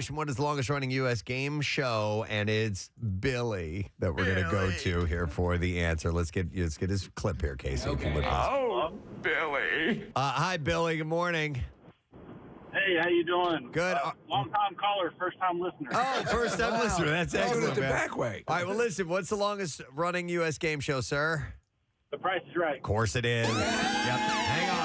question, what is the longest running U.S. game show? And it's Billy that we're going to go to here for the answer. Let's get his clip here, Casey. Okay. Billy. Hi, Billy. Good morning. Hey, how you doing? Good. Long-time caller, first-time listener. Oh, first-time listener. That's excellent, the man. back way. All right, well, listen, what's the longest running U.S. game show, sir? The Price is Right. Of course it is. Yep. Hang on.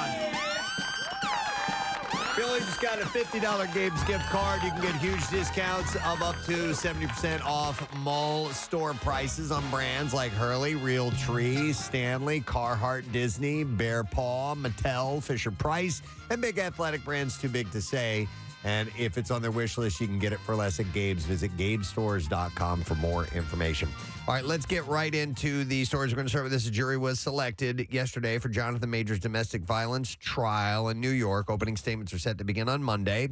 Billy just got a $50 Gabe's gift card. You can get huge discounts of up to 70% off mall store prices on brands like Hurley, Real Tree, Stanley, Carhartt, Disney, Bear Paw, Mattel, Fisher-Price, and big athletic brands too big to say. And if it's on their wish list, you can get it for less at Gabe's. Visit GabeStores.com for more information. All right, let's get right into the stories. We're going to start with this. A jury was selected yesterday for Jonathan Major's domestic violence trial in New York. Opening statements are set to begin on Monday.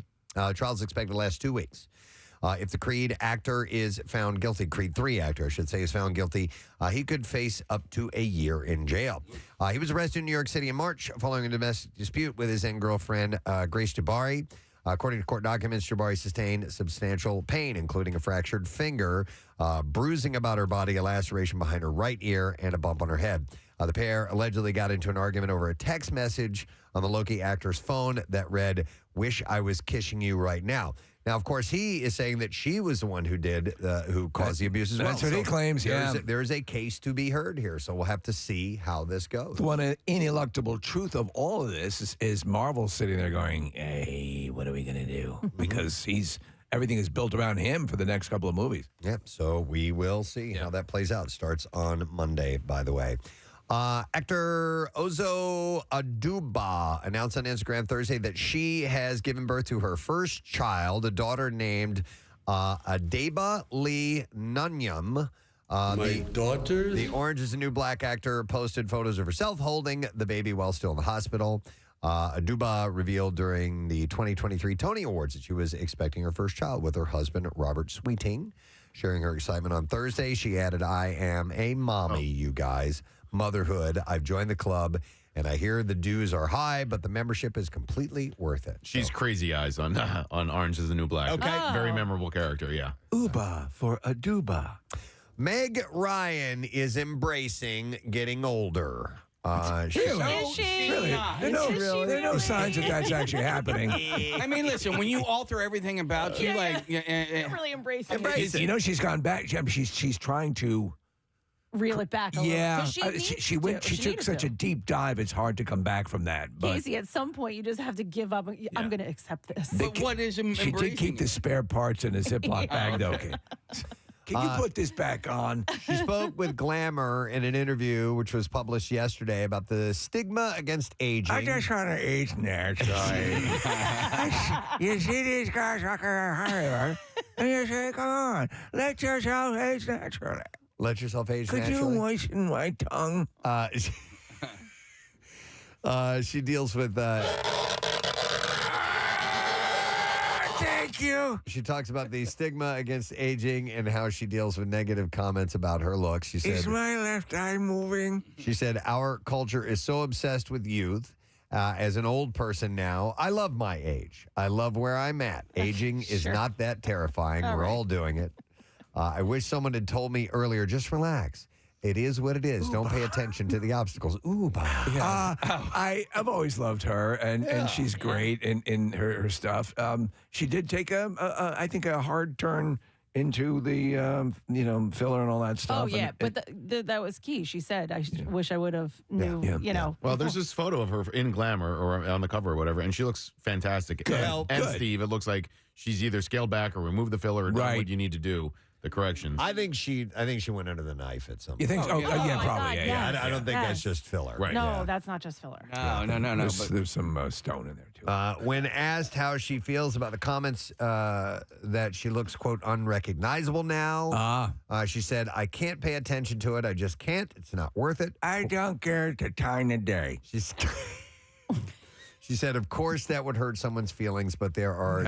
Trial is expected to last 2 weeks. If the Creed actor is found guilty, Creed 3 actor, I should say, is found guilty, he could face up to a year in jail. He was arrested in New York City in March following a domestic dispute with his then-girlfriend, Grace Jabari. According to court documents, Jabari sustained substantial pain, including a fractured finger, bruising about her body, a laceration behind her right ear, and a bump on her head. The pair allegedly got into an argument over a text message on the Loki actor's phone that read, "Wish I was kissing you right now." Now, of course, he is saying that she was the one who caused the abuse as well. That's what he claims, There is a case to be heard here, so we'll have to see how this goes. The one ineluctable truth of all of this is Marvel sitting there going, hey, what are we going to do? Because everything is built around him for the next couple of movies. Yep, so we will see how that plays out. Starts on Monday, by the way. Actor Ozo Aduba announced on Instagram Thursday that she has given birth to her first child, a daughter named Adeba Lee Nunyam. The Orange is the New Black actor posted photos of herself holding the baby while still in the hospital. Aduba revealed during the 2023 Tony Awards that she was expecting her first child with her husband, Robert Sweeting. Sharing her excitement on Thursday, she added, "I am a mommy, you guys. Motherhood. I've joined the club, and I hear the dues are high, but the membership is completely worth it." She's Crazy Eyes on Orange is the New Black. Okay. Oh. Very memorable character, yeah. Uba for Aduba. Meg Ryan is embracing getting older. Really? Is she? Really? There are no signs that that's actually happening. I mean, listen, when you alter everything about you, really embracing it. You know, she's gone back. She's trying to Reel it back a little. Yeah, 'Cause she took needed such to. a deep dive. It's hard to come back from that. But Casey, at some point, you just have to give up. I'm going to accept this. But what is she embracing did keep the it? spare parts in a Ziploc bag, though. Okay. Can you put this back on? She spoke with Glamour in an interview, which was published yesterday, about the stigma against aging. I just want to age naturally. You see these guys like higher, and you say, "Come on, let yourself age naturally." Let yourself age Could naturally. you moisten my tongue? She deals with. Thank you. She talks about the stigma against aging and how she deals with negative comments about her looks. She said, Is my left eye moving? She said, "Our culture is so obsessed with youth. As an old person now, I love my age. I love where I'm at. Aging is not that terrifying. We're all doing it. I wish someone had told me earlier, just relax. It is what it is. Don't pay attention to the obstacles." Ooh, I've always loved her, and she's great in her stuff. She did take I think a hard turn into the filler and all that stuff. Oh, yeah, but that was key. She said, "I wish I would have knew." Well, there's this photo of her in Glamour or on the cover or whatever, and she looks fantastic. Good. And Steve, it looks like she's either scaled back or removed the filler or done what you need to do. The corrections. I think she went under the knife at some point. You think? Oh, Yeah, my probably. God, Yeah, yes. I don't think that's just filler. Right. No, that's not just filler. No. There's some stone in there too. When asked how she feels about the comments that she looks, quote, unrecognizable now, she said, "I can't pay attention to it. I just can't. It's not worth it." I don't care at the time of day. She said, "Of course that would hurt someone's feelings, but there are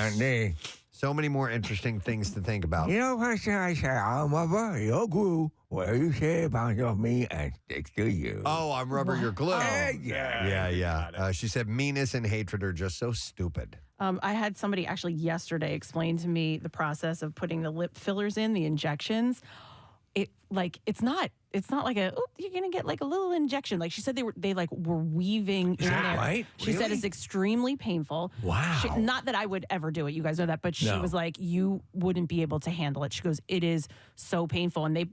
so many more interesting things to think about." You know what I say? I'm a very glue. What you say about me and sticks to you. Oh, I'm rubber, you're glue. Yeah. Yeah. She said, "Meanness and hatred are just so stupid." I had somebody actually yesterday explain to me the process of putting the lip fillers in, the injections. It's not like you're gonna get like a little injection. Like she said, they were weaving in there. Right? She said Really? it's extremely painful. Wow. Not that I would ever do it. You guys know that, but she No. was like, you wouldn't be able to handle it. She goes, it is so painful, and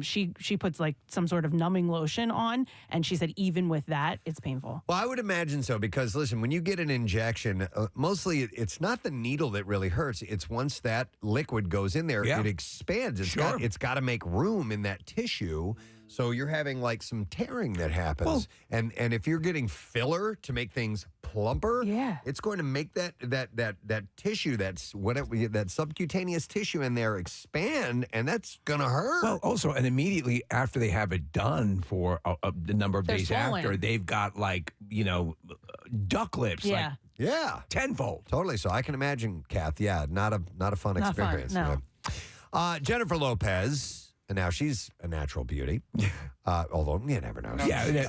she puts like some sort of numbing lotion on, and she said even with that, it's painful. Well, I would imagine so because, listen, when you get an injection, mostly it's not the needle that really hurts. It's once that liquid goes in there, Yeah. it expands. Sure. It's got to make room in that tissue. So you're having like some tearing that happens. Well- and if you're getting filler to make things plumper, Yeah. it's going to make that tissue, that subcutaneous tissue in there expand, and that's going to hurt. Well, also, and immediately after they have it done for the number of They're days swollen. after, they've got like, duck lips, Yeah. like yeah. tenfold. Totally. So I can imagine, Kath. Yeah, not a fun Not fun, experience. no. Yeah. Jennifer Lopez, and now she's a natural beauty. Although you never know.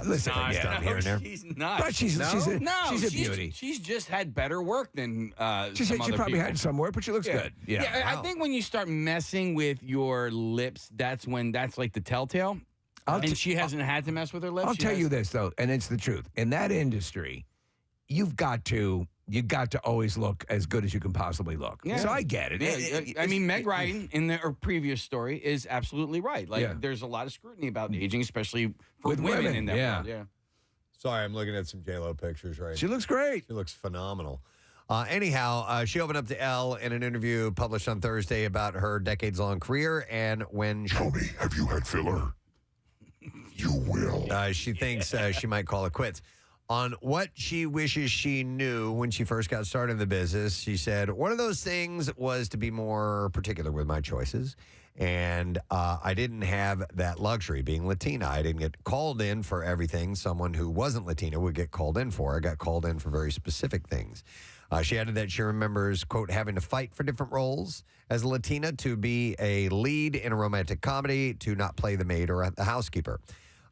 Listen, No, yeah. here and there. she's not. But she's a beauty. She's just had better work than She said some she other probably people. had some work, but she looks good. Yeah. I think when you start messing with your lips, that's like the telltale. And she hasn't had to mess with her lips. I'll She tell has- you this though, and it's the truth. In that industry, you got to always look as good as you can possibly look. Yeah. So I get it. Yeah, I mean, Meg Ryan in her previous story is absolutely right. Like, Yeah. there's a lot of scrutiny about aging, especially for With women women, in that yeah. world. Yeah. Sorry, I'm looking at some J-Lo pictures right She looks great. She looks phenomenal. Anyhow, she opened up to Elle in an interview published on Thursday about her decades-long career and when Tell me, have you had filler? You will. she thinks she might call it quits. On what she wishes she knew when she first got started in the business, she said, one of those things was to be more particular with my choices. And I didn't have that luxury being Latina. I didn't get called in for everything someone who wasn't Latina would get called in for. I got called in for very specific things. She added that she remembers, quote, having to fight for different roles as a Latina, to be a lead in a romantic comedy, to not play the maid or the housekeeper.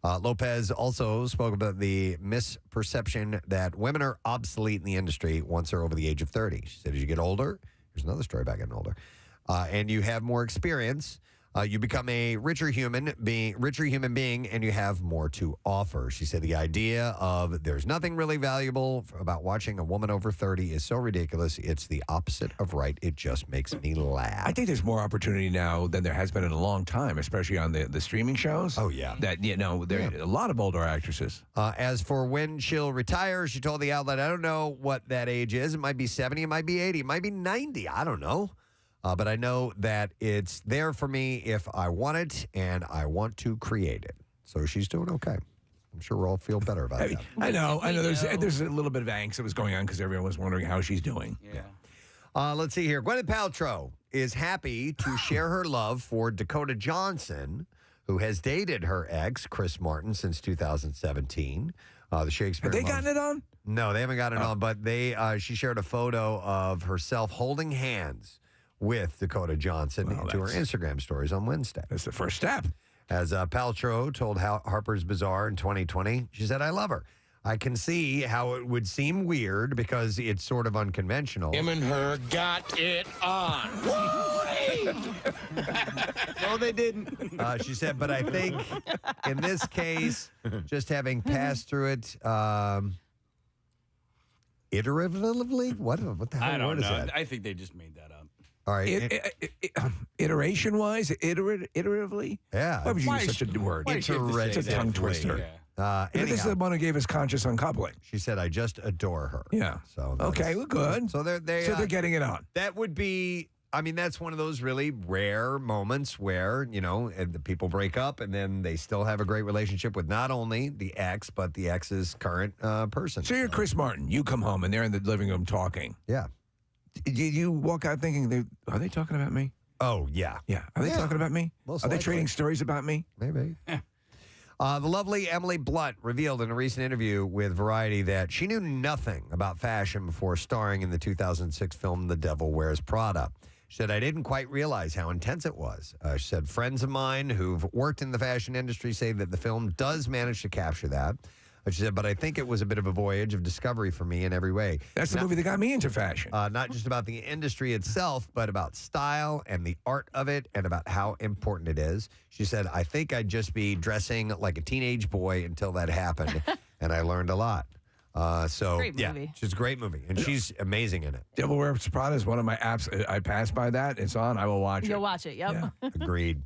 Lopez also spoke about the misperception that women are obsolete in the industry once they're over the age of 30. She said, as you get older, here's another story about getting older, and you have more experience, you become a richer human being, and you have more to offer. She said the idea of there's nothing really valuable about watching a woman over 30 is so ridiculous. It's the opposite of right. It just makes me laugh. I think there's more opportunity now than there has been in a long time, especially on the streaming shows. Oh, yeah. That, there are a lot of older actresses. As for when she'll retire, she told the outlet, I don't know what that age is. It might be 70, it might be 80, it might be 90. I don't know. But I know that it's there for me if I want it, and I want to create it. So she's doing okay. I'm sure we'll all feel better about that. I know. There's a little bit of angst that was going on because everyone was wondering how she's doing. Yeah. Let's see here. Gwyneth Paltrow is happy to share her love for Dakota Johnson, who has dated her ex, Chris Martin, since 2017. The Shakespeare. Have they gotten it on? No, they haven't gotten it on, but she shared a photo of herself holding hands with Dakota Johnson to her Instagram stories on Wednesday. That's the first step. As Paltrow told Harper's Bazaar in 2020, she said, I love her. I can see how it would seem weird because it's sort of unconventional. Him and her got it on. No, they didn't. She said, but I think in this case, just having passed through it iteratively? What the hell I don't word is know. that? I think they just made that up. All right. Iteration-wise, iteratively? Yeah. Why would you Why use is- such a word? why does she have to say It's a that? tongue twister. Yeah. This is Anyhow, the one who gave us conscious uncoupling. she said, I just adore her. Yeah. So Okay, well, good. So they're So they're getting it on. that would be, I mean, that's one of those really rare moments where, the people break up and then they still have a great relationship with not only the ex, but the ex's current person. So you're Chris Martin. You come home and they're in the living room talking. Yeah. Did you walk out thinking, are they talking about me? Oh, yeah. Yeah. Are they Yeah. talking about me? Most Are they likely. trading stories about me? Maybe. The lovely Emily Blunt revealed in a recent interview with Variety that she knew nothing about fashion before starring in the 2006 film The Devil Wears Prada. She said, I didn't quite realize how intense it was. She said, friends of mine who've worked in the fashion industry say that the film does manage to capture that. But she said, but I think it was a bit of a voyage of discovery for me in every way. That's the movie that got me into fashion. Not just about the industry itself, but about style and the art of it and about how important it is. She said, I think I'd just be dressing like a teenage boy until that happened, and I learned a lot. Great movie. She's a great movie, and she's amazing in it. Devil Wears Prada is one of my apps. I pass by that. It's on. I will watch it. You'll watch it. Yep. Yeah. Agreed.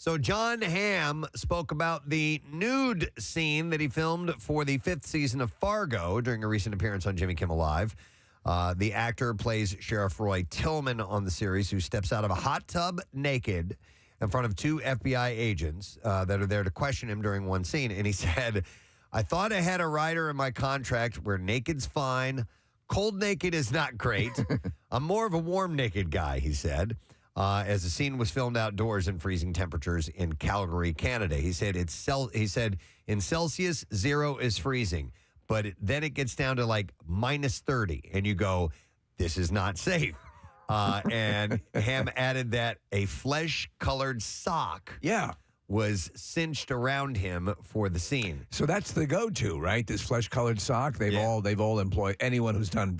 So John Hamm spoke about the nude scene that he filmed for the 5th season of Fargo during a recent appearance on Jimmy Kimmel Live. The actor plays Sheriff Roy Tillman on the series, who steps out of a hot tub naked in front of 2 FBI agents that are there to question him during one scene. And he said, I thought I had a rider in my contract where naked's fine. Cold naked is not great. I'm more of a warm naked guy, he said. As the scene was filmed outdoors in freezing temperatures in Calgary, Canada. He said in Celsius, 0 is freezing, but then it gets down to like minus 30, and you go, this is not safe. And Ham added that a flesh-colored sock was cinched around him for the scene. So that's the go-to, right? This flesh-colored sock. They've all employed anyone who's done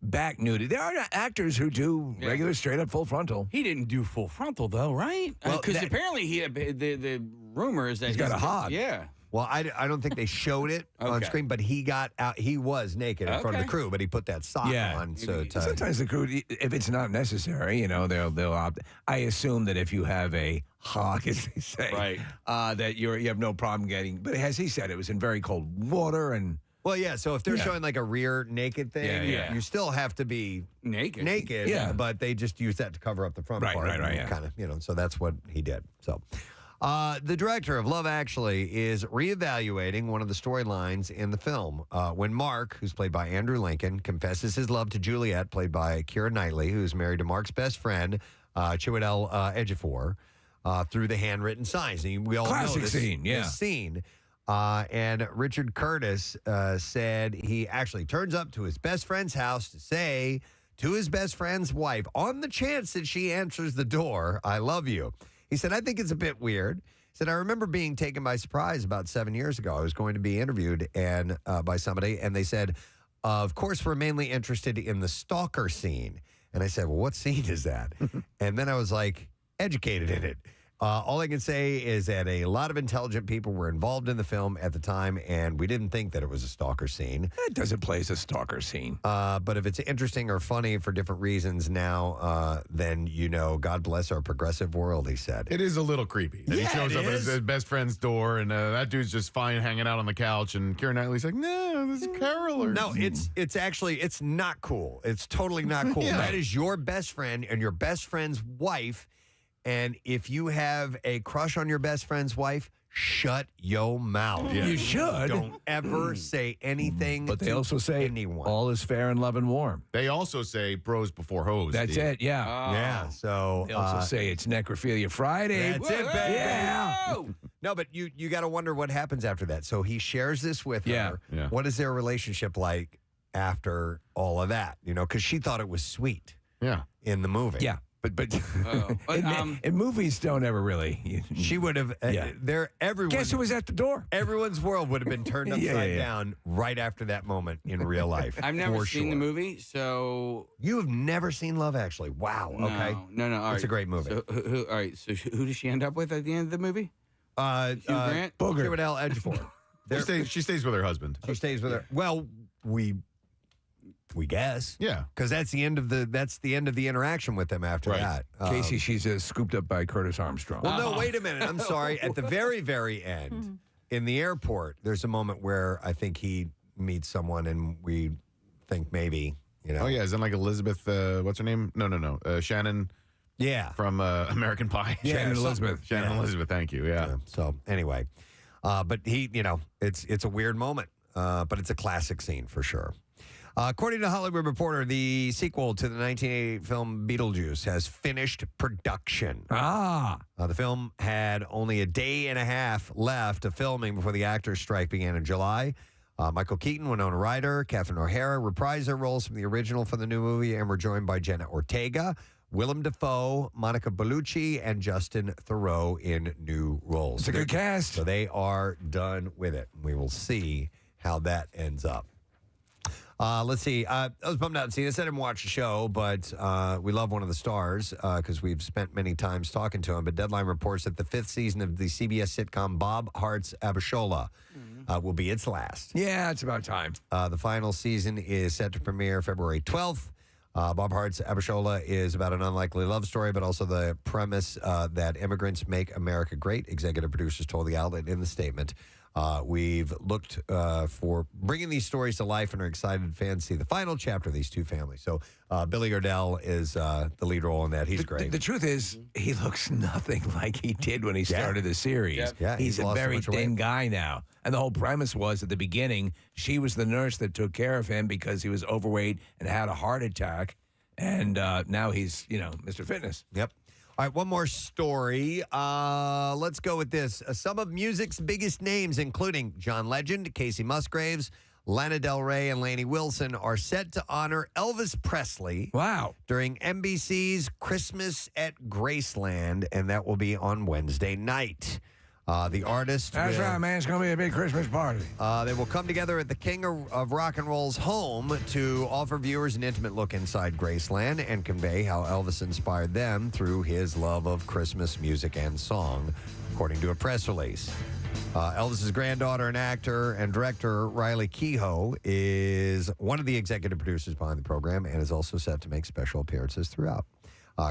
back nudity. There are actors who do regular, straight-up full frontal. He didn't do full frontal, though, right? Because apparently he had the rumor is that he's got a hog. Yeah. Well, I don't think they showed it on screen, but he got out. He was naked in front of the crew, but he put that sock on. So sometimes the crew, if it's not necessary, they'll opt. I assume that if you have a hog, as they say, that you have no problem getting. But as he said, it was in very cold water and. Well, yeah. So if they're showing like a rear naked thing, you still have to be naked. Yeah. But they just use that to cover up the front part. Right. Kind of, so that's what he did. So, the director of Love Actually is reevaluating one of the storylines in the film when Mark, who's played by Andrew Lincoln, confesses his love to Juliet, played by Keira Knightley, who's married to Mark's best friend, Chiwetel Ejiofor, through the handwritten signs. And we all know this scene. And Richard Curtis said he actually turns up to his best friend's house to say to his best friend's wife, on the chance that she answers the door, I love you. He said, I think it's a bit weird. He said, I remember being taken by surprise about 7 years ago. I was going to be interviewed and by somebody, and they said, of course, we're mainly interested in the stalker scene. And I said, well, what scene is that? And then I was like, educated in it. All I can say is that a lot of intelligent people were involved in the film at the time, and we didn't think that it was a stalker scene. It doesn't play as a stalker scene. But if it's interesting or funny for different reasons now, then God bless our progressive world, he said. It is a little creepy. That he shows up at his best friend's door, and that dude's just fine hanging out on the couch, and Keira Knightley's like, no, this is carolers. No, it's actually, it's not cool. It's totally not cool. That is your best friend and your best friend's wife. And if you have a crush on your best friend's wife, shut your mouth. You should. Don't ever say anything. But they also say anyone. All is fair in love and warm. They also say bros before hoes. That's Steve. it, yeah. Yeah, so. They also say it's Necrophilia Friday. That's it, baby. Yeah. No, but you got to wonder what happens after that. So he shares this with her. Yeah. What is their relationship like after all of that? Because she thought it was sweet in the movie. Yeah. But and movies don't ever really. She would have. Everyone. Guess who was at the door? Everyone's world would have been turned upside down right after that moment in real life. I've never seen the movie, so you have never seen Love Actually. Wow. No, okay. No. All it's a great movie. So, all right. So who does she end up with at the end of the movie? Hugh Grant. Booger. Chiwetel Ejiofor. She stays with her husband. She stays with her. Well, we guess. Yeah. Because that's the end of the interaction with them after that. Casey, she's scooped up by Curtis Armstrong. Well, no, wait a minute. I'm sorry. At the very, very end, in the airport, there's a moment where I think he meets someone and we think maybe, Oh, yeah. Is it like Elizabeth, what's her name? No. Shannon. Yeah. From American Pie. Yeah, Shannon Elizabeth. Shannon Elizabeth, thank you. Yeah. So anyway, but he, it's a weird moment, but it's a classic scene for sure. According to Hollywood Reporter, the sequel to the 1988 film Beetlejuice has finished production. The film had only a day and a half left of filming before the actors' strike began in July. Michael Keaton, Winona Ryder, Catherine O'Hara reprised their roles from the original for the new movie and were joined by Jenna Ortega, Willem Dafoe, Monica Bellucci, and Justin Theroux in new roles. It's a good cast. So they are done with it. We will see how that ends up. Let's see. I was bummed out to see this. I didn't watch the show, but we love one of the stars because we've spent many times talking to him. But Deadline reports that the 5th season of the CBS sitcom Bob Hart's Abishola will be its last. Yeah, it's about time. The final season is set to premiere February 12th. Bob Hart's Abishola is about an unlikely love story, but also the premise that immigrants make America great. Executive producers told the outlet in the statement. We've looked for bringing these stories to life and are excited fans see the final chapter of these two families. So Billy Gardell is the lead role in that. He's great. The truth is, he looks nothing like he did when he started the series. Yep. Yeah, he's a lost so very much thin weight. guy now. And the whole premise was at the beginning, she was the nurse that took care of him because he was overweight and had a heart attack. And now he's, Mr. Fitness. Yep. All right, one more story. Let's go with this. Some of music's biggest names, including John Legend, Casey Musgraves, Lana Del Rey, and Lainey Wilson, are set to honor Elvis Presley Wow. during NBC's Christmas at Graceland, and that will be on Wednesday night. The artist That's will, right, man. It's going to be a big Christmas party. they will come together at the King of Rock and Roll's home to offer viewers an intimate look inside Graceland and convey how Elvis inspired them through his love of Christmas music and song, according to a press release. Elvis's granddaughter and actor and director Riley Keough is one of the executive producers behind the program and is also set to make special appearances throughout.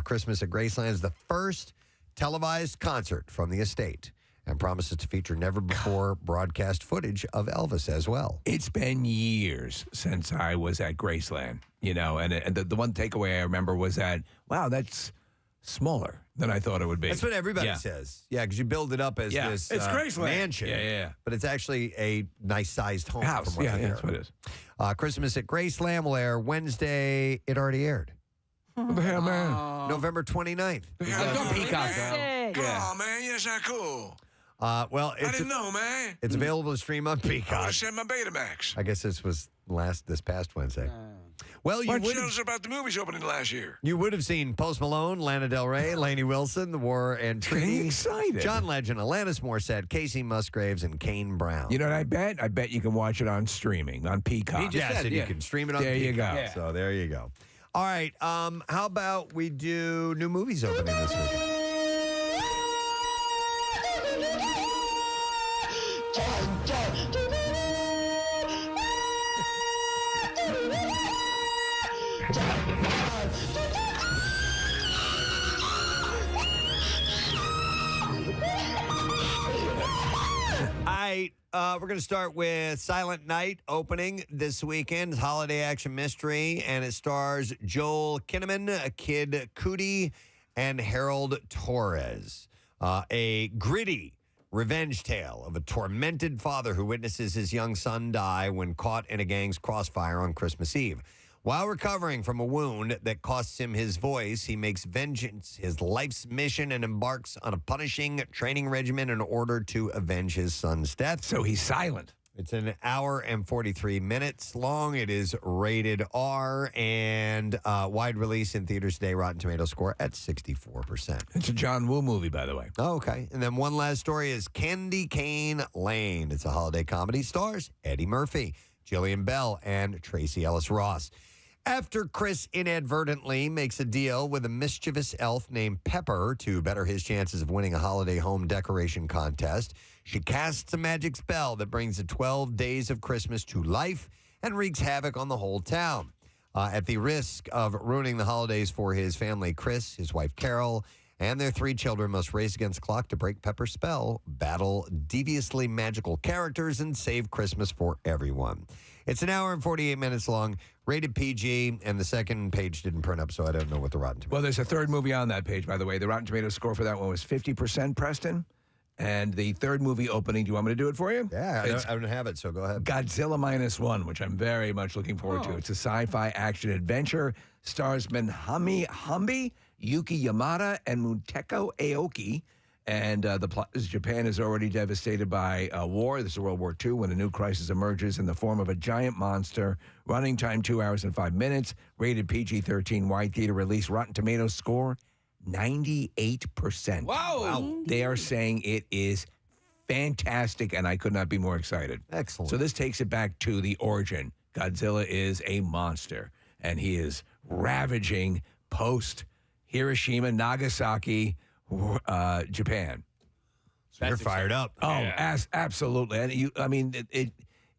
Christmas at Graceland is the first televised concert from the estate and promises to feature never-before broadcast footage of Elvis as well. It's been years since I was at Graceland, and the one takeaway I remember was that, wow, that's smaller than I thought it would be. That's what everybody Yeah. says. Yeah, because you build it up as this It's Graceland. mansion. Yeah. But it's actually a nice-sized home. House. From what I hear. That's what it is. Christmas at Graceland will air Wednesday. It already aired. Yeah, man. November 29th. It's on Peacock, though. Sick. Come on, man. That's not cool. Well, I didn't know, man. it's available to stream on I would Peacock. have sent my Betamax. I guess this was this past Wednesday. Well, What shows about the movies opening last year? you would have seen Post Malone, Lana Del Rey, Lainey Wilson, The War and Getting Treaty, excited. John Legend, Alanis Morissette, Casey Musgraves, and Kane Brown. You know what I bet? I bet you can watch it on streaming, on Peacock. He just Yes, said, and yeah. you can stream it on There you Peacock. go. Yeah. So there you go. All right. How about we do new movies opening this week? We're going to start with Silent Night opening this weekend. Holiday action mystery, and it stars Joel Kinnaman, Kid Cudi, and Harold Torres. A gritty revenge tale of a tormented father who witnesses his young son die when caught in a gang's crossfire on Christmas Eve. While recovering from a wound that costs him his voice, he makes vengeance his life's mission and embarks on a punishing training regimen in order to avenge his son's death. So he's silent. It's an hour and 43 minutes long. It is rated R and wide release in theaters today. Rotten Tomatoes score at 64%. It's a John Woo movie, by the way. Oh, okay. And then one last story is Candy Cane Lane. It's a holiday comedy. Stars Eddie Murphy, Jillian Bell, and Tracy Ellis Ross. After Chris inadvertently makes a deal with a mischievous elf named Pepper to better his chances of winning a holiday home decoration contest, she casts a magic spell that brings the 12 days of Christmas to life and wreaks havoc on the whole town. At the risk of ruining the holidays for his family, Chris, his wife Carol, and their 3 children must race against the clock to break Pepper's spell, battle deviously magical characters, and save Christmas for everyone. It's an hour and 48 minutes long, rated PG, and the second page didn't print up, so I don't know what the Rotten Tomatoes. Well, there's a third movie on that page, by the way. The Rotten Tomatoes score for that one was 50%, Preston. And the third movie opening, do you want me to do it for you? Yeah, It's I don't have it, so go ahead. Godzilla -1, which I'm very much looking forward to. It's a sci-fi action adventure. Stars Manhami Hambi, Yuki Yamada, and Muteko Aoki. And the plot is Japan is already devastated by war. This is World War II when a new crisis emerges in the form of a giant monster. Running time 2 hours and 5 minutes. Rated PG-13. Wide theater release. Rotten Tomatoes score 98%. Wow. They are saying it is fantastic, and I could not be more excited. Excellent. So this takes it back to the origin. Godzilla is a monster, and he is ravaging post-Hiroshima, Nagasaki, Japan. So you're fired up. Oh, absolutely. And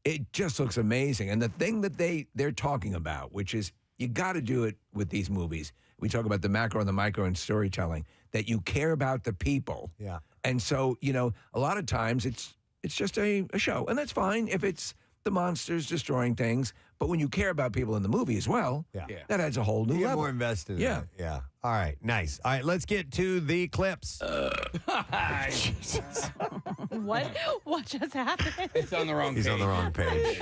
it just looks amazing. And the thing that they're talking about, which is you got to do it with these movies. We talk about the macro and the micro and storytelling, that you care about the people. Yeah. And so, a lot of times it's just a show. And that's fine if it's the monsters destroying things. But when you care about people in the movie as well, that adds a whole new You get level. more invested in it. Yeah. All right. Nice. All right. Let's get to the clips. What just happened? It's on the wrong He's page. on the wrong page.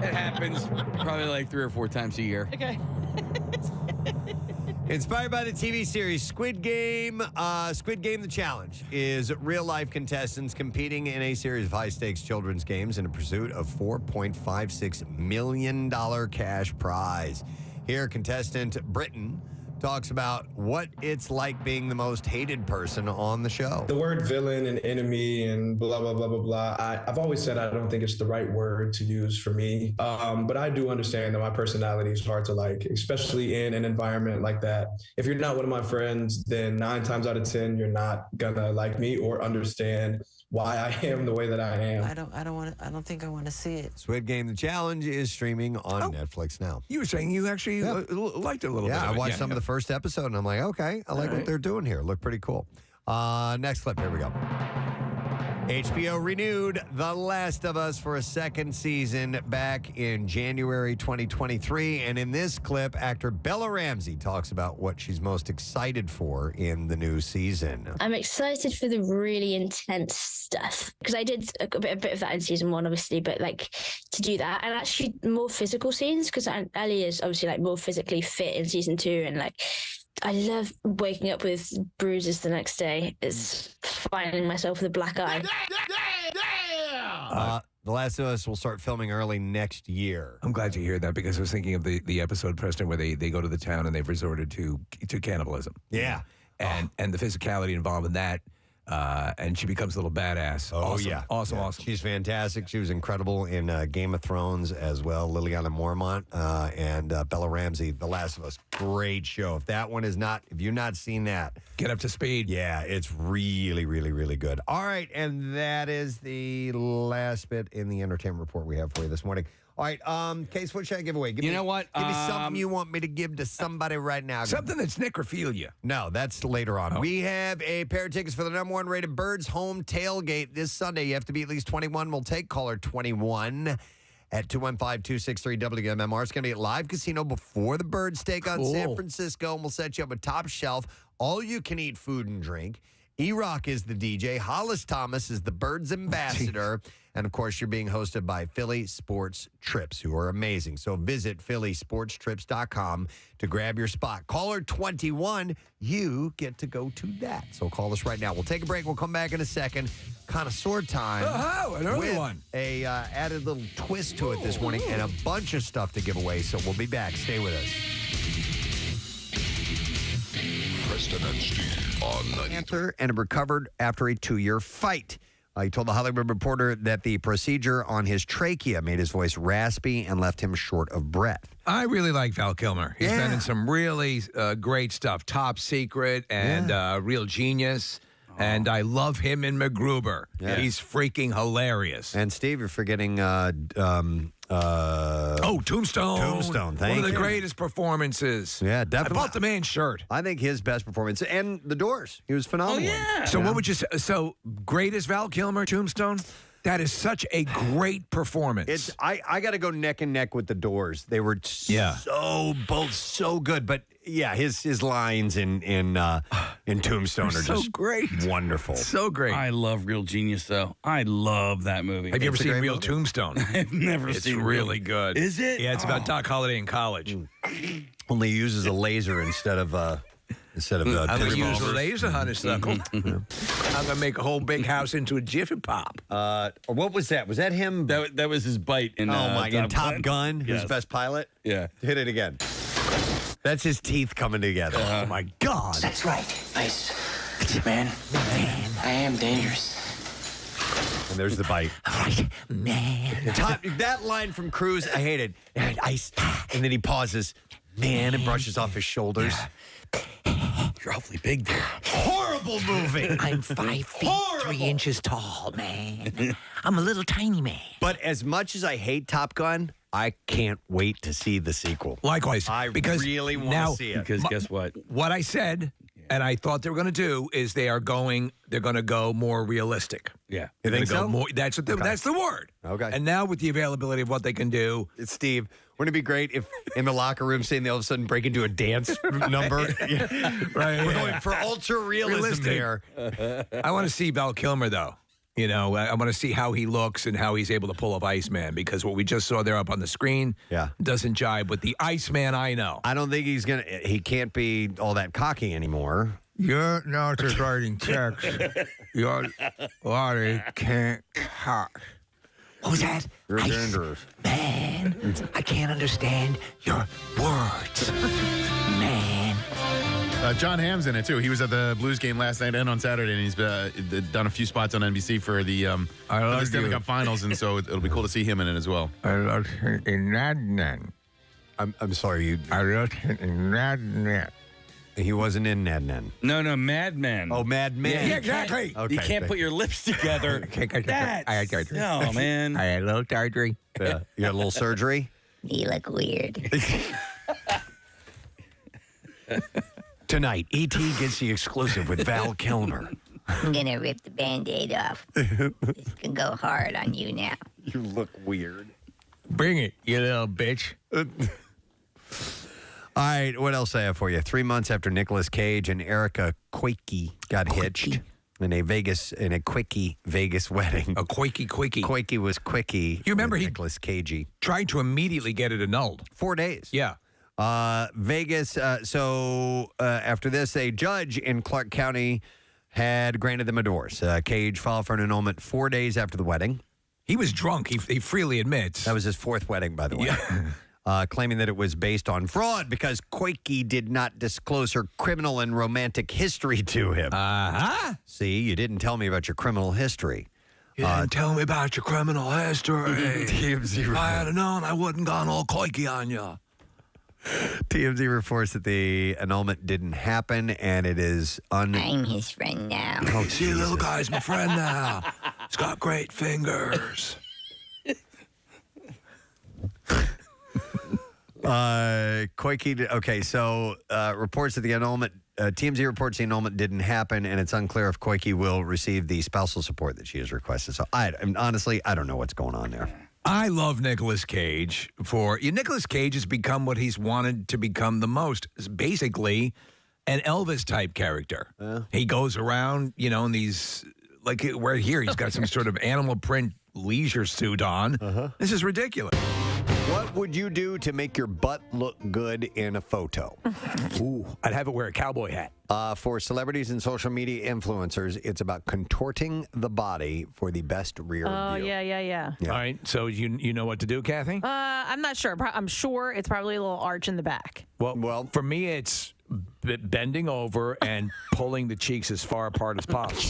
It happens probably like 3 or 4 times a year. Okay. Inspired by the TV series Squid Game, The Challenge is real-life contestants competing in a series of high-stakes children's games in a pursuit of $4.56 million cash prize. Here, contestant Britton talks about what it's like being the most hated person on the show. The word villain and enemy and blah, blah, blah, blah, blah. I've always said I don't think it's the right word to use for me. But I do understand that my personality is hard to like, especially in an environment like that. If you're not one of my friends, then 9 times out of 10, you're not gonna like me or understand why I am the way that I am. I don't think I want to see it. Squid Game, The Challenge is streaming on Netflix now. You were saying you actually liked it a little bit. Yeah, I watched some of the first episode, and I'm like, okay, I like what they're doing here. Look pretty cool. Next clip. Here we go. HBO renewed The Last of Us for a second season back in January 2023. And in this clip, actor Bella Ramsey talks about what she's most excited for in the new season. I'm excited for the really intense stuff because I did a bit of that in season 1, obviously, but like to do that and actually more physical scenes because Ellie is obviously like more physically fit in season 2 and like I love waking up with bruises the next day. It's finding myself with a black eye. The Last of Us will start filming early next year. I'm glad to hear that because I was thinking of the episode, Preston, where they go to the town and they've resorted to cannibalism. Yeah. And the physicality involved in that. And she becomes a little badass. Oh, awesome. yeah. Awesome. She's fantastic. She was incredible in Game of Thrones as well. Liliana Mormont and Bella Ramsey, The Last of Us. Great show. If you've not seen that, Get up to speed. yeah, it's really, really, really good. All right, and that is the last bit in the entertainment report we have for you this morning. All right, Case, what should I give away? You know what? Give me something you want me to give to somebody right now. Something that's necrophilia. No, that's later on. We have a pair of tickets for the #1 rated Birds Home Tailgate this Sunday. You have to be at least 21. We'll take caller 21 at 215-263-WMMR. It's going to be at Live Casino before the Bird Steak on San Francisco, and we'll set you up with top shelf, all-you-can-eat food and drink. E-Rock is the DJ. Hollis Thomas is the Birds ambassador. And, of course, you're being hosted by Philly Sports Trips, who are amazing. So visit phillysportstrips.com to grab your spot. Caller 21, you get to go to that. So call us right now. We'll take a break. We'll come back in a second. Connoisseur time. Oh, an early with one. A added little twist to it this morning and a bunch of stuff to give away. So we'll be back. Stay with us. Preston and Steve on 90. And recovered after a 2-year fight. He told the Hollywood Reporter that the procedure on his trachea made his voice raspy and left him short of breath. I really like Val Kilmer. He's been in some really great stuff. Top Secret and Real Genius. And I love him in MacGruber. Yeah. He's freaking hilarious. And Steve, you're forgetting Tombstone. Tombstone, thank One of the you. greatest performances. Yeah, definitely. I bought the man's shirt. I think his best performance. And The Doors. He was phenomenal. So what would you say? So greatest Val Kilmer, Tombstone? That is such a great performance. I got to go neck and neck with The Doors. They were both so good. But yeah, his lines in Tombstone are so just great, wonderful, so great. I love Real Genius, though. I love that movie. Have you ever It's a seen great Real movie. Tombstone? I've never It's seen really good. Is it? Yeah, it's about Doc Holliday in college. Only uses a laser instead of instead of I'm going to use a revolvers. laser honeysuckle. I'm going to make a whole big house into a Jiffy Pop. What was that? Was that him? That was his bite in in Top Gun, his Yes. best pilot? Yeah. Hit it again. That's his teeth coming together. Oh, my God. That's right. Ice. Man, I am dangerous. And there's the bite. Right, man. That line from Cruise, I hated. Ice. And then he pauses. Man, and brushes off his shoulders. You're awfully big there. Horrible movie. I'm 5 feet, 3 inches tall, man. I'm a little tiny man. But as much as I hate Top Gun, I can't wait to see the sequel. Likewise. I because really want now, to see it. Because guess what? What I said, and I thought they were going to do, is they're going to go more realistic. Yeah. You think They're gonna so? go more, that's the word. Okay. And now with the availability of what they can do, It's Steve. Wouldn't it be great if in the locker room saying they all of a sudden break into a dance number? right? We're going for ultra realism Realistic. here. I want to see Val Kilmer though. You know, I want to see how he looks and how he's able to pull off Iceman, because what we just saw there up on the screen doesn't jibe with the Iceman I know. I don't think he can't be all that cocky anymore. You're not just writing checks. Your body can't cut. What was that? You're Ice. dangerous. Man, I can't understand your words. Man. John Hamm's in it, too. He was at the Blues game last night and on Saturday, and he's done a few spots on NBC for the Stanley Cup Finals, and so it'll be cool to see him in it as well. I looked in Nadnan. I'm sorry. I looked in Nadnan. He wasn't in Nadnan. No, Madman. Oh, Mad Men. Yeah, exactly. Okay, You can't put your lips together. That's, no, man. I had a little surgery. Yeah. You got a little surgery? You look weird. Tonight, E.T. gets the exclusive with Val Kilmer. I'm gonna rip the Band-Aid off. This can go hard on you now. You look weird. Bring it, you little bitch. All right, what else I have for you? 3 months after Nicolas Cage and Erica Quakey got hitched in a quickie Vegas wedding. A quakey. Quakey was quickie. You remember Nicolas Cagey tried to immediately get it annulled. 4 days. Yeah. Vegas. So after this, a judge in Clark County had granted them a divorce. Cage filed for an annulment 4 days after the wedding. He was drunk. He freely admits. That was his fourth wedding, by the way. Claiming that it was based on fraud because Quakey did not disclose her criminal and romantic history to him. See, you didn't tell me about your criminal history. You didn't tell me about your criminal history. TMZ If I had known, I wouldn't gone all quakey on you. TMZ reports that the annulment didn't happen, and it is I'm his friend now. Oh, See, little guy's my friend now. He's got great fingers. Quakey. Okay, so reports that the annulment. TMZ reports the annulment didn't happen, and it's unclear if Quakey will receive the spousal support that she has requested. So, honestly, I don't know what's going on there. I love Nicolas Cage Nicolas Cage has become what he's wanted to become the most. It's basically an Elvis type character. He goes around, in these, like where here he's got some sort of animal print leisure suit on. This is ridiculous. What would you do to make your butt look good in a photo? Ooh, I'd have it wear a cowboy hat. For celebrities and social media influencers, it's about contorting the body for the best rear view. Yeah. All right, so you know what to do, Kathy? I'm not sure. I'm sure it's probably a little arch in the back. Well, for me, it's bending over and pulling the cheeks as far apart as possible.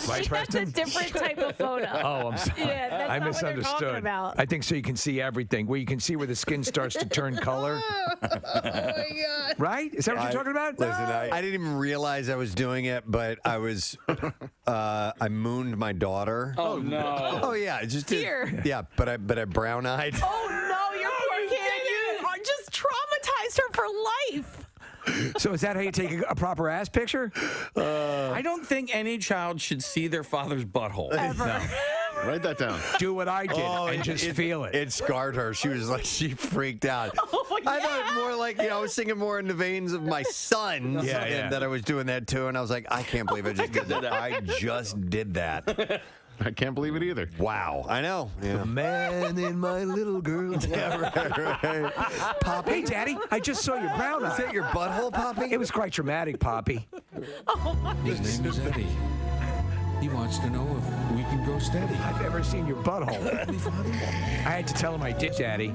Right, That's a different type of photo. Oh, I'm sorry. Yeah, that's I not what they're talking misunderstood. about. I think so you can see everything. Where you can see where the skin starts to turn color. Oh my God. Right? Is that what you're talking about? Listen, I didn't even realize I was doing it, but I was, I mooned my daughter. Oh, no. Oh, yeah. I just did. Dear. Yeah, but I brown-eyed. Oh no, your poor kid. You just traumatized her for life. So is that how you take a proper ass picture? I don't think any child should see their father's butthole. Ever. Write that down. Do what I did and just feel it. It scarred her. She was like, she freaked out. Oh, yeah. I thought more like, I was thinking more in the veins of my son. Yeah. And that I was doing that too. And I was like, I can't believe I just did that. I just did that. I can't believe it either. Wow. I know. Yeah. The man in my little girl. Yeah, right. Poppy. Hey, Daddy, I just saw your brown eye. Is that your butthole, Poppy? It was quite dramatic, Poppy. His name is Eddie. He wants to know if we can go steady. I've ever seen your butthole. I had to tell him I did, Daddy.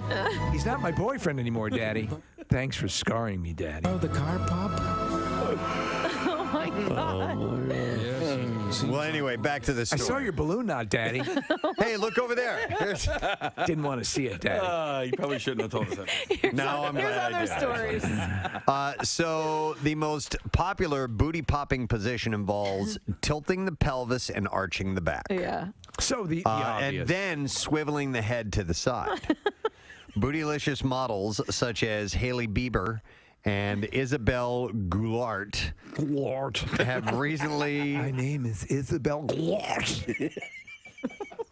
He's not my boyfriend anymore, Daddy. Thanks for scarring me, Daddy. Oh, the car pop? Oh my God. Yes. Well, anyway, back to the story. I saw your balloon knot, Daddy. Hey, look over there. Didn't want to see it, Daddy. You probably shouldn't have told us that. No, I'm glad I Here's did. other stories. So the most popular booty popping position involves tilting the pelvis and arching the back. Yeah. So the and obvious. then swiveling the head to the side. Bootylicious models such as Hailey Bieber and Isabel Goulart have recently. My name is Isabel Goulart.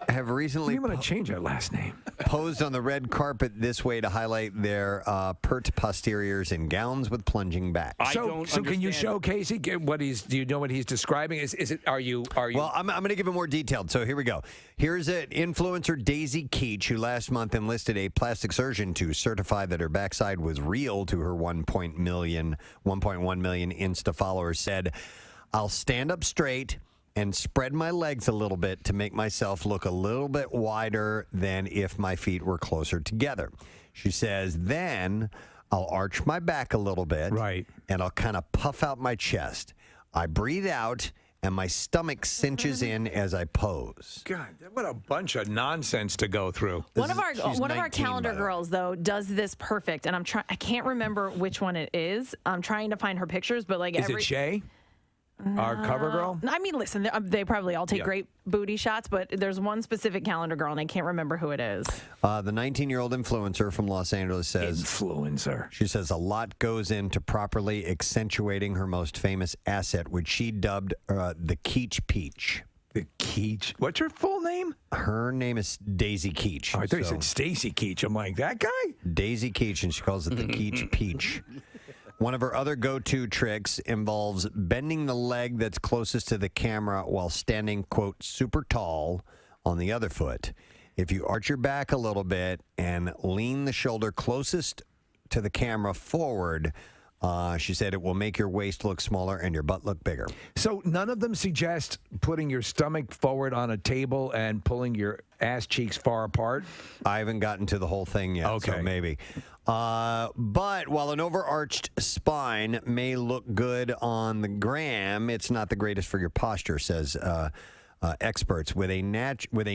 Have recently You want to change our last name? posed on the red carpet this way to highlight their pert posteriors in gowns with plunging backs. So can you show Casey what he's? Do you know what he's describing? Is it? Are you? Well, I'm going to give it more detailed. So here we go. Here's an influencer, Daisy Keach, who last month enlisted a plastic surgeon to certify that her backside was real to her 1.1 million Insta followers, said, "I'll stand up straight and spread my legs a little bit to make myself look a little bit wider than if my feet were closer together." She says, then I'll arch my back a little bit. Right. And I'll kind of puff out my chest. I breathe out and my stomach cinches in as I pose. God, what a bunch of nonsense to go through. One of our She's 19, calendar by the way. girls though does this perfect, and I can't remember which one it is. I'm trying to find her pictures, but like Is it Shay? Our cover girl? I mean, listen, they probably all take great booty shots, but there's one specific calendar girl, and I can't remember who it is. The 19-year-old influencer from Los Angeles says... Influencer. She says a lot goes into properly accentuating her most famous asset, which she dubbed the Keach Peach. The Keach. What's her full name? Her name is Daisy Keach. Oh, I thought you said Stacy Keach. I'm like, that guy? Daisy Keach, and she calls it the Keach Peach. One of her other go-to tricks involves bending the leg that's closest to the camera while standing, quote, super tall on the other foot. If you arch your back a little bit and lean the shoulder closest to the camera forward, she said it will make your waist look smaller and your butt look bigger. So none of them suggest putting your stomach forward on a table and pulling your ass cheeks far apart? I haven't gotten to the whole thing yet, so maybe. But while an overarched spine may look good on the gram, it's not the greatest for your posture, says experts. With a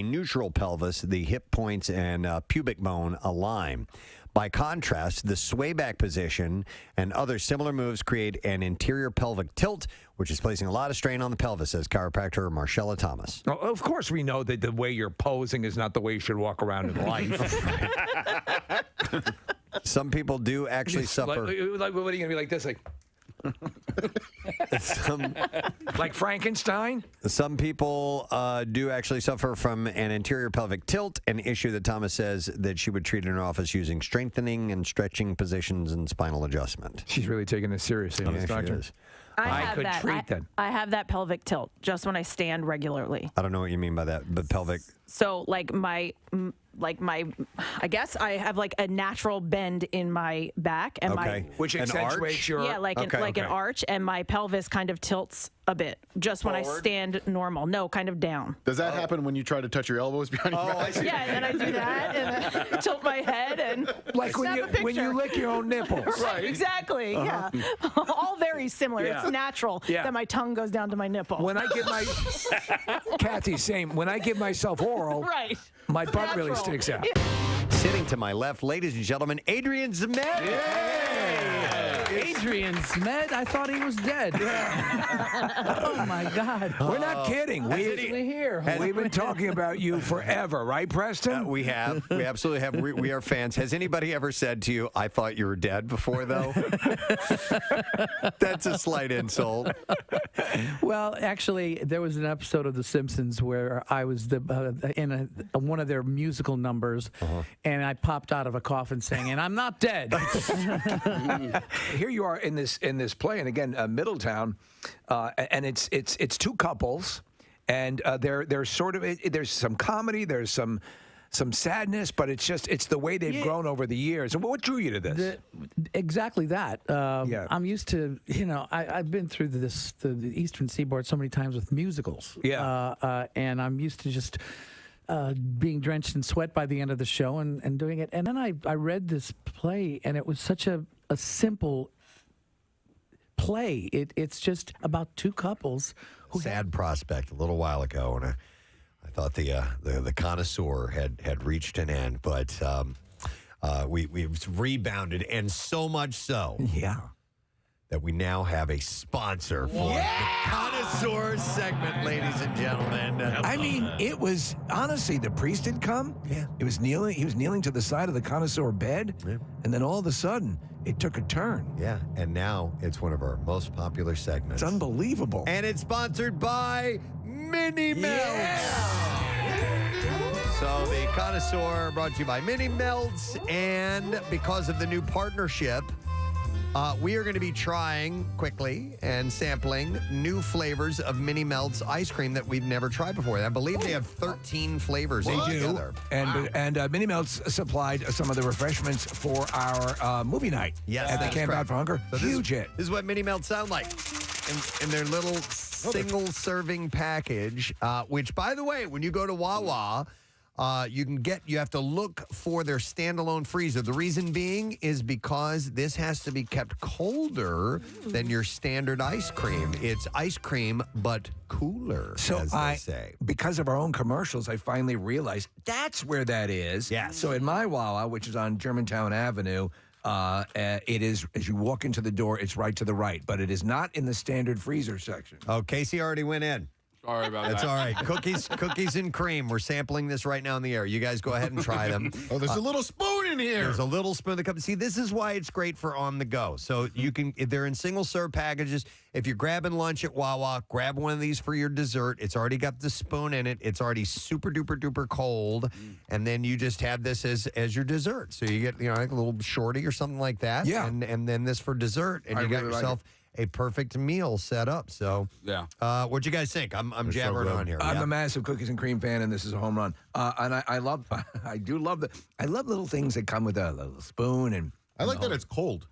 neutral pelvis, the hip points and pubic bone align. By contrast, the sway back position and other similar moves create an interior pelvic tilt, which is placing a lot of strain on the pelvis, says chiropractor Marcella Thomas. Well, of course, we know that the way you're posing is not the way you should walk around in life. Some people do actually suffer. Like, what are you going to be like this? Like, like Frankenstein? Some people do actually suffer from an interior pelvic tilt, an issue that Thomas says that she would treat in her office using strengthening and stretching positions and spinal adjustment. She's really taking this seriously, Yeah, this doctor. she is. I could treat that. I have that pelvic tilt just when I stand regularly. I don't know what you mean by that, but pelvic. So like my I guess I have like a natural bend in my back and my which accentuates your like an arch, and my pelvis kind of tilts a bit just when I stand normal. No, kind of down. Does that happen when you try to touch your elbows behind your back? Yeah, and then I do that and then tilt my head and like when you lick your own nipples. Right, exactly. Yeah, all very similar. Yeah. It's natural that my tongue goes down to my nipple. When I give my Kathy, same. When I give myself oral, right, my butt really sticks out. Sitting to my left, ladies and gentlemen, Adrian Zemed. Adrian Zemed? I thought he was dead. Oh, my God. We're not kidding. We've been talking about you forever, right, Preston? We have. We absolutely have. We are fans. Has anybody ever said to you, "I thought you were dead" before, though? That's a slight insult. Well, actually, there was an episode of The Simpsons where I was in one of their musical numbers, and I popped out of a coffin saying, "And I'm not dead." Here you are in this play, and again, Middletown, and it's two couples, And there's sort of there's some comedy, there's some sadness, but it's the way they've grown over the years. And what drew you to this? Exactly that. I'm used to, I've been through the Eastern Seaboard so many times with musicals. Yeah. And I'm used to just being drenched in sweat by the end of the show and doing it. And then I read this play, and it was such a simple play. It's just about two couples. Sad prospect a little while ago, and I thought the Connoisseur had reached an end, but we've rebounded, and so much so, that we now have a sponsor for the Connoisseur segment, ladies and gentlemen. I mean, it was honestly the priest had come. Yeah, he was kneeling to the side of the Connoisseur bed, and then all of a sudden it took a turn. Yeah, and now it's one of our most popular segments. It's unbelievable, and it's sponsored by Mini Melts. So the Connoisseur brought to you by Mini Melts, and because of the new partnership, we are going to be trying quickly and sampling new flavors of Mini Melts ice cream that we've never tried before. I believe they have 13 flavors altogether. And Mini Melts supplied some of the refreshments for our movie night at the Camp Out for Hunger. So Huge hit. This is what Mini Melts sound like in their little single-serving package, which, by the way, when you go to Wawa, you have to look for their standalone freezer. The reason being is because this has to be kept colder than your standard ice cream. It's ice cream, but cooler, as they say. Because of our own commercials, I finally realized that's where that is. Yes. So in my Wawa, which is on Germantown Avenue, it is, as you walk into the door, it's right to the right, but it is not in the standard freezer section. Oh, Casey already went in. Sorry about That's that. all right. Cookies and cream. We're sampling this right now in the air. You guys go ahead and try them. Oh, there's a little spoon in here. There's a little spoon that comes. See, this is why it's great for on the go. So you can, they're in single serve packages. If you're grabbing lunch at Wawa, grab one of these for your dessert. It's already got the spoon in it. It's already super duper duper cold, and then you just have this as your dessert. So you get like a little shorty or something like that. Yeah. And then this for dessert, and you got yourself a perfect meal set up. So what'd you guys think? I'm jabbering on here. I'm a massive cookies and cream fan, and this is a home run. And I love little things that come with a little spoon, and I like that it's cold.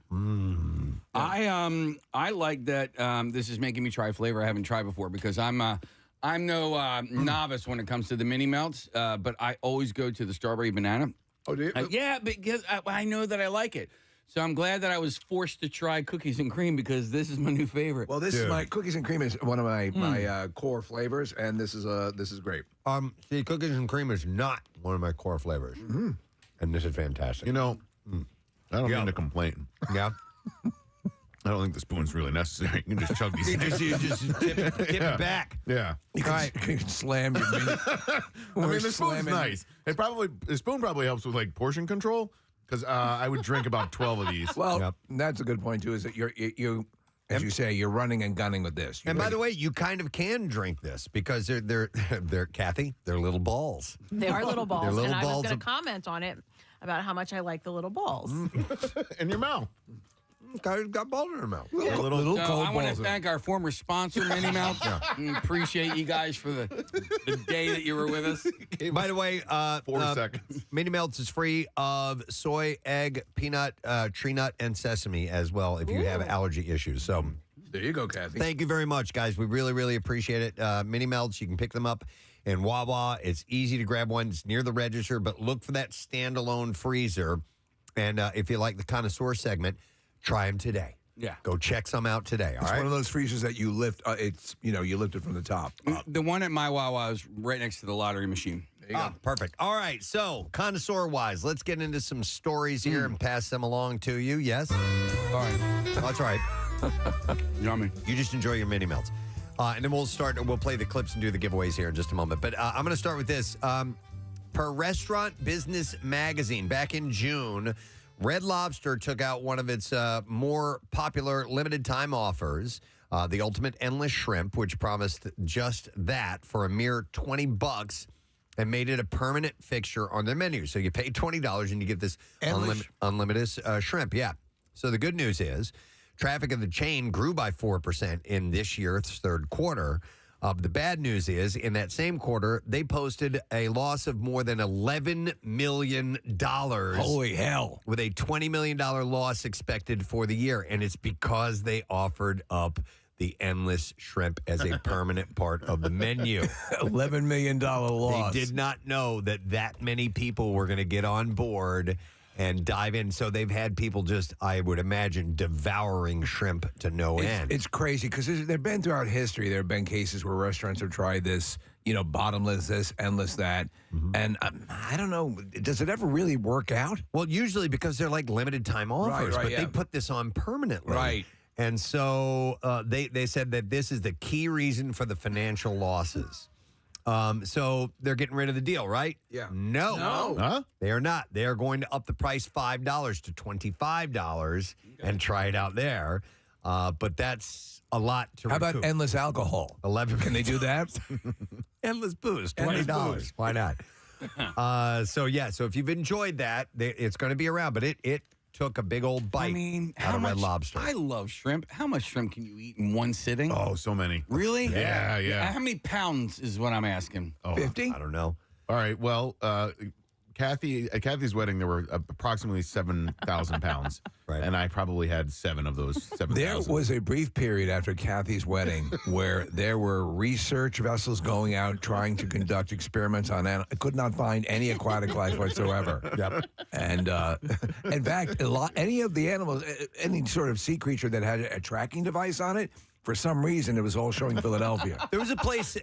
I like that this is making me try a flavor I haven't tried before, because I'm no novice when it comes to the Mini Melts, but I always go to the strawberry banana. Oh, do you? Yeah, because I know that I like it. So I'm glad that I was forced to try cookies and cream, because this is my new favorite. Well, this is my cookies and cream is one of my core flavors, and this is great. See, cookies and cream is not one of my core flavors, and this is fantastic. I don't mean to complain. Yeah. I don't think the spoon's really necessary. You can just chug these things. You just tip it back. Yeah. You can slam your mini. I mean, the spoon's nice. The spoon probably helps with portion control, because I would drink about 12 of these. Well, that's a good point too. Is that you as you say, you're running and gunning with this. And by the way, you kind of can drink this, because they're Kathy, they're little balls. They are little balls, They're little and I was balls going to comment on it about how much I like the little balls. In your mouth. Got balls in her mouth. Little So cold I want balls. to thank our former sponsor, Mini Melts. Appreciate you guys for the day that you were with us. By the way, 4 seconds. Mini Melts is free of soy, egg, peanut, tree nut, and sesame as well if you have allergy issues. So There you go, Kathy. thank you very much, guys. We really, really appreciate it. Mini Melts, you can pick them up in Wawa. It's easy to grab one. It's near the register, but look for that standalone freezer. And if you like the Connoisseur segment, try them today. Yeah. Go check some out today, all It's right? one of those freezers that you lift. You lift it from the top. The one at my Wawa is right next to the lottery machine. There you go. Perfect. All right, so Connoisseur-wise, let's get into some stories here and pass them along to you. Yes? All right. Oh, that's right. Yummy. You just enjoy your Mini Melts. And then we'll play the clips and do the giveaways here in just a moment. But I'm going to start with this. Per Restaurant Business Magazine, back in June, Red Lobster took out one of its more popular limited time offers, the Ultimate Endless Shrimp, which promised just that for a mere $20 and made it a permanent fixture on their menu. So you pay $20 and you get this unlimited shrimp. Yeah. So the good news is traffic of the chain grew by 4% in this year's third quarter. The bad news is, in that same quarter, they posted a loss of more than $11 million. Holy hell. With a $20 million loss expected for the year. And it's because they offered up the endless shrimp as a permanent part of the menu. $11 million loss. They did not know that many people were going to get on board and dive in. So they've had people just, I would imagine, devouring shrimp to no end. It's crazy because there've been throughout history, there have been cases where restaurants have tried this, bottomless this, endless that. Mm-hmm. And I don't know, does it ever really work out? Well, usually because they're like limited time offers, but they put this on permanently. Right. And so they said that this is the key reason for the financial losses. So they're getting rid of the deal, right? Yeah. No. Huh? They are not. They are going to up the price $5 to $25 and try it out there. But that's a lot to How recoup. about endless alcohol? 11. Can they do that? Endless booze, Endless $20. booze. Why not? So if you've enjoyed that, it's going to be around. But it took a big old bite out of Red Lobster. I love shrimp. How much shrimp can you eat in one sitting? Oh, so many. Really? Yeah. How many pounds is what I'm asking? 50? I don't know. All right. Well, at Kathy's wedding, there were approximately 7,000 pounds. Right. And I probably had 7 of those 7,000. There was a brief period after Kathy's wedding where there were research vessels going out trying to conduct experiments on animals. I could not find any aquatic life whatsoever. Yep. And in fact, any of the animals, any sort of sea creature that had a tracking device on it, for some reason, it was all showing Philadelphia. There was a place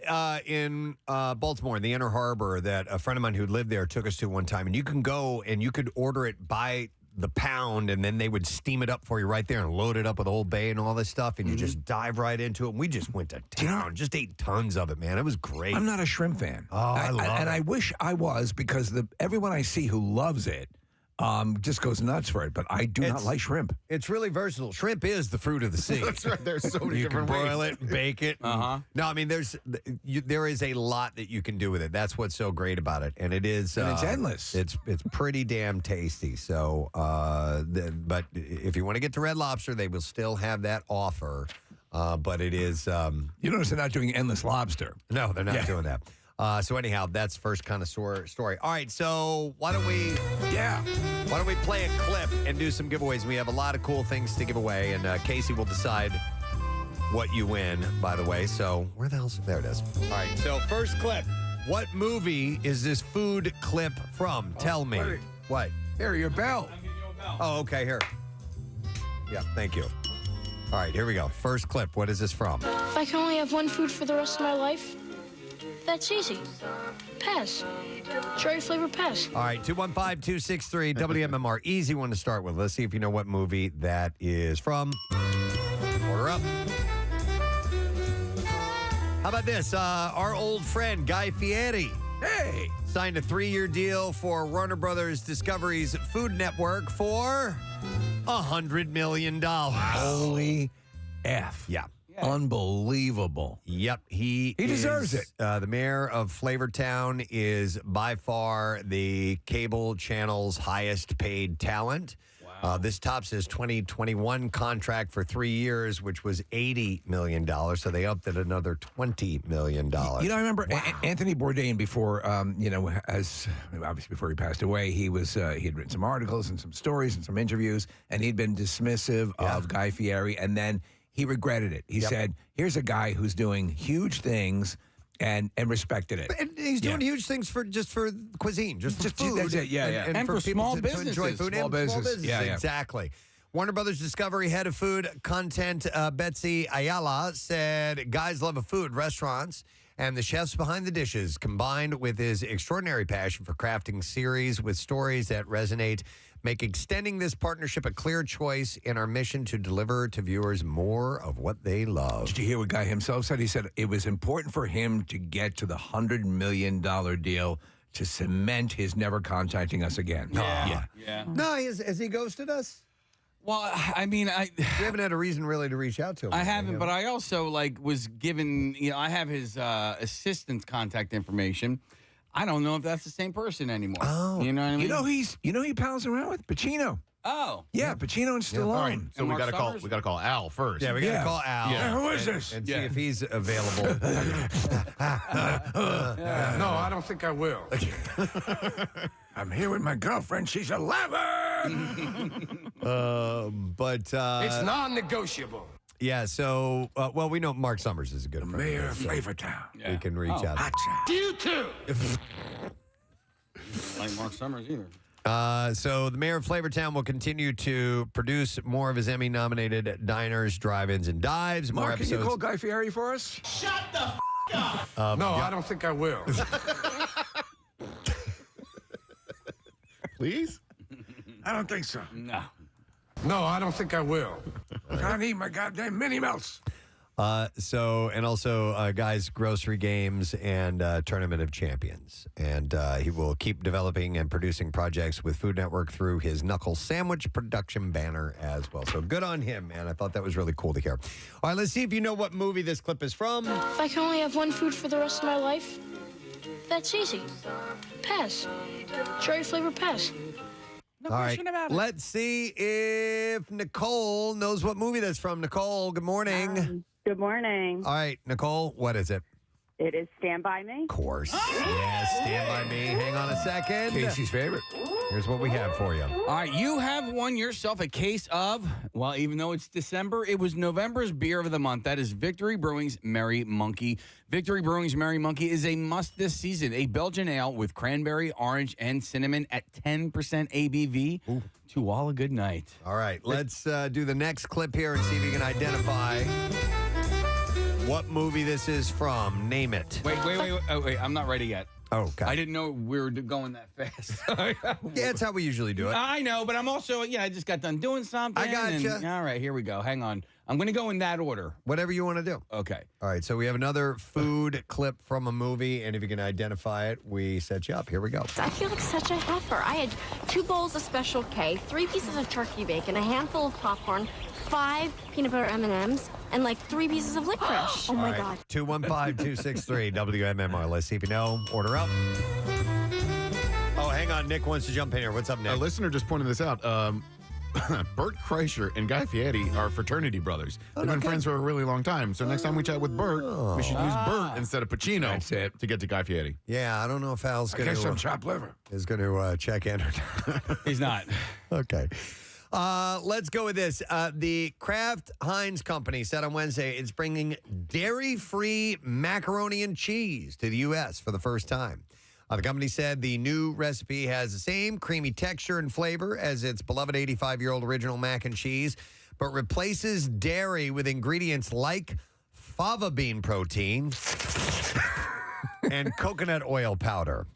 in Baltimore, in the Inner Harbor, that a friend of mine who lived there took us to one time. And you can go and you could order it by the pound, and then they would steam it up for you right there and load it up with Old Bay and all this stuff. And you just dive right into it. And we just went to town, just ate tons of it, man. It was great. I'm not a shrimp fan. Oh, I love it. And I wish I was, because everyone I see who loves it just goes nuts for it. But I do not like shrimp. It's really versatile. Shrimp is the fruit of the sea. That's right. There's so many You can different broil ways. it, bake it. Uh-huh. No, I mean, there is a lot that you can do with it. That's what's so great about it, and it is. And it's endless. It's pretty damn tasty. So, but if you want to get to Red Lobster, they will still have that offer. But it is. You notice they're not doing endless lobster. No, they're not doing that. So anyhow, that's first connoisseur story. All right, so why don't we play a clip and do some giveaways? We have a lot of cool things to give away, and Casey will decide what you win, by the way. So where the hell's there it is. All right, so first clip. What movie is this food clip from? Tell me. What? Here, your bell. Oh, okay, here. Yeah, thank you. All right, here we go. First clip. What is this from? If I can only have one food for the rest of my life, that's easy. Pass. Cherry flavor pass. All right, 215-263 WMMR. Easy one to start with. Let's see if you know what movie that is from. Order up. How about this? Our old friend, Guy Fieri. Hey! Signed a 3-year deal for Warner Brothers Discovery's Food Network for $100 million. Holy F. Yeah. Unbelievable. Yep, he deserves it. The mayor of Flavortown is by far the cable channel's highest paid talent. Wow. This tops his 2021 contract for 3 years, which was $80 million. So they upped it another $20 million. I remember Anthony Bourdain before, obviously before he passed away, he had written some articles and some stories and some interviews, and he'd been dismissive of Guy Fieri, and then he regretted it. He said, here's a guy who's doing huge things and respected it. And he's doing huge things for cuisine, just for food. That's it, And for people small to businesses. enjoy food. Small and business. Yeah. Exactly. Warner Brothers Discovery head of food content Betsy Ayala said, guys love food, restaurants, and the chefs behind the dishes, combined with his extraordinary passion for crafting series with stories that resonate, make extending this partnership a clear choice in our mission to deliver to viewers more of what they love. Did you hear what Guy himself said? He said it was important for him to get to the $100 million deal to cement his never contacting us again. Yeah. No, has he ghosted us? Well, I mean, we haven't had a reason really to reach out to him. I haven't, but I also was given, I have his assistant's contact information. I don't know if that's the same person anymore. Oh. You know what I mean? He pals around with Pacino. Oh. Yeah, Pacino and Stallone. All right, so And we Mark got to call. Summers? We got to call Al first. Yeah, we got to call Al. Yeah. Who is this? And see if he's available. No, I don't think I will. I'm here with my girlfriend. She's 11. But It's non-negotiable. yeah, so well, we know Mark Summers is a good friend. Mayor of Flavortown. We can reach out. You too. Like Mark Summers either. So the mayor of Flavortown will continue to produce more of his Emmy-nominated diners, drive-ins, and dives. More Mark, can you episodes. call Guy Fieri for us? Shut the up! No, I don't think I will. Please? I don't think so. No. No, I don't think I will. Can't eat my goddamn mini melts. And also guys, grocery games and Tournament of Champions. And he will keep developing and producing projects with Food Network through his Knuckle Sandwich production banner as well. So good on him, man. I thought that was really cool to hear. All right, let's see if you know what movie this clip is from. If I can only have one food for the rest of my life, that's easy. Pass. Cherry flavor pass. No All right, question about it. let's see if Nicole knows what movie that's from. Nicole, good morning. Good morning. All right, Nicole, what is it? It is Stand By Me. Of course. Yes, Stand By Me. Hang on a second. Casey's favorite. Here's what we have for you. All right, you have won yourself a case of, well, even though it's December, it was November's beer of the month. That is Victory Brewing's Merry Monkey. Victory Brewing's Merry Monkey is a must this season. A Belgian ale with cranberry, orange, and cinnamon at 10% ABV. Ooh. To all a good night. All right, let's do the next clip here and see if you can identify what movie this is from. Name it. Wait. Oh, wait, I'm not ready yet. Oh, okay. I didn't know we were going that fast. Yeah, that's how we usually do it. I know, but I'm also, I just got done doing something. I gotcha. And, all right, here we go. Hang on. I'm going to go in that order. Whatever you want to do. Okay. All right, so we have another food clip from a movie, and if you can identify it, we set you up. Here we go. I feel like such a heifer. I had 2 bowls of Special K, 3 pieces of turkey bacon, a handful of popcorn, 5 peanut butter M&Ms, and like 3 pieces of licorice. Oh my God. 215-263 WMMR. Let's see if you know. Order up. Oh, hang on. Nick wants to jump in here. What's up, Nick? A listener just pointed this out. Bert Kreischer and Guy Fieri are fraternity brothers. They've been friends for a really long time. So next time we chat with Bert, we should use Bert instead of Pacino. That's it. To get to Guy Fieri. Yeah, I don't know if Al's going guess to I'm chopped liver. is going to check in or not. He's not. Okay. Let's go with this. The Kraft Heinz Company said on Wednesday it's bringing dairy-free macaroni and cheese to the U.S. for the first time. The company said the new recipe has the same creamy texture and flavor as its beloved 85-year-old original mac and cheese, but replaces dairy with ingredients like fava bean protein and coconut oil powder.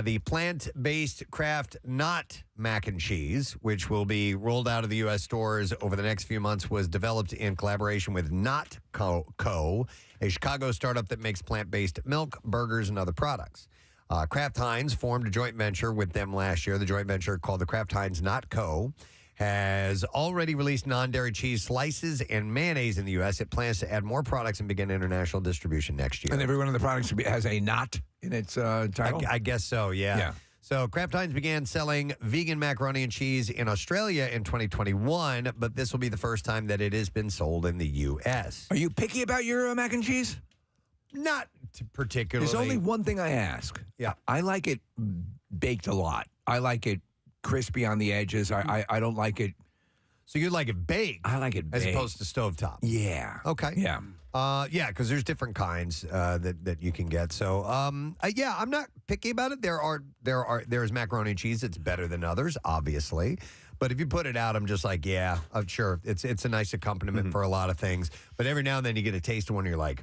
The plant-based Kraft Not mac and cheese, which will be rolled out of the U.S. stores over the next few months, was developed in collaboration with Not Co., a Chicago startup that makes plant-based milk, burgers, and other products. Kraft Heinz formed a joint venture with them last year. The joint venture, called the Kraft Heinz Not Co., has already released non-dairy cheese slices and mayonnaise in the U.S. It plans to add more products and begin international distribution next year. And every one of the products has a "not" in its title? I guess so, yeah. So Kraft Heinz began selling vegan macaroni and cheese in Australia in 2021, but this will be the first time that it has been sold in the U.S. Are you picky about your mac and cheese? Not particularly. There's only one thing I ask. Yeah. I like it baked a lot. I like it crispy on the edges. I don't like it. So you like it baked? I like it baked. As opposed to stovetop? Yeah. Okay. Yeah. Yeah, because there's different kinds that you can get. So, yeah, I'm not picky about it. There's macaroni and cheese that's better than others, obviously. But if you put it out, I'm just like, yeah, sure. It's a nice accompaniment for a lot of things. But every now and then you get a taste of one and you're like,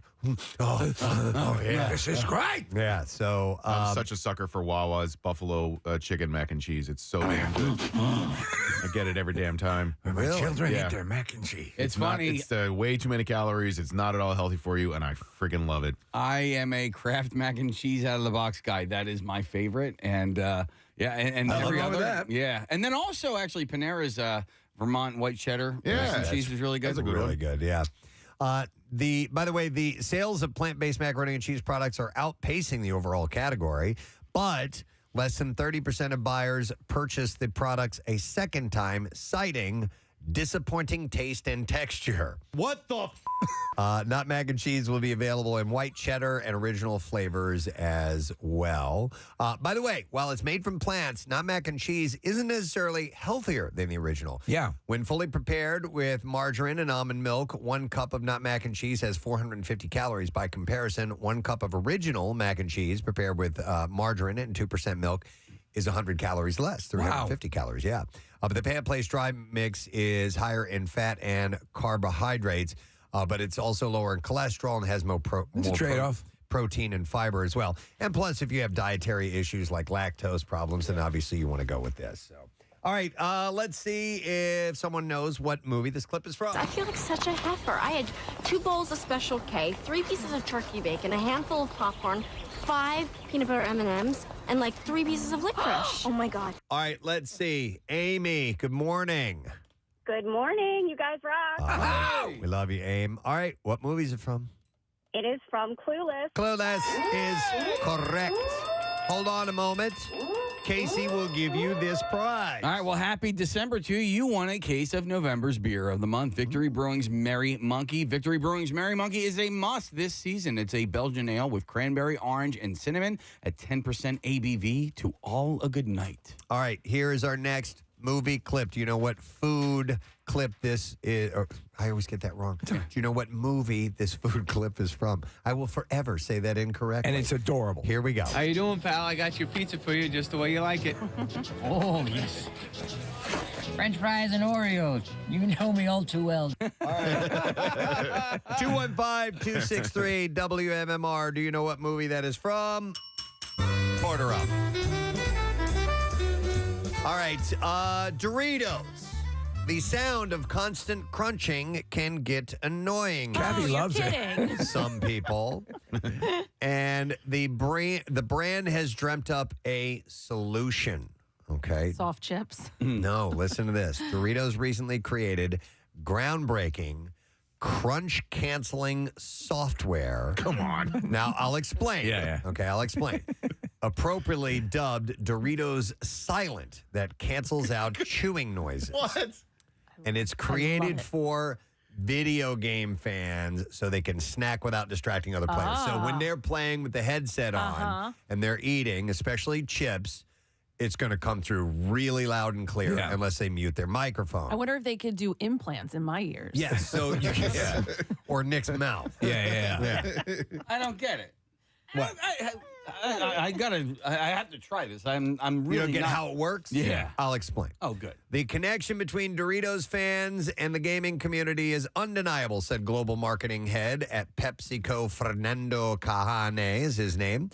oh yeah. This is great. Yeah, so. I'm such a sucker for Wawa's Buffalo chicken mac and cheese. It's so damn good. I get it every damn time. My children eat their mac and cheese. It's funny. It's way too many calories. It's not at all healthy for you, and I freaking love it. I am a Kraft mac and cheese out of the box guy. That is my favorite. And yeah, and every other. That. Yeah. And then also, actually, Panera's Vermont white cheddar mac and cheese is really good. That's a good really good, yeah. By the way, the sales of plant-based macaroni and cheese products are outpacing the overall category, but Less than 30% of buyers purchased the products a second time, citing disappointing taste and texture. What the Not mac and cheese will be available in white cheddar and original flavors as well. By the way, while it's made from plants, not mac and cheese isn't necessarily healthier than the original. Yeah. When fully prepared with margarine and almond milk, 1 cup of not mac and cheese has 450 calories. By comparison, 1 cup of original mac and cheese prepared with margarine and 2% milk is 100 calories less, 350 calories, yeah. But the Pan Place Dry Mix is higher in fat and carbohydrates, but it's also lower in cholesterol and has more trade-off. Protein and fiber as well. And plus, if you have dietary issues like lactose problems, then obviously you want to go with this. So, all right, let's see if someone knows what movie this clip is from. I feel like such a heifer. I had 2 bowls of Special K, 3 pieces of turkey bacon, a handful of popcorn, 5 peanut butter M&Ms, and like 3 pieces of licorice. Oh my God. All right, let's see. Amy, good morning. Good morning. You guys rock. We love you, Aim. All right, what movie is it from? It is from Clueless. Clueless is correct. Hold on a moment. Casey will give you this prize. All right, well, happy December to you. You won a case of November's beer of the month, Victory Brewing's Merry Monkey. Victory Brewing's Merry Monkey is a must this season. It's a Belgian ale with cranberry, orange, and cinnamon at 10% ABV to all a good night. All right, here is our next movie clip. Do you know what food clip this is? Or, I always get that wrong. Do you know what movie this food clip is from? I will forever say that incorrectly. And it's adorable. Here we go. How you doing, pal? I got your pizza for you just the way you like it. Oh, yes. French fries and Oreos. You know me all too well. 215-263-WMMR. Do you know what movie that is from? Order up. All right, Doritos. The sound of constant crunching can get annoying. Kathy loves it. Some people. And the brand has dreamt up a solution. Okay. Soft chips. No, listen to this. Doritos recently created groundbreaking crunch canceling software. Come on. Now, I'll explain. Yeah. Okay, I'll explain. Appropriately dubbed Doritos Silent, that cancels out chewing noises. What? And it's created for video game fans so they can snack without distracting other players. So when they're playing with the headset on and they're eating, especially chips, it's going to come through really loud and clear unless they mute their microphone. I wonder if they could do implants in my ears. Yes, so you can, or Nick's mouth. Yeah. I don't get it. What? I have to try this. I'm really You don't get not- how it works? Yeah. I'll explain. Oh, good. The connection between Doritos fans and the gaming community is undeniable, said global marketing head at PepsiCo, Fernando Cajane is his name.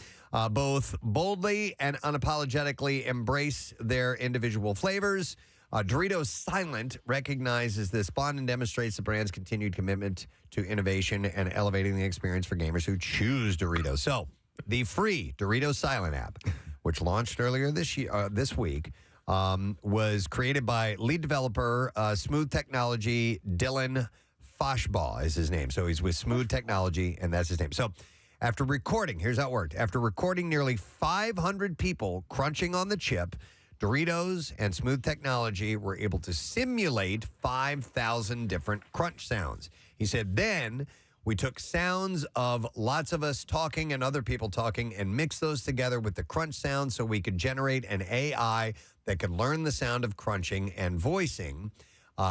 Both boldly and unapologetically embrace their individual flavors. Doritos Silent recognizes this bond and demonstrates the brand's continued commitment to innovation and elevating the experience for gamers who choose Doritos. So, the free Doritos Silent app, which launched earlier this week, was created by lead developer Smooth Technology. Dylan Foshbaugh is his name. So he's with Smooth Technology, and that's his name. So after recording, here's how it worked. After recording nearly 500 people crunching on the chip, Doritos and Smooth Technology were able to simulate 5,000 different crunch sounds. He said, then we took sounds of lots of us talking and other people talking and mixed those together with the crunch sound so we could generate an AI that could learn the sound of crunching and voicing.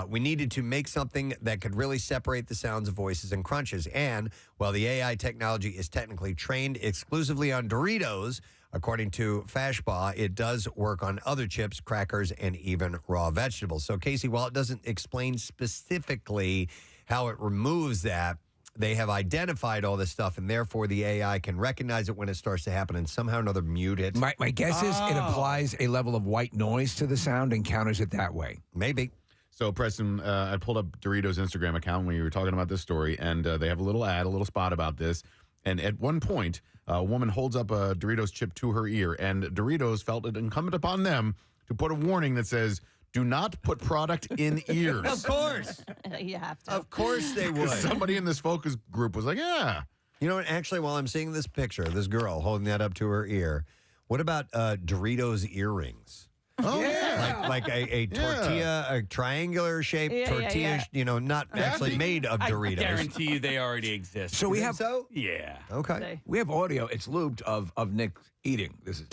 We needed to make something that could really separate the sounds of voices and crunches. And while the AI technology is technically trained exclusively on Doritos, according to Fashbaugh, it does work on other chips, crackers, and even raw vegetables. So, Casey, while it doesn't explain specifically how it removes that, they have identified all this stuff, and therefore the AI can recognize it when it starts to happen and somehow or another mute it. My guess is it applies a level of white noise to the sound and counters it that way. Maybe. So, Preston, I pulled up Doritos' Instagram account when you were talking about this story, and they have a little ad, a little spot about this. And at one point, a woman holds up a Doritos chip to her ear, and Doritos felt it incumbent upon them to put a warning that says, do not put product in ears. Of course. You have to. Of course they would. Somebody in this focus group was like, yeah. You know what? Actually, while I'm seeing this picture, this girl holding that up to her ear, What about Doritos earrings? Oh, yeah. Like a tortilla, a triangular shaped tortilla, not actually made of Doritos. I guarantee you they already exist. So we have Yeah. Okay. We have audio. It's looped of Nick eating. This is.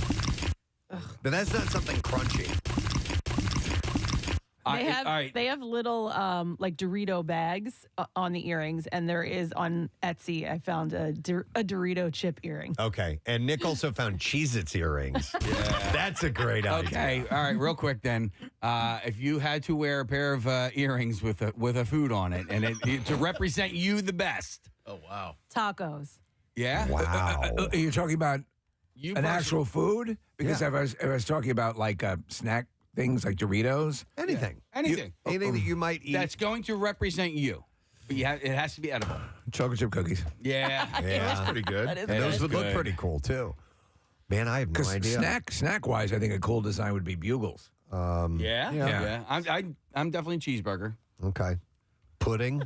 But that's not something crunchy. They have little like Dorito bags on the earrings, and there is on Etsy. I found a Dorito chip earring. Okay, and Nick also found Cheez-Its earrings. Yeah, that's a great idea. Okay, all right, real quick then. If you had to wear a pair of earrings with a food on it, and to represent you the best. Oh wow. Tacos. Yeah. Wow. You're talking about You an personally- actual food? Because if I was talking about like snack things like Doritos. Anything. Anything. Anything that you might eat. That's going to represent you. But it has to be edible. Chocolate chip cookies. Yeah. That's pretty good. That is and those good. would look pretty cool too. Man, I have no idea. Snack wise, I think a cool design would be bugles. Yeah. I'm definitely cheeseburger. Okay. Pudding.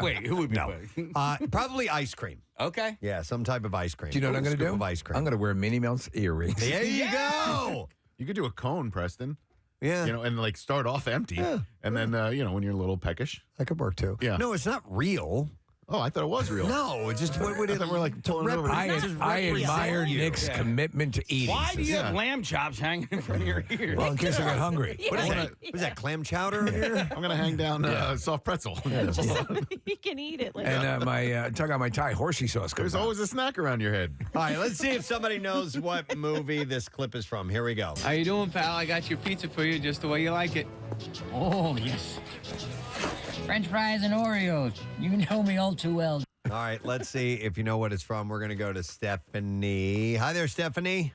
Wait, who would be pudding? Probably ice cream. Okay. Yeah, some type of ice cream. Do you know what I'm going to do? Of ice cream. I'm going to wear Minnie Mouse earrings. There you go. You could do a cone, Preston. Yeah. And like start off empty. Yeah. And then, when you're a little peckish. That could work too. Yeah. No, it's not real. Oh, I thought it was real. No, it's just what would it? I thought we're like pulling it over. I admire Nick's commitment to eating. Why do you have lamb chops hanging from your ears? Well, in case I get hungry. What is that? What is that, clam chowder in here? I'm going to hang down soft pretzel. You can eat it later. And talk about my Thai horsey sauce. There's always a snack around your head. All right, let's see if somebody knows what movie this clip is from. Here we go. How you doing, pal? I got your pizza for you just the way you like it. Oh, yes. French fries and Oreos. You know me all too well. All right, let's see if you know what it's from. We're going to go to Stephanie. Hi there, Stephanie.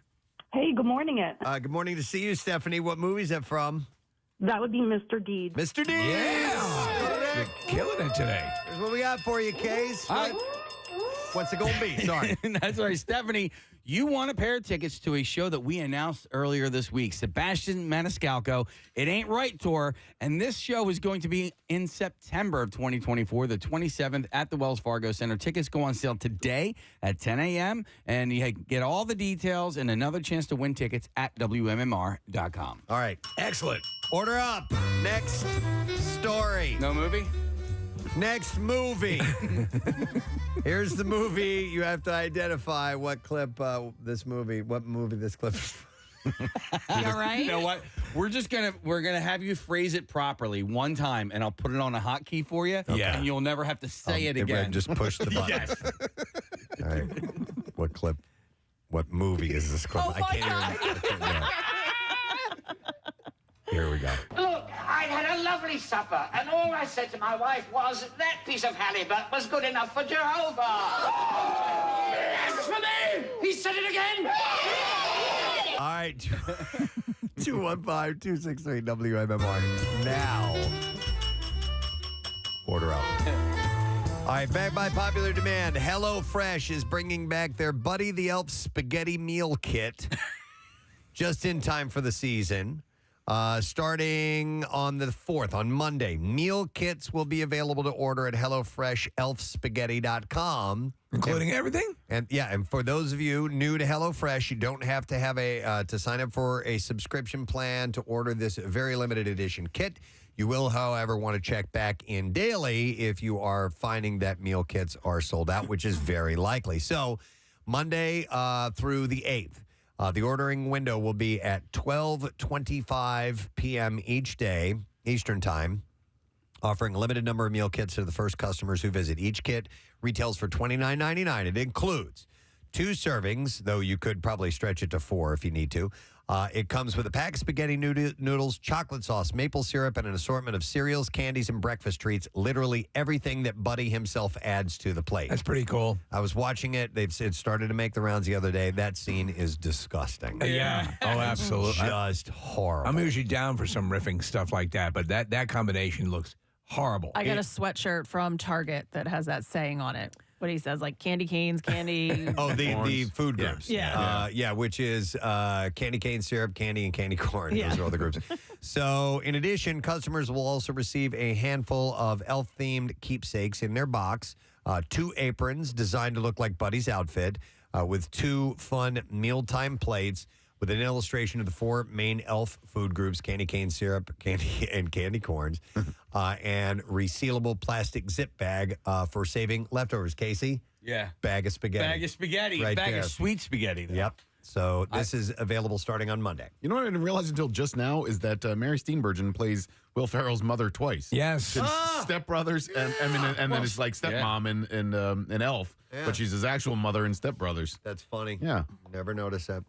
Hey, good morning, Good morning to see you, Stephanie. What movie is that from? That would be Mr. Deed. Mr. Deeds. Yeah. You're killing it today. Here's what we got for you, Case. What's it going to be? Sorry. That's right, Stephanie. You won a pair of tickets to a show that we announced earlier this week, Sebastian Maniscalco, It Ain't Right Tour. And this show is going to be in September of 2024, the 27th at the Wells Fargo Center. Tickets go on sale today at 10 a.m. And you get all the details and another chance to win tickets at WMMR.com. All right. Excellent. Order up. Next story. No movie? Next movie. Here's the movie. You have to identify what this movie this clip is from. All right. You know what? We're gonna have you phrase it properly one time, and I'll put it on a hotkey for you. Yeah. And you'll never have to say it again. Just push the button. Yes. All right. What clip? What movie is this clip? Oh I can't even. Here we go. Look, I'd had a lovely supper, and all I said to my wife was that piece of halibut was good enough for Jehovah. Blasphemy! He said it again! All right. 215-263-WMMR. Now. Order up. All right, back by popular demand, HelloFresh is bringing back their Buddy the Elf Spaghetti Meal Kit just in time for the season. Starting on the 4th, on Monday, meal kits will be available to order at HelloFreshElfSpaghetti.com. Including everything? And for those of you new to HelloFresh, you don't have to have to sign up for a subscription plan to order this very limited edition kit. You will, however, want to check back in daily if you are finding that meal kits are sold out, which is very likely. So Monday through the 8th. The ordering window will be at 12:25 p.m. each day, Eastern Time, offering a limited number of meal kits to the first customers who visit. Each kit retails for $29.99. It includes 2 servings, though you could probably stretch it to 4 if you need to. It comes with a pack of spaghetti noodles, chocolate sauce, maple syrup, and an assortment of cereals, candies, and breakfast treats. Literally everything that Buddy himself adds to the plate. That's pretty cool. I was watching it. It started to make the rounds the other day. That scene is disgusting. Yeah. Oh, absolutely. Just horrible. I'm usually down for some riffing stuff like that, but that combination looks horrible. I got a sweatshirt from Target that has that saying on it. What he says, like candy canes, candy. Oh, the food groups. Yeah. Which is candy cane syrup, candy, and candy corn. Yeah. Those are all the groups. So, in addition, customers will also receive a handful of elf-themed keepsakes in their box, 2 aprons designed to look like Buddy's outfit, with 2 fun mealtime plates with an illustration of the 4 main elf food groups, candy cane syrup, candy corns, and resealable plastic zip bag for saving leftovers. Casey? Yeah. Bag of spaghetti. Bag of spaghetti. Right Bag there. of sweet spaghetti. Though. Yep. So this is available starting on Monday. You know what I didn't realize until just now is that Mary Steenburgen plays Will Ferrell's mother twice. Yes. It's Step Brothers, and then it's like stepmom and Elf, Yeah. but she's his actual mother in Step Brothers. That's funny. Yeah. Never noticed that.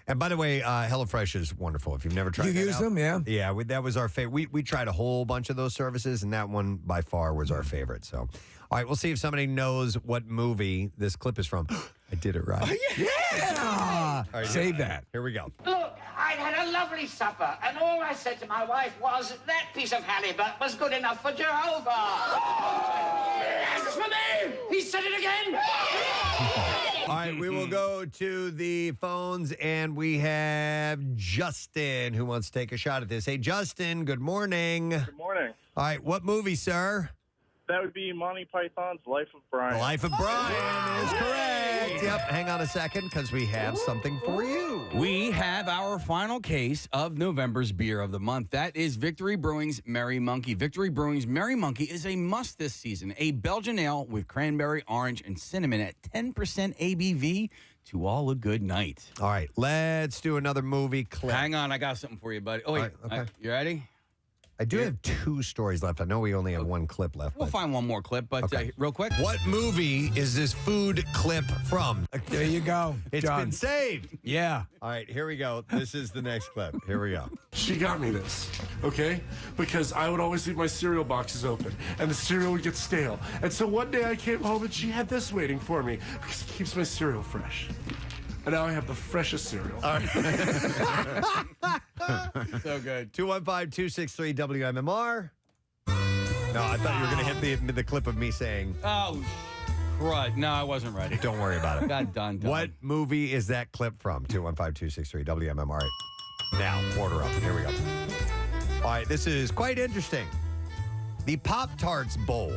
And by the way, HelloFresh is wonderful. If you've never tried You that use out. them, yeah? Yeah, that was our favorite. We tried a whole bunch of those services, and that one by far was our favorite. So, all right, we'll see if somebody knows what movie this clip is from. I did it right. Yeah. All right, Save that. Here we go. Look, I'd had a lovely supper, and all I said to my wife was that piece of halibut was good enough for Jehovah. As for me, he said it again. All right, we will go to the phones, and we have Justin who wants to take a shot at this. Hey, Justin, good morning. Good morning. All right, what movie, sir? That would be Monty Python's Life of Brian. The Life of Brian is correct. Yep, hang on a second because we have something for you. We have our final case of November's beer of the month. That is Victory Brewing's Merry Monkey. Victory Brewing's Merry Monkey is a must this season. A Belgian ale with cranberry, orange, and cinnamon at 10% ABV to all a good night. All right, let's do another movie clip. Hang on, I got something for you, buddy. Oh, wait. All right, okay. You ready? I do have 2 stories left. I know we only have 1 clip left. We'll but- find one more clip, but real quick. What movie is this food clip from? There you go. It's John. been saved. Yeah. All right, here we go. This is the next clip. Here we go. She got me this, okay? Because I would always leave my cereal boxes open, and the cereal would get stale. And so one day I came home and she had this waiting for me because it keeps my cereal fresh. And now I have the freshest cereal. All right. So good. 215-263-WMMR. No, I thought you were going to hit the clip of me saying, Oh, crud. No, I wasn't ready. don't worry about it. Got done. What movie is that clip from? 215-263-WMMR. Now, order up. Here we go. All right, this is quite interesting. The Pop-Tarts Bowl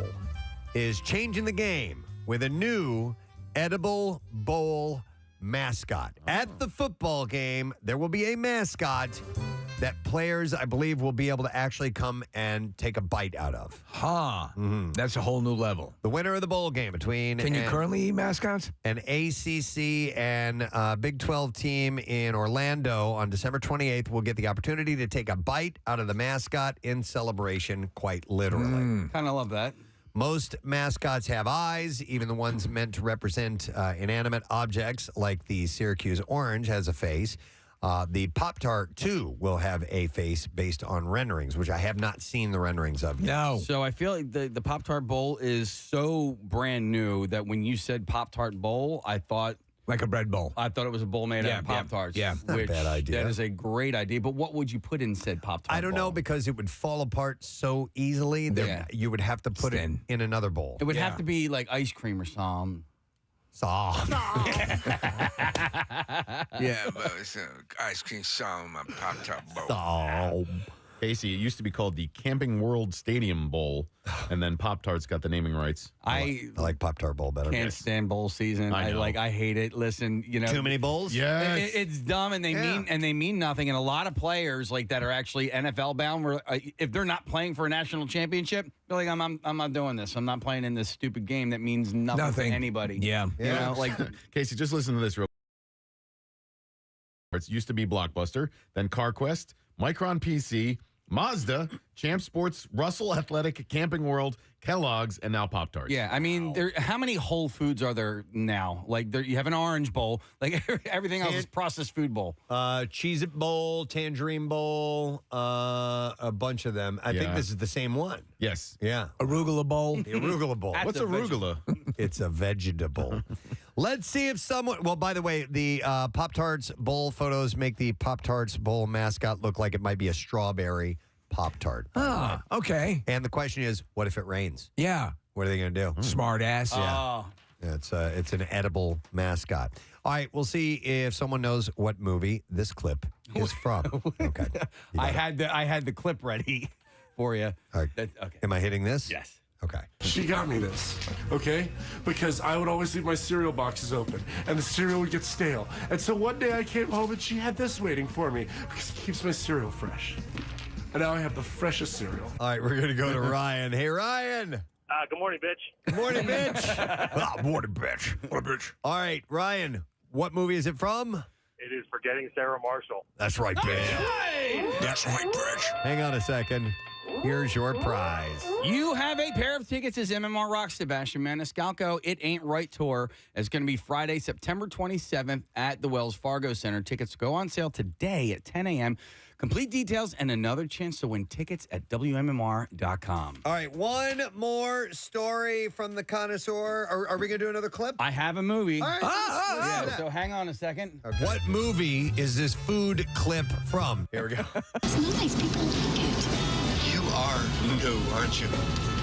is changing the game with a new edible bowl mascot. At the football game, there will be a mascot that players, I believe, will be able to actually come and take a bite out of. Huh. That's a whole new level. The winner of the bowl game between Can you currently eat mascots? an ACC and Big 12 team in Orlando on December 28th will get the opportunity to take a bite out of the mascot in celebration, quite literally. Kind of love that. Most mascots have eyes, even the ones meant to represent inanimate objects, like the Syracuse Orange has a face. The Pop-Tart, too, will have a face based on renderings, which I have not seen the renderings of yet. No. So I feel like the Pop-Tart Bowl is so brand new that when you said Pop-Tart Bowl, I thought... Like a bread bowl. I thought it was a bowl made out of Pop-Tarts. yeah. Not a bad idea. That is a great idea. But what would you put in said Pop-Tart I don't know, bowl? because it would fall apart so easily that Yeah. you would have to put it in another bowl. It would have to be like ice cream or something. Yeah, but it's ice cream song in my Pop-Tart bowl. Casey, it used to be called the Camping World Stadium Bowl, and then Pop-Tarts got the naming rights. I like Pop-Tart Bowl better. can't stand bowl season. I know. I hate it. Listen, you know, Too many bowls? Yes. it's dumb, and they mean nothing. And a lot of players like that are actually NFL bound. Where if they're not playing for a national championship, they're like, I'm not doing this. I'm not playing in this stupid game that means nothing to anybody. Yeah. You know, like Casey, just listen to this real. It used to be Blockbuster, then CarQuest, Micron PC, Mazda, Champ Sports, Russell Athletic, Camping World, Kellogg's, and now Pop-Tarts. yeah. I mean, how many Whole Foods are there now? Like, you have an orange bowl. Like everything else is processed food bowl. Cheez-It Bowl, Tangerine Bowl, a bunch of them. I think Yeah. this is the same one. Yes. Yeah. Arugula bowl. The Arugula Bowl. That's What's a arugula? It's a vegetable. Let's see if someone... Well, by the way, the Pop-Tarts Bowl photos make the Pop-Tarts Bowl mascot look like it might be a strawberry Pop-Tart. Ah, okay. And the question is, what if it rains? Yeah. What are they going to do? Smart ass. Oh. It's an edible mascot. All right, we'll see if someone knows what movie this clip is from. Okay. I had the clip ready for you. All right. Okay. Am I hitting this? Yes. Okay. She got me this, okay? Because I would always leave my cereal boxes open, and the cereal would get stale. And so one day I came home, and she had this waiting for me, because it keeps my cereal fresh. And now I have the freshest cereal. All right, we're going to go to Ryan. Hey, Ryan. Good morning, bitch. Good morning, bitch. Morning, bitch. Morning, bitch. All right, Ryan, what movie is it from? It is Forgetting Sarah Marshall. That's right, bitch. That's right, bitch. Hang on a second. Here's your prize. You have a pair of tickets as MMR Rock Sebastian Maniscalco. It Ain't Right Tour. It's going to be Friday, September 27th at the Wells Fargo Center. Tickets go on sale today at 10 a.m. Complete details and another chance to win tickets at WMMR.com. All right, one more story from the Connoisseur. Are we going to do another clip? I have a movie. All right, let's do that. So hang on a second. Okay. What movie is this food clip from? Here we go. Nice people You are new, aren't you?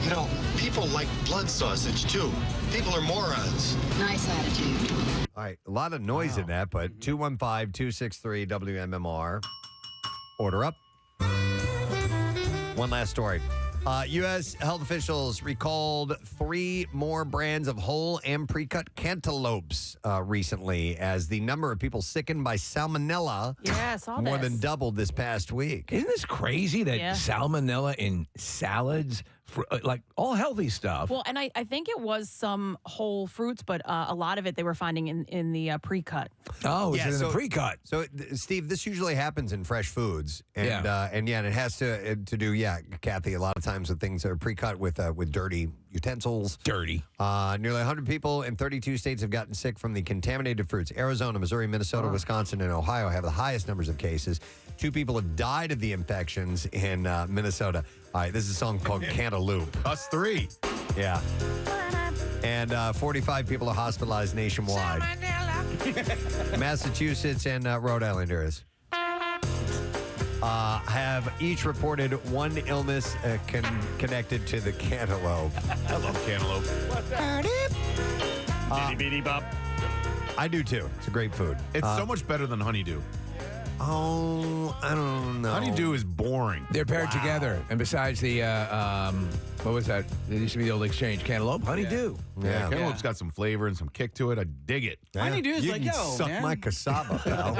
You know, people like blood sausage, too. People are morons. Nice attitude. All right, a lot of noise in that, but 215-263-WMMR. Order up. One last story. U.S. health officials recalled 3 more brands of whole and pre-cut cantaloupes recently as the number of people sickened by salmonella more than doubled this past week. Isn't this crazy that salmonella in salads, like all healthy stuff? Well, and I think it was some whole fruits, but a lot of it they were finding in the pre-cut. Oh, it's in the pre-cut. So, Steve, this usually happens in fresh foods, and and it has to do, Kathy, a lot of times with things that are pre-cut with dirty utensils. Dirty. Nearly 100 people in 32 states have gotten sick from the contaminated fruits. Arizona, Missouri, Minnesota, Wisconsin, and Ohio have the highest numbers of cases. 2 people have died of the infections in Minnesota. All right, this is a song called Cantaloupe. Us 3. Yeah. And 45 people are hospitalized nationwide. Massachusetts and Rhode Island areas have each reported one illness connected to the cantaloupe. I love cantaloupe. Bitty bitty bop. I do too. It's a great food. It's so much better than honeydew. Oh, I don't know. Honeydew is boring. They're paired together. And besides the, what was that? There used to be the old exchange. Cantaloupe, honeydew. Yeah. Cantaloupe's got some flavor and some kick to it. I dig it. Honeydew is You like, can yo, suck man. my cassava, pal.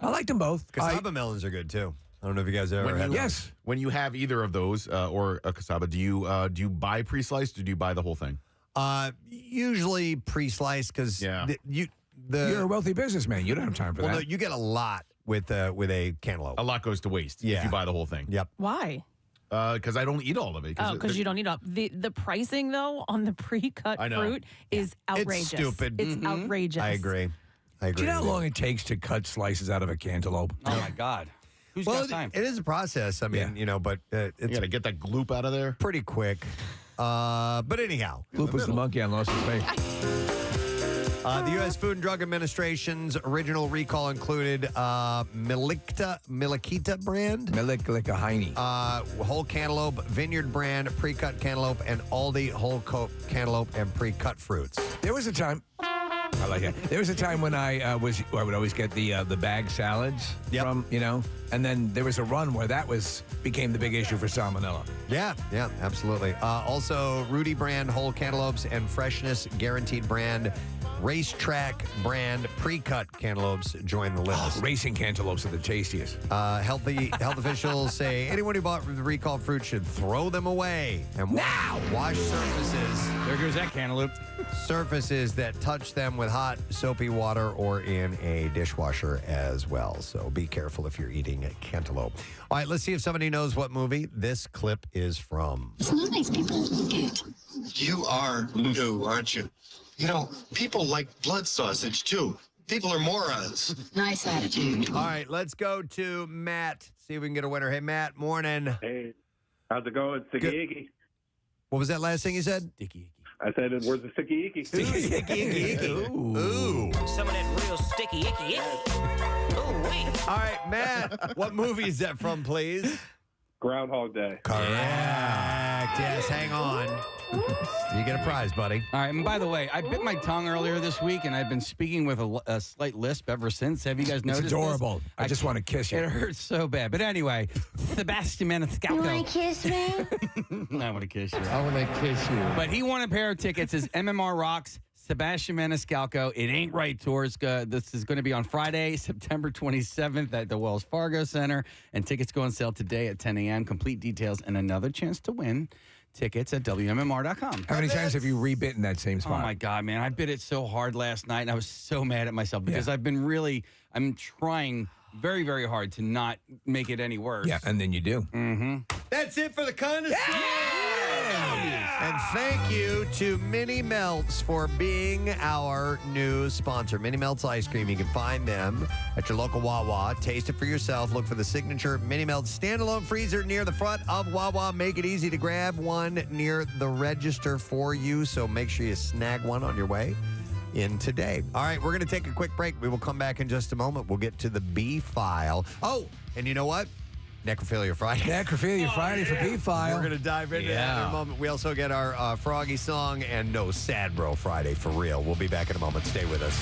I liked them both. Cassava melons are good too. I don't know if you guys ever had Yes. When you have either of those or a cassava, do you buy pre-sliced or do you buy the whole thing? Usually pre-sliced because You're a wealthy businessman. You don't have time for that. No, you get a lot with a cantaloupe. A lot goes to waste if you buy the whole thing. Yep. Why? Because I don't eat all of it. Oh, because you don't need it. The pricing though on the pre-cut I know. fruit is outrageous. It's stupid. It's outrageous. I agree. Do you know how long it takes to cut slices out of a cantaloupe? Oh, my God. Who's Well, got time? it is a process. I mean, but You it's got to get that gloop out of there. pretty quick. But anyhow, Loop was the monkey on Lost in Space. the U.S. Food and Drug Administration's original recall included Milikita brand, Milikita Heine. whole cantaloupe, Vineyard brand, pre-cut cantaloupe, and Aldi whole cantaloupe and pre-cut fruits. There was a time. I like it. There was a time when I would always get the bag salads from, and then there was a run where that became the big issue for salmonella. Yeah, absolutely. Also, Rudy brand whole cantaloupes and Freshness Guaranteed brand, Racetrack brand pre-cut cantaloupes join the list. Racing cantaloupes are the tastiest. Health officials say anyone who bought the recalled fruit should throw them away and wash surfaces. There goes that cantaloupe. Surfaces that touch them with hot, soapy water or in a dishwasher as well. So be careful if you're eating a cantaloupe. All right, let's see if somebody knows what movie this clip is from. Nice people You are new, aren't you? You know, people like blood sausage, too. People are morons. Nice attitude. All right, let's go to Matt. See if we can get a winner. Hey, Matt, morning. Hey, how's it going? Sticky icky. What was that last thing you said? Sticky. I said, where's the sticky icky? Sticky icky. Ooh. Some of that real sticky icky icky. Ooh, wait. All right, Matt, what movie is that from, please? Groundhog Day. Correct. Yes, hang on. You get a prize, buddy. All right, and by the way, I bit my tongue earlier this week, and I've been speaking with a slight lisp ever since. Have you guys noticed It's adorable. This? I just want to kiss you. It hurts so bad. But anyway, Sebastian Maniscalco. You want to kiss me? I want to kiss you. I want to kiss you. But he won a pair of tickets as MMR Rocks. Sebastian Maniscalco, It Ain't Right Tours. This is going to be on Friday, September 27th at the Wells Fargo Center. And tickets go on sale today at 10 a.m. Complete details and another chance to win tickets at WMMR.com. How many times have you rebitten that same spot? Oh, my God, man. I bit it so hard last night, and I was so mad at myself because I'm trying very, very hard to not make it any worse. Yeah, and then you do. Mm-hmm. That's it for the Connoisseur. And thank you to Mini Melts for being our new sponsor. Mini Melts Ice Cream. You can find them at your local Wawa. Taste it for yourself. Look for the signature Mini Melts standalone freezer near the front of Wawa. Make it easy to grab one near the register for you. So make sure you snag one on your way in today. All right, we're going to take a quick break. We will come back in just a moment. We'll get to the B file. Oh, and you know what? Necrophilia Friday. Necrophilia Friday for B-File. We're going to dive into that in a moment. We also get our Froggy song and no Sad Bro Friday for real. We'll be back in a moment. Stay with us.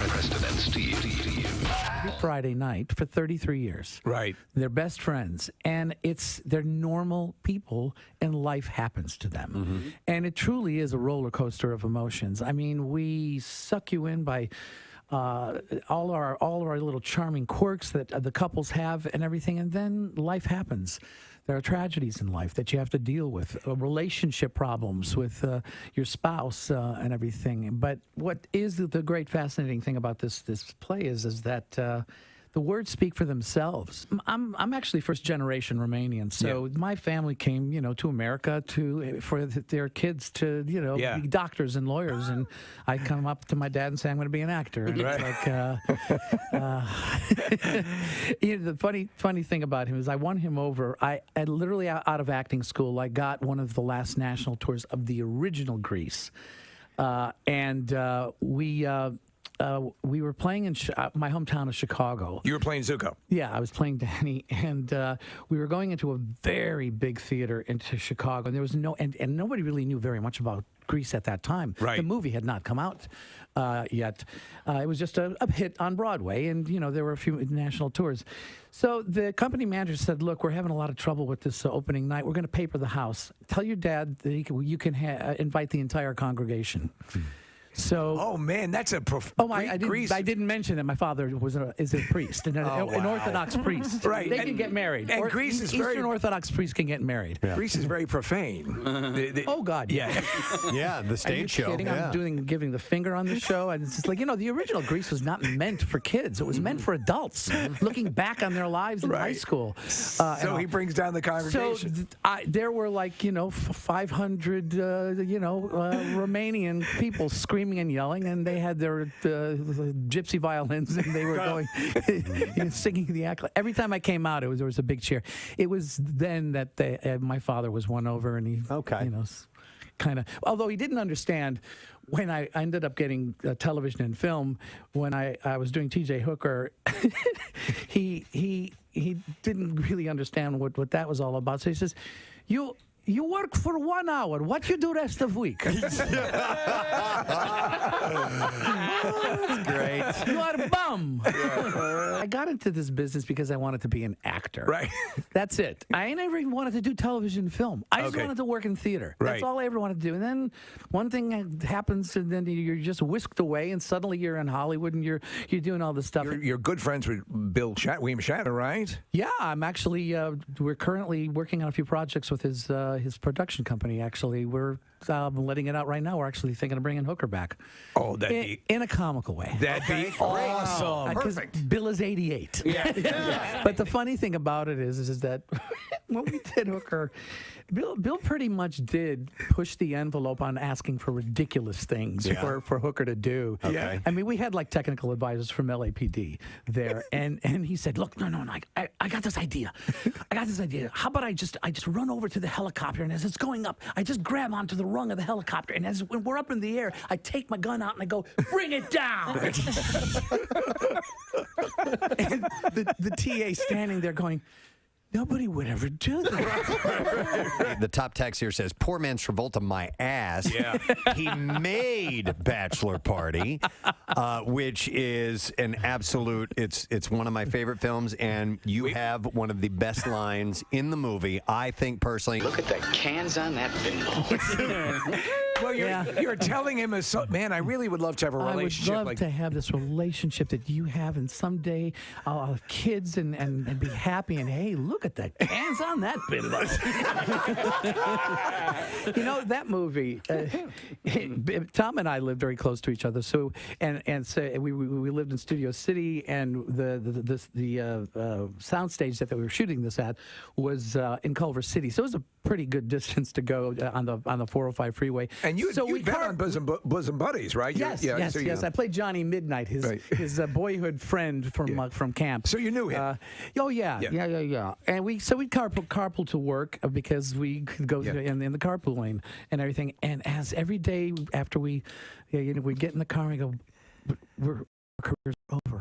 Preston and Steve. Friday night for 33 years. Right. They're best friends, and they're normal people, and life happens to them. Mm-hmm. And it truly is a roller coaster of emotions. I mean, we suck you in by all our little charming quirks that the couples have and everything, and then life happens. There are tragedies in life that you have to deal with, relationship problems with your spouse and everything. But what is the great fascinating thing about this play is that the words speak for themselves. I'm actually first generation Romanian, so my family came, to America for their kids to, be doctors and lawyers, and I come up to my dad and say I'm going to be an actor. And it's like, the funny thing about him is I won him over. I literally out of acting school, I got one of the last national tours of the original Grease, and we were playing in my hometown of Chicago. You were playing Zuko. Yeah, I was playing Danny, and we were going into a very big theater into Chicago, and there was and nobody really knew very much about Grease at that time. Right. The movie had not come out yet. It was just a hit on Broadway, and there were a few national tours. So the company manager said, "Look, we're having a lot of trouble with this opening night. We're going to paper the house. Tell your dad that you can invite the entire congregation." So, oh man, that's a I didn't mention that my father is a priest, an Orthodox priest. Right, they can get married. And Greece is Eastern Orthodox priests can get married. Yeah. Greece is very profane. Oh God, yeah, yeah, the stage show. Kidding? Yeah. I'm giving the finger on the show, and it's just like the original Grease was not meant for kids; it was meant for adults looking back on their lives in high school. So he brings down the congregation. So there were 500 Romanian people screaming and yelling, and they had their gypsy violins, and they were going singing the act. Every time I came out, there was a big cheer. It was then that my father was won over, and he kind of, although he didn't understand when I ended up getting television and film, when I was doing TJ Hooker, he didn't really understand what that was all about. So he says, You work for 1 hour. What you do rest of week? That's great. You are a bum. I got into this business because I wanted to be an actor. Right. That's it. I never even wanted to do television and film. I just wanted to work in theater. Right. That's all I ever wanted to do. And then one thing happens, and then you're just whisked away, and suddenly you're in Hollywood, and you're doing all this stuff. You're good friends with William Shatner, right? Yeah, I'm actually. We're currently working on a few projects with his production company. Actually, we're letting it out right now. We're actually thinking of bringing Hooker back. Oh, in a comical way. That'd be awesome. Perfect. Bill is 88. Yeah. But the funny thing about it is that when we did Hooker, Bill pretty much did push the envelope on asking for ridiculous things for Hooker to do. Okay. I mean, we had technical advisors from LAPD there, and he said, "Look, no, I got this idea. How about I just run over to the helicopter, and as it's going up, I just grab onto the rung of the helicopter, and when we're up in the air, I take my gun out and I go, bring it down. And the TA standing there going, nobody would ever do that. The top text here says, poor man Travolta, my ass. Yeah. He made Bachelor Party, which is an absolute, it's one of my favorite films, and you have one of the best lines in the movie, I think personally. Look at the cans on that thing. Well, you're telling him, man, I really would love to have a relationship. I would love to have this relationship that you have, and someday I'll have kids and be happy, and hey, look at the cans on that bimbo. You know, that movie, Tom and I lived very close to each other, so we lived in Studio City, and the soundstage that we were shooting this at was in Culver City, so it was a pretty good distance to go on the 405 freeway. And you've been on bosom buddies, right? Yes, So yes. I played Johnny Midnight, his boyhood friend from camp. So you knew him? Oh yeah. And we'd carpool to work because we could go in the carpool lane and everything. And as every day after we get in the car and we go, our career's over.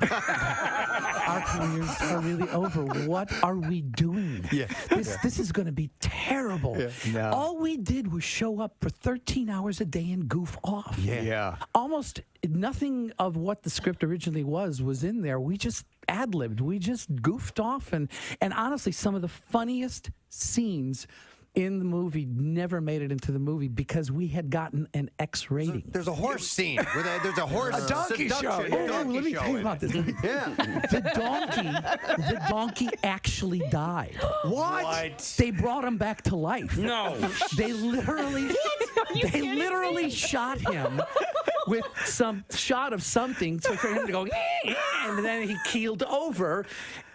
Our careers are really over. What are we doing? Yeah. This is going to be terrible. Yeah. No. All we did was show up for 13 hours a day and goof off. Yeah. Almost nothing of what the script originally was in there. We just ad-libbed. We just goofed off. And honestly, some of the funniest scenes in the movie never made it into the movie because we had gotten an X rating. There's a horse scene. There's a horse. A donkey show. Let me tell you about this. Yeah. The donkey actually died. What? They brought him back to life. No. They literally shot him with some shot of something for him to go, and then he keeled over.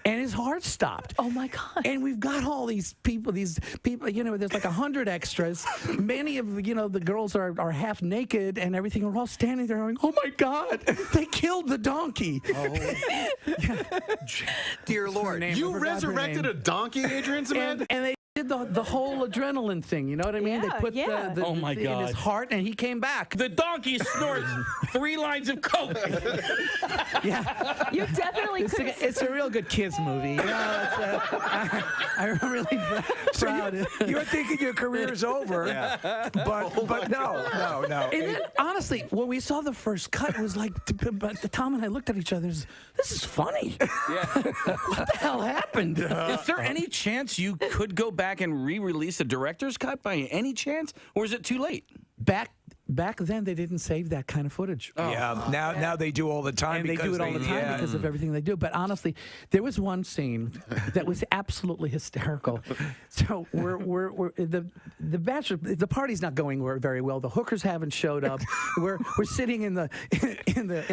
And his heart stopped. Oh my God! And we've got all these people. There's like 100 extras. Many of the girls are half naked and everything. We're all standing there going, "Oh my God! They killed the donkey!" Oh, dear Lord! You resurrected a donkey, Adrian Cement? And they did the whole adrenaline thing. You know what I mean? They put the oh my in God. his heart, and he came back. The donkey snorts 3 lines of coke. Yeah, You definitely could. it's a real good kids movie. I'm really proud. You're thinking your career's over, but no. And then, honestly, when we saw the first cut, it was like, Tom and I looked at each other. This is funny. Yeah. What the hell happened? Is there any chance you could go back and re-release a director's cut by any chance, or is it too late? Back then, they didn't save that kind of footage. Oh. Yeah, now they do all the time. And they do it all the time because of everything they do. But honestly, there was one scene that was absolutely hysterical. So we're the bachelor, the party's not going very well. The hookers haven't showed up. We're sitting in the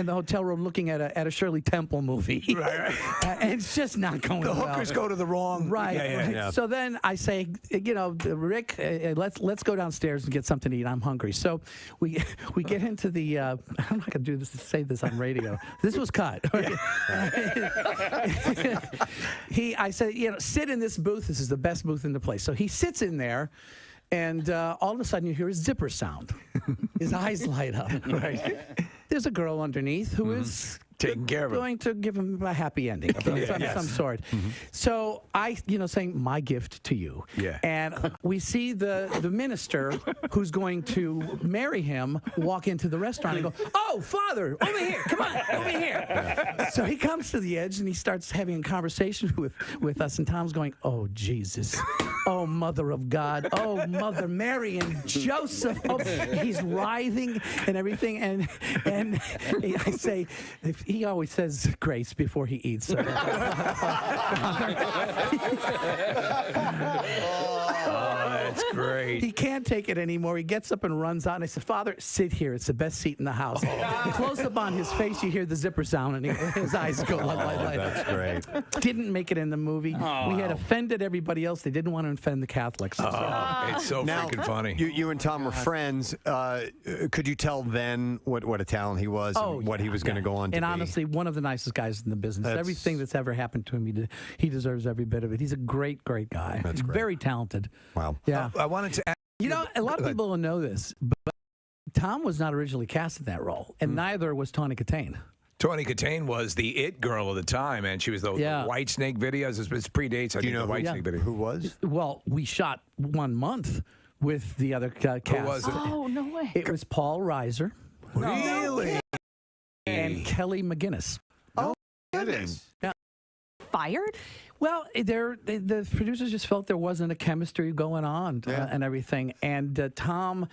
hotel room looking at a Shirley Temple movie. Right. And it's just not going well. The hookers go to the wrong. Right. Yeah. So then I say, Rick, let's go downstairs and get something to eat. I'm hungry. So we get into the. I'm not gonna do this to say this on radio. This was cut. I said, sit in this booth. This is the best booth in the place. So he sits in there. And all of a sudden, you hear a zipper sound. His eyes light up. Right. There's a girl underneath who is taking care of him, going to give him a happy ending of some sort. Mm-hmm. So I, saying my gift to you. Yeah. And we see the minister who's going to marry him walk into the restaurant and go, "Oh, Father, over here, come on, over here." Yeah. So he comes to the edge and he starts having a conversation with us. And Tom's going, "Oh, Jesus. Oh, Mother of God. Oh, Mother Mary and Joseph." Oh, he's writhing and everything. And I say, he always says grace before he eats. So. That's great. He can't take it anymore. He gets up and runs out. And I said, "Father, sit here. It's the best seat in the house." Close up on his face, you hear the zipper sound, and his eyes go like. That's great. Didn't make it in the movie. Oh. We had offended everybody else. They didn't want to offend the Catholics. It's so freaking funny. You and Tom were friends. Could you tell then what a talent he was and what he was going to go on to and be? honestly, one of the nicest guys in the business. Everything that's ever happened to him, he deserves every bit of it. He's a great, great guy. That's great. Very talented. Wow. Yeah. I wanted to You know, a lot of people don't know this, but Tom was not originally cast in that role, and neither was Tawny Katane. Tawny Katane was the it girl of the time, and she was the White Snake videos. It predates, I think, the White Snake video. Who was? Well, we shot 1 month with the other cast. Who was it? Oh, no way. It was Paul Reiser. Really? And Kelly McGinnis. Oh, goodness. Yeah. Fired? Well, the producers just felt there wasn't a chemistry going on and everything. And Tom,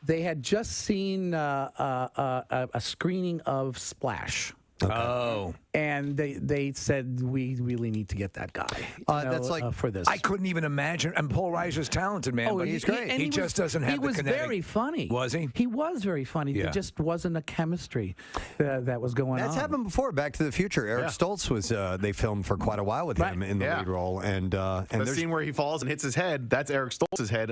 they had just seen a screening of Splash. Okay. Oh. And they said, we really need to get that guy that's like for this. I couldn't even imagine. And Paul Reiser's talented, man. Oh, but he's great. He just doesn't have the kinetic. He was very funny. Was he? He was very funny. Yeah. There just wasn't a chemistry that was going on. That's happened before. Back to the Future. Eric Stoltz was. They filmed for quite a while with him in the lead role. And the scene where he falls and hits his head. That's Eric Stoltz's head.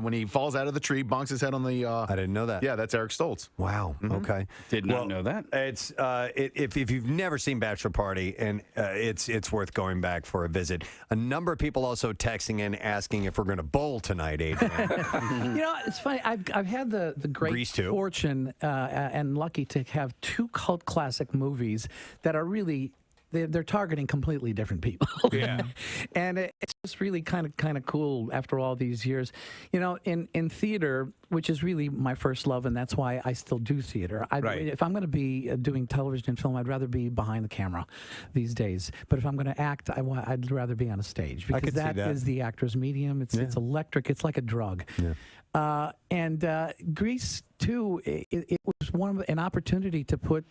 When he falls out of the tree, bonks his head on the. I didn't know that. Yeah, that's Eric Stoltz. Wow. Okay. Did not know that. It's if you've never seen Bachelor Party, and it's worth going back for a visit. A number of people also texting in asking if we're going to bowl tonight, Adrian. You know, it's funny. I've had the great fortune and lucky to have 2 cult classic movies that are really. They're targeting completely different people. Yeah. And it's just really kind of cool after all these years. You know, in theater, which is really my first love, and that's why I still do theater. If I'm going to be doing television and film, I'd rather be behind the camera these days. But if I'm going to act, I'd rather be on a stage because that is the actor's medium. It's electric. It's like a drug. Yeah. Grease 2, it was an opportunity to put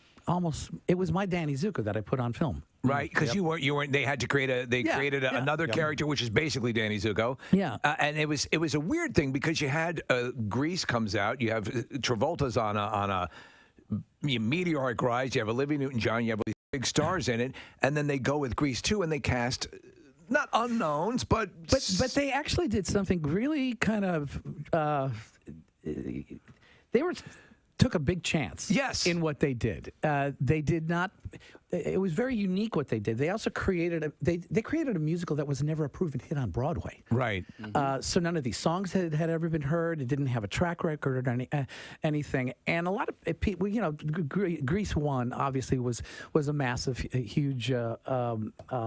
it was my Danny Zuko that I put on film. Right, because you weren't. They had to create created another character, which is basically Danny Zuko. Yeah, and it was a weird thing because you had Grease comes out. You have Travolta's on a meteoric rise. You have Olivia Newton-John. You have these big stars in it, and then they go with Grease 2 and they cast. Not unknowns, but they actually did something really kind of. They took a big chance. Yes. In what they did. They did not. It was very unique what they did. They also created they created a musical that was never a proven hit on Broadway. Right. So none of these songs had ever been heard. It didn't have a track record or anything. And a lot of people, you know, Grease 1 obviously was a massive, huge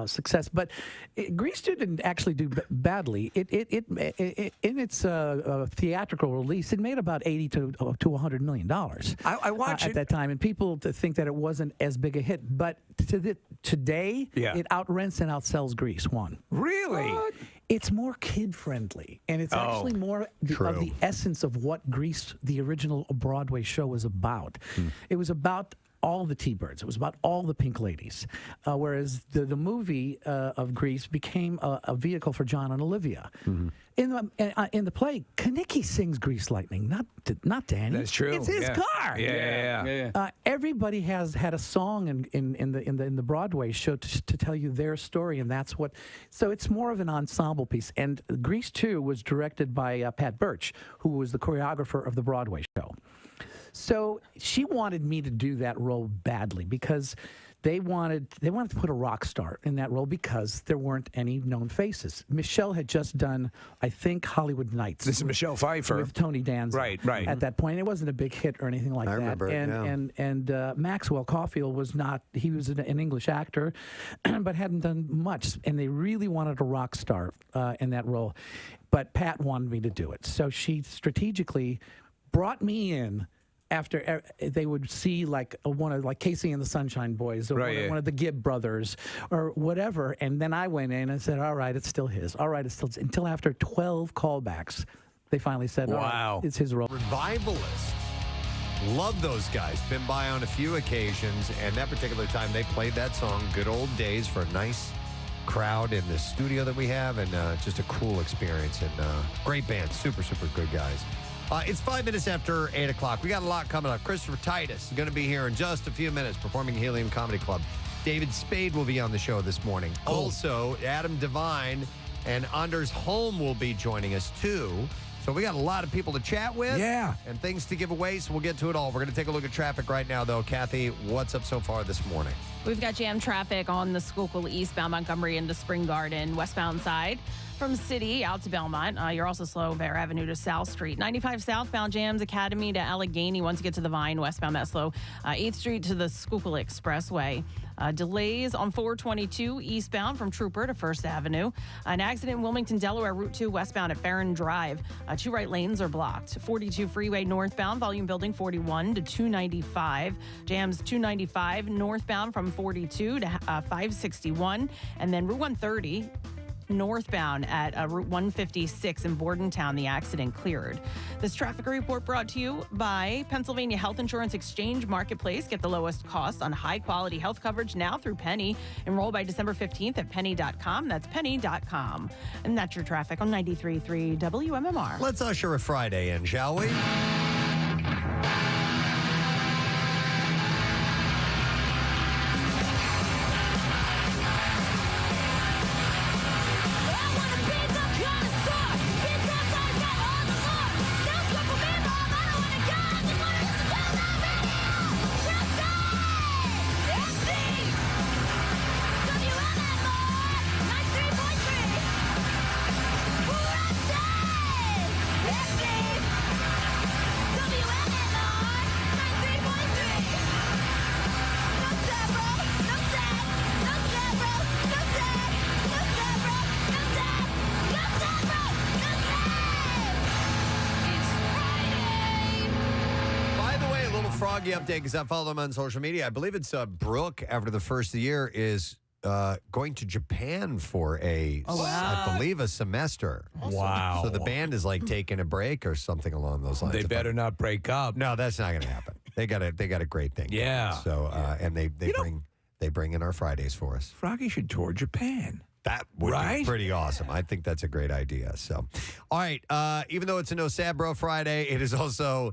success. But Grease 2 didn't actually do badly. In its theatrical release, it made about $80 to $100 million. I watched at that time, and people think that it wasn't as big a hit, but today it outrents and outsells Grease 1. Really? It's more kid friendly, and it's actually more of the essence of what Grease, the original Broadway show, was about. It was about all the T-Birds. It was about all the Pink Ladies, whereas the movie of Grease became a vehicle for John and Olivia. In the play, Kanicki sings "Grease Lightning," not Danny. That's true. It's his car. Yeah. Everybody has had a song in the Broadway show to tell you their story, and that's what. So it's more of an ensemble piece. And Grease 2 was directed by Pat Birch, who was the choreographer of the Broadway show. So she wanted me to do that role badly because they wanted to put a rock star in that role because there weren't any known faces. Michelle had just done, I think, Hollywood Nights. This is Michelle Pfeiffer with Tony Danza. Right. At that point, it wasn't a big hit or anything like that. I remember it, And Maxwell Caulfield was not. He was an English actor, but hadn't done much. And they really wanted a rock star in that role, but Pat wanted me to do it. So she strategically brought me in. After they would see one of Casey and the Sunshine Boys or one of the Gibb brothers or whatever, and then I went in and said, "All right, it's still his. All right, it's still." Until after 12 callbacks, they finally said, "Wow, right, it's his role." Revivalist. Love those guys. Been by on a few occasions, and that particular time they played that song, "Good Old Days," for a nice crowd in the studio that we have, and just a cool experience. And great band, super good guys. It's 5 minutes after 8 o'clock. We got a lot coming up. Christopher Titus is going to be here in just a few minutes performing Helium Comedy Club. David Spade will be on the show this morning. Also, Adam Devine and Anders Holm will be joining us, too. So we got a lot of people to chat with. Yeah. And things to give away, so we'll get to it all. We're going to take a look at traffic right now, though. Kathy, what's up so far this morning? We've got jam traffic on the Schuylkill eastbound Montgomery into Spring Garden, westbound side. From City out to Belmont. You're also slow Bear Avenue to South Street. 95 southbound jams Academy to Allegheny. Once you get to the Vine, westbound, that's slow. 8th Street to the Schuylkill Expressway. Delays on 422 eastbound from Trooper to First Avenue. An accident in Wilmington, Delaware, Route 2 westbound at Farron Drive. 2 right lanes are blocked. 42 freeway northbound, volume building 41 to 295. Jams 295 northbound from 42 to 561. And then Route 130 northbound at Route 156 in Bordentown. The accident cleared. This traffic report brought to you by Pennsylvania Health Insurance Exchange Marketplace. Get the lowest cost on high-quality health coverage now through Penny. Enroll by December 15th at penny.com. That's penny.com. And that's your traffic on 93.3 WMMR. Let's usher a Friday in, shall we? Froggy update because I follow them on social media. I believe it's Brooke, after the first of the year, is going to Japan for I believe, a semester. Wow. So the band is like taking a break or something along those lines. They better not break up. No, that's not going to happen. They got a great thing. Yeah. So and they bring in our Fridays for us. Froggy should tour Japan. That would be pretty awesome. I think that's a great idea. So, all right. Even though it's a No Sad Bro Friday, it is also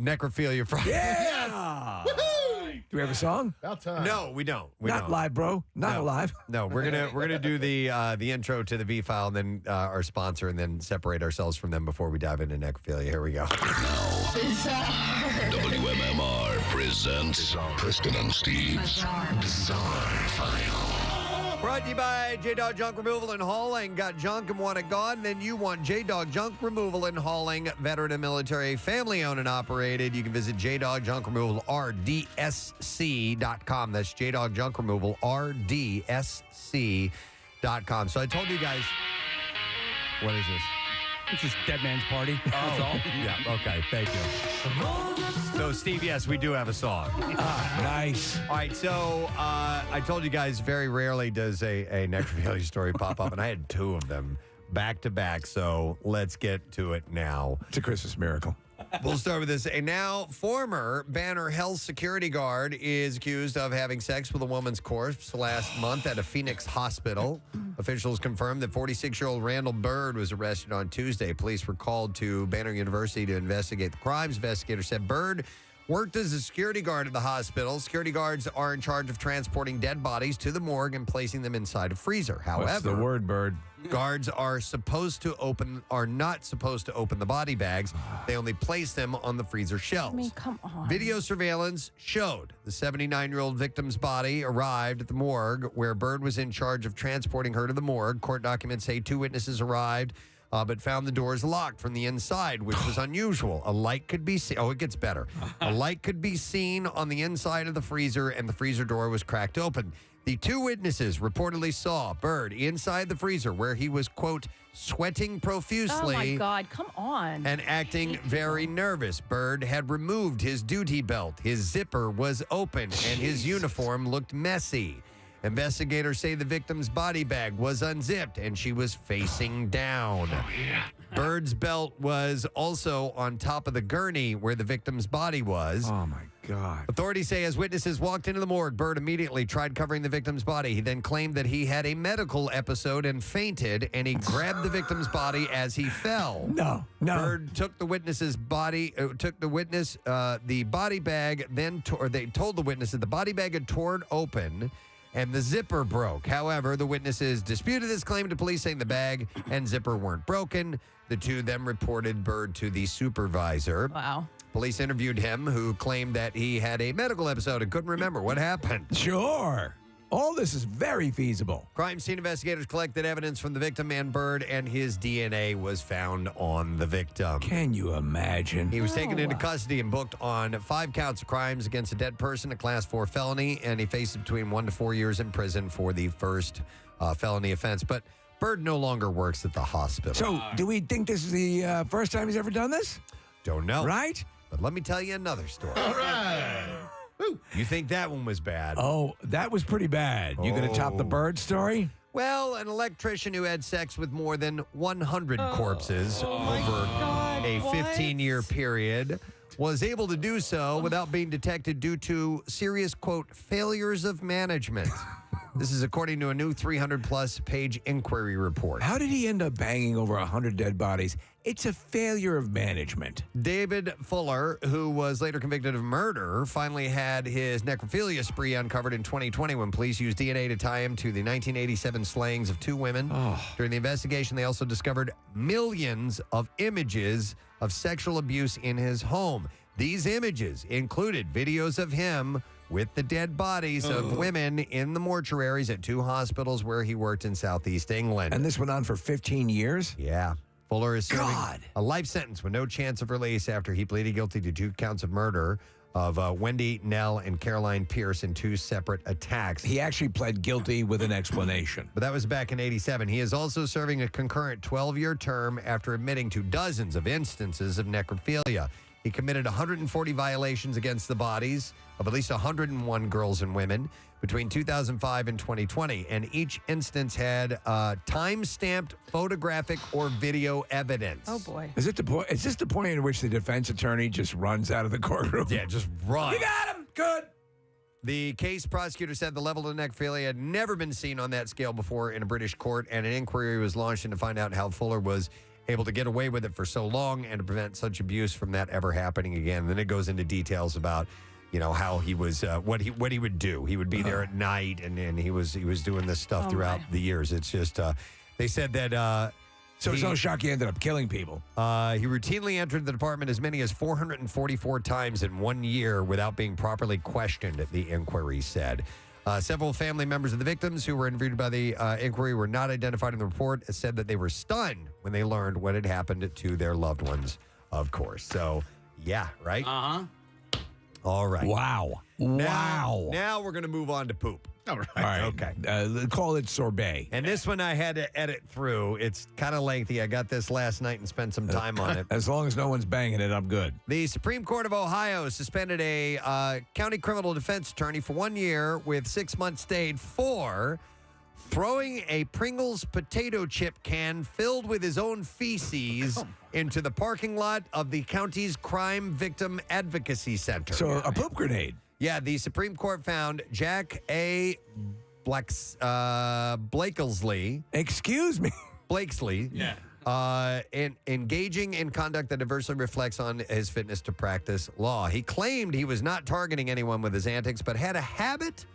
Necrophilia Friday. Yeah. Do we have a song? About time. No, we don't. Not live, bro. Not live. No, we're gonna do the intro to the V file and then our sponsor, and then separate ourselves from them before we dive into necrophilia. Here we go. WMMR presents Preston and Steve's Bizarre File. Brought to you by J-Dog Junk Removal and Hauling. Got junk and want it gone? Then you want J-Dog Junk Removal and Hauling. Veteran and military, family owned and operated. You can visit J-Dog Junk Removal, RDSC.com. That's J-Dog Junk Removal, RDSC.com. So I told you guys, what is this? It's just Dead Man's Party. That's all. Yeah, okay, thank you. So, Steve, yes, we do have a song. Nice. All right, so I told you guys very rarely does a necrophilia story pop up, and I had 2 of them back to back, so let's get to it now. It's a Christmas miracle. We'll start with this. A now former Banner Health security guard is accused of having sex with a woman's corpse last month at a Phoenix hospital. Officials confirmed that 46-year-old Randall Bird was arrested on Tuesday. Police were called to Banner University to investigate the crimes. Investigators said Bird worked as a security guard at the hospital. Security guards are in charge of transporting dead bodies to the morgue and placing them inside a freezer. However, what's the word, Bird? Guards are not supposed to open the body bags. They only place them on the freezer shelves. I mean, come on. Video surveillance showed the 79-year-old victim's body arrived at the morgue, where Bird was in charge of transporting her to the morgue. Court documents say 2 witnesses arrived, but found the doors locked from the inside, which was unusual. A light could be seen. Oh, it gets better. A light could be seen on the inside of the freezer, and the freezer door was cracked open. The 2 witnesses reportedly saw Bird inside the freezer, where he was, quote, sweating profusely. Oh, my God. Come on. And acting very nervous. Bird had removed his duty belt. His zipper was open, and his uniform looked messy. Investigators say the victim's body bag was unzipped, and she was facing down. Oh, yeah. Bird's belt was also on top of the gurney where the victim's body was. Oh, my God. Authorities say as witnesses walked into the morgue, Bird immediately tried covering the victim's body. He then claimed that he had a medical episode and fainted, and he grabbed the victim's body as he fell. No. Bird took the witness's body, the body bag, they told the witness that the body bag had torn open and the zipper broke. However, the witnesses disputed this claim to police, saying the bag and zipper weren't broken. The 2 then reported Bird to the supervisor. Wow. Police interviewed him, who claimed that he had a medical episode and couldn't remember what happened. Sure. All this is very feasible. Crime scene investigators collected evidence from the victim and Bird, and his DNA was found on the victim. Can you imagine? He was taken into custody and booked on 5 counts of crimes against a dead person, a Class 4 felony, and he faces between 1 to 4 years in prison for the first felony offense. But Bird no longer works at the hospital. So, do we think this is the first time he's ever done this? Don't know. Right? But let me tell you another story. All right. You think that one was bad? Oh, that was pretty bad. You going to top the Bird story? Well, an electrician who had sex with more than 100 corpses over a 15-year period was able to do so without being detected due to serious, quote, failures of management. This is according to a new 300-plus page inquiry report. How did he end up banging over 100 dead bodies? It's a failure of management. David Fuller, who was later convicted of murder, finally had his necrophilia spree uncovered in 2020 when police used DNA to tie him to the 1987 slayings of 2 women. During the investigation, they also discovered millions of images of sexual abuse in his home. These images included videos of him with the dead bodies of women in the mortuaries at 2 hospitals where he worked in Southeast England. And this went on for 15 years? Yeah. Fuller is serving a life sentence with no chance of release after he pleaded guilty to 2 counts of murder of Wendy Nell and Caroline Pierce in 2 separate attacks. He actually pled guilty with an explanation. But that was back in 87. He is also serving a concurrent 12-year term after admitting to dozens of instances of necrophilia. He committed 140 violations against the bodies of at least 101 girls and women between 2005 and 2020, and each instance had time-stamped photographic or video evidence. Oh, boy. Is this the point in which the defense attorney just runs out of the courtroom? Yeah, just run. You got him! Good! The case prosecutor said the level of necrophilia had never been seen on that scale before in a British court, and an inquiry was launched to find out how Fuller was able to get away with it for so long and to prevent such abuse from that ever happening again. And then it goes into details about, how he was, what he would do. He would be there at night, and he was doing this stuff throughout the years. It's just, they said that. So it's no shock he ended up killing people. He routinely entered the department as many as 444 times in 1 year without being properly questioned, the inquiry said. Several family members of the victims who were interviewed by the inquiry were not identified in the report, said that they were stunned when they learned what had happened to their loved ones, of course. So, yeah, right? Uh-huh. All right. Wow. Now we're going to move on to poop. All right. All right. Okay. Call it sorbet. And this one I had to edit through. It's kind of lengthy. I got this last night and spent some time on it. As long as no one's banging it, I'm good. The Supreme Court of Ohio suspended a county criminal defense attorney for 1 year with 6 months stayed for throwing a Pringles potato chip can filled with his own feces into the parking lot of the county's Crime Victim Advocacy Center. So a poop grenade. Yeah, the Supreme Court found Jack A. Blakesley. Excuse me. Blakesley. Yeah. Engaging in conduct that adversely reflects on his fitness to practice law. He claimed he was not targeting anyone with his antics, but had a habit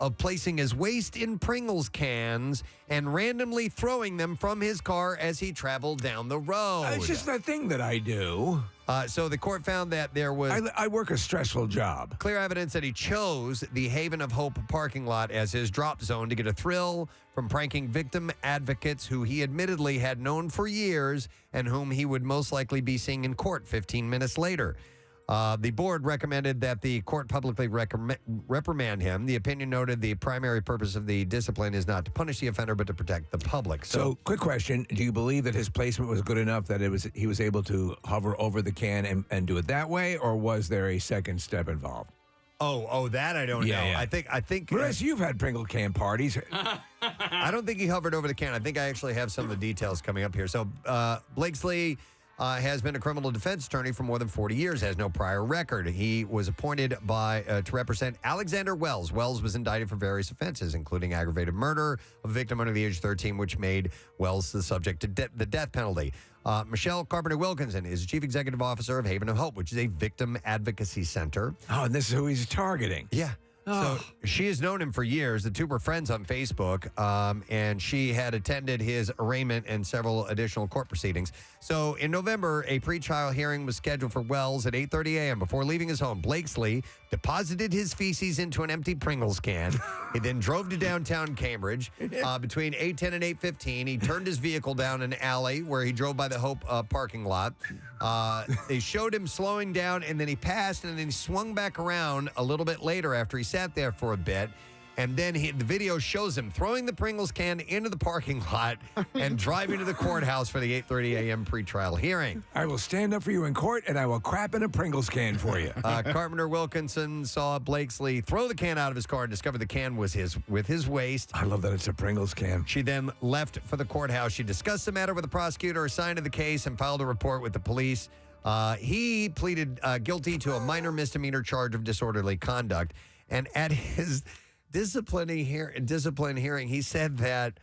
of placing his waste in Pringles cans and randomly throwing them from his car as he traveled down the road. It's just a thing that I do. So the court found that there was I work a stressful job. clear evidence that he chose the Haven of Hope parking lot as his drop zone to get a thrill from pranking victim advocates who he admittedly had known for years and whom he would most likely be seeing in court 15 minutes later. The board recommended that the court publicly reprimand him. The opinion noted the primary purpose of the discipline is not to punish the offender, but to protect the public. So, quick question. Do you believe that his placement was good enough that he was able to hover over the can and do it that way, or was there a second step involved? Oh, that I don't know. Yeah. I think. Chris, you've had Pringle can parties. I don't think he hovered over the can. I think I actually have some of the details coming up here. So, Blakesley has been a criminal defense attorney for more than 40 years, has no prior record. He was appointed to represent Alexander Wells. Wells was indicted for various offenses, including aggravated murder of a victim under the age of 13, which made Wells the subject to the death penalty. Michelle Carpenter-Wilkinson is chief executive officer of Haven of Hope, which is a victim advocacy center. Oh, and this is who he's targeting. Yeah. So she has known him for years. The two were friends on Facebook, and she had attended his arraignment and several additional court proceedings. So in November, a pretrial hearing was scheduled for Wells at 8:30 a.m. Before leaving his home, Blakesley deposited his feces into an empty Pringles can. He then drove to downtown Cambridge. Between 8:10 and 8:15, he turned his vehicle down an alley where he drove by the Hope parking lot. They showed him slowing down, and then he passed, and then he swung back around a little bit later after he sat there for a bit. And then the video shows him throwing the Pringles can into the parking lot and driving to the courthouse for the 8:30 a.m. pretrial hearing. I will stand up for you in court, and I will crap in a Pringles can for you. Carpenter Wilkinson saw Blakesley throw the can out of his car and discovered the can was with his waist. I love that it's a Pringles can. She then left for the courthouse. She discussed the matter with the prosecutor, assigned to the case, and filed a report with the police. He pleaded guilty to a minor misdemeanor charge of disorderly conduct. And at his discipline hearing, he said that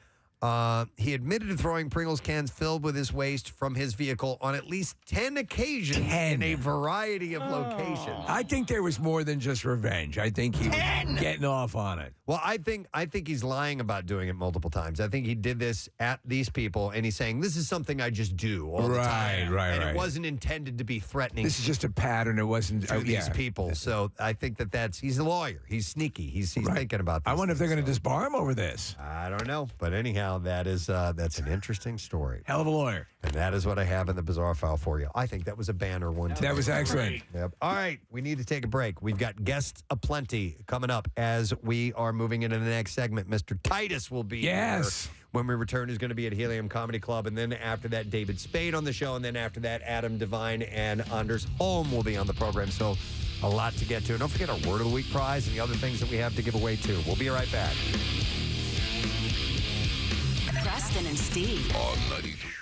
he admitted to throwing Pringles cans filled with his waste from his vehicle on at least 10 occasions in a variety of locations. I think there was more than just revenge. I think he was getting off on it. Well, I think he's lying about doing it multiple times. I think he did this at these people, and he's saying, this is something I just do all the time. Right. And it wasn't intended to be threatening. This is just a pattern. It wasn't to these people. So I think he's a lawyer. He's sneaky. He's thinking about this. I wonder if they're going to disbar him over this. I don't know. But anyhow, that's an interesting story. Hell of a lawyer. And that is what I have in the bizarre file for you. I think that was a banner one today. That was excellent. Yep. All right, we need to take a break. We've got guests aplenty coming up as we are moving into the next segment. Mr. Titus will be here when we return. Who's going to be at Helium Comedy Club, and then after that, David Spade on the show, and then after that, Adam Devine and Anders Holm will be on the program. So a lot to get to. And don't forget our Word of the Week prize and the other things that we have to give away too. We'll be right back. Preston and Steve.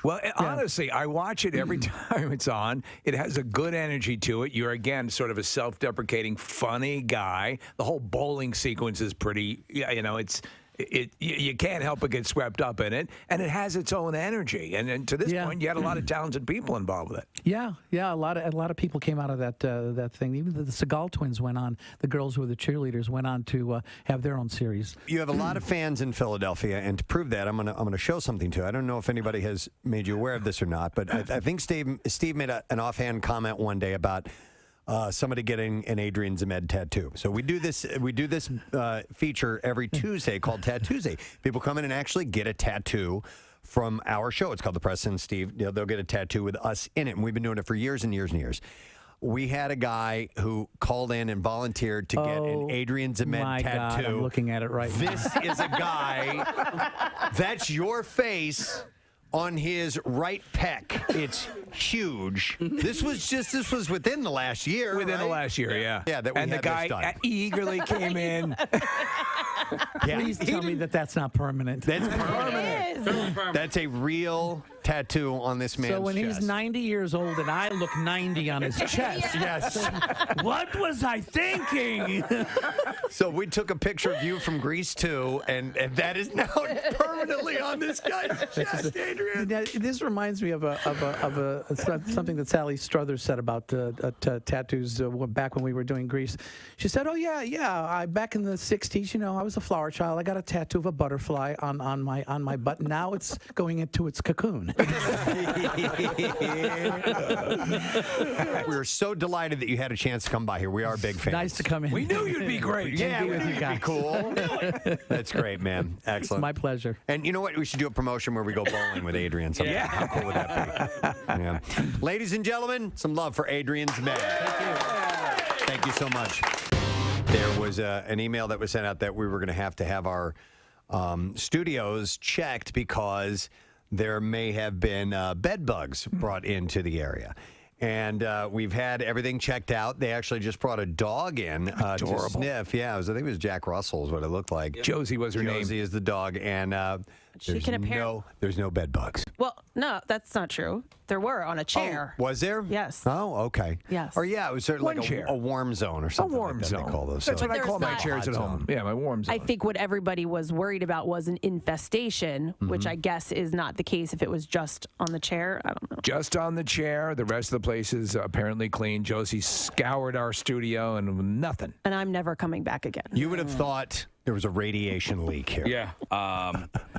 Well, honestly, I watch it every time it's on. It has a good energy to it. You're, again, sort of a self-deprecating, funny guy. The whole bowling sequence is pretty, you can't help but get swept up in it. And it has its own energy. And to this point, you had a lot of talented people involved with it. Yeah. A lot of people came out of that thing. Even the Seagal twins went on. The girls who were the cheerleaders went on to have their own series. You have a lot of fans in Philadelphia, and to prove that, I'm gonna show something to you. I don't know if anybody has made you aware of this or not, but I think Steve made an offhand comment one day about somebody getting an Adrian Zemed tattoo. So we do this feature every Tuesday called Tattoozy. People come in and actually get a tattoo from our show. It's called the Preston and Steve. They'll get a tattoo with us in it, and we've been doing it for years and years and years. We had a guy who called in and volunteered to get an Adrian Zemed tattoo. God, I'm looking at it right now. This is a guy. That's your face on his right pec. It's huge. This was within the last year. Within the last year, yeah. Yeah, that we and had the guy this done. Eagerly came in. Please tell me that's not permanent. That's permanent. That's a real tattoo on this man's So when chest. he's 90 years old and I look 90 on his chest. Yes. What was I thinking? So we took a picture of you from Grease 2, and that is now permanently on this guy's chest, Adrian. This reminds me of something that Sally Struthers said about tattoos back when we were doing Grease. She said, "Oh yeah, back in the '60s, I was a flower child. I got a tattoo of a butterfly on my butt. Now it's going into its cocoon." We're so delighted that you had a chance to come by here. We are big fans. Nice to come in. We knew you'd be great. Yeah, be with you guys. be cool. That's great, man. Excellent. It's my pleasure. And you know what? We should do a promotion where we go bowling with Adrian sometime. Yeah. How cool would that be? Yeah. Ladies and gentlemen, some love for Adrian Zemed. Thank you so much. There was an email that was sent out that we were going to have our studios checked because there may have been bed bugs brought into the area. And we've had everything checked out. They actually just brought a dog in to sniff. Yeah, I think it was Jack Russell is what it looked like. Josie was her name. Josie is the dog. And She can apparently. There's no bed bugs. Well, no, that's not true. There were on a chair. Was there? Yes. Oh, okay. Yes. Or yeah, it was certainly One like chair. a warm zone or something. A warm like that zone. They call those. That's So what I there's call my not- chairs at home. Yeah, my warm zone. I think what everybody was worried about was an infestation, which I guess is not the case if it was just on the chair. I don't know. Just on the chair. The rest of the place is apparently clean. Josie scoured our studio and nothing. And I'm never coming back again. You would have thought there was a radiation leak here. Yeah.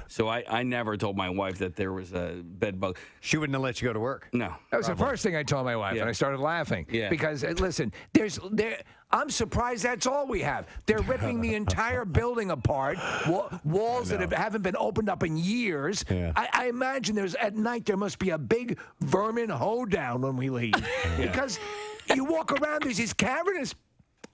So I never told my wife that there was a bed bug. She wouldn't have let you go to work. No. That was the first thing I told my wife, Yeah. and I started laughing. Yeah. Because, listen, I'm surprised that's all we have. They're ripping the entire building apart, walls that haven't been opened up in years. Yeah. I imagine at night there must be a big vermin hoedown when we leave. Because you walk around, there's these cavernous.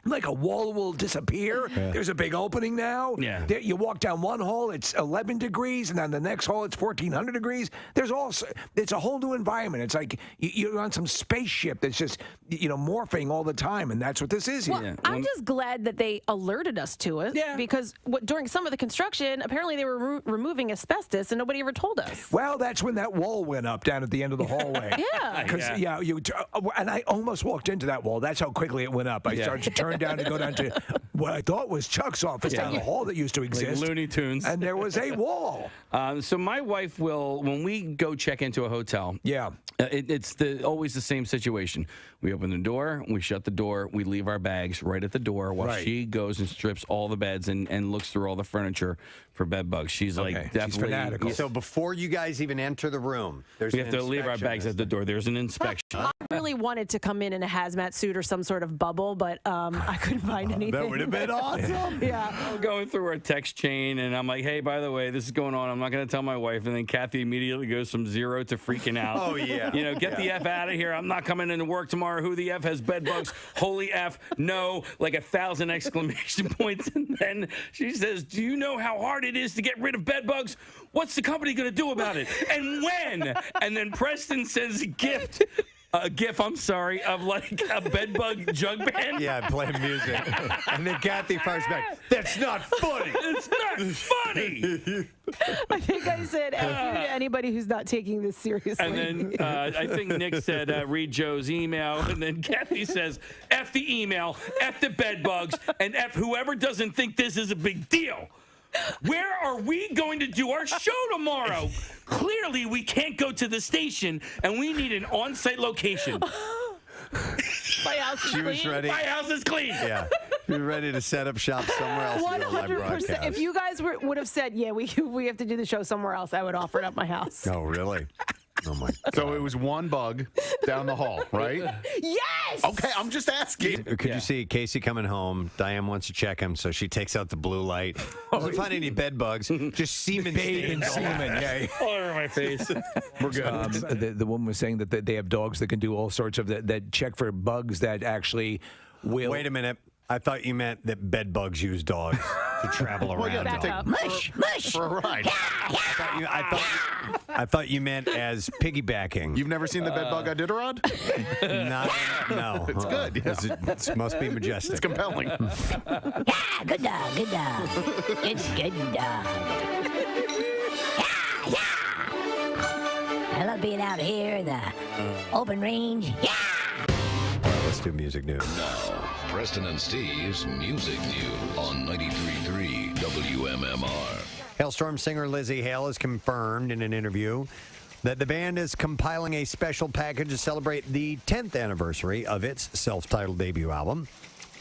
Like a wall will disappear. Yeah. There's a big opening now. Yeah. You walk down one hole, it's 11 degrees, and then the next hole, it's 1,400 degrees. It's a whole new environment. It's like you're on some spaceship that's just, morphing all the time, and that's what this is here. Well, I'm just glad that they alerted us to it. Yeah. Because during some of the construction, apparently they were removing asbestos, and nobody ever told us. Well, that's when that wall went up down at the end of the hallway. Yeah. Because, and I almost walked into that wall. That's how quickly it went up. I started to turn down to go down to what I thought was Chuck's office down the hall that used to exist. Like Looney Tunes. And there was a wall. So my wife will, when we go check into a hotel, it's always the same situation. We open the door, we shut the door, we leave our bags right at the door while she goes and strips all the beds and looks through all the furniture for bed bugs. She's like definitely She's fanatical. So before you guys even enter the room, we have to leave our bags at the door. There's an inspection. I really wanted to come in a hazmat suit or some sort of bubble, but I couldn't find anything. That would have been awesome. Yeah. I'm going through our text chain, and I'm like, hey, by the way, this is going on. I'm not going to tell my wife. And then Kathy immediately goes from 0 to freaking out. Oh, yeah. Get the F out of here. I'm not coming into work tomorrow. Who the F has bed bugs? Holy F, no, like 1,000 exclamation points. And then she says, do you know how hard it is to get rid of bed bugs? What's the company going to do about it? And when? And then Preston sends a gift. A gif, of like a bedbug jug band. Yeah, playing music. And then Kathy fires back, that's not funny. It's not funny. I think I said F you to anybody who's not taking this seriously. And then I think Nick said, read Joe's email. And then Kathy says, F the email, F the bedbugs, and F whoever doesn't think this is a big deal. Where are we going to do our show tomorrow? Clearly, we can't go to the station, and we need an on-site location. My house is She was clean. ready. My house is clean. Yeah. She was ready to set up shop somewhere else. to do a live 100%. broadcast. If you guys would have said, yeah, we have to do the show somewhere else, I would offer it up my house. Oh, really? Oh, my God. So it was one bug down the hall, right? Yes! Okay, I'm just asking. Could you see Casey coming home? Diane wants to check him, so she takes out the blue light. Doesn't find any bed bugs, just semen Bathe stains. in semen, yeah. All over my face. We're good. The woman was saying that they have dogs that can do all sorts of that check for bugs that actually will. Wait a minute. I thought you meant that bed bugs use dogs to travel around. yeah, Back up. Mush, mush. For a ride. I thought you meant as piggybacking. You've never seen the bed bug Iditarod? No. It's good, yeah. It must be majestic. It's compelling. Yeah, good dog, good dog. It's good dog. Yeah, yeah. I love being out here in the open range. Yeah. All right, let's do music news. Now, Preston and Steve's Music News on 93.3 WMMR. Hailstorm singer Lizzie Hale has confirmed in an interview that the band is compiling a special package to celebrate the 10th anniversary of its self-titled debut album.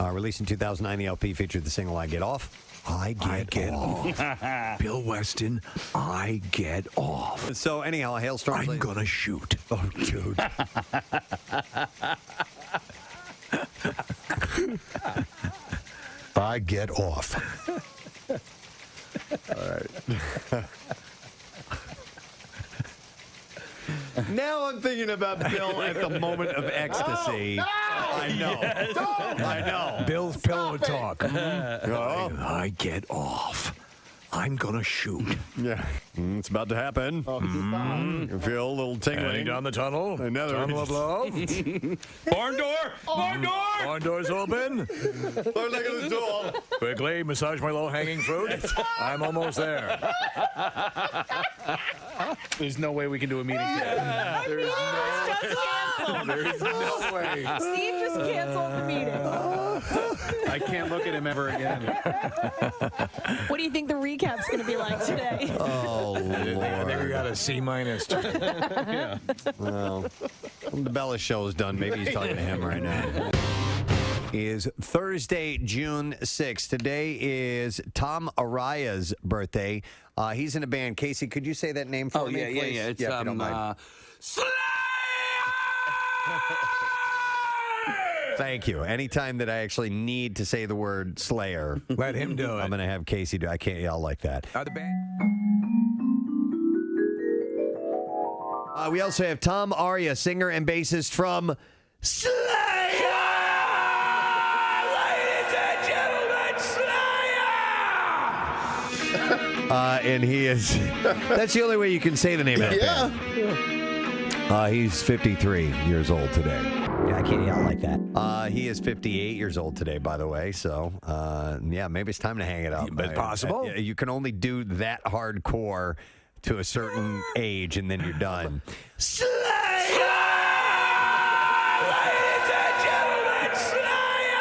Released in 2009, the LP featured the single I Get Off. I get off. Bill Weston, I get off. So anyhow, Hailstorm... I'm gonna shoot. Oh, dude. I get off. All right. Now I'm thinking about Bill at the moment of ecstasy. Oh, no! I know. Yes. I know. Bill's pillow talk. Oh. I get off. I'm gonna shoot. Yeah, it's about to happen. You feel a little tingling. Heading down the tunnel. Another tunnel of love. Barn door. Barn door. Barn door's open. Look at the door. Quickly, massage my low-hanging fruit. I'm almost there. There's no way we can do a meeting today. There's no way. Steve just canceled the meeting. I can't look at him ever again. What do you think the recap's going to be like today? Oh, Lord. I think we got a C-. Yeah. Well, the Bella show is done. Maybe he's talking to him right now. Is Thursday, June 6th. Today is Tom Araya's birthday. He's in a band. Casey, could you say that name for me, please? Yeah. It's if you don't mind. Thank you. Anytime that I actually need to say the word Slayer, let him do it. I'm going to have Casey do it. I can't yell like that. The band. We also have Tom Araya, singer and bassist from Slayer. Ladies and gentlemen, Slayer. And he is. That's the only way you can say the name of that band. He's 53 years old today. Yeah, I can't yell like that. He is 58 years old today, by the way. So, yeah, maybe it's time to hang it up. It's possible. You can only do that hardcore to a certain age, and then you're done. Slayer! Ladies and gentlemen, Slayer!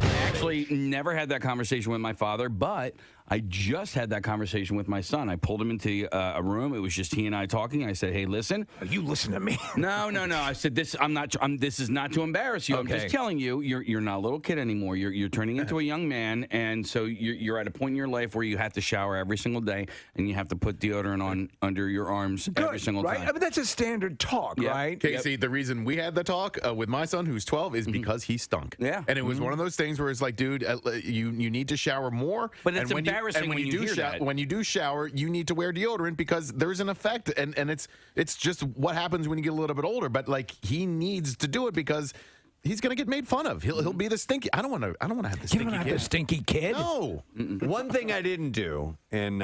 I actually never had that conversation with my father, but I just had that conversation with my son. I pulled him into a room. It was just he and I talking. I said, "Hey, listen." You listen to me. No. I said, "This. This is not to embarrass you. Okay. I'm just telling you. You're not a little kid anymore. You're turning into a young man, and so you're at a point in your life where you have to shower every single day, and you have to put deodorant on under your arms every single right? time." I mean, that's a standard talk, right? Casey, the reason we had the talk with my son, who's 12, is because he stunk. Yeah. And it was one of those things where it's like, dude, you need to shower more. But it's and embarrassing when you hear that. When you do shower, you need to wear deodorant because there's an effect, and it's just what happens when you get a little bit older. But like, he needs to do it because he's gonna get made fun of. He'll be the stinky. I don't want to have the stinky You don't have kid. the stinky kid. No. One thing I didn't do, and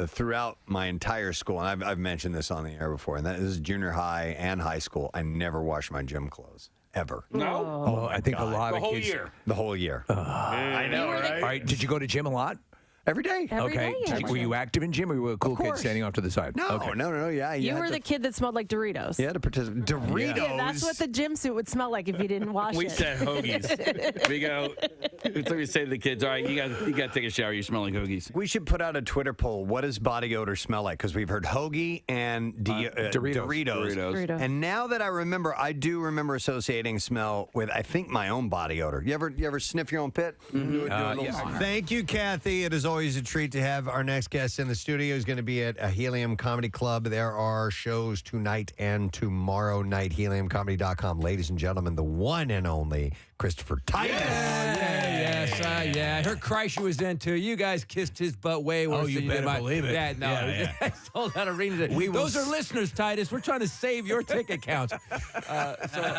throughout my entire school, and I've mentioned this on the air before, and that is junior high and high school, I never washed my gym clothes. Ever. No. Oh, I think a lot of The whole kids. year. The whole year. I know, right? All right. Did you go to gym a lot? Every day. Every Okay. day, Were you active in gym, or were you a cool kid course. standing off to the side? No, Okay. no. Yeah, You had were to- the kid that smelled like Doritos. You had to participate. Doritos. Yeah, that's what the gym suit would smell like if you didn't wash We it. said hoagies. We go. So we say to the kids, "All right, you got to take a shower. You smell like hoagies." We should put out a Twitter poll. What does body odor smell like? Because we've heard hoagie and Doritos. And now that I remember, I do remember associating smell with, I think, my own body odor. You ever sniff your own pit? Thank you, Kathy. It is always a treat to have our next guest in the studio. He's going to be at a Helium Comedy Club. There are shows tonight and tomorrow night. HeliumComedy.com. Ladies and gentlemen, the one and only Christopher Titus. Yeah. I heard Kreischer was in too. You guys kissed his butt way worse you than better did believe it. Yeah, no. I sold out arenas. Those are listeners, Titus. We're trying to save your ticket counts. So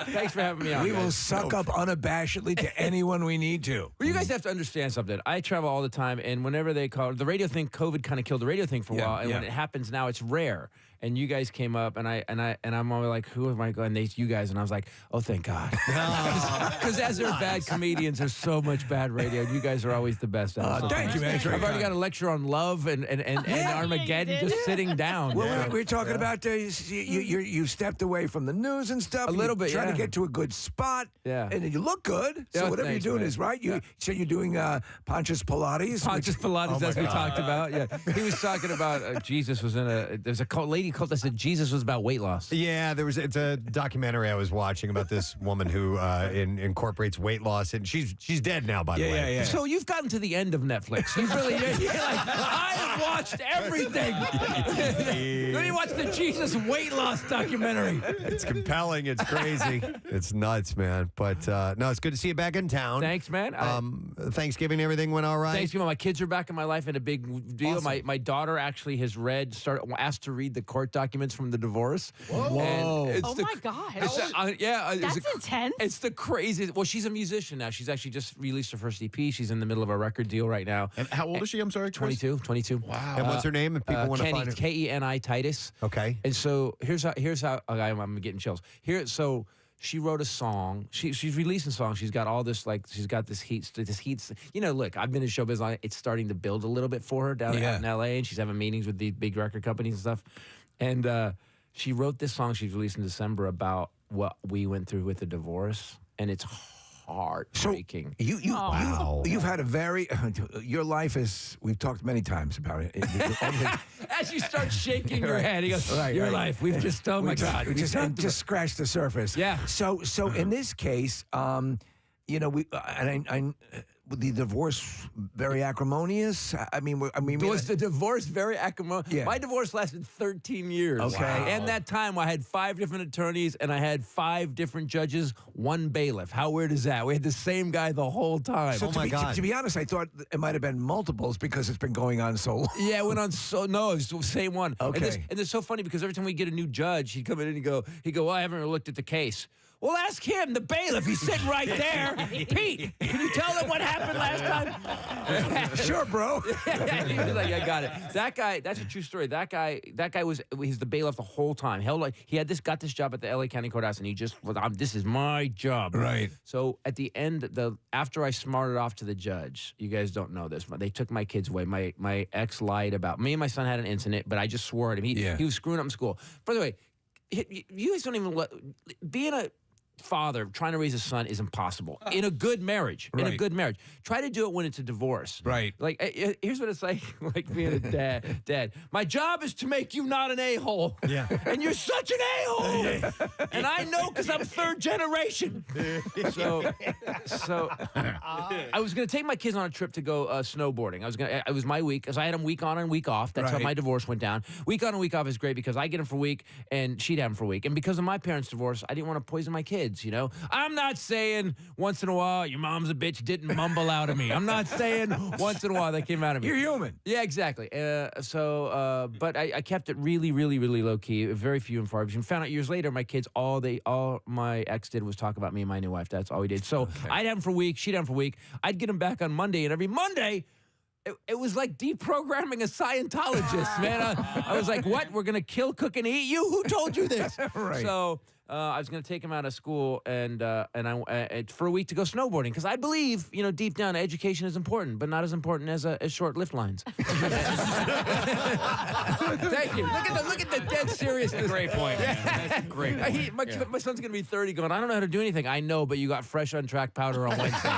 thanks for having me on. We will guys. suck up unabashedly to anyone we need to. Well, you guys have to understand something. I travel all the time, and whenever they call the radio thing, COVID kind of killed the radio thing for a while. And when it happens now, it's rare. And you guys came up, and I'm always like, who am I going? And you guys, and I was like, oh, thank God, because as they're bad comedians, there's so much bad radio, and you guys are always the best. At it. Thank you, man. I've already got a lecture on love and Armageddon just sitting down. Well, we're talking about you stepped away from the news and stuff. A little bit, trying to get to a good spot. Yeah. And you look good. So Yeah, whatever thanks, you're doing man. is right. So you're doing Pontius Pilates. Pontius Pilates, as we talked about. Yeah, he was talking about Jesus was in there's a lady cult that said Jesus was about weight loss. Yeah, it's a documentary I was watching about this woman who incorporates weight loss, and she's dead now, by the way. Yeah. So you've gotten to the end of Netflix. You've really, you're like, I have watched everything. Let me watch the Jesus weight loss documentary. It's compelling. It's crazy. It's nuts, man. But no, it's good to see you back in town. Thanks, man. Thanksgiving, everything went all right. Thanksgiving, my kids are back in my life in a big deal. Awesome. My daughter actually has asked to read the court court documents from the divorce. Whoa. Oh my God. It's That's intense. It's the craziest. Well, she's a musician now. She's actually just released her first EP. She's in the middle of a record deal right now. And how old is she? I'm sorry, Chris? 22. Wow. And what's her name if people want to find her? Kenny, Titus. Okay. And so here's how I'm getting chills. So she wrote a song. She's releasing songs. She's got all this she's got this heat. Look, I've been in show business. It's starting to build a little bit for her down out in LA, and she's having meetings with the big record companies and stuff. And she wrote this song she's released in December about what we went through with the divorce, and it's heartbreaking. You've had a very your life is. We've talked many times about it. As you start shaking your head, he goes, "Your life. We've just. Oh my God. We just scratched the surface." Yeah. So in this case, the divorce very acrimonious. Was the divorce very acrimonious? Yeah. My divorce lasted 13 years. Okay. Wow. And that time I had 5 different attorneys and I had 5 different judges, 1 bailiff. How weird is that? We had the same guy the whole time. So to be honest, I thought it might have been multiples because it's been going on so long. Yeah, it went on no, it's the same one. Okay. And it's so funny because every time we get a new judge, he'd come in and he'd go, well, I haven't looked at the case. Well, ask him, the bailiff. He's sitting right there. Pete, can you tell him what happened last time? Sure, bro. He was like, I got it. That guy, that's a true story. That guy he's the bailiff the whole time. He got this job at the LA County Courthouse, and he just was, this is my job. Right. So at the end, after I smarted off to the judge, you guys don't know this, but they took my kids away. My ex lied about me and my son had an incident, but I just swore at him. He was screwing up in school. By the way, you guys don't even being a father trying to raise a son is impossible in a good marriage. Right. In a good marriage, try to do it when it's a divorce. Right. Like here's what it's like being a dad. My job is to make you not an a-hole. Yeah. And you're such an a-hole. And I know because I'm 3rd generation. So I was gonna take my kids on a trip to go snowboarding. It was my week because I had them week on and week off. That's how my divorce went down. Week on and week off is great because I get them for a week and she'd have them for a week. And because of my parents' divorce, I didn't want to poison my kids. I'm not saying once in a while your mom's a bitch didn't mumble out of me. I'm not saying once in a while that came out of me. You're human. Yeah, exactly. But I kept it really, really, really low key. Very few and far between. Found out years later, my kids all my ex did was talk about me and my new wife. That's all we did. So I'd have them for a week. She'd have them for a week. I'd get them back on Monday, and every Monday. It was like deprogramming a Scientologist, man. I was like, what? We're going to kill, cook, and eat you? Who told you this? Right. So I was going to take him out of school and for a week to go snowboarding because I believe, deep down, education is important, but not as important as short lift lines. Thank you. Look at the dead seriousness. Great point, man. That's a great point. My son's going to be 30 going, I don't know how to do anything. I know, but you got fresh on track powder on Wednesday.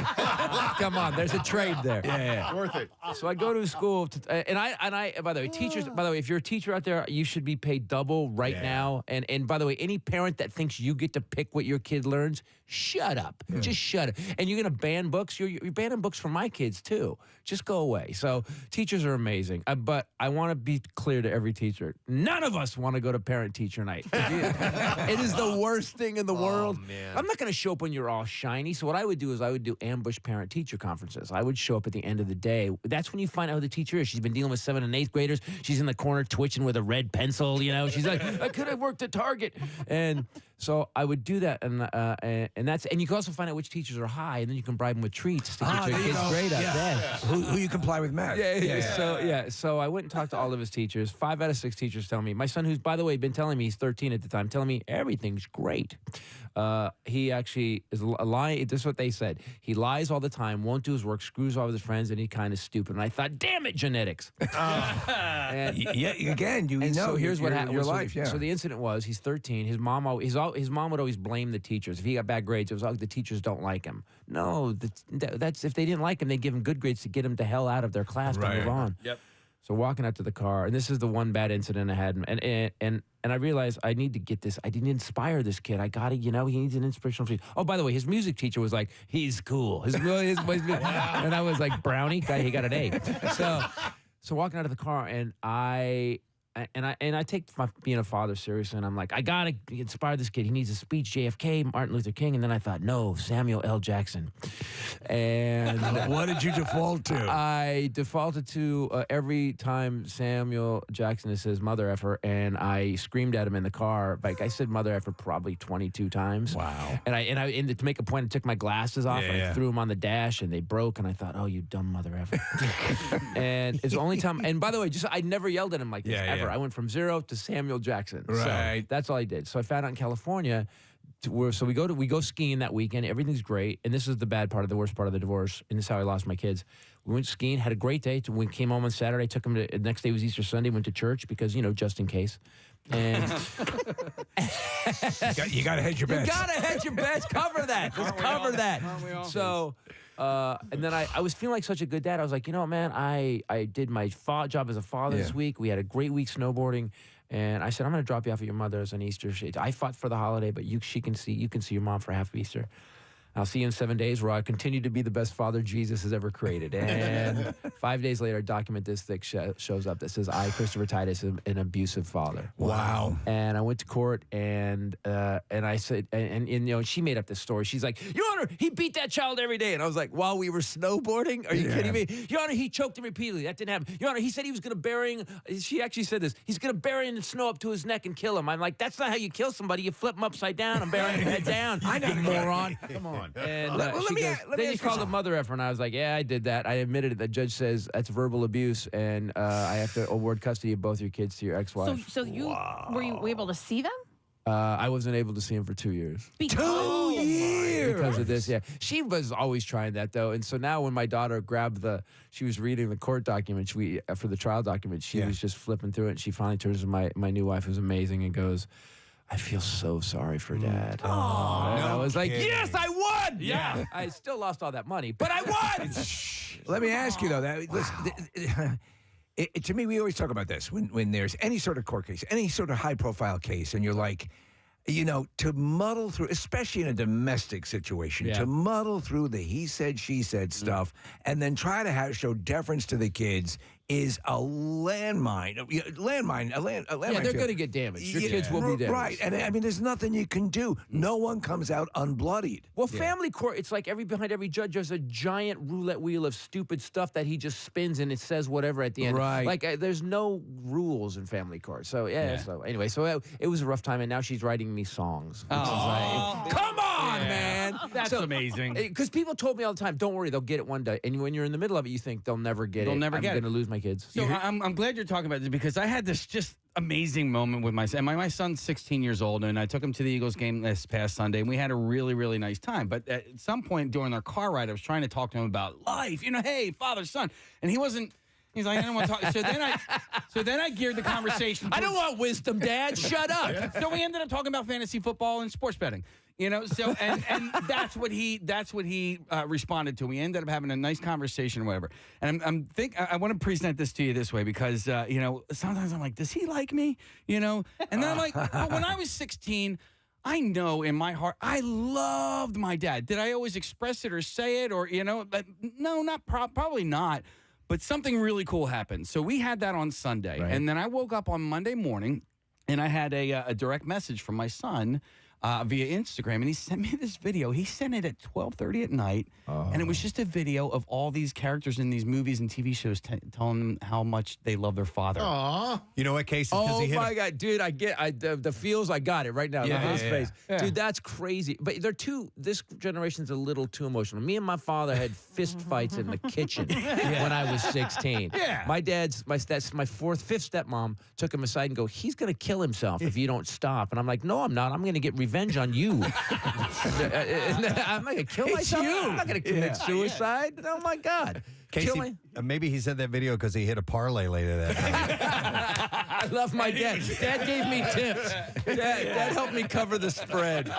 Come on, there's a trade there. Yeah. Worth it. So I go to school, and I. By the way, teachers. By the way, if you're a teacher out there, you should be paid double right now. And by the way, any parent that thinks you get to pick what your kid learns, shut up. Yeah. Just shut up. And you're gonna ban books. You're banning books for my kids too. Just go away. So teachers are amazing. But I want to be clear to every teacher: none of us want to go to parent-teacher night. It is the worst thing in the world. Man. I'm not gonna show up when you're all shiny. So what I would do is I would do ambush parent-teacher conferences. I would show up at the end of the day. That's when you find out who the teacher is. She's been dealing with 7th and 8th graders. She's in the corner twitching with a red pencil. She's like, I could have worked at Target. And so I would do that, and you can also find out which teachers are high, and then you can bribe them with treats to get your kids' grade up. Yeah. Who you comply with math. So I went and talked to all of his teachers. 5 out of 6 teachers tell me. My son, who's by the way been telling me he's 13 at the time, telling me everything's great. He actually is lying. This is what they said. He lies all the time, won't do his work, screws off with his friends, and he kind of stupid. And I thought, damn it, genetics. So here's what happened. Your life. So the incident was he's 13. His mom would always blame the teachers. If he got bad grades, it was the teachers don't like him. No, that's if they didn't like him, they give him good grades to get him the hell out of their class to move on. Yep. So walking out to the car, and this is the one bad incident I had, and I realized I need to get this. I didn't inspire this kid. I got to, he needs an inspirational teacher. Oh, by the way, his music teacher was like, he's cool. And I was like, Brownie, he got an A. So walking out of the car, and I I take being a father seriously, and I'm like, I gotta inspire this kid. He needs a speech, JFK, Martin Luther King, and then I thought, no, Samuel L. Jackson. And what did you default to? I defaulted to every time Samuel Jackson says mother effer, and I screamed at him in the car. Like I said mother effer probably 22 times. Wow. And to make a point, I took my glasses off and I threw them on the dash, and they broke. And I thought, oh, you dumb mother effer. And it's the only time. And by the way, I never yelled at him like this ever. I went from 0 to Samuel Jackson. Right. So that's all I did. So I found out in California. So we go skiing that weekend. Everything's great, and this is the bad part of the worst part of the divorce, and this is how I lost my kids. We went skiing, had a great day. We came home on Saturday. Took them to the next day was Easter Sunday. Went to church because just in case. And you got to hedge your bets. You got to hedge your bets. Cover that. Let's cover that. So. And then I was feeling like such a good dad. I was like, man, I did my job as a father this week. We had a great week snowboarding. And I said, I'm going to drop you off at your mother's on Easter. I fought for the holiday, but you can see your mom for half of Easter. I'll see you in 7 days where I continue to be the best father Jesus has ever created. And 5 days later, a document this thick shows up that says, I, Christopher Titus, am an abusive father. Wow. And I went to court and I said, and she made up this story. She's like, Your Honor, he beat that child every day. And I was like, while we were snowboarding? Are you kidding me? Your Honor, he choked him repeatedly. That didn't happen. Your Honor, he said he was going to bury him. She actually said this. He's going to bury him in snow up to his neck and kill him. I'm like, that's not how you kill somebody. You flip him upside down and bury him head down. I know, you moron. Come on. And let me then you called a mother effer, and I was like, yeah, I did that. I admitted it. The judge says that's verbal abuse, and I have to award custody of both your kids to your ex-wife. So were you able to see them? I wasn't able to see him for 2 years. 2 years because of this. Yeah, she was always trying that though, and so now when my daughter she was reading the court documents for the trial documents. She was just flipping through it, and she finally turns to my new wife, who's amazing, and goes, I feel so sorry for Dad. Oh, I was like, kidding. yes, I won. Yeah, I still lost all that money, but I won. Let me ask you though. To me, we always talk about this when there's any sort of court case, any sort of high-profile case, and you're like, to muddle through, especially in a domestic situation, to muddle through the he said, she said stuff, and then try to show deference to the kids is a landmine. Yeah, they're going to get damaged. Your kids will be damaged. Right, and I mean, there's nothing you can do. No one comes out unbloodied. Well, family court, it's like behind every judge, there's a giant roulette wheel of stupid stuff that he just spins and it says whatever at the end. Right. Like, there's no rules in family court. So, so anyway, it was a rough time, and now she's writing me songs. Come on, man. That's amazing. Because people told me all the time, don't worry, they'll get it one day. And when you're in the middle of it, you think they'll never get it. They'll never get it. I'm going to lose my kids. So I'm glad you're talking about this because I had this just amazing moment with my son. My son's 16 years old, and I took him to the Eagles game this past Sunday, and we had a really, really nice time. But at some point during our car ride, I was trying to talk to him about life. Hey, father, son. And he wasn't. He's like, I don't want to talk. So then I geared the conversation. I don't want wisdom, Dad. Shut up. So we ended up talking about fantasy football and sports betting. So and that's what he responded to. We ended up having a nice conversation or whatever. And I want to present this to you this way because sometimes I'm like, does he like me? And then I'm like, but when I was 16, I know in my heart I loved my dad. Did I always express it or say it or but no, probably not. But something really cool happened. So we had that on Sunday, and then I woke up on Monday morning, and I had a direct message from my son via Instagram, and he sent me this video. He sent it at 12:30 at night, and it was just a video of all these characters in these movies and TV shows telling them how much they love their father. Aww. You know what, Casey? Oh, my God, dude, I get the feels. I got it right now. Look at his face. Yeah. Dude, that's crazy. But this generation's a little too emotional. Me and my father had fist fights in the kitchen when I was 16. Yeah. My fifth stepmom took him aside and go, he's going to kill himself if you don't stop. And I'm like, no, I'm not. I'm going to get revenge on you. I'm not going to kill myself. I'm not going to commit suicide. Oh, my God. Casey, maybe he sent that video because he hit a parlay later that night. I love my dad. Dad gave me tips. Dad helped me cover the spread.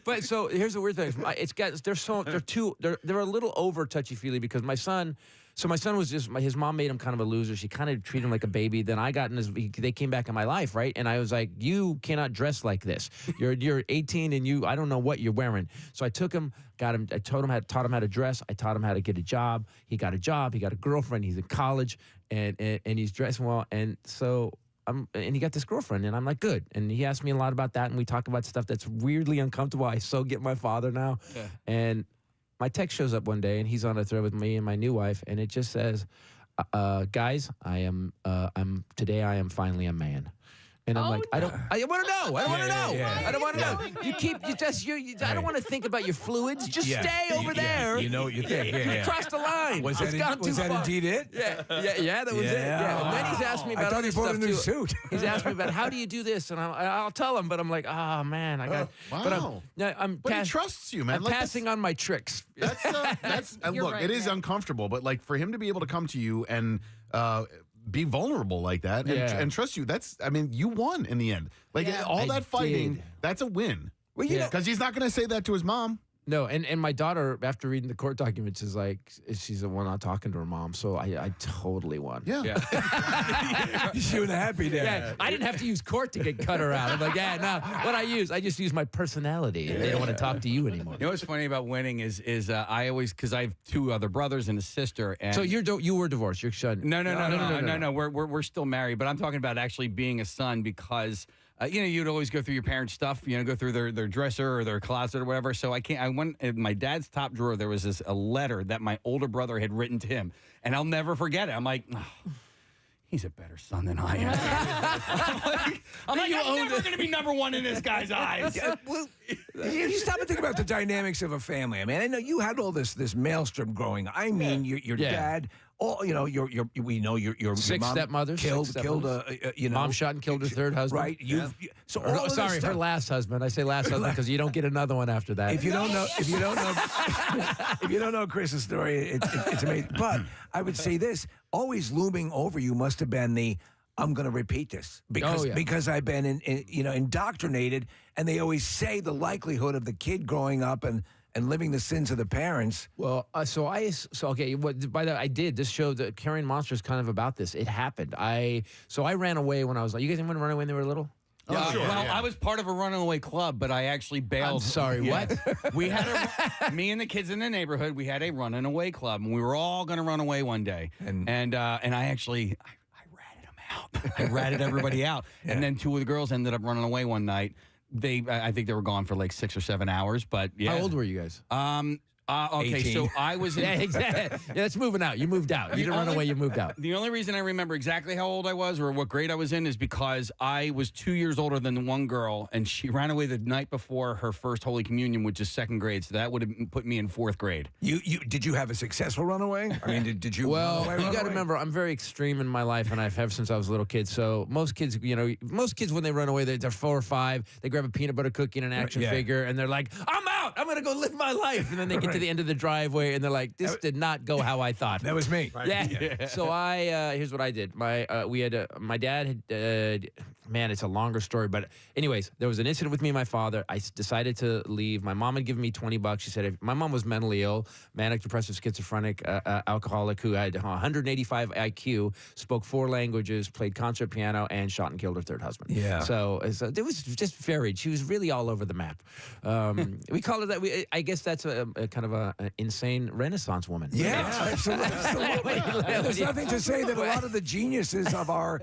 But so here's the weird thing. They're a little over touchy-feely because my son. So my son was his mom made him kind of a loser. She kind of treated him like a baby. Then I got they came back in my life, right? And I was like, you cannot dress like this. You're 18 and I don't know what you're wearing. So I took him, taught him how to dress. I taught him how to get a job. He got a job. He got a girlfriend. He's in college and he's dressing well. And so and he got this girlfriend, and I'm like, good. And he asked me a lot about that, and we talk about stuff that's weirdly uncomfortable. I so get my father now. Yeah. And my text shows up one day, and he's on a thread with me and my new wife, and it just says, guys, today I am finally a man. And I'm like, I want to know. I don't want to know. I don't want to know. I don't want to think about your fluids. Just stay over there. You know what you think. You crossed the line. Was that indeed it? Yeah, that was it. Yeah. And then he's asked me about I thought other he bought stuff a new too. suit. He's asked me about how do you do this, and I'll tell him. But I'm like, oh man, I got. Wow. But he trusts you, man. I'm passing on my tricks. That's look. Right, it is uncomfortable, but like for him to be able to come to you and. Be vulnerable like that and trust you. You won in the end. Like all that fighting, that's a win. Well, because he's not going to say that to his mom. No, and my daughter, after reading the court documents, is like, she's the one not talking to her mom. So I totally won. Yeah. She was a happy day. Yeah, I didn't have to use court to get cut her out. I'm like, I just use my personality. They don't want to talk to you anymore. You know what's funny about winning is I always, because I have 2 other brothers and a sister. And so you were divorced. Your son? No. We're still married, but I'm talking about actually being a son because. You'd always go through your parents' stuff, go through their dresser or their closet or whatever. So I went in my dad's top drawer. There was a letter that my older brother had written to him, and I'll never forget it. I'm like, he's a better son than I am. I'm never going to be number 1 in this guy's eyes. You stop and think about the dynamics of a family. I mean, I know you had all this maelstrom growing. I mean, your dad. We know your 6 mom stepmothers killed mom shot and killed her 3rd husband. Right. Her last husband. I say last husband because you don't get another one after that. If you don't know Chris's story, it's amazing. But I would say this: always looming over you must have been the I'm going to repeat this because I've been indoctrinated, and they always say the likelihood of the kid growing up and living the sins of the parents. Well, by the way, I did. This show, the Carrying Monster, is kind of about this. It happened. I ran away when I was like, you guys didn't run away when they were little? I was part of a running away club, but I actually bailed. I'm sorry, what? We had me and the kids in the neighborhood, we had a running away club, and we were all going to run away one day. And I ratted them out. I ratted everybody out. Yeah. And then 2 of the girls ended up running away one night. I think they were gone for like 6 or 7 hours, but yeah. How old were you guys? Okay, 18. so I was in... Yeah, exactly. Yeah, that's moving out. You moved out. You didn't run away, you moved out. The only reason I remember exactly how old I was or what grade I was in is because I was 2 years older than the one girl, and she ran away the night before her first Holy Communion, which is 2nd grade, so that would have put me in 4th grade. Did you have a successful runaway? I mean, did you Well, you got to remember, I'm very extreme in my life, and I've had since I was a little kid, so most kids when they run away, they're 4 or 5, they grab a peanut butter cookie and an action figure, and they're like, I'm out! I'm going to go live my life! And then they get to the end of the driveway, and they're like, this did not go how I thought. That was me. Right. Yeah. So here's what I did. My dad had, it's a longer story, but anyways, there was an incident with me and my father. I decided to leave. My mom had given me $20. She said, my mom was mentally ill, manic depressive schizophrenic, alcoholic who had 185 IQ, spoke 4 languages, played concert piano, and shot and killed her 3rd husband. Yeah. So it was just varied. She was really all over the map. We call it that. I guess that's a kind of an insane Renaissance woman. Yeah, absolutely. There's nothing to say that a lot of the geniuses of our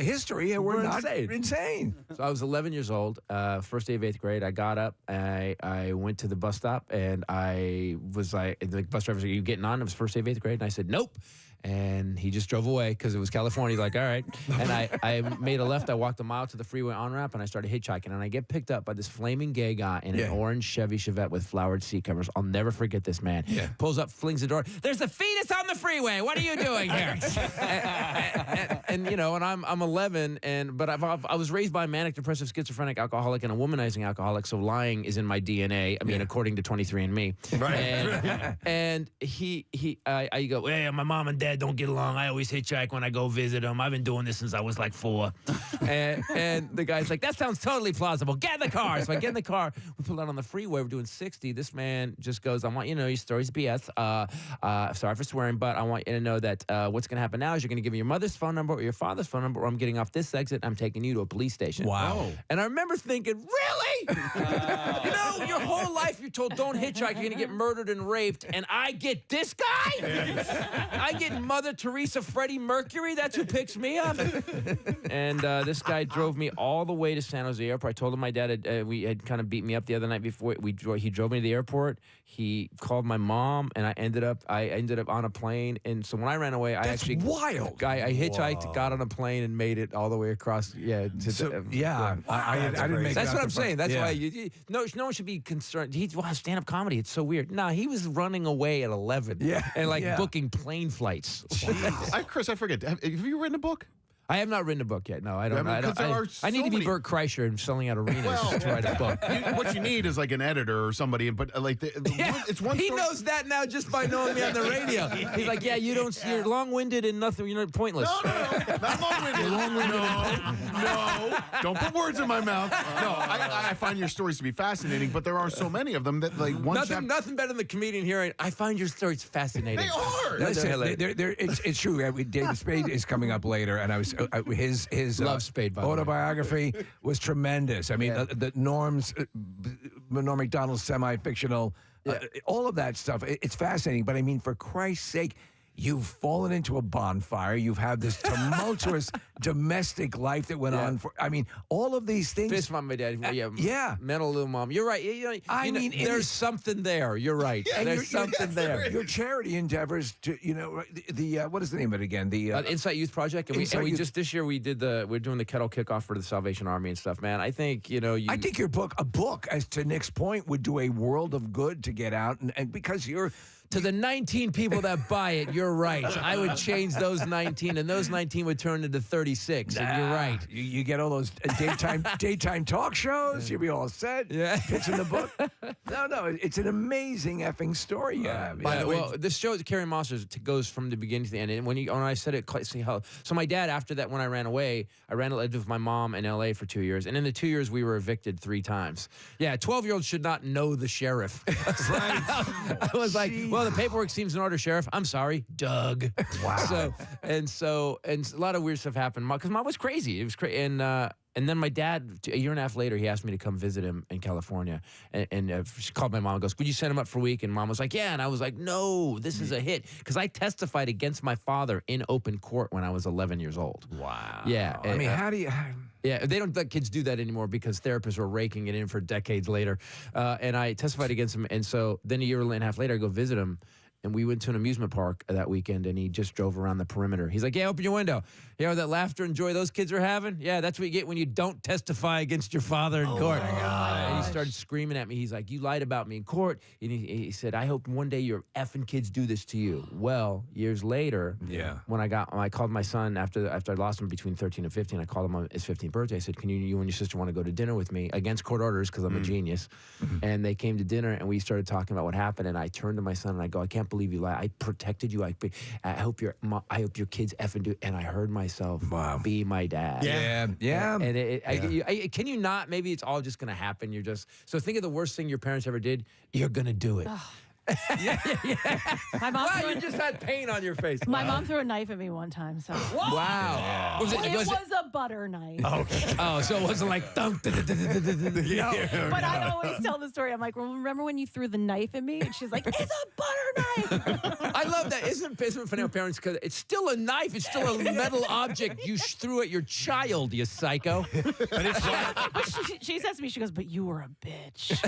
history were not insane. So I was 11 years old, first day of 8th grade. I got up, I went to the bus stop, and I was like, the bus driver said, "Are you getting on?" It was first day of 8th grade, and I said, "Nope." And he just drove away because it was California. He's like, all right. And I made a left. I walked a mile to the freeway on-ramp, and I started hitchhiking. And I get picked up by this flaming gay guy in an orange Chevy Chevette with flowered seat covers. I'll never forget this man. Yeah. Pulls up, flings the door. There's a fetus on the freeway. What are you doing here? and I'm 11, but I was raised by a manic depressive schizophrenic alcoholic and a womanizing alcoholic, so lying is in my DNA. I mean, according to 23andMe. Right. And I go, hey, my mom and dad dad don't get along. I always hitchhike when I go visit him. I've been doing this since I was like 4. and the guy's like, that sounds totally plausible. Get in the car. So I get in the car. We pull out on the freeway. We're doing 60. This man just goes, I want you to know your story's BS. Sorry for swearing, but I want you to know that what's going to happen now is you're going to give me your mother's phone number or your father's phone number, or I'm getting off this exit. I'm taking you to a police station. Wow. And I remember thinking, really? You know, your whole life you're told don't hitchhike, you're going to get murdered and raped, and I get this guy? I get Mother Teresa, Freddie Mercury? That's who picks me up? And this guy drove me all the way to San Jose Airport. I told him my dad had kind of beat me up the other night before. He drove me to the airport. He called my mom, and I ended up on a plane. And so when I ran away, That's wild. I hitchhiked, got on a plane, and made it all the way across. Yeah. I didn't make That's that what I'm up. saying. That's Yeah. why no one should be concerned. Stand-up comedy. It's so weird. Nah, he was running away at 11. Yeah. And booking plane flights. Chris, I forget. Have you written a book? I have not written a book yet. No, I don't. I mean, 'cause there are I need so to be many- Bert Kreischer and selling out arenas to write a book. What you need is like an editor or somebody, but it's one. He story- knows that now just by knowing me on the radio. He's like, yeah, you're long-winded and nothing. You're not pointless. No, not long-winded. No, don't put words in my mouth. No, I find your stories to be fascinating, but there are so many of them that like one. Nothing better than the comedian hearing. I find your stories fascinating. They are. Listen, it's true. David Spade is coming up later, and I was his Love Spade, by the way. autobiography was tremendous. I mean, the Norm Macdonald's semi-fictional, all of that stuff. It's fascinating. But I mean, for Christ's sake, you've fallen into a bonfire. You've had this tumultuous domestic life that went on for. I mean, all of these things. Fist mom, my dad. Yeah. Mental little mom. You're right. I mean, it there's is- something there. You're right. And There's something there. Your charity endeavors to, the what is the name of it again? The Insight Youth Project, and we Insight Youth- just this year we're doing the kettle kickoff for the Salvation Army and stuff. Man, I think I think a book, as to Nick's point, would do a world of good to get out, and because you're. To the 19 people that buy it, you're right. I would change those 19, and those 19 would turn into 36. And you're right. You get all those daytime talk shows. You'll be all set. Yeah. Pitching the book. No, it's an amazing effing story you have. By the way, this show, Carrie Monsters, goes from the beginning to the end. And when I said it, so my dad, after that, when I ran away, I lived with my mom in L.A. for 2 years. And in the 2 years, we were evicted 3 times. Yeah, 12-year-olds should not know the sheriff. I was like, well, the paperwork seems in order, Sheriff. I'm sorry, Doug. Wow. So a lot of weird stuff happened because Mom was crazy. It was crazy, and then my dad, a year and a half later, he asked me to come visit him in California, and she called my mom and goes, "Could you send him up for a week?" And Mom was like, "Yeah," and I was like, "No, this is a hit," because I testified against my father in open court when I was 11 years old. Wow. Yeah. I mean, how do you? Yeah, they don't let kids do that anymore because therapists were raking it in for decades later. And I testified against him. And so then a year and a half later, I go visit him. And we went to an amusement park that weekend, and he just drove around the perimeter. He's like, "Yeah, open your window. You know that laughter and joy those kids are having? Yeah, that's what you get when you don't testify against your father in court." And he started screaming at me. He's like, "You lied about me in court." And he said, "I hope one day your effing kids do this to you." Well, years later, when I called my son after I lost him between 13 and 15, I called him on his 15th birthday. I said, "Can you and your sister want to go to dinner with me against court orders because I'm a genius?" And they came to dinner, and we started talking about what happened. And I turned to my son and I go, "I can't believe you lied. I protected you. I hope your kids effing do." And I heard myself be my dad. Yeah. And can you not? Maybe it's all just going to happen. You're just so think of the worst thing your parents ever did. You're going to do it. My mom you just had pain on your face. My mom threw a knife at me one time. So Wow. it was a butter knife. Okay. Oh, so it wasn't like thump. But I always tell the story. I'm like, "Well, remember when you threw the knife at me?" And she's like, "It's a butter knife." I love that. Isn't it funny how parents, because it's still a knife, it's still a metal object you threw at your child, you psycho. But she says to me, she goes, "But you were a bitch."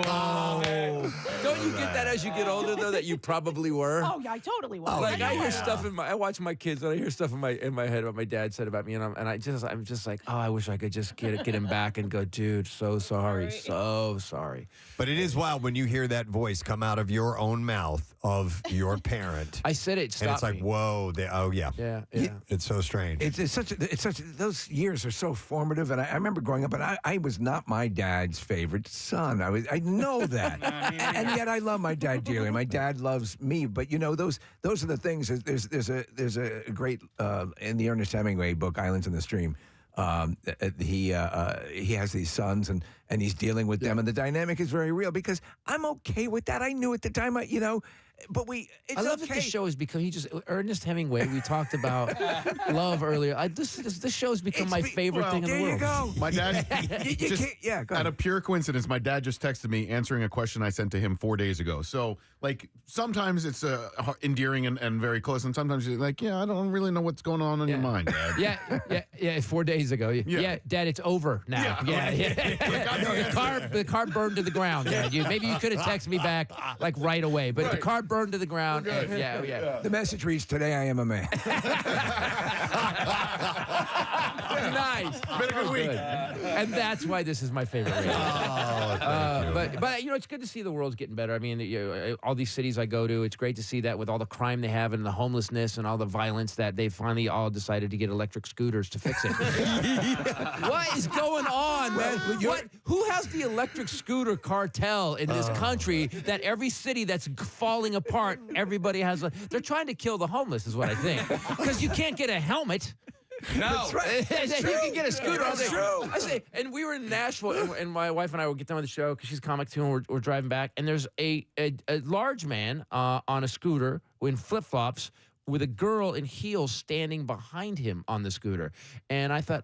Whoa. Don't you get that as you get older, though, that you probably were? Oh, yeah, I totally was. Like I hear stuff I watch my kids, and I hear stuff in my head about my dad said about me, and I'm just like, oh, I wish I could just get him back and go, dude, so sorry, so sorry. But it is wild when you hear that voice voice come out of your own mouth of your parent. I said it. And it's like, whoa. Yeah. Yeah. It's so strange. It's such. Those years are so formative, and I remember growing up, and I was not my dad's favorite son. I know that, and yet I love my dad dearly. My dad loves me, but those are the things. There's a great in the Ernest Hemingway book, Islands in the Stream. He has these sons and he's dealing with them, and the dynamic is very real because I'm okay with that. I knew at the time, but I love that this show has become. Ernest Hemingway. We talked about love earlier. This show has become my favorite thing in the world. There you go. My dad, go out of pure coincidence, my dad just texted me answering a question I sent to him 4 days ago. So, sometimes it's endearing and very close, and sometimes you're like, I don't really know what's going on in your mind, Dad. Yeah. 4 days ago. Yeah, Dad, it's over now. The car burned to the ground. Dad. Maybe you could have texted me back right away, but the car burned to the ground. And, yeah. The message reads, "Today I am a man." Nice. Been a good week. And that's why this is my favorite radio. But it's good to see the world's getting better. I mean, all these cities I go to, it's great to see that with all the crime they have and the homelessness and all the violence that they finally all decided to get electric scooters to fix it. What is going on, man? Who has the electric scooter cartel in this country that every city that's falling apart, everybody has they're trying to kill the homeless is what I think. Because you can't get a helmet. No, that's right. You can get a scooter. That's true. I say, and we were in Nashville, and my wife and I would get done with the show because she's a comic too, and we're driving back, and there's a large man on a scooter in flip-flops with a girl in heels standing behind him on the scooter. And I thought,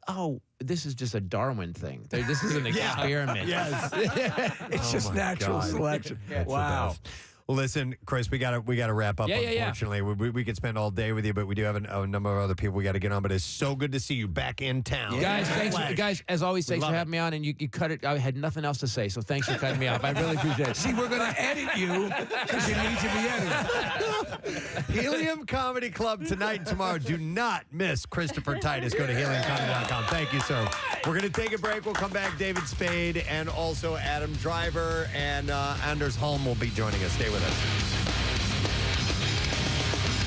this is just a Darwin thing. This is an experiment. Yes. It's just natural selection. Wow. Listen, Chris, we gotta wrap up. Yeah. Unfortunately, we could spend all day with you, but we do have a number of other people we got to get on. But it's so good to see you back in town, guys. Guys, as always, thanks for having me on. And you cut it. I had nothing else to say, so thanks for cutting me off. I really appreciate it. See, we're gonna edit you because you need to be edited. Helium Comedy Club tonight and tomorrow. Do not miss Christopher Titus. Go to heliumcomedy.com. Thank you, sir. We're gonna take a break. We'll come back. David Spade and also Adam Driver and Anders Holm will be joining us. Stay with us.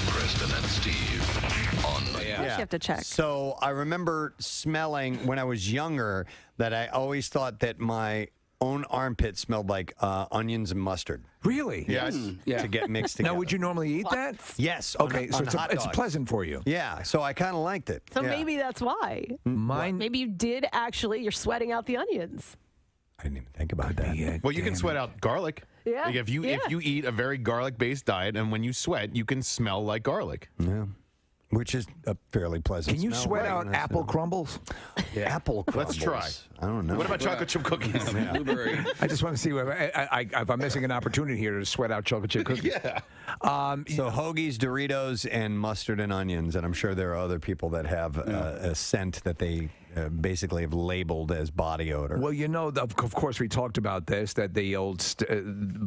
Preston and Steve on You have to check. So I remember smelling when I was younger that I always thought that my own armpit smelled like onions and mustard. Really? Yes. To get mixed together. Now, would you normally eat that? Yes. Okay, so it's pleasant for you. Yeah, so I kind of liked it. So maybe that's why. Mine. Maybe you did actually. You're sweating out the onions. I didn't even think about that. Well, you can sweat out garlic. Yeah. If you eat a very garlic-based diet, and when you sweat, you can smell like garlic. Yeah. Which is a fairly pleasant Can you smell, sweat right? out apple crumbles? Apple crumbles. Let's try. I don't know. What about chocolate chip cookies? Blueberry. I just want to see if I'm missing an opportunity here to sweat out chocolate chip cookies. Yeah. So hoagies, Doritos, and mustard and onions, and I'm sure there are other people that have a scent that they basically have labeled as body odor. Well, of course, we talked about this, that the old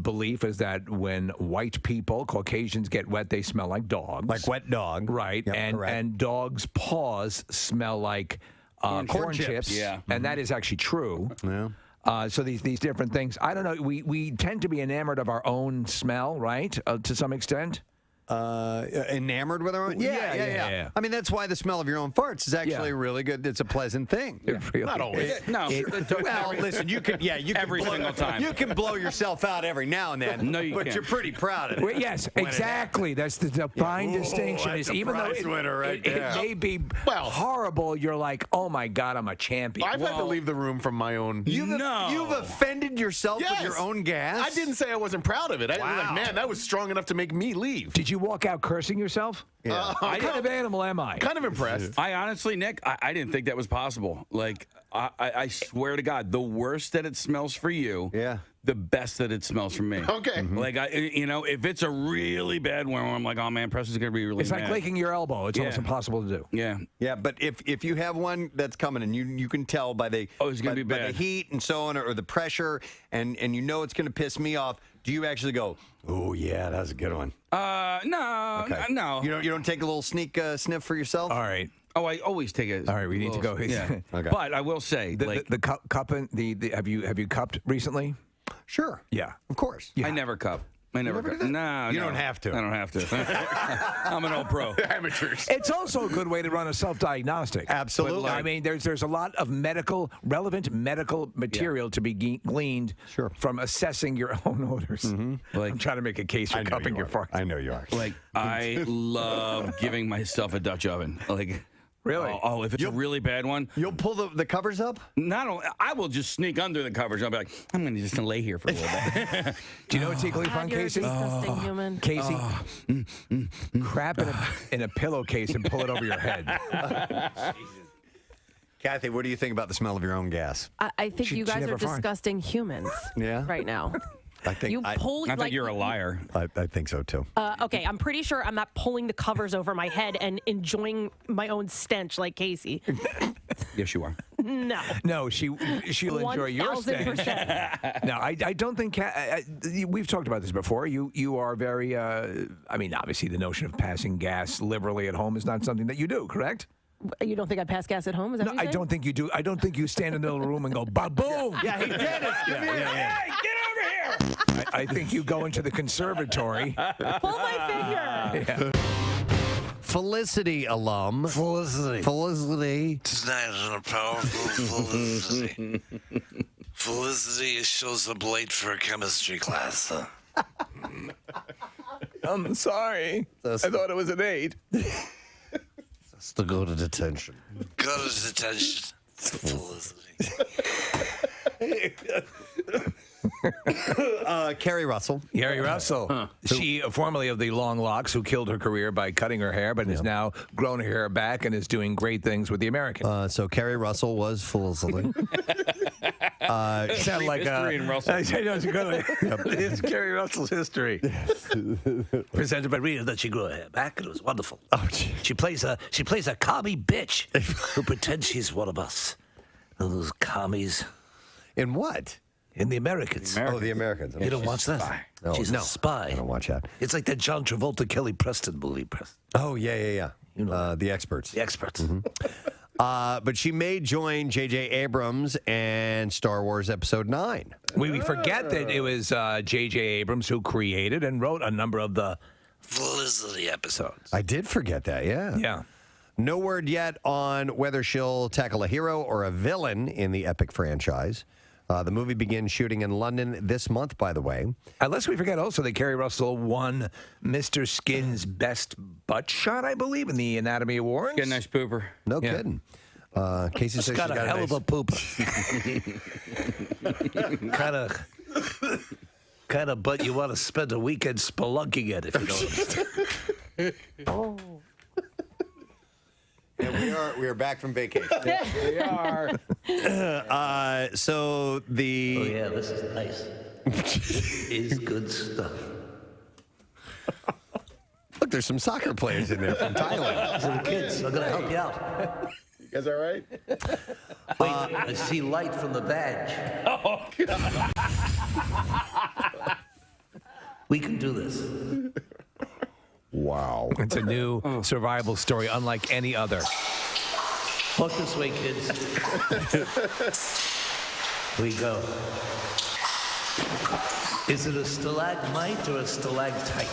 belief is that when white people, Caucasians, get wet, they smell like dogs. Like wet dog. Right. Yep, and dogs' paws smell like corn chips. Yeah. And that is actually true. Yeah. So these different things. I don't know. We tend to be enamored of our own smell, right? To some extent. Enamored with our own? Yeah. I mean, that's why the smell of your own farts is actually really good. It's a pleasant thing. Really Not always. Well, listen, you can Every single time. You can blow yourself out every now and then. No, you but can't. you're pretty proud of it. Well, yes, exactly. That's the fine distinction. That's Is a even though prize winner right it there. may be horrible, you're like, oh my God, I'm a champion. I've had to leave the room from my own. You've offended yourself with your own gas? I didn't say I wasn't proud of it. I was like, man, that was strong enough to make me leave. Did you walk out cursing yourself? Yeah. What kind of animal am I? Kind of impressed. I honestly, Nick, I didn't think that was possible. Like, I swear to God, the worse that it smells for you, the best that it smells for me. Okay. Like, if it's a really bad one where I'm like, oh man, Preston's going to be really It's like mad. licking your elbow. It's almost impossible to do. Yeah. Yeah, but if you have one that's coming and you can tell by the it's gonna be by bad. the heat and so on or the pressure and you know it's going to piss me off, do you actually go, oh yeah, that's a good one? No. You don't take a little sneak sniff for yourself? All right. Oh, I always take it. All right, we need to go. Yeah. Okay. But I will say, The cup and the have you cupped recently? Sure. Yeah. Of course. Yeah. I never cup. I never cup. No, You don't have to. I don't have to. I'm an old pro. Amateurs. It's also a good way to run a self-diagnostic. Absolutely. I mean, there's a lot of relevant medical material to be gleaned from assessing your own odors. I'm trying to make a case for cupping your farts. I know you are. Like, I love giving myself a Dutch oven. Like, really? Oh, if it's a really bad one, you'll pull the covers up. Not only, I will just sneak under the covers. I'll be like, I'm going to just lay here for a little bit. Do you know what's equally fun, You're a Casey? disgusting human. Casey, crap in a pillowcase and pull it over your head. Kathy, what do you think about the smell of your own gas? I think you guys are disgusting humans. Yeah. Right now. I think I think you're a liar. I think so too. Okay, I'm pretty sure I'm not pulling the covers over my head and enjoying my own stench like Casey. Yes, you are. No. No, she'll enjoy your stench. 1000%. No, I don't think. We've talked about this before. You are very. I mean, obviously, the notion of passing gas liberally at home is not something that you do, correct? You don't think I pass gas at home? Is that No, what you're I don't think you do. I don't think you stand in the middle of the room and go, ba-boom. Yeah, he did it. Hey, get over here. I think you go into the conservatory. Pull my finger. Felicity alum. Felicity. Tonight on a powerful Felicity. Felicity shows up late for a chemistry class. I'm sorry. I thought it was an 8. To go to detention. Go to detention. Felicity. Carrie Russell. Carrie Russell. She, formerly of the long locks, who killed her career by cutting her hair, but has now grown her hair back and is doing great things with the American. So Carrie Russell was Felicity. Sound like history in Russell. It's Carrie Russell's history. Presented by Rita that she grew her hair back and it was wonderful. Oh, she plays a commie bitch who pretends she's one of us. Those commies. In what? In The Americans. Oh, The Americans. You don't watch that? No, She's a spy. I don't watch that. It's like that John Travolta, Kelly Preston movie. Oh, yeah. You know, The Experts. The Experts. But she may join J.J. Abrams and Star Wars Episode 9. We forget that it was J.J. Abrams who created and wrote a number of the Felicity episodes. I did forget that, yeah. Yeah. No word yet on whether she'll tackle a hero or a villain in the epic franchise. The movie begins shooting in London this month, by the way. Unless we forget also that Carrie Russell won Mr. Skin's Best Butt Shot, I believe, in the Anatomy Awards. Get a nice pooper. No kidding. Casey says got she a got hell nice... of a pooper. kind of butt you want to spend a weekend spelunking at, if you know what I'm saying. Yeah, we are back from vacation. We are. So the... Oh, yeah, this is nice. This is good stuff. Look, there's some soccer players in there from Thailand. Some kids. I'm going to help you out. You guys all right? Wait, I see light from the badge. Oh, God. We can do this. Wow. It's a new survival story unlike any other. Walk this way, kids. Here we go. Is it a stalagmite or a stalactite?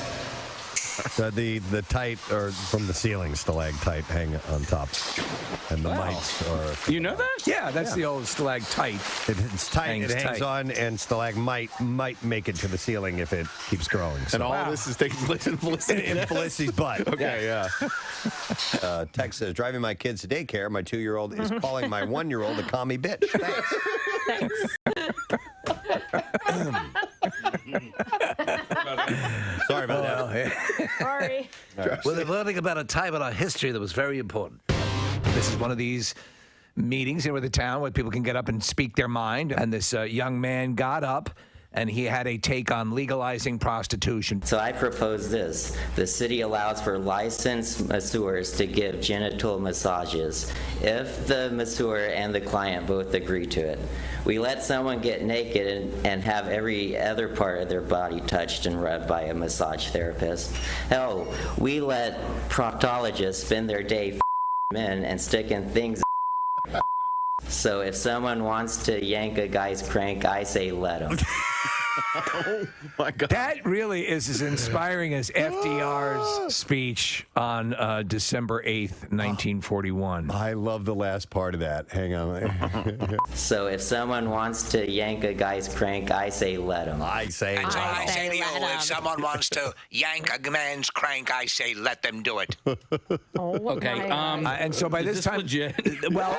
The tight or from the ceiling stalactite hang on top, and the mites are. You know that? Yeah, that's the old stalactite. It's tight. It hangs on, and stalagmite might make it to the ceiling if it keeps growing. So. And all of this is taking place in Felicity. In Felicity's butt. Okay, yeah. Tex says, driving my kids to daycare, my 2-year-old is calling my 1-year-old a commie bitch. Thanks. Sorry about that. Sorry. Well, they're learning about a time in our history that was very important. This is one of these meetings here with the town where people can get up and speak their mind. And this young man got up and he had a take on legalizing prostitution. So I propose this. The city allows for licensed masseurs to give genital massages if the masseur and the client both agree to it. We let someone get naked and have every other part of their body touched and rubbed by a massage therapist. Hell, we let proctologists spend their day men and sticking things. So if someone wants to yank a guy's crank, I say let him. Oh, my God. That really is as inspiring as FDR's speech on December 8th, 1941. I love the last part of that. Hang on. So if someone wants to yank a guy's crank, I say let him. I say And so I say to you, if someone wants to yank a man's crank, I say let them do it. Okay. And so by is this time, legit? well,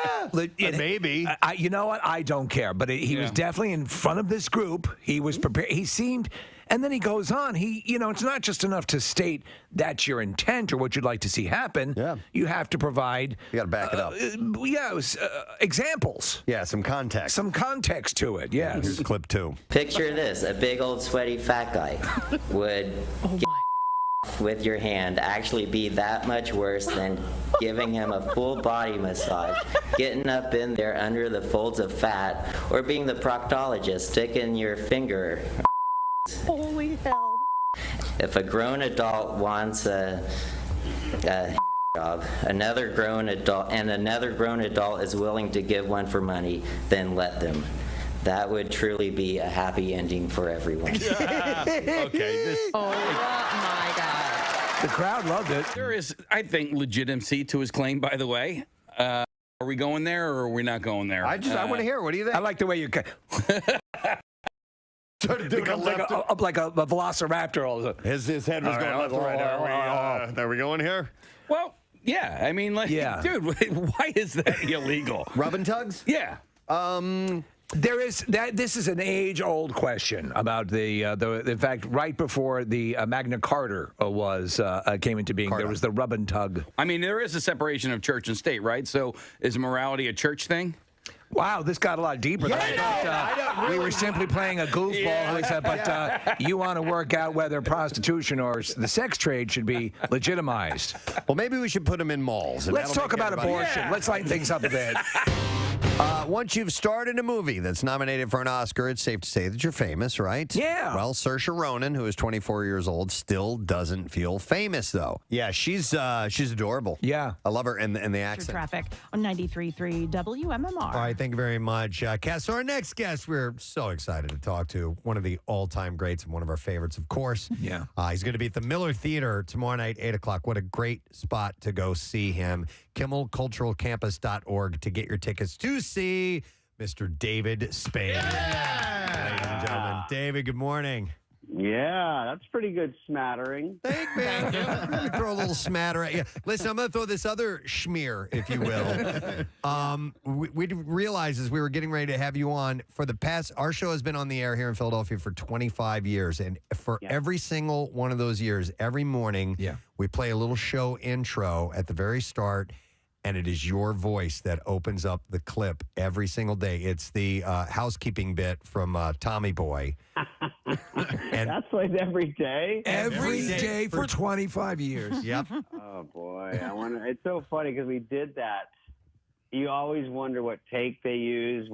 maybe. You know what? I don't care. But he was definitely in front of this group. He was prepared. He seemed, and then he goes on. It's not just enough to state that's your intent or what you'd like to see happen. Yeah. You have to provide. You got to back it up. Examples. Yeah, some context. Some context to it. Yes. Here's clip 2. Picture this: a big old sweaty fat guy would get with your hand actually be that much worse than giving him a full body massage, getting up in there under the folds of fat, or being the proctologist sticking your finger. Holy hell. If a grown adult wants a job, another grown adult is willing to give one for money, then let them. That would truly be a happy ending for everyone. Okay. Oh my God. The crowd loved it. There is, I think, legitimacy to his claim, by the way. Are we going there or are we not going there? I want to hear. What do you think? I like the way you becomes like a velociraptor all of a sudden. His head was going left to right. Are we going here? Well, yeah. I mean, dude, why is that illegal? Rub and tugs? Yeah. There is that. This is an age-old question about the in fact, right before the Magna Carta came into being, there was the rub and tug. I mean, there is a separation of church and state, right? So is morality a church thing? Wow, this got a lot deeper than I thought. We were simply playing a goofball, he said, but you want to work out whether prostitution or the sex trade should be legitimized. Well, maybe we should put them in malls. Let's talk about abortion. Let's lighten things up a bit. Once you've starred in a movie that's nominated for an Oscar, it's safe to say that you're famous, right? Yeah. Well, Saoirse Ronan, who is 24 years old, still doesn't feel famous, though. Yeah, she's adorable. Yeah. I love her and the accent. Traffic on 93.3 WMMR. All right, thank you very much, Cass. So our next guest, we're so excited to talk to, one of the all-time greats and one of our favorites, of course. Yeah. He's going to be at the Miller Theater tomorrow night, 8 o'clock. What a great spot to go see him. KimmelCulturalCampus.org to get your tickets to see Mr. David Spade. Ladies and gentlemen. David, good morning. Yeah, that's pretty good smattering. Thank man. Let me throw a little smatter at you. Listen, I'm going to throw this other schmear, if you will. We realized as we were getting ready to have you on, for the past, our show has been on the air here in Philadelphia for 25 years. And for every single one of those years, every morning, we play a little show intro at the very start. And it is your voice that opens up the clip every single day. It's the housekeeping bit from Tommy Boy. And that's like every day? Every day for 25 years. Yep. Oh, boy. It's so funny because we did that. You always wonder what take they use,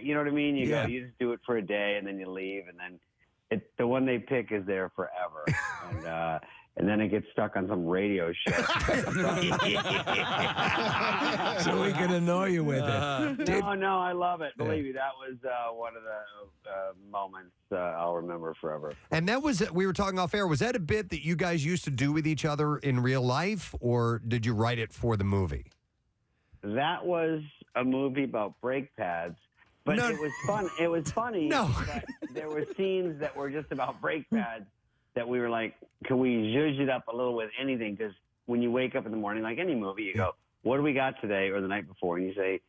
you know what I mean? You go, you just do it for a day and then you leave. And then the one they pick is there forever. And then it gets stuck on some radio show. So we can annoy you with it. No, I love it. Believe me, that was one of the moments I'll remember forever. And that was, we were talking off air, was that a bit that you guys used to do with each other in real life, or did you write it for the movie? That was a movie about brake pads. But it was fun. It was funny. No. But there were scenes that were just about brake pads that we were like, can we zhuzh it up a little with anything? Because when you wake up in the morning, like any movie, you go, what do we got today or the night before? And you say,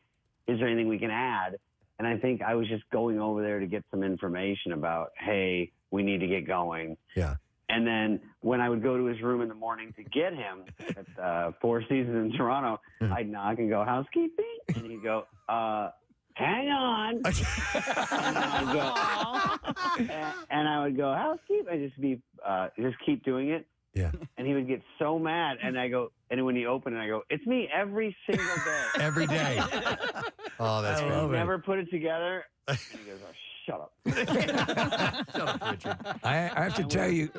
is there anything we can add? And I think I was just going over there to get some information about, hey, we need to get going. Yeah. And then when I would go to his room in the morning to get him at Four Seasons in Toronto, I'd knock and go, housekeeping? And he'd go, hang on. and I would go, housekeeping. I'd just keep doing it. Yeah. And he would get so mad. And I go, and when he opened it, I go, it's me every single day. Every day. Oh, that's and funny. he never put it together. And he goes, oh, shut up. Shut up, Richard. I have to tell you,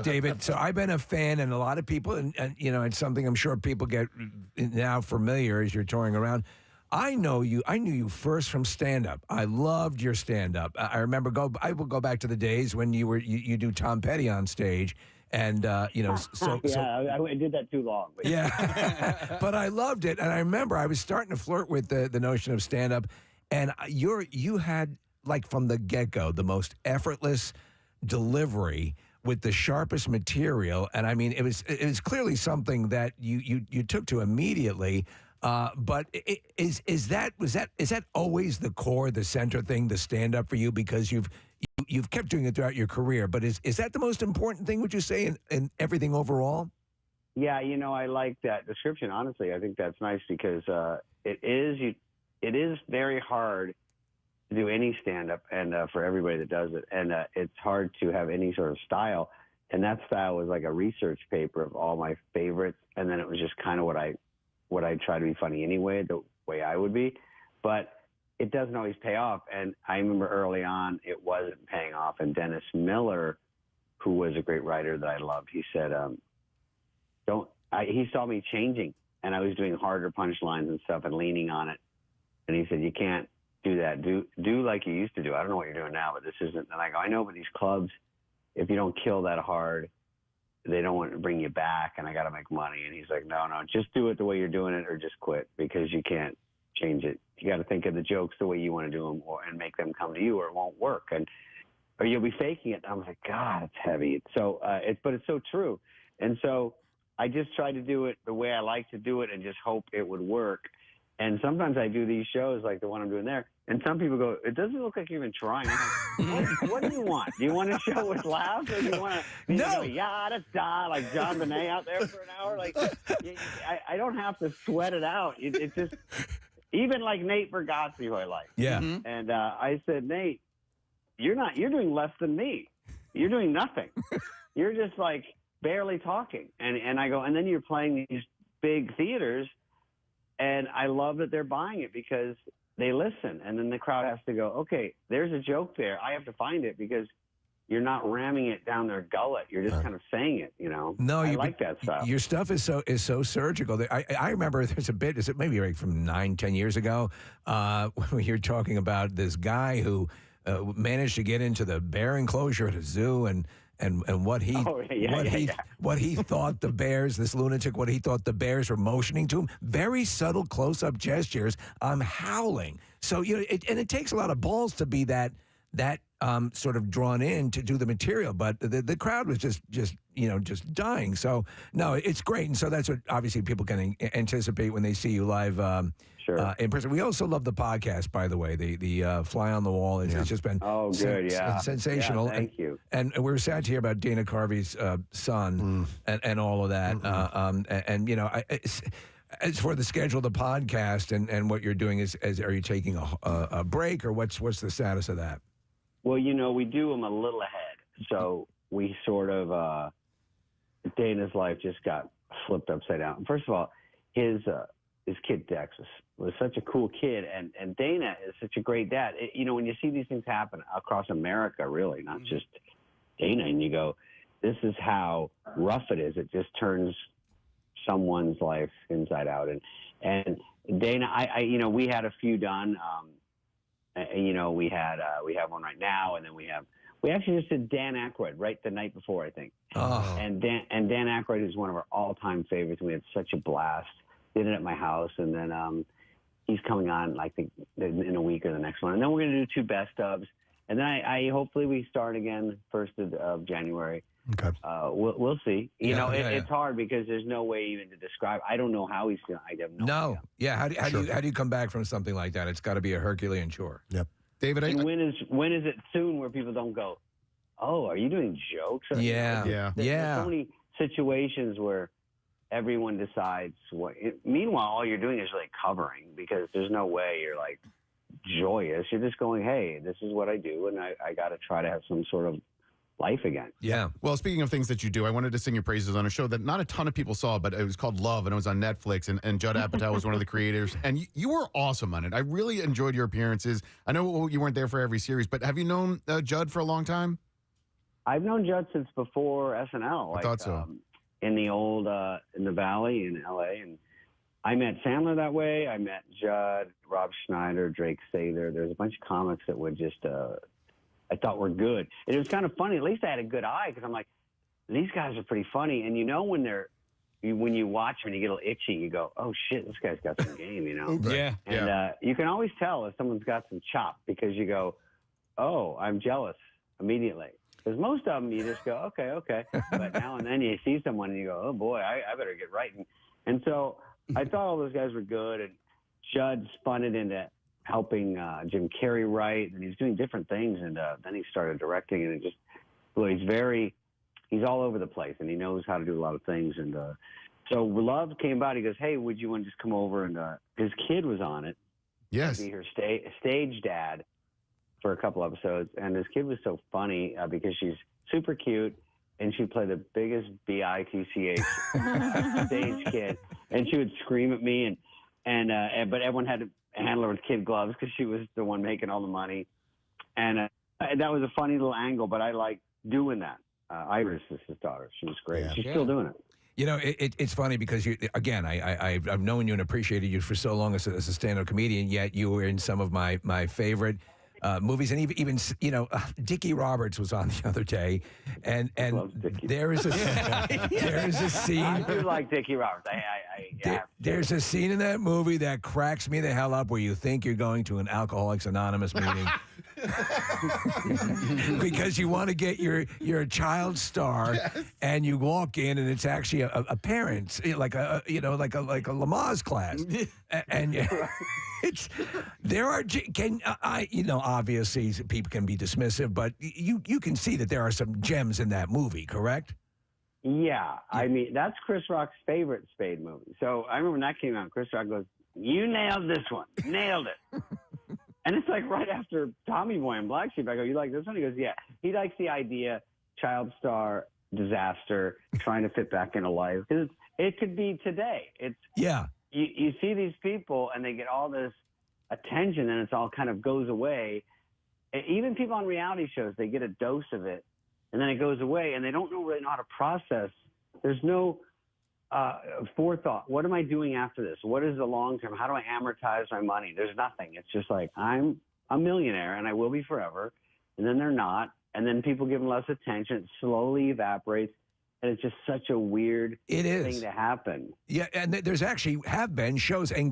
David, so I've been a fan, and a lot of people, and it's something I'm sure people get now familiar as you're touring around. I knew you first from stand-up. I loved your stand-up. I remember I will go back to the days when you do Tom Petty on stage, and I did that too long. But yeah, but I loved it, and I remember I was starting to flirt with the notion of stand-up, and you had, like, from the get-go, the most effortless delivery with the sharpest material, and I mean it was clearly something that you took to immediately. But is that always the core, the center thing, the stand up for you, because you've kept doing it throughout your career? But is that the most important thing? Would you say in everything overall? Yeah, I like that description. Honestly, I think that's nice because it is very hard to do any stand up, and for everybody that does it, and it's hard to have any sort of style. And that style was like a research paper of all my favorites, and then it was just kind of what I try to be funny anyway, the way I would be, but it doesn't always pay off. And I remember early on, it wasn't paying off. And Dennis Miller, who was a great writer that I loved, he said, he saw me changing, and I was doing harder punchlines and stuff and leaning on it. And he said, you can't do that. Do like you used to do. I don't know what you're doing now, but this isn't. And I go, I know, but these clubs, if you don't kill that hard, they don't want to bring you back, and I got to make money. And he's like, no, just do it the way you're doing it, or just quit, because you can't change it. You got to think of the jokes the way you want to do them, and make them come to you, or it won't work. Or you'll be faking it. And I was like, God, it's heavy. But it's so true. And so I just tried to do it the way I like to do it, and just hope it would work. And sometimes I do these shows like the one I'm doing there, and some people go, it doesn't look like you're even trying. I'm like, what do you want? Do you want a show with laughs, or do you want to go, yada da, like John Bonet out there for an hour? Like, I don't have to sweat it out. It's just, even like Nate Bargatze, who I like. Yeah. Mm-hmm. And I said, Nate, you're doing less than me. You're doing nothing. You're just like barely talking. And I go, and then you're playing these big theaters. And I love that they're buying it because they listen. And then the crowd has to go, okay, there's a joke there. I have to find it, because you're not ramming it down their gullet. You're just kind of saying it, No, I like that stuff. Your stuff is so surgical. I remember there's a bit, is it maybe like from 9-10 years ago, when you're talking about this guy who managed to get into the bear enclosure at a zoo, and what he thought the bears, this lunatic, what he thought the bears were motioning to him. Very subtle close-up gestures. I'm howling. So it takes a lot of balls to be that sort of drawn in to do the material, but the crowd was just dying. So no, it's great, and so that's what obviously people can anticipate when they see you live. In person. We also love the podcast, by the way. The Fly on the Wall. It's just been sensational. Yeah, thank you. And we're sad to hear about Dana Carvey's son and all of that. As for the schedule of the podcast and what you're doing, are you taking a break, or what's the status of that? Well, we do them a little ahead. So we sort of, Dana's life just got flipped upside down. First of all, his kid Dex was such a cool kid, and Dana is such a great dad. When you see these things happen across America, really, not just Dana, and you go, this is how rough it is. It just turns someone's life inside out. And Dana, we had a few done. We have one right now, and then we actually just did Dan Aykroyd right the night before, I think. Oh. And Dan Aykroyd is one of our all-time favorites, and we had such a blast. Did it at my house, and then he's coming on, I think, in a week or the next one. And then we're going to do 2 best ofs, and then I hopefully we start again 1st of January. Okay. We'll see. It's hard because there's no way even to describe. I don't know how he's feeling. I have no idea. Yeah. How do you come back from something like that? It's got to be a Herculean chore. Yep. David, and when is it soon where people don't go, oh, are you doing jokes? Yeah. There's so many situations where everyone decides what. Meanwhile, all you're doing is like covering, because there's no way you're like joyous. You're just going, hey, this is what I do, and I got to try to have some sort of life again. Yeah. Well, speaking of things that you do, I wanted to sing your praises on a show that not a ton of people saw, but it was called Love, and it was on Netflix, and Judd Apatow was one of the creators, and you were awesome on it. I really enjoyed your appearances. I know you weren't there for every series, but have you known Judd for a long time? I've known Judd since before SNL. I thought so. In the old in the Valley in LA, and I met Sandler that way. I met Judd, Rob Schneider, Drake Sather. There's a bunch of comics that would just, I thought were good. And it was kind of funny. At least I had a good eye because I'm like, these guys are pretty funny. And you know when when you watch them and you get a little itchy, you go, oh shit, this guy's got some game, you know? Yeah. And you can always tell if someone's got some chop because you go, oh, I'm jealous immediately. Because most of them, you just go, okay. But now and then you see someone and you go, oh boy, I better get right. And so I thought all those guys were good. And Judd spun it into helping Jim Carrey write. And he's doing different things. And then he started directing. And it just, well, he's all over the place. And he knows how to do a lot of things. And so Love came about. He goes, hey, would you want to just come over? And his kid was on it. Yes. Be her stage dad for a couple episodes, and this kid was so funny because she's super cute, and she'd play the biggest bitch stage kid, and she would scream at me, but everyone had to handle her with kid gloves because she was the one making all the money, and that was a funny little angle. But I like doing that. Iris is his daughter; she was great. She's still doing it. You know, it's funny because I've known you and appreciated you for so long as a stand-up comedian. Yet you were in some of my favorite movies, and even Dickie Roberts was on the other day, and there is a scene. I do like Dickie Roberts. There's a scene in that movie that cracks me the hell up, where you think you're going to an Alcoholics Anonymous meeting. Because you want to get your child star, and you walk in, and it's actually a parent, like a Lamaze class, and obviously people can be dismissive, but you can see that there are some gems in that movie, correct? Yeah, I mean that's Chris Rock's favorite Spade movie. So I remember when that came out, Chris Rock goes, "You nailed this one, nailed it." And it's like right after Tommy Boy and Black Sheep, I go, you like this one? He goes, yeah. He likes the idea, child star, disaster, trying to fit back into life. Because it could be today. You see these people and they get all this attention and it's all kind of goes away. And even people on reality shows, they get a dose of it and then it goes away and they don't really know how to process. There's no forethought. What am I doing after this? What is the long term? How do I amortize my money? There's nothing. It's just like, I'm a millionaire and I will be forever. And then they're not. And then people give them less attention. It slowly evaporates. And it's just such a weird thing to happen. Yeah, and there's actually have been shows and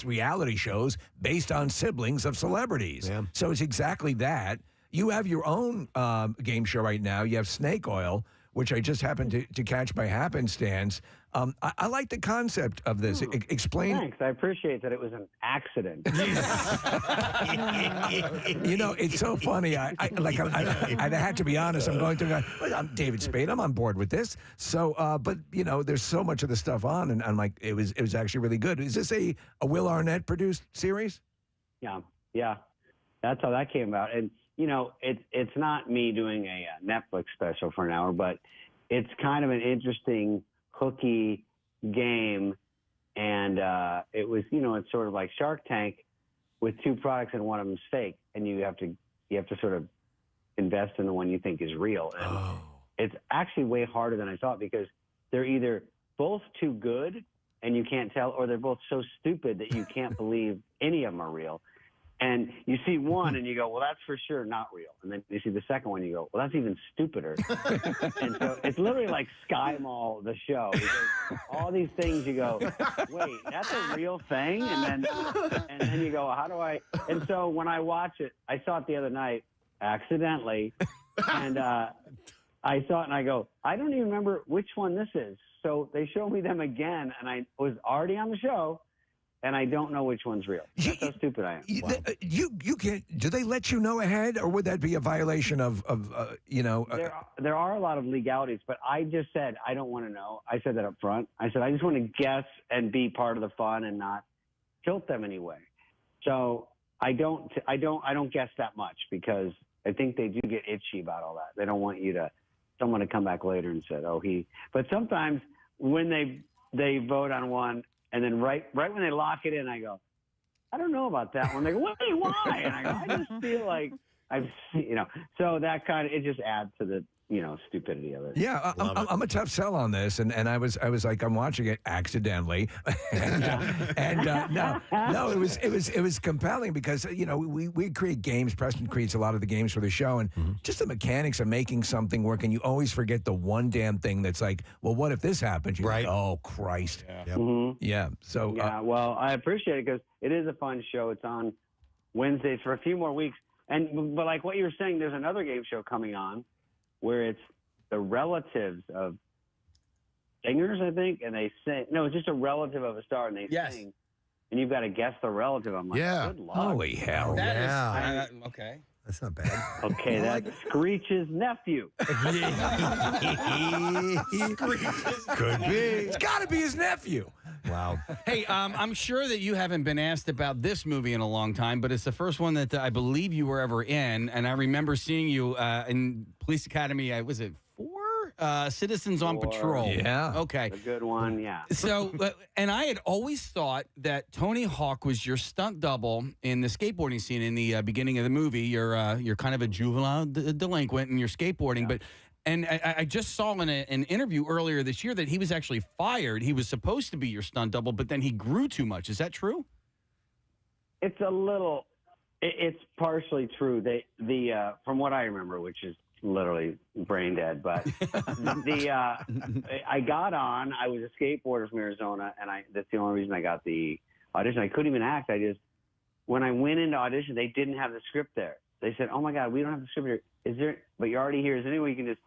reality shows based on siblings of celebrities. Yeah. So it's exactly that. You have your own game show right now. You have Snake Oil, which I just happened to catch by happenstance. I like the concept of this. Explain. Thanks. I appreciate that it was an accident. It's so funny. I had to be honest. I'm going through. I'm David Spade. I'm on board with this. So, but there's so much of the stuff on, and I'm like, it was actually really good. Is this a Will Arnett produced series? Yeah. That's how that came about. And it's not me doing a Netflix special for an hour, but it's kind of an interesting, hooky game. And it was, it's sort of like Shark Tank with two products and one of them's fake. And you have to sort of invest in the one you think is real. And it's actually way harder than I thought because they're either both too good and you can't tell, or they're both so stupid that you can't believe any of them are real. And you see one and you go, well, that's for sure not real. And then you see the second one, you go, well, that's even stupider. And so it's literally like Sky Mall, the show. Because all these things you go, wait, that's a real thing? And then you go, how do I? And so when I watch it, I saw it the other night accidentally. And I saw it and I go, I don't even remember which one this is. So they show me them again. And I was already on the show. And I don't know which one's real. That's how stupid I am. Wow. You can't. Do they let you know ahead, or would that be a violation of There are a lot of legalities, but I just said I don't want to know. I said that up front. I said I just want to guess and be part of the fun and not tilt them anyway. So I don't guess that much because I think they do get itchy about all that. They don't want someone to come back later and say, But sometimes when they vote on one. And then right when they lock it in, I go, I don't know about that one. They go, wait, why? And I go, I just feel like I've seen, so that kind of, it just adds to the, stupidity of it. Yeah, I'm a tough sell on this, and I was like, I'm watching it accidentally, and no, it was compelling because we create games. Preston creates a lot of the games for the show, and just the mechanics of making something work, and you always forget the one damn thing that's like, well, what if this happens? You're Right. like, oh Christ. Yep. Yeah. So Well, I appreciate it because it is a fun show. It's on Wednesdays for a few more weeks, but like what you were saying, there's another game show coming on where it's the relatives of singers, I think, and they sing. No, it's just a relative of a star, and they sing, and you've got to guess the relative. I'm like, good luck. Holy hell. That is okay. That's not bad. Okay, that's Screech's nephew. Could be. It's got to be his nephew. Wow. Hey, I'm sure that you haven't been asked about this movie in a long time, but it's the first one that I believe you were ever in, and I remember seeing you in Police Academy. Was it 4? Citizens on Patrol. Yeah. Okay. A good one, yeah. So, and I had always thought that Tony Hawk was your stunt double in the skateboarding scene in the beginning of the movie. You're kind of a juvenile delinquent and you're skateboarding, but. And I just saw in an interview earlier this year that he was actually fired. He was supposed to be your stunt double, but then he grew too much. Is that true? It's a little. It's partially true. From what I remember, which is literally brain dead, but I got on. I was a skateboarder from Arizona, and that's the only reason I got the audition. I couldn't even act. When I went into audition, they didn't have the script there. They said, "Oh my God, we don't have the script here. Is there? But you're already here. Is there any way you can just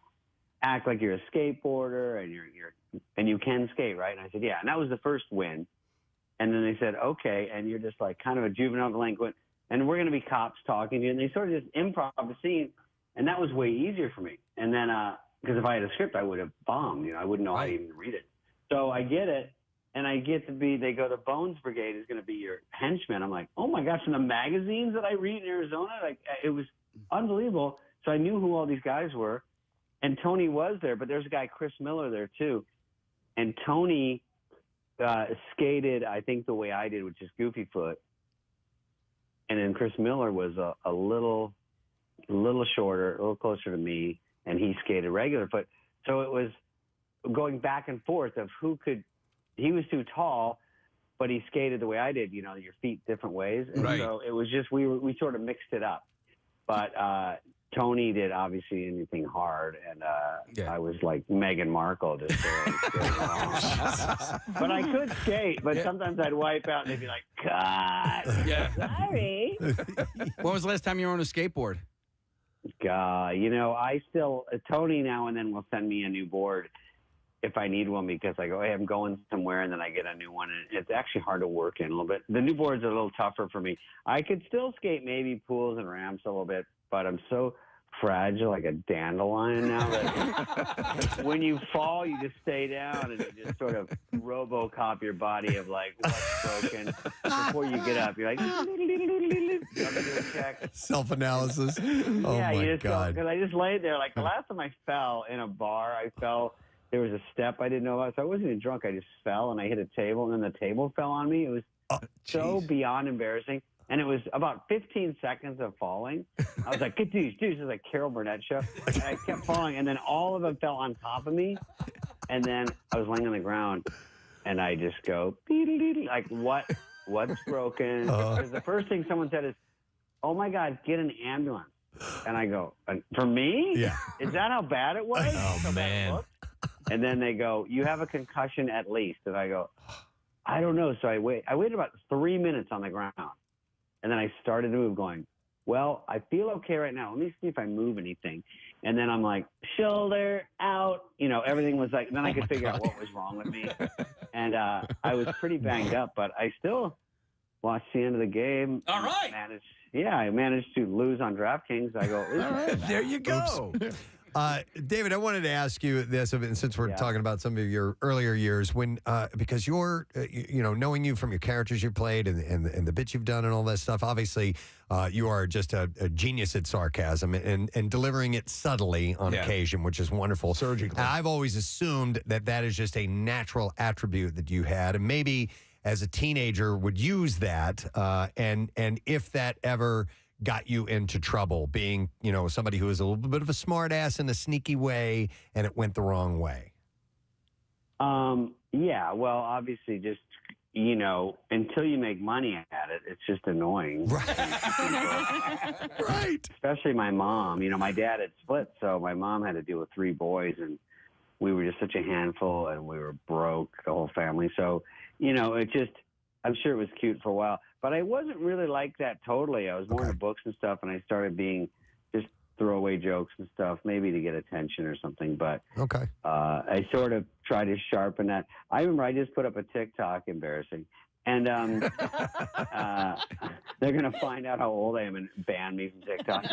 act like you're a skateboarder and you can skate, right?" And I said, "Yeah." And that was the first win. And then they said, "Okay," and you're just like kind of a juvenile delinquent, and we're going to be cops talking to you. And they sort of just improv the scene, and that was way easier for me. And then because if I had a script, I would have bombed. I wouldn't know how to even read it. So I get it. And I get to be, they go, the Bones Brigade is going to be your henchman. I'm like, oh my gosh, from the magazines that I read in Arizona, like it was unbelievable. So I knew who all these guys were. And Tony was there, but there's a guy, Chris Miller, there too. And Tony skated, I think, the way I did, which is goofy foot. And then Chris Miller was a little shorter, a little closer to me, and he skated regular foot. So it was going back and forth of who could. He was too tall, but he skated the way I did, your feet different ways. And so it was just, we sort of mixed it up. But Tony did obviously anything hard. And I was like Meghan Markle, just but I could skate, but sometimes I'd wipe out and they'd be like, God, sorry. When was the last time you were on a skateboard? God, Tony now and then will send me a new board if I need one, because I go, hey, I'm going somewhere, and then I get a new one, and it's actually hard to work in a little bit. The new boards are a little tougher for me. I could still skate maybe pools and ramps a little bit, but I'm so fragile like a dandelion now that when you fall, you just stay down and you just sort of RoboCop your body of like what's broken before you get up. You're like, let me do a check. Self-analysis. Oh yeah, my God. Because I just laid there. Like the last time I fell in a bar, there was a step I didn't know about. So I wasn't even drunk. I just fell and I hit a table, and then the table fell on me. It was so beyond embarrassing. And it was about 15 seconds of falling. I was like, dude, this is like Carol Burnett show. And I kept falling, and then all of them fell on top of me. And then I was laying on the ground, and I just go, like, what's broken? Because the first thing someone said is, oh, my God, get an ambulance. And I go, for me? Yeah. Is that how bad it was? Oh, man. And then they go, you have a concussion at least. And I go, I don't know. So I waited about 3 minutes on the ground. And then I started to move going, well, I feel okay right now. Let me see if I move anything. And then I'm like, shoulder out. Everything was like, then I could figure out what was wrong with me. And I was pretty banged up, but I still watched the end of the game. All right. I managed to lose on DraftKings. I go, all right, there you go. David, I wanted to ask you this, and since we're talking about some of your earlier years, because you're, knowing you from your characters you played and the bits you've done and all that stuff, obviously you are just a genius at sarcasm and delivering it subtly on occasion, which is wonderful. Surgically. I've always assumed that is just a natural attribute that you had, and maybe as a teenager would use that, and if that ever got you into trouble, being, somebody who was a little bit of a smart ass in a sneaky way and it went the wrong way? Yeah, well, obviously just, until you make money at it, it's just annoying. Right. Especially my mom. My dad had split, so my mom had to deal with 3 boys, and we were just such a handful, and we were broke, the whole family. So, it just, I'm sure it was cute for a while, but I wasn't really like that totally. I was more into books and stuff, and I started being just throwaway jokes and stuff, maybe to get attention or something. But I sort of try to sharpen that. I remember I just put up a TikTok, embarrassing, and they're gonna find out how old I am and ban me from TikTok.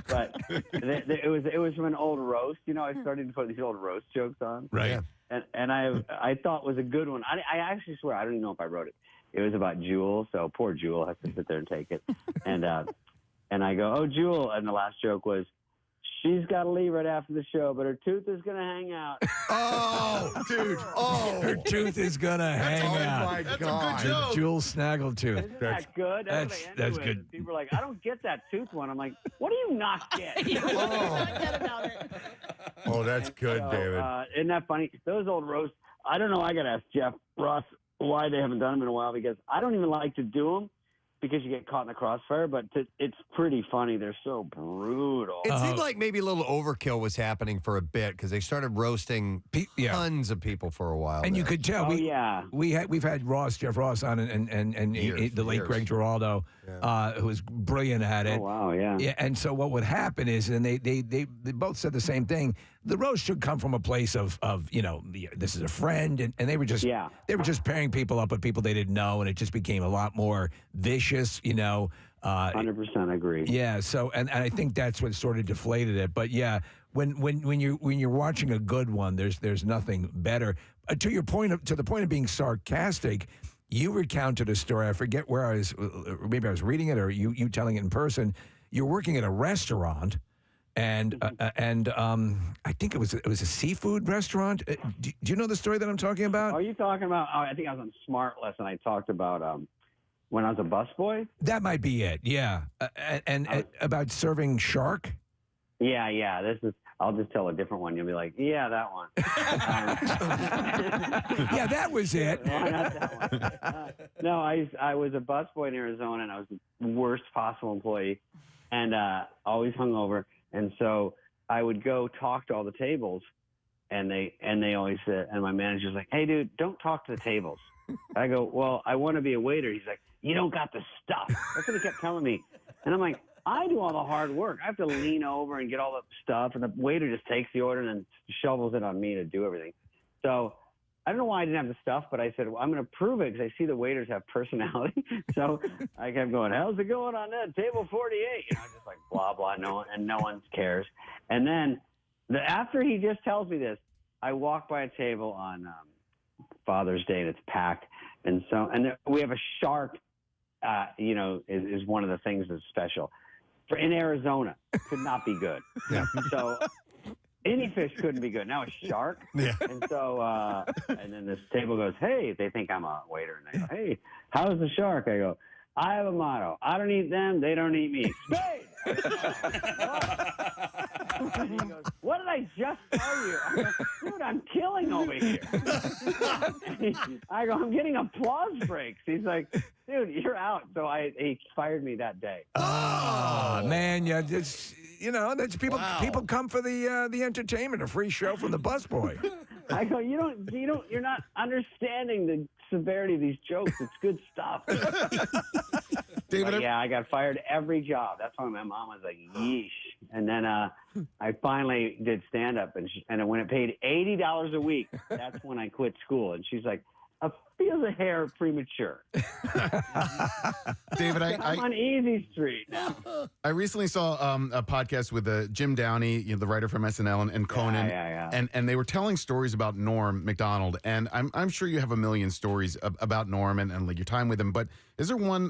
But it was from an old roast. I started to put these old roast jokes on, right? And I thought was a good one. I actually swear I don't even know if I wrote it. It was about Jewel, so poor Jewel has to sit there and take it. And I go, oh, Jewel, and the last joke was, she's got to leave right after the show, but her tooth is going to hang out. Oh, dude. Oh. Her tooth is going to hang out. Oh, my God. The Jewel Snaggletooth. Isn't that good? That's good. People are like, I don't get that tooth one. I'm like, what do you not get? Oh, that's good, David. Isn't that funny? Those old roasts, I don't know. I got to ask Jeff Ross why they haven't done them in a while, because I don't even like to do them because you get caught in the crossfire, but it's pretty funny. They're so brutal. It seemed like maybe a little overkill was happening for a bit because they started roasting tons of people for a while. And there. you could tell. We've had Jeff Ross on, and the late Greg Giraldo, who was brilliant at it. Oh wow, yeah. Yeah, and so what would happen is, and they both said the same thing. The roast should come from a place of this is a friend, and they were just pairing people up with people they didn't know, and it just became a lot more vicious, 100% agree. Yeah. So, and I think that's what sort of deflated it. But yeah, when you're watching a good one, there's nothing better. To the point of being sarcastic, you recounted a story. I forget where I was. Maybe I was reading it, or you telling it in person. You're working at a restaurant. And I think it was a seafood restaurant. Do you know the story that I'm talking about? Are you talking about? I think I was on Smartless, and I talked about when I was a busboy. That might be it. Yeah, and about serving shark. Yeah. This is. I'll just tell a different one. You'll be like, yeah, that one. Yeah, that was it. No, not that one. No, I was a busboy in Arizona, and I was the worst possible employee, and always hungover. And so I would go talk to all the tables, and they always said, and my manager's like, hey, dude, don't talk to the tables. I go, well, I want to be a waiter. He's like, you don't got the stuff. That's what he kept telling me. And I'm like, I do all the hard work. I have to lean over and get all the stuff, and the waiter just takes the order and then shovels it on me to do everything. So I don't know why I didn't have the stuff, but I said, well, I'm going to prove it because I see the waiters have personality. So I kept going, how's it going on that? Table 48. Just like blah, blah, no one cares. And then after he just tells me this, I walk by a table on Father's Day, and it's packed. And we have a shark, is one of the things that's special. In Arizona, could not be good. Yeah. So any fish couldn't be good. Now a shark. Yeah. And so, and then this table goes, hey, they think I'm a waiter. And they go, hey, how's the shark? I go, I have a motto. I don't eat them. They don't eat me. Spade! And he goes, what did I just tell you? I go, dude, I'm killing over here. I go, I'm getting applause breaks. He's like, dude, you're out. So he fired me that day. Oh, man. Yeah, just, that's people. Wow. People come for the entertainment, a free show from the busboy. I go, you're not understanding the severity of these jokes. It's good stuff. David, I got fired every job. That's why my mom was like, yeesh. And then I finally did stand-up, and when it paid $80 a week, that's when I quit school. And she's like, I feel the hair premature. David, I'm on Easy Street now. I recently saw a podcast with Jim Downey, the writer from SNL, and Conan, and they were telling stories about Norm Macdonald, and I'm sure you have a million stories about Norm and like your time with him, but is there one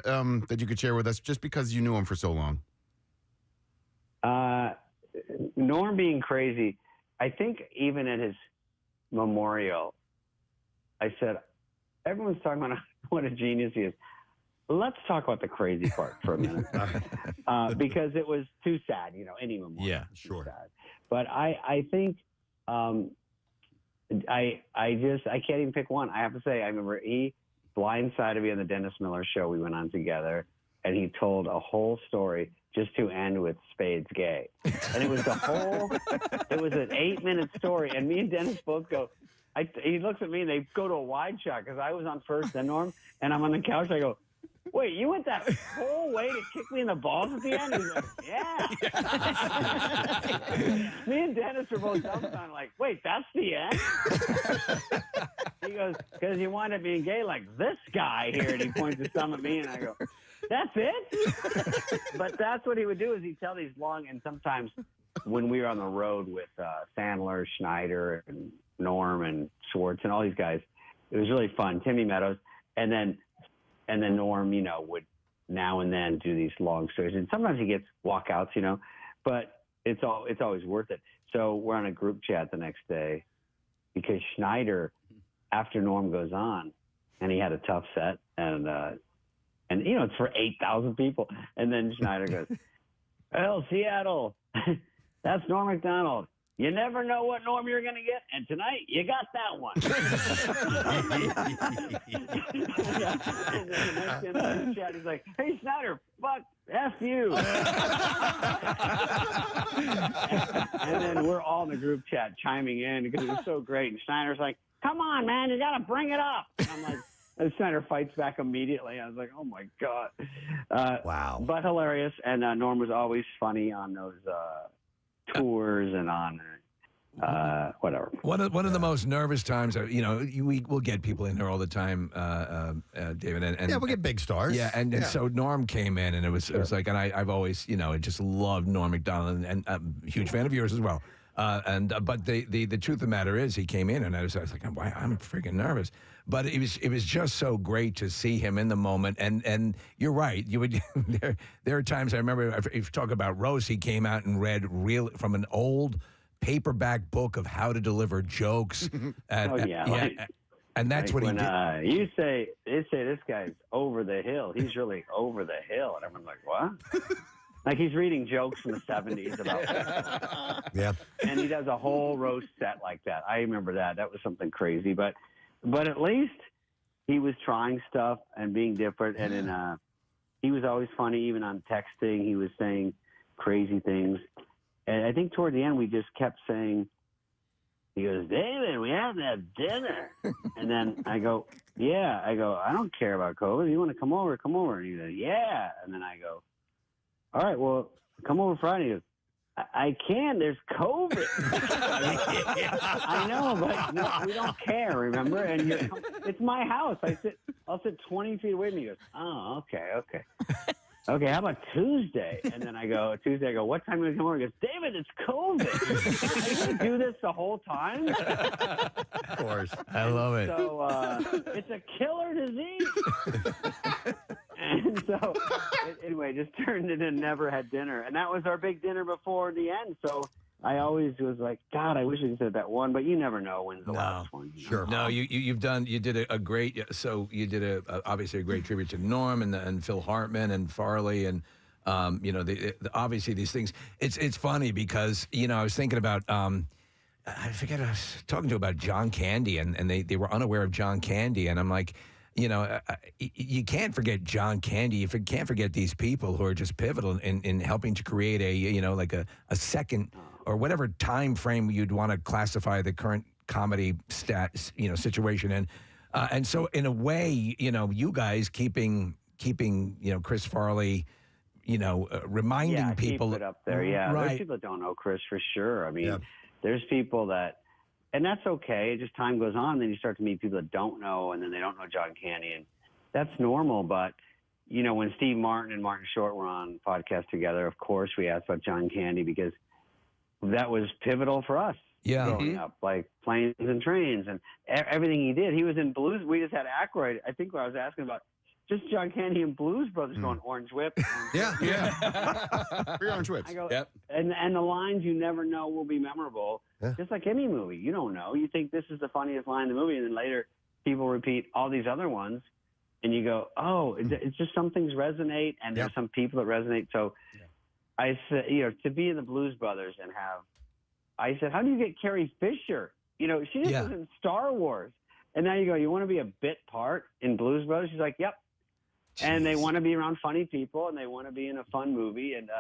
that you could share with us just because you knew him for so long? Norm being crazy, I think even at his memorial, I said, everyone's talking about what a genius he is. let's talk about the crazy part for a minute, because it was too sad. Any memorial. Yeah, is too sure. sad. But I think I can't even pick one. I have to say, I remember he blindsided me on the Dennis Miller show we went on together, and he told a whole story just to end with Spade's gay. And it was it was an 8-minute story, and me and Dennis both go, he looks at me, and they go to a wide shot, because I was on first, then Norm, and I'm on the couch, I go, wait, you went that whole way to kick me in the balls at the end? He's like, yeah. Me and Dennis were both dumbfounded, like, wait, that's the end? He goes, because you wind up being gay like this guy here, and he points his thumb at me, and I go, that's it? But that's what he would do, is he'd tell these long, and sometimes when we were on the road with Sandler, Schneider, and Norm, and Schwartz, and all these guys, it was really fun. Timmy Meadows, and then Norm, would now and then do these long stories, and sometimes he gets walkouts, but it's always worth it. So we're on a group chat the next day, because Schneider, after Norm goes on, and he had a tough set, and it's for 8,000 people, and then Schneider goes, "Well, Seattle, that's Norm Macdonald. You never know what Norm you're going to get, and tonight you got that one." And then the next in the chat, he's like, "Hey, Snyder, fuck, F you." And then we're all in the group chat chiming in because it was so great. And Snyder's like, "Come on, man, you got to bring it up." And I'm like, and Snyder fights back immediately. I was like, oh, my God. Wow. But hilarious. And Norm was always funny on those tours and on whatever. One of the most nervous times, we'll get people in here all the time, David. And we'll get big stars. Yeah, and so Norm came in, and it was like, and I've always, just loved Norm Macdonald, and I'm a huge fan of yours as well. But the truth of the matter is, he came in, and I was like, I'm freaking nervous. But it was just so great to see him in the moment, and you're right. You would there are times I remember if you talk about roast, he came out and read from an old paperback book of how to deliver jokes. And that's what he did. You say this guy's over the hill. He's really over the hill, and everyone's like, what? Like he's reading jokes from the 70s about yeah. And he does a whole roast set like that. I remember that. That was something crazy. But at least he was trying stuff and being different. And he was always funny, even on texting. He was saying crazy things. And I think toward the end, we just kept saying, he goes, "David, we have to have dinner." And then I go, "Yeah." I go, "I don't care about COVID. You want to come over? Come over." And he goes, "Yeah." And then I go, "All right, well, come over Friday." He goes, I can. There's COVID. I know, but no, we don't care, remember? And it's my house. I'll sit 20 feet away from you. He goes, "Oh, okay. Okay, how about Tuesday?" And then Tuesday, I go, "What time do we come over?" He goes, "David, it's COVID." Are you going to do this the whole time? Of course. I love it. So it's a killer disease. And so, anyway, just turned it and never had dinner. And that was our big dinner before the end. So I always was like, God, I wish I said that one, but you never know when's the last one. Sure. No, you did a great, so you did obviously a great tribute to Norm and Phil Hartman and Farley and, obviously these things. It's funny because, I was thinking about, I forget, I was talking to about John Candy and they were unaware of John Candy. And I'm like, you can't forget John Candy. You can't forget these people who are just pivotal in helping to create a second or whatever time frame you'd want to classify the current comedy situation in. And so in a way, you guys keeping Chris Farley, reminding people. Keep it up there. Yeah. Right. There's people that don't know Chris for sure. I mean, there's people that, and that's okay. Just time goes on, then you start to meet people that don't know, and then they don't know John Candy, and that's normal. But when Steve Martin and Martin Short were on podcast together, of course we asked about John Candy because that was pivotal for us growing up, like Planes and Trains and everything he did. He was in Blues. We just had Aykroyd. I think what I was asking about. Just John Candy and Blues Brothers going Orange Whip. Yeah. Free Orange Whips. I go, and the lines you never know will be memorable. Yeah. Just like any movie, you don't know. You think this is the funniest line in the movie, and then later people repeat all these other ones, and you go, oh, it's just some things resonate, and there's some people that resonate. So I said, to be in the Blues Brothers and I said, how do you get Carrie Fisher? She just was in Star Wars. And now you go, you want to be a bit part in Blues Brothers? She's like, yep. Jeez. And they want to be around funny people, and they want to be in a fun movie. And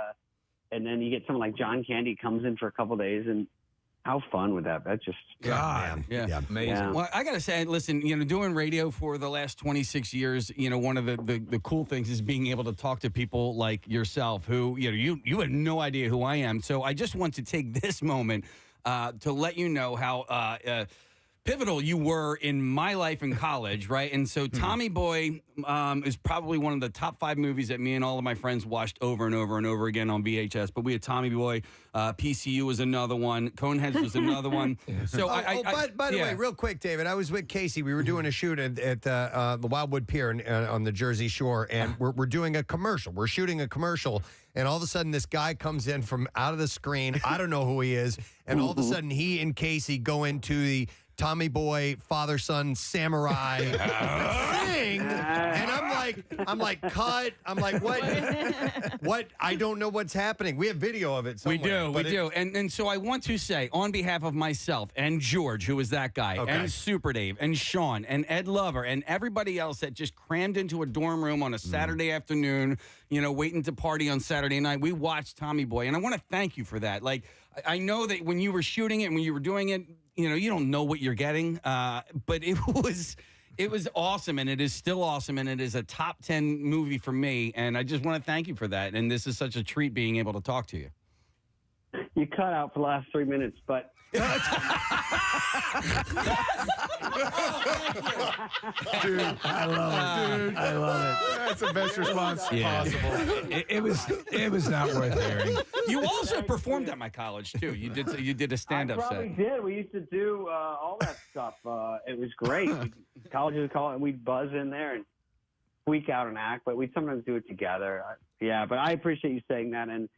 then you get someone like John Candy comes in for a couple days, and how fun would that be? That's just God, yeah, amazing. Yeah. Well, I gotta say, listen, doing radio for the last 26 years, one of the cool things is being able to talk to people like yourself, who you had no idea who I am. So I just want to take this moment to let you know how pivotal you were in my life in college, right? And so Tommy Boy is probably one of the top 5 movies that me and all of my friends watched over and over and over again on VHS. But we had Tommy Boy, PCU was another one, Coneheads was another one. So by the way, real quick, David, I was with Casey. We were doing a shoot at the Wildwood Pier on the Jersey Shore, and we're doing a commercial. We're shooting a commercial, and all of a sudden this guy comes in from out of the screen. I don't know who he is, and all of a sudden he and Casey go into the Tommy Boy, father-son, samurai thing. And I'm like, cut. I'm like, what? What? I don't know what's happening. We have video of it somewhere. We do. And so I want to say, on behalf of myself and George, who was that guy, and Super Dave, and Sean, and Ed Lover, and everybody else that just crammed into a dorm room on a Saturday afternoon, waiting to party on Saturday night, we watched Tommy Boy. And I want to thank you for that. Like, I know that when you were shooting it and when you were doing it, you don't know what you're getting, but it was awesome, and it is still awesome, and it is a top 10 movie for me, and I just want to thank you for that, and this is such a treat being able to talk to you. You cut out for the last 3 minutes, but... Dude, I love it. Dude, I love it. That's the best response possible. It was not worth hearing. You also performed at my college too. You did a stand-up set. I probably did. We used to do all that stuff. It was great. Colleges would call it, and we'd buzz in there and tweak out an act, but we'd sometimes do it together. But I appreciate you saying that. And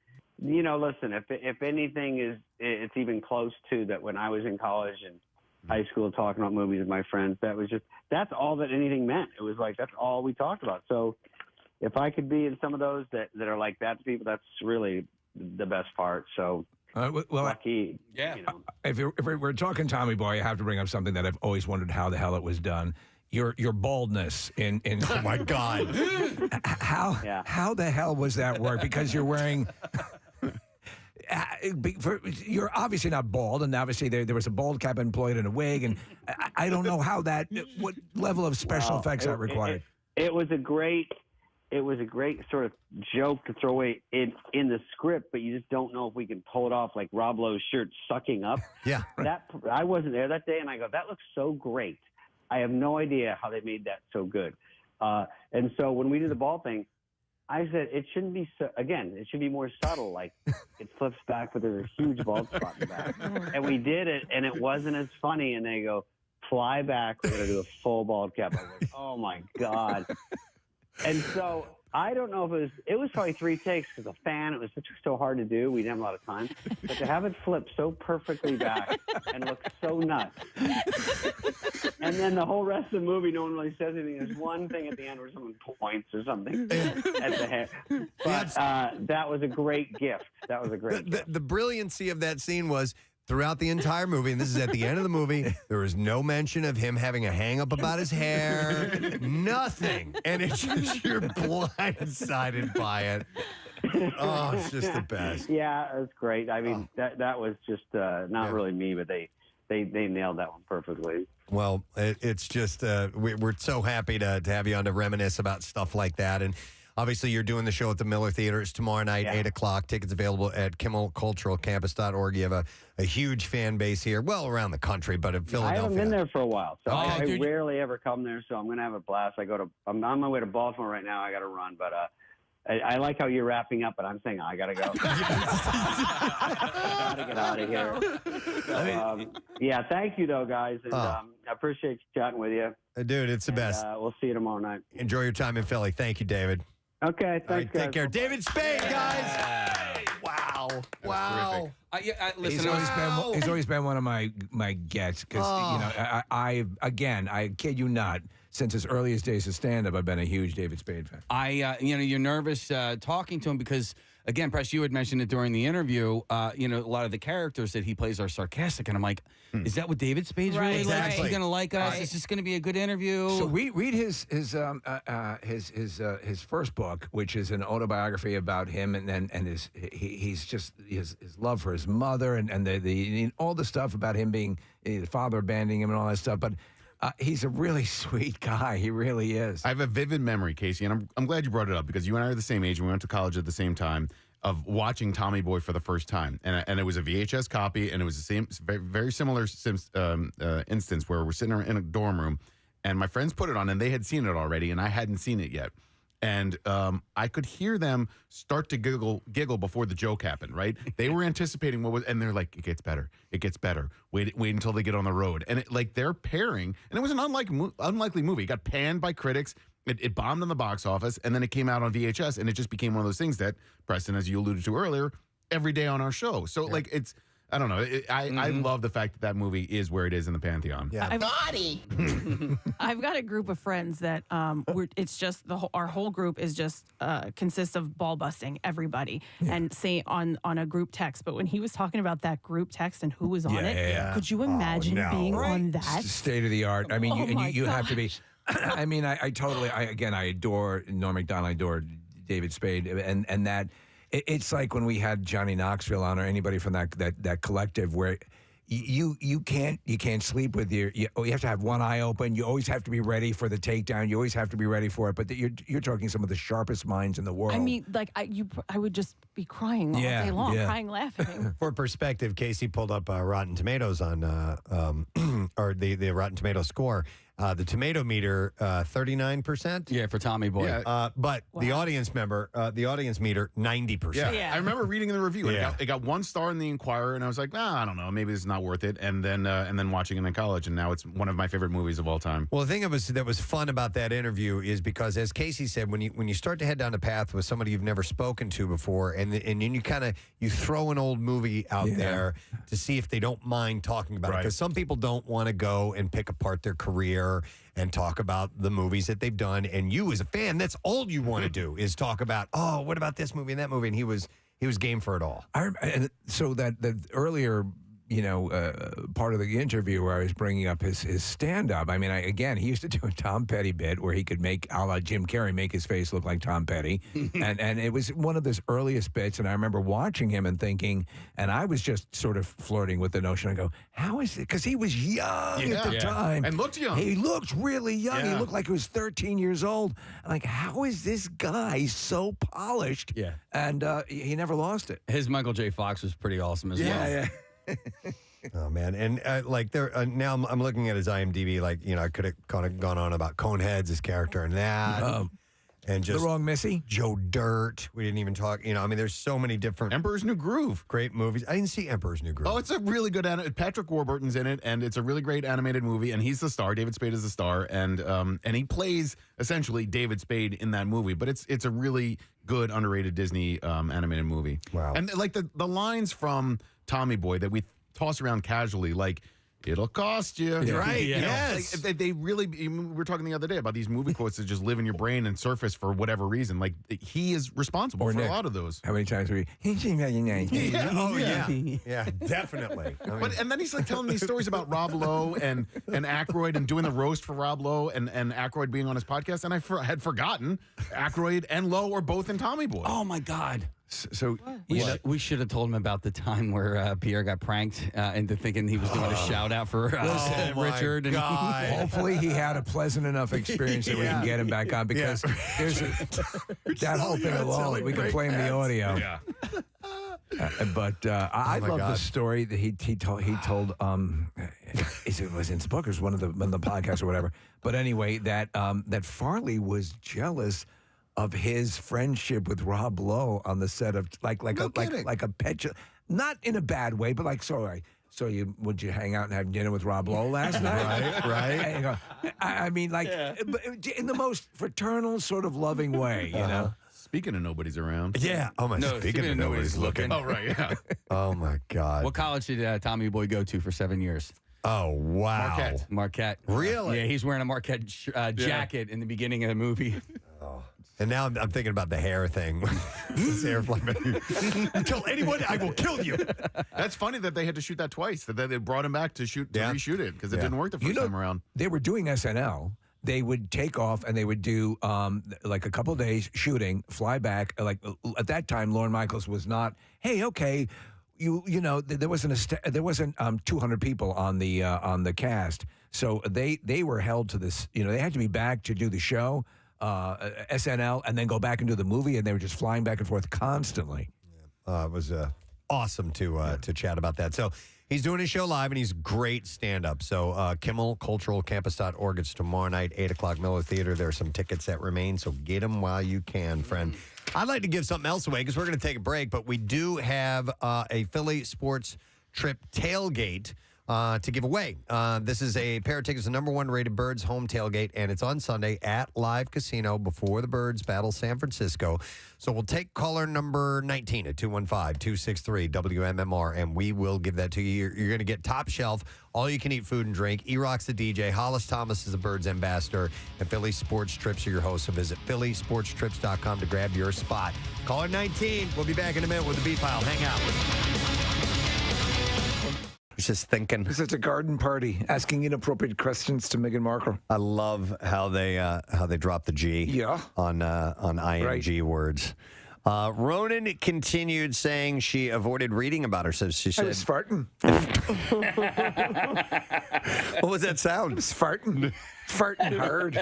listen, if anything it's even close to that, when I was in college and high school talking about movies with my friends, that's all that anything meant. It was like, that's all we talked about. So if I could be in some of those that are like that to people, that's really the best part. So lucky. Yeah. If we're talking Tommy Boy, I have to bring up something that I've always wondered how the hell it was done. Your baldness in oh my God. How the hell was that work? Because you're wearing you're obviously not bald, and obviously there was a bald cap employed in a wig, and I don't know what level of special effects that required. It was a great sort of joke to throw away in the script, but you just don't know if we can pull it off, like Rob Lowe's shirt sucking up. Yeah. I wasn't there that day, and I go, that looks so great. I have no idea how they made that so good. And so when we did the ball thing, I said, it shouldn't be it should be more subtle. Like, it flips back, but there's a huge bald spot in the back. And we did it, and it wasn't as funny. And they go, fly back, we're going to do a full bald cap. I was like, oh my God. And so I don't know if it was probably 3 takes because the fan, it was so hard to do. We didn't have a lot of time. But to have it flip so perfectly back and look so nuts. And then the whole rest of the movie, no one really says anything. There's one thing at the end where someone points or something at the head. But that was a great gift. That was a great gift. The brilliancy of that scene was, throughout the entire movie, and this is at the end of the movie, there was no mention of him having a hang-up about his hair. Nothing. And it's just, you're blindsided by it. Oh, it's just the best. Yeah, it was great. I mean, that was just not really me, but they nailed that one perfectly. Well, it's just, we're so happy to have you on to reminisce about stuff like that. And obviously, you're doing the show at the Miller Theater. It's tomorrow night, 8 o'clock. Tickets available at KimmelCulturalCampus.org. You have a huge fan base here, well, around the country, but in Philadelphia. I haven't been there for a while, so I rarely ever come there, so I'm going to have a blast. I'm on my way to Baltimore right now. I got to run, but I like how you're wrapping up, but I'm saying I got to go. I got to get out of here. So, thank you, though, guys. And I appreciate chatting with you. Dude, it's the best. We'll see you tomorrow night. Enjoy your time in Philly. Thank you, David. Okay, thanks, guys. Take care. David Spade, guys. Wow. Wow. Listen, he's always been one of my gets because I kid you not, since his earliest days of stand-up, I've been a huge David Spade fan. You're nervous talking to him because, again, Press, you had mentioned it during the interview. A lot of the characters that he plays are sarcastic, and I'm like, is that what David Spade's really like? Is he going to like us? Is this going to be a good interview? So read his first book, which is an autobiography about him, and his love for his mother, and the all the stuff about him being the father abandoning him and all that stuff, but. He's a really sweet guy. He really is. I have a vivid memory, Casey, and I'm glad you brought it up because you and I are the same age and we went to college at the same time of watching Tommy Boy for the first time. And it was a VHS copy, and it was the same, very similar instance where we're sitting in a dorm room, and my friends put it on, and they had seen it already, and I hadn't seen it yet. And I could hear them start to giggle before the joke happened, right? They were anticipating what was, and they're like, it gets better. Wait until they get on the road. And they're pairing, and it was an unlikely movie. It got panned by critics. It bombed on the box office, and then it came out on VHS, and it just became one of those things that, Preston, as you alluded to earlier, every day on our show. So, it's... I don't know. I love the fact that movie is where it is in the Pantheon. Yeah. I've got a group of friends that it's just our whole group is just consists of ball busting everybody and say on a group text. But when he was talking about that group text and who was on it, could you imagine being on that? State of the art. I mean, you have to be. I mean, I adore Norm Macdonald. I adore David Spade, and that. It's like when we had Johnny Knoxville on, or anybody from that collective, where you can't sleep with you have to have one eye open. You always have to be ready for the takedown. You always have to be ready for it. But you're talking some of the sharpest minds in the world. I mean, I would just be crying all day long, crying, laughing. For perspective, Casey pulled up Rotten Tomatoes on or the Rotten Tomato score. The tomato meter, 39%. Yeah, for Tommy Boy. Yeah. But the audience meter, 90%. Yeah. I remember reading the review. Yeah. It got 1 star in the Inquirer, and I was like, I don't know, maybe this is not worth it. And then watching it in college, and now it's one of my favorite movies of all time. Well, the thing that was fun about that interview is because, as Casey said, when you start to head down a path with somebody you've never spoken to before, and then you throw an old movie out there to see if they don't mind talking about it, because some people don't want to go and pick apart their career and talk about the movies that they've done. And you, as a fan, that's all you want to do is talk about, what about this movie and that movie? And he was game for it all. And so that earlier, part of the interview where I was bringing up his stand-up. I mean, he used to do a Tom Petty bit where he could make, a la Jim Carrey, make his face look like Tom Petty. and it was one of his earliest bits, and I remember watching him and thinking, and I was just sort of flirting with the notion. I go, how is it? Because he was young at the time. And looked young. He looked really young. He looked like he was 13 years old. I'm like, how is this guy so polished? Yeah. And he never lost it. His Michael J. Fox was pretty awesome as well. Yeah. Oh man, and now I'm looking at his IMDb. I could have kind of gone on about Coneheads, his character in that, and just The Wrong Missy, Joe Dirt. We didn't even talk. There's so many different Emperor's New Groove, great movies. I didn't see Emperor's New Groove. Oh, it's a really good. Patrick Warburton's in it, and it's a really great animated movie. And he's the star. David Spade is the star, and he plays essentially David Spade in that movie. But it's a really good, underrated Disney animated movie. Wow. And the lines from Tommy Boy that we toss around casually, like, it'll cost you. Right, Yeah. yes. They really, we were talking the other day about these movie quotes that just live in your brain and surface for whatever reason. Like, he is responsible for Nick, a lot of those. How many times were he seemed very nice. Yeah, definitely. And then he's like telling these stories about Rob Lowe and Aykroyd and doing the roast for Rob Lowe and Aykroyd being on his podcast. And I had forgotten Aykroyd and Lowe are both in Tommy Boy. Oh, my God. So we should have told him about the time where Pierre got pranked into thinking he was doing a shout out for Richard. And hopefully he had a pleasant enough experience that we can get him back on, because there's that whole thing alone. We can play him the audio. Yeah. I love the story that he told. It was in his book, or was one of the podcasts or whatever. But anyway, that Farley was jealous of his friendship with Rob Lowe on the set of like a pet, not in a bad way, but like, sorry. So would you hang out and have dinner with Rob Lowe last night? Right. And you go, I mean, in the most fraternal sort of loving way, you know. Speaking of nobody's around. Yeah. Oh my. No, speaking of nobody's looking. Oh right. Yeah. Oh my God. What college did Tommy Boy go to for 7 years? Oh, wow. Marquette. Really? Yeah, he's wearing a Marquette jacket in the beginning of the movie. And now I'm thinking about the hair thing. This hair Tell anyone I will kill you. That's funny that they had to shoot that twice. That they brought him back to reshoot it because it didn't work the first time around. They were doing SNL. They would take off and they would do like a couple days shooting, fly back. Like at that time, Lorne Michaels was not. Hey, okay, you know there wasn't 200 people on the cast, so they were held to this. You know, they had to be back to do the show. SNL and then go back and do the movie, and they were just flying back and forth constantly. It was awesome to chat about that. So he's doing his show live, and he's great stand-up. So Kimmel, culturalcampus.org. It's tomorrow night, 8 o'clock, Miller Theater. There are some tickets that remain, so get them while you can, friend. I'd like to give something else away because we're going to take a break, but we do have a Philly sports trip tailgate to give away. This is a pair of tickets, the number 1 rated Birds home tailgate, and it's on Sunday at Live Casino before the Birds battle San Francisco. So we'll take caller number 19 at 215-263-WMMR, and we will give that to you. You're going to get top shelf, all-you-can-eat food and drink. E-Rock's the DJ. Hollis Thomas is the Birds ambassador, and Philly Sports Trips are your hosts. So visit phillysportstrips.com to grab your spot. Caller 19. We'll be back in a minute with the B-File. Hang out. Just thinking. This is a garden party, asking inappropriate questions to Meghan Markle. I love how they drop the G on ing words. Ronan continued saying she avoided reading about herself. She said, I was farting. What was that sound? I was farting. Farting hard.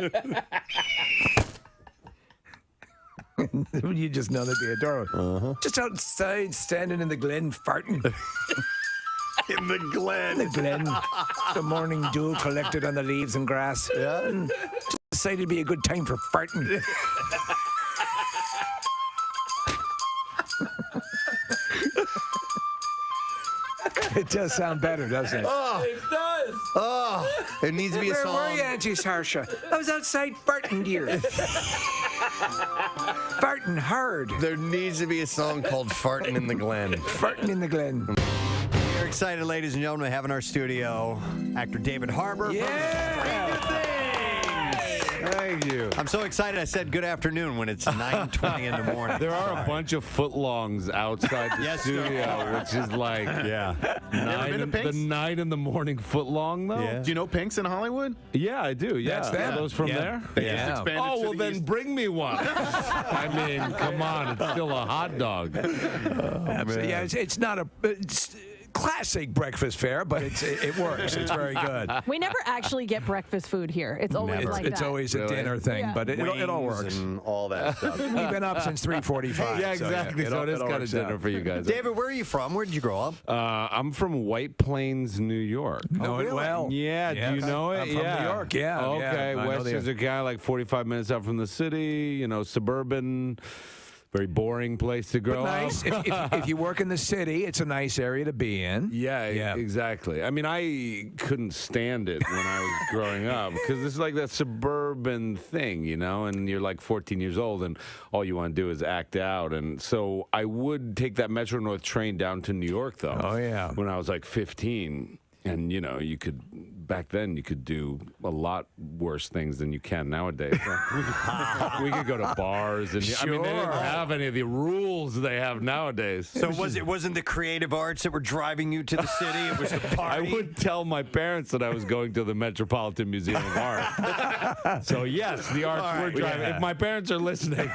You just know that'd be adorable. Just outside, standing in the glen, farting. In the glen. In the glen. The morning dew collected on the leaves and grass. Yeah. Just decided it'd be a good time for farting. It does sound better, doesn't it? Oh, it does. Oh, it needs to be a song. Where were you, Auntie Sarsha? I was outside farting, dear. Farting hard. There needs to be a song called Farting in the Glen. Farting in the Glen. We're excited, ladies and gentlemen, to have in our studio actor David Harbour. Thank you. I'm so excited I said good afternoon when it's 9:20 in the morning. There are a bunch of footlongs outside the studio, which is like the 9 in the morning footlong, though. Yeah. Do you know Pink's in Hollywood? Yeah, I do. Yeah. That's them. Are those from there? They just expanded Oh, to well, the then east. bring me one. I mean, come on. It's still a hot dog. Yeah, it's not a... It's classic breakfast fare, but it works. It's very good. We never actually get breakfast food here. It's always like that. It's always a dinner thing, but it all works. And all that stuff. We've been up since 3:45. Yeah, exactly. So it is kind of dinner for you guys. David, where are you from? Where did you grow up? I'm from White Plains, New York. Know it well. Yeah, Yes. do you know it? I'm from New York, yeah. Okay, I know Westchester County, like 45 minutes out from the city, suburban. Very boring place to grow But nice. up. If you work in the city, it's a nice area to be in. Yeah, exactly. I mean, I couldn't stand it when I was growing up because this is like that suburban thing, and you're like 14 years old and all you want to do is act out. And so I would take that Metro North train down to New York, though. Oh, yeah. When I was like 15. And, you could, back then, you could do a lot worse things than you can nowadays. We could go to bars. And I mean, they didn't have any of the rules they have nowadays. So it wasn't the creative arts that were driving you to the city? It was the party? I would tell my parents that I was going to the Metropolitan Museum of Art. So, yes, the arts were driving. Yeah. If my parents are listening.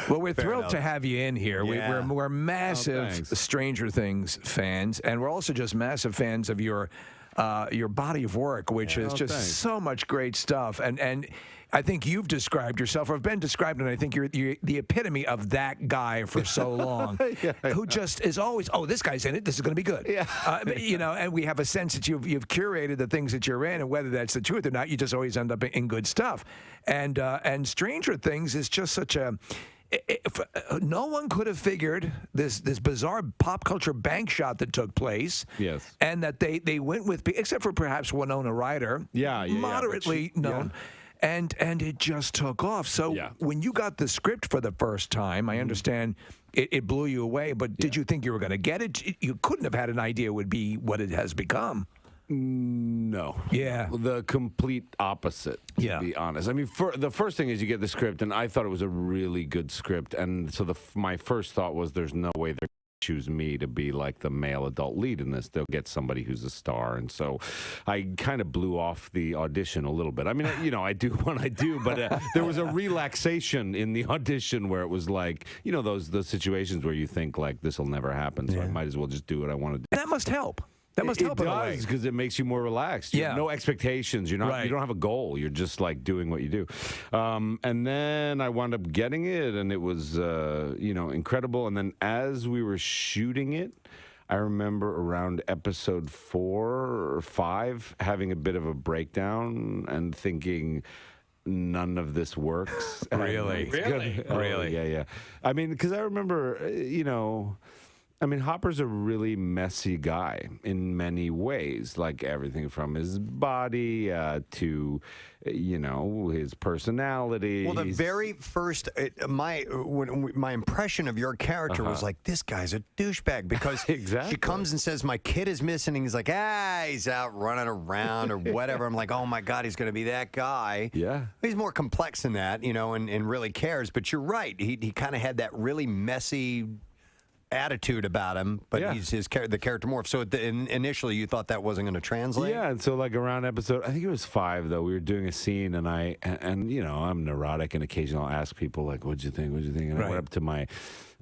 Well, we're thrilled to have you in here. Yeah. We're massive Stranger Things fans, and we're also just massive fans of your body of work, which is just so much great stuff. And I think you've described yourself, or have been described, and I think you're the epitome of that guy for so long, who just is always, this guy's in it, this is going to be good. Yeah. And we have a sense that you've curated the things that you're in, and whether that's the truth or not, you just always end up in good stuff. And Stranger Things is just such a... no one could have figured this bizarre pop culture bank shot that took place. Yes. And that they went with, except for perhaps Winona Ryder, moderately known. And it just took off. So when you got the script for the first time, I understand it blew you away, but did you think you were going to get it? You couldn't have had an idea it would be what it has become. No. Yeah. The complete opposite, to be honest. I mean, the first thing is you get the script, and I thought it was a really good script. And so my first thought was there's no way they're choose me to be like the male adult lead in this. They'll get somebody who's a star. And so I kind of blew off the audition a little bit. I mean, I do what I do, but there was a relaxation in the audition where it was like, those situations where you think like this will never happen. So I might as well just do what I want to do. That must help. That must help in a way. Because it makes you more relached. You have no expectations. You're not. You don't have a goal. You're just like doing what you do. And then I wound up getting it, and it was incredible. And then as we were shooting it, I remember around episode 4 or 5 having a bit of a breakdown and thinking, none of this works. Really? Really? Yeah. I mean, because I remember, Hopper's a really messy guy in many ways, like everything from his body to, his personality. Well, the very first, my impression of your character was like, this guy's a douchebag because she comes and says, my kid is missing. And he's like, he's out running around or whatever. I'm like, oh my God, he's going to be that guy. Yeah. He's more complex than that, and really cares. But you're right. He kind of had that really messy attitude about him, but he's the character morph. So initially you thought that wasn't going to translate? Yeah, and so like around episode, I think it was 5 though, we were doing a scene and I'm neurotic and occasionally I'll ask people like, what'd you think? And I went up to my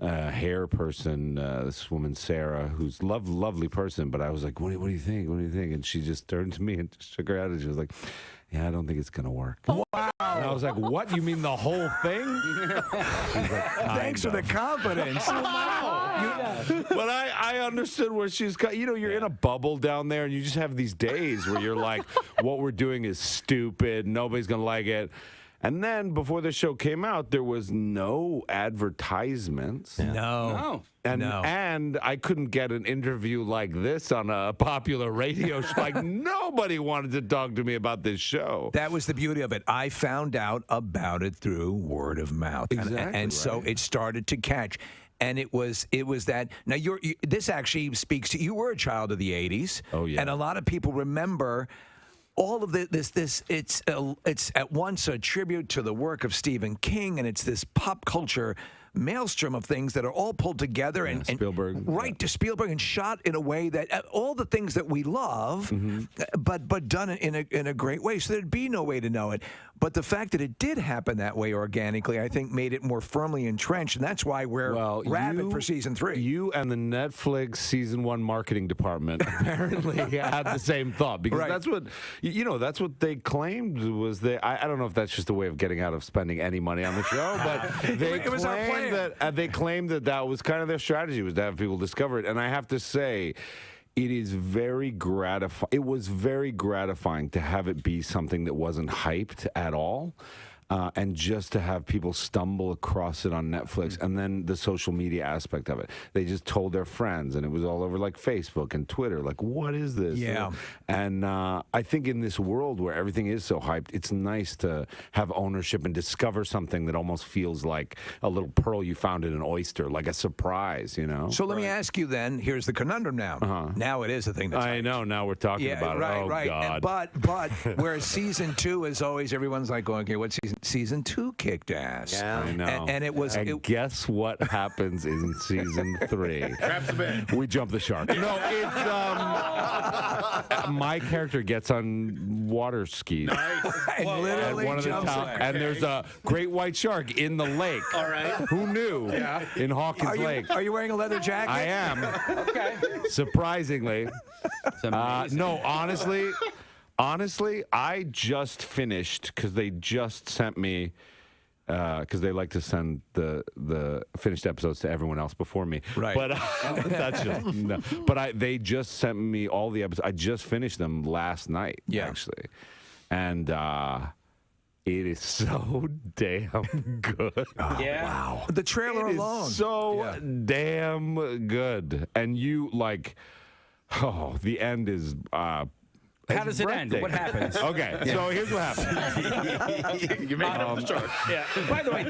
hair person, this woman Sarah, who's lovely person, but I was like, what do you think? And she just turned to me and just shook her head and she was like, I don't think it's going to work. Wow. And I was like, what? You mean the whole thing? Thanks for the confidence. But I understood where she's you're in a bubble down there and you just have these days where you're like, what we're doing is stupid. Nobody's going to like it. And then before the show came out, there was no advertisements. No. And I couldn't get an interview like this on a popular radio show. Like, nobody wanted to talk to me about this show. That was the beauty of it. I found out about it through word of mouth. Exactly. So it started to catch. And it was that. Now, this actually speaks to, you were a child of the 80s. Oh, yeah. And a lot of people remember all of this. It's at once a tribute to the work of Stephen King, and it's this pop culture maelstrom of things that are all pulled together and Spielberg, to Spielberg, and shot in a way that all the things that we love, but done in a great way. So there'd be no way to know it. But the fact that it did happen that way organically, I think, made it more firmly entrenched, and that's why we're rabid for season 3. You and the Netflix season 1 marketing department apparently had the same thought, because that's what they claimed was I don't know if that's just a way of getting out of spending any money on the show, but they claimed that was kind of their strategy, was to have people discover it. And I have to say, it is very gratifying. It was very gratifying to have it be something that wasn't hyped at all. And just to have people stumble across it on Netflix, and then the social media aspect of it. They just told their friends, and it was all over like Facebook and Twitter. Like, what is this? Yeah. And I think in this world where everything is so hyped, it's nice to have ownership and discover something that almost feels like a little pearl you found in an oyster, like a surprise, So let me ask you then, here's the conundrum now. Now it is a thing that's I know, now we're talking about it. Right. God. But whereas season 2 is always, everyone's like going, okay, what season 2 kicked ass. Yeah. I know. And it was. And guess what happens in season 3? Traps the bed. We jump the shark. No, it's my character gets on water skis. Nice. And literally jumps in. And there's a great white shark in the lake. All right. Who knew? Yeah. In Hawkins Lake. Are you wearing a leather jacket? I am. Okay. Surprisingly. No, honestly, I just finished, because they just sent me, because they like to send the finished episodes to everyone else before me. Right. But that's just no. But they just sent me all the episodes. I just finished them last night. Yeah. Actually, and it is so damn good. Wow. The trailer alone. So damn good, and you like. Oh, the end is. How does it end? What happens? Okay, so here's what happens. You're making up the chart. Yeah. By the way,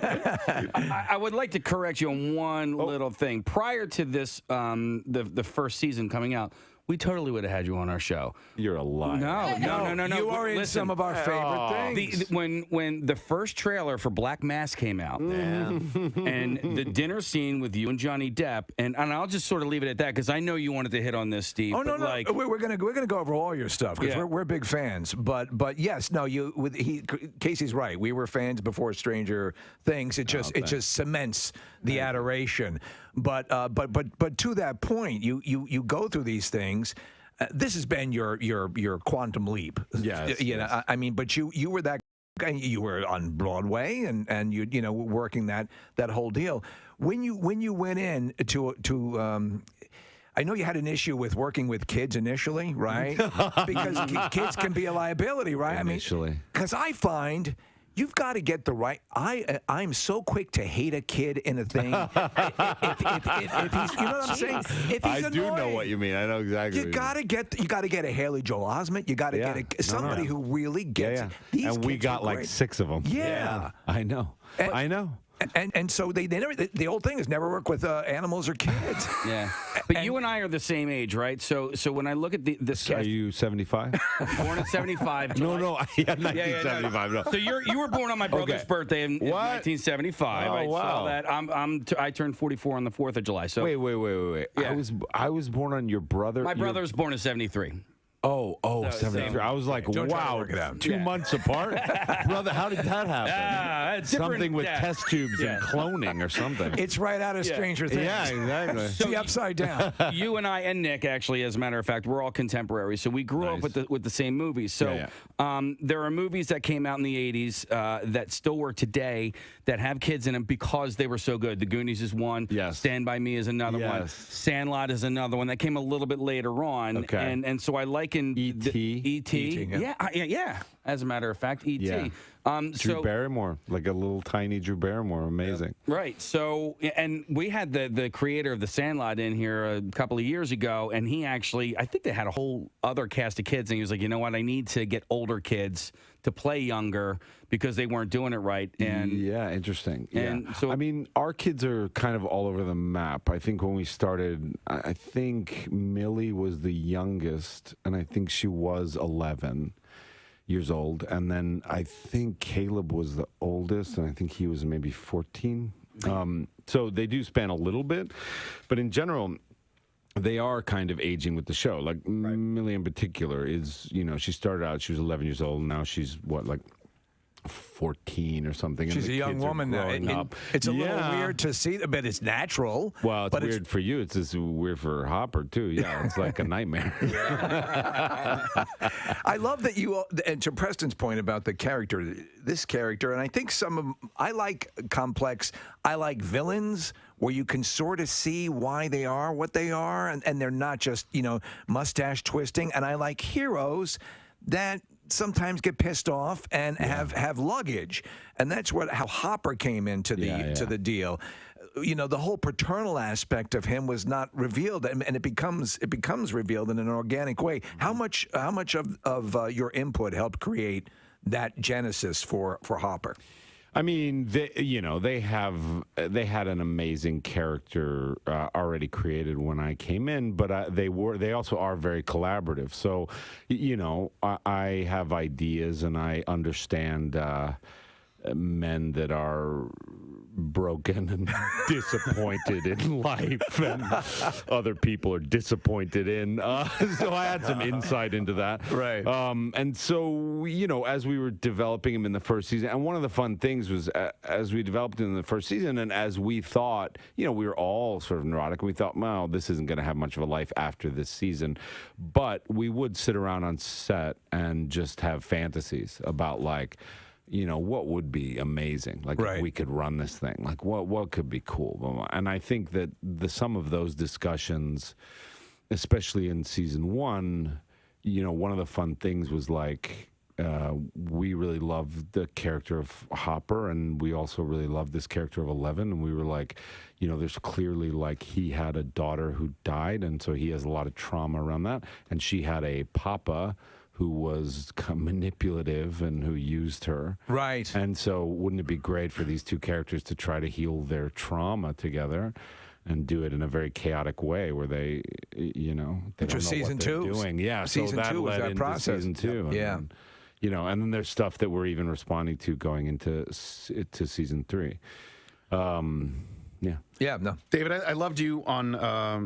I would like to correct you on one little thing. Prior to this, the first season coming out, we totally would have had you on our show. You're a liar. No. You are in some of our favorite things. When the first trailer for Black Mass came out, and the dinner scene with you and Johnny Depp, and I'll just sort of leave it at that because I know you wanted to hit on this, Steve. Oh no, like, we're gonna go over all your stuff because we're big fans. But yes, no, Casey's right. We were fans before Stranger Things. It just cements the adoration. But to that point, you go through these things. This has been your quantum leap. Yes. I mean, but you were that guy. You were on Broadway and you know working that whole deal. When you went in to I know you had an issue with working with kids initially, right? Because kids can be a liability, right? Initially. I mean, because I find you've got to get the right. I'm so quick to hate a kid in a thing. if he's, you know what I'm saying? If he's I do know what you mean. I know exactly. You got to get a Haley Joel Osment. You got to get somebody who really gets it. These and we kids got are like great. 6 of them. Yeah. I know. I know. And so they never. The old thing is never work with animals or kids. Yeah, but you and I are the same age, right? So when I look at this, Are you 75? born in '75. No, 1975. No. So you were born on my brother's birthday in 1975. Oh, right? wow. So that I turned 44 on the 4th of July. So Wait. Yeah. I was born on your brother. My brother was born in '73. Oh, 73. I was like, Don't try to wow, work it out. 2 months apart? Brother, how did that happen? Something with test tubes and cloning or something. It's right out of Stranger Things. Yeah, exactly. It's the upside down. You and I and Nick, actually, as a matter of fact, we're all contemporaries. So we grew up with the same movies. So there are movies that came out in the 80s that still work today that have kids in them because they were so good. The Goonies is one. Yes. Stand By Me is another one. Sandlot is another one that came a little bit later on. Okay. And so I liken E.T. E.T. Yeah. As a matter of fact, E.T. Yeah. Drew Barrymore, like a little tiny Drew Barrymore, amazing. Right. So, and we had the creator of the Sandlot in here a couple of years ago, and he actually, I think they had a whole other cast of kids, and he was like, you know what, I need to get older kids to play younger because they weren't doing it right. And yeah, interesting. And so, I mean, our kids are kind of all over the map. I think when we started, I think Millie was the youngest, and I think she was 11 years old, and then I think Caleb was the oldest, and I think he was maybe 14. So they do span a little bit, but in general, they are kind of aging with the show. Like Millie in particular is, you know, she started out, she was 11 years old, and now she's what, like 14 or something. She's and a the young kids are woman now. growing up. It's a little weird to see, but it's natural. Well, it's but weird for you. It's just weird for Hopper too. Yeah, it's like a nightmare. I love that you, and to Preston's point about the character, this character, and I think I like complex, I like villains where you can sort of see why they are what they are, and they're not just, you know, mustache twisting. And I like heroes that sometimes get pissed off and have luggage, and that's how Hopper came into the to the deal. You know, the whole paternal aspect of him was not revealed, and it becomes revealed in an organic way. How much of your input helped create that genesis for Hopper? I mean, they had an amazing character already created when I came in, but they also are very collaborative. So, you know, I have ideas and I understand men that are broken and disappointed in life, and other people are disappointed in. So I had some insight into that. Right. And so, you know, as we were developing him in the first season, and one of the fun things was as we developed him in the first season, and as we thought, you know, we were all sort of neurotic, and we thought, well, this isn't going to have much of a life after this season. But we would sit around on set and just have fantasies about, like, you know, what would be amazing? Like, if we could run this thing. Like, what could be cool? And I think that some of those discussions, especially in season 1, you know, one of the fun things was, like, we really loved the character of Hopper, and we also really loved this character of 11. And we were like, you know, there's clearly, like, he had a daughter who died, and so he has a lot of trauma around that. And she had a papa who was manipulative and who used her. Right. And so wouldn't it be great for these two characters to try to heal their trauma together? and do it in a very chaotic way where they Which don't know was season what they're 2. doing. Yeah, Season so that 2 was led that into process. season 2. Yeah. And then, and then there's stuff that we're even responding to going into to season 3. Yeah, no. David, I loved you on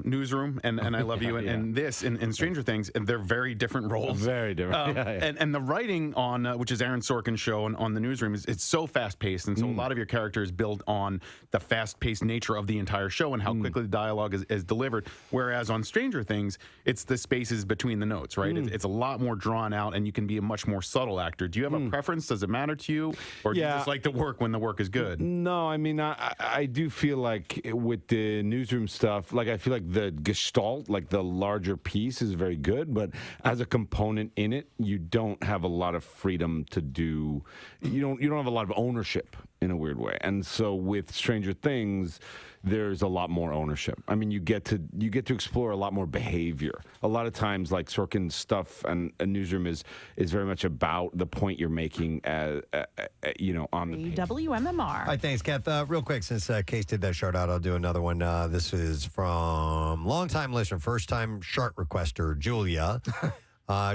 Newsroom, and I love you in this, in Stranger Things, and they're very different roles. Very different. And the writing on, which is Aaron Sorkin's show on the Newsroom, it's so fast-paced, and so a lot of your characters build on the fast-paced nature of the entire show and how quickly the dialogue is delivered, whereas on Stranger Things, it's the spaces between the notes, right? It's a lot more drawn out, and you can be a much more subtle actor. Do you have a preference? Does it matter to you? Or do you just like to work when the work is good? No, I mean, I do feel like with the Newsroom stuff, like I feel like the gestalt, like the larger piece is very good, but as a component in it, you don't have a lot of freedom to do, you don't have a lot of ownership in a weird way. And so with Stranger Things, there's a lot more ownership. I mean, you get to explore a lot more behavior. A lot of times, like Sorkin's stuff and Newsroom is very much about the point you're making, on the page. WMMR. All right, thanks, Kath. Real quick, since Case did that shout out, I'll do another one. This is from longtime listener, first-time chart requester, Julia.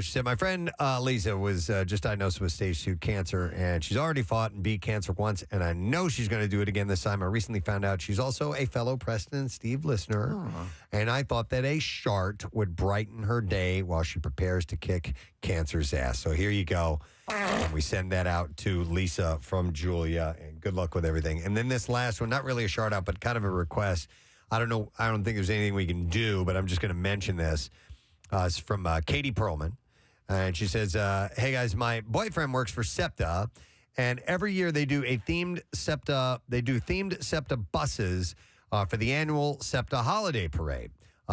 She said, my friend Lisa was just diagnosed with stage 2 cancer, and she's already fought and beat cancer once, and I know she's going to do it again this time. I recently found out she's also a fellow Preston and Steve listener, and I thought that a chart would brighten her day while she prepares to kick cancer's ass. So here you go. And we send that out to Lisa from Julia, and good luck with everything. And then this last one, not really a shout out, but kind of a request. I don't know. I don't think there's anything we can do, but I'm just going to mention this. It's from Katie Perlman. And she says, hey, guys, my boyfriend works for SEPTA, and every year they do themed SEPTA buses for the annual SEPTA holiday parade.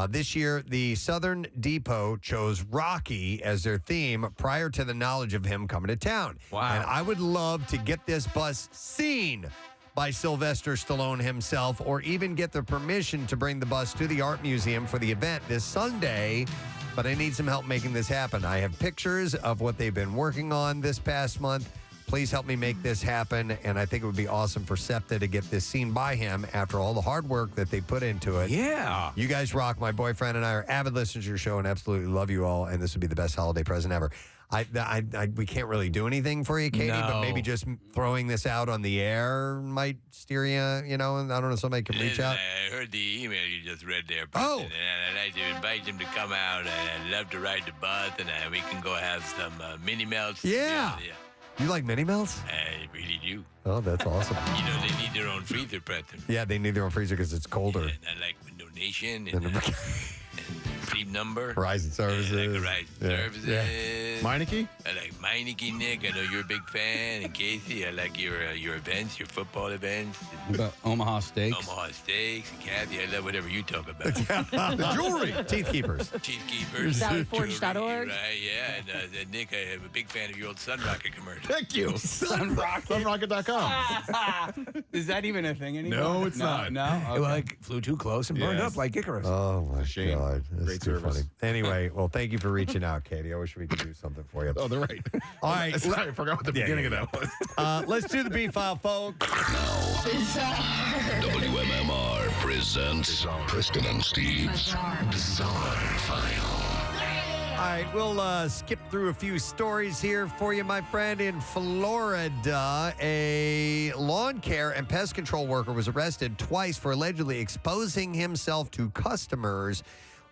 This year, the Southern Depot chose Rocky as their theme prior to the knowledge of him coming to town. Wow. And I would love to get this bus seen by Sylvester Stallone himself, or even get the permission to bring the bus to the Art Museum for the event this Sunday. But I need some help making this happen. I have pictures of what they've been working on this past month. Please help me make this happen. And I think it would be awesome for SEPTA to get this seen by him after all the hard work that they put into it. Yeah. You guys rock. My boyfriend and I are avid listeners to your show and absolutely love you all. And this would be the best holiday present ever. We can't really do anything for you, Katie, but maybe just throwing this out on the air might steer you, and I don't know, somebody can reach out. I heard the email you just read there, Preston, and I'd like to invite him to come out, and I'd love to ride the bus, and we can go have some mini melts. Yeah. You like mini melts? I really do. Oh, that's awesome. They need their own freezer, Preston. Yeah, they need their own freezer because it's colder. And I like Window Nation and Sleep Number. Horizon Services. I like Horizon Services. Yeah. Meineke? I like Meineke, Nick. I know you're a big fan. And Casey, I like your events, your football events. Omaha Steaks. Omaha Steaks. And Kathy, I love whatever you talk about. The jewelry. Teeth Keepers. Teeth Keepers. SallyForge.org. Right, yeah. And Nick, I am a big fan of your old Sun Rocket commercial. Thank you. Sunrocket.com. Is that even a thing anymore? No, it's not. No? It like flew too close and burned up like Icarus. Oh, my Shame. God. That's Great too service. funny. Anyway, well, thank you for reaching out, Katie. I wish we could do something for you. Oh, they're right. All right. Sorry, I forgot what the beginning of that was. Let's do the B-file, folks. WMMR presents Preston and Steve's Bizarre File. All right, we'll skip through a few stories here for you, my friend. In Florida, a lawn care and pest control worker was arrested twice for allegedly exposing himself to customers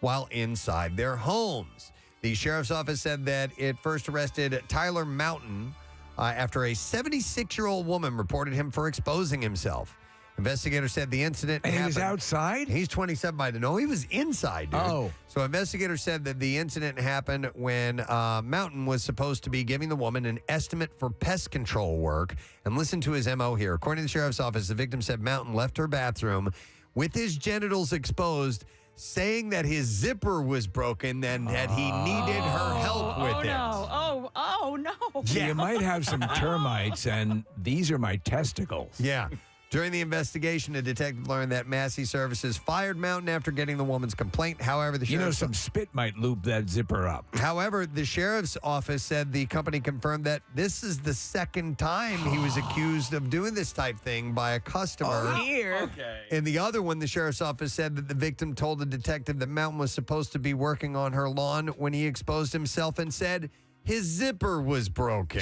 while inside their homes. The sheriff's office said that it first arrested Tyler Mountain after a 76-year-old woman reported him for exposing himself. Investigators said the incident And he happened. was outside? He's 27 by the No, he was inside, dude. Oh. So investigators said that the incident happened when Mountain was supposed to be giving the woman an estimate for pest control work. And listen to his MO here. According to the sheriff's office, the victim said Mountain left her bathroom with his genitals exposed, saying that his zipper was broken and that he needed her help with it. Oh, no. Yeah. You might have some termites, and these are my testicles. Yeah. During the investigation, a detective learned that Massey Services fired Mountain after getting the woman's complaint. However, some spit might loop that zipper up. However, the sheriff's office said the company confirmed that this is the second time he was accused of doing this type thing by a customer. Okay. In the other one, the sheriff's office said that the victim told the detective that Mountain was supposed to be working on her lawn when he exposed himself and said his zipper was broken.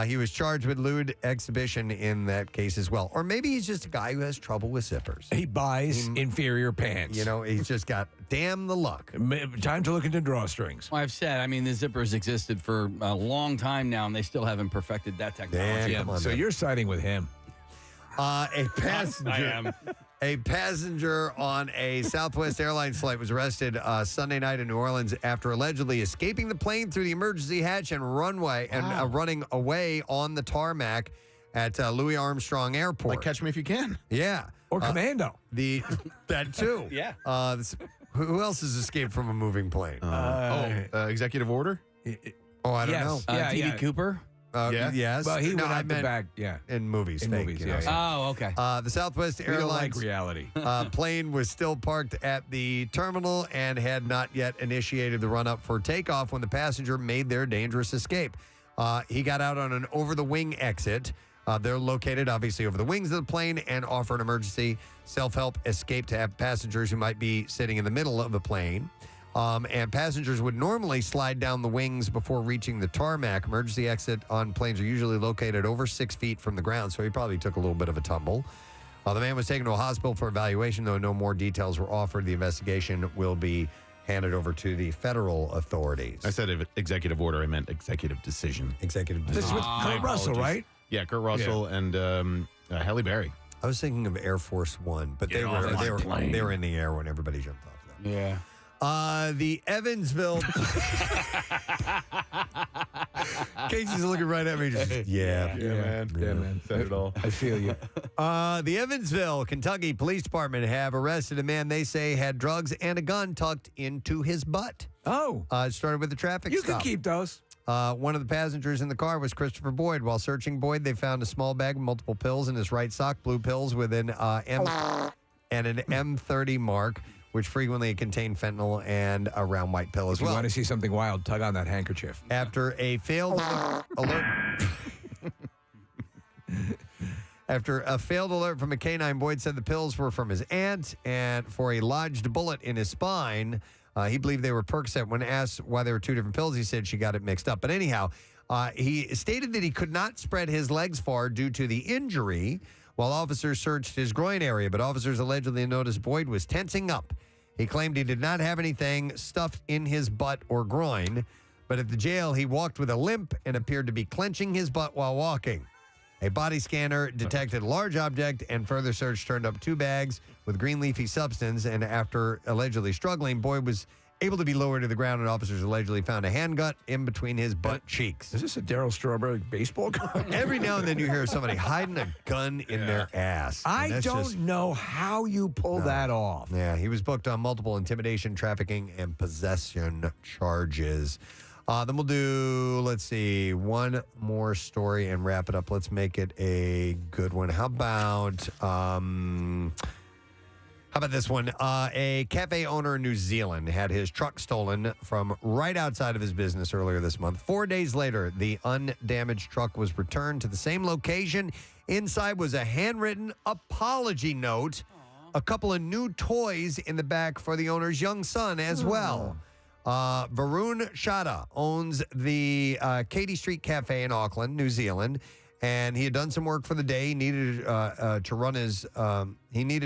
He was charged with lewd exhibition in that case as well. Or maybe he's just a guy who has trouble with zippers. He buys inferior pants. He's just got damn the luck. Time to look into drawstrings. Well, I've said, I mean, the zippers existed for a long time now, and they still haven't perfected that technology. So you're siding with him. A passenger. I am. A passenger on a Southwest Airlines flight was arrested Sunday night in New Orleans after allegedly escaping the plane through the emergency hatch and runway and running away on the tarmac at Louis Armstrong Airport. Like Catch Me If You Can. Yeah. Or Commando. That too. Yeah. Who else has escaped from a moving plane? Executive Order? I don't know. D.B. Cooper? Yes. Well, he went I out the meant back. Yeah. in movies. In fake, movies, you know, yeah. Oh, okay. The Southwest We don't Airlines like reality. plane was still parked at the terminal and had not yet initiated the run-up for takeoff when the passenger made their dangerous escape. He got out on an over-the-wing exit. They're located, obviously, over the wings of the plane and offer an emergency self-help escape to have passengers who might be sitting in the middle of the plane. And passengers would normally slide down the wings before reaching the tarmac. Emergency exit on planes are usually located over 6 feet from the ground, so he probably took a little bit of a tumble. The man was taken to a hospital for evaluation, though no more details were offered. The investigation will be handed over to the federal authorities. I said executive order. I meant executive decision. Executive This is decision. with Kurt Russell, right? Yeah, Kurt Russell and Halle Berry. I was thinking of Air Force One, but they were in the air when everybody jumped off of that. Yeah. The Evansville. Casey's looking right at me. Just, yeah, man. Said it all. I feel you. The Evansville, Kentucky Police Department have arrested a man they say had drugs and a gun tucked into his butt. Oh. It started with a traffic You stop. can keep those. One of the passengers in the car was Christopher Boyd. While searching Boyd, they found a small bag with multiple pills in his right sock, blue pills with an and an M30 mark, which frequently contained fentanyl and a round white pill as If you well. want to see something wild, tug on that handkerchief. After a failed alert. After a failed alert from a canine, Boyd said the pills were from his aunt and for a lodged bullet in his spine. He believed they were Percocet. When asked why there were two different pills, he said she got it mixed up. But anyhow, he stated that he could not spread his legs far due to the injury while officers searched his groin area. But officers allegedly noticed Boyd was tensing up. He claimed he did not have anything stuffed in his butt or groin. But at the jail, he walked with a limp and appeared to be clenching his butt while walking. A body scanner detected a large object, and further search turned up 2 bags with green leafy substance. And after allegedly struggling, Boyd was able to be lowered to the ground, and officers allegedly found a handgun in between his butt cheeks. Is this a Darryl Strawberry baseball gun? Every now and then you hear somebody hiding a gun in their ass. I don't know how you pull that off. Yeah, he was booked on multiple intimidation, trafficking, and possession charges. Then we'll do, let's see, one more story and wrap it up. Let's make it a good one. How about this one? A cafe owner in New Zealand had his truck stolen from right outside of his business earlier this month. 4 days later, the undamaged truck was returned to the same location. Inside was a handwritten apology note, a couple of new toys in the back for the owner's young son as well. Varun Shada owns the Katy Street Cafe in Auckland, New Zealand, and he had done some work for the day. He needed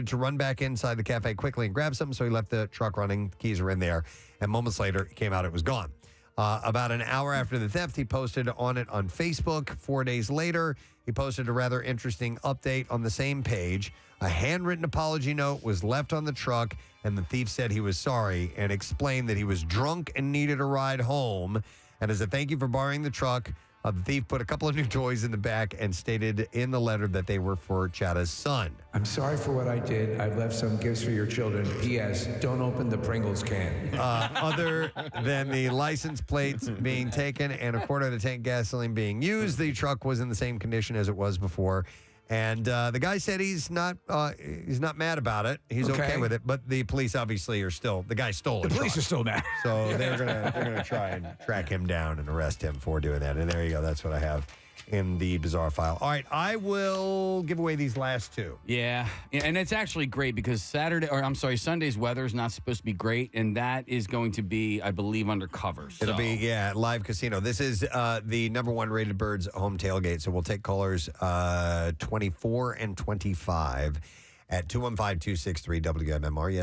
to run back inside the cafe quickly and grab something, so he left the truck running. The keys were in there, and moments later, it came out, it was gone. About an hour after the theft, he posted on it on Facebook. 4 days later, he posted a rather interesting update on the same page. A handwritten apology note was left on the truck, and the thief said he was sorry and explained that he was drunk and needed a ride home. And as a thank you for borrowing the truck, the thief put a couple of new toys in the back and stated in the letter that they were for Chada's son. I'm sorry for what I did. I've left some gifts for your children. P.S. Don't open the Pringles can. Other than the license plates being taken and a quarter of the tank gasoline being used, the truck was in the same condition as it was before. And the guy said he's not mad about it. He's okay with it. But the police obviously are still. The guy stole it. The police are still mad. So they're gonna try and track him down and arrest him for doing that. And there you go. That's what I have in the bizarre file. All right, I will give away these last two. Yeah, and it's actually great because Sunday's weather is not supposed to be great, and that is going to be, I believe, undercover. It'll be, live casino. This is the number one rated Birds home tailgate. So we'll take callers 24 and 25 at 215-263-WMMR. You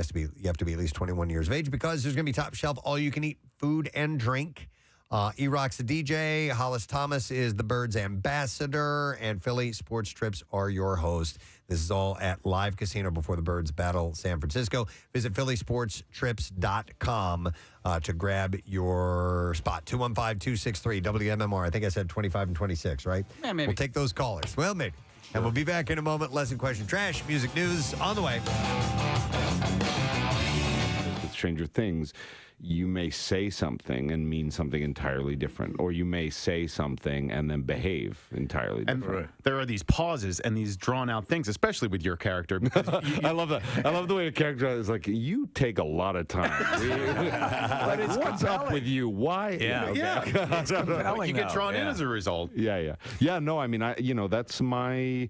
have to be at least 21 years of age because there's going to be top shelf all you can eat food and drink. E-Rock's the DJ. Hollis Thomas is the Birds ambassador. And Philly Sports Trips are your host. This is all at Live Casino before the Birds battle San Francisco. Visit phillysportstrips.com to grab your spot. 215-263-WMMR. I think I said 25 and 26, right? Yeah, maybe. We'll take those callers. Well, maybe. And we'll be back in a moment. Lesson, question, trash, music news on the way. With Stranger Things, you may say something and mean something entirely different, or you may say something and then behave entirely different. And there are these pauses and these drawn out things, especially with your character. Because I love that. I love the way the character is like, you take a lot of time. Like, what's up with you? Why? It's compelling, you get drawn in as a result. Yeah. No, I mean, that's my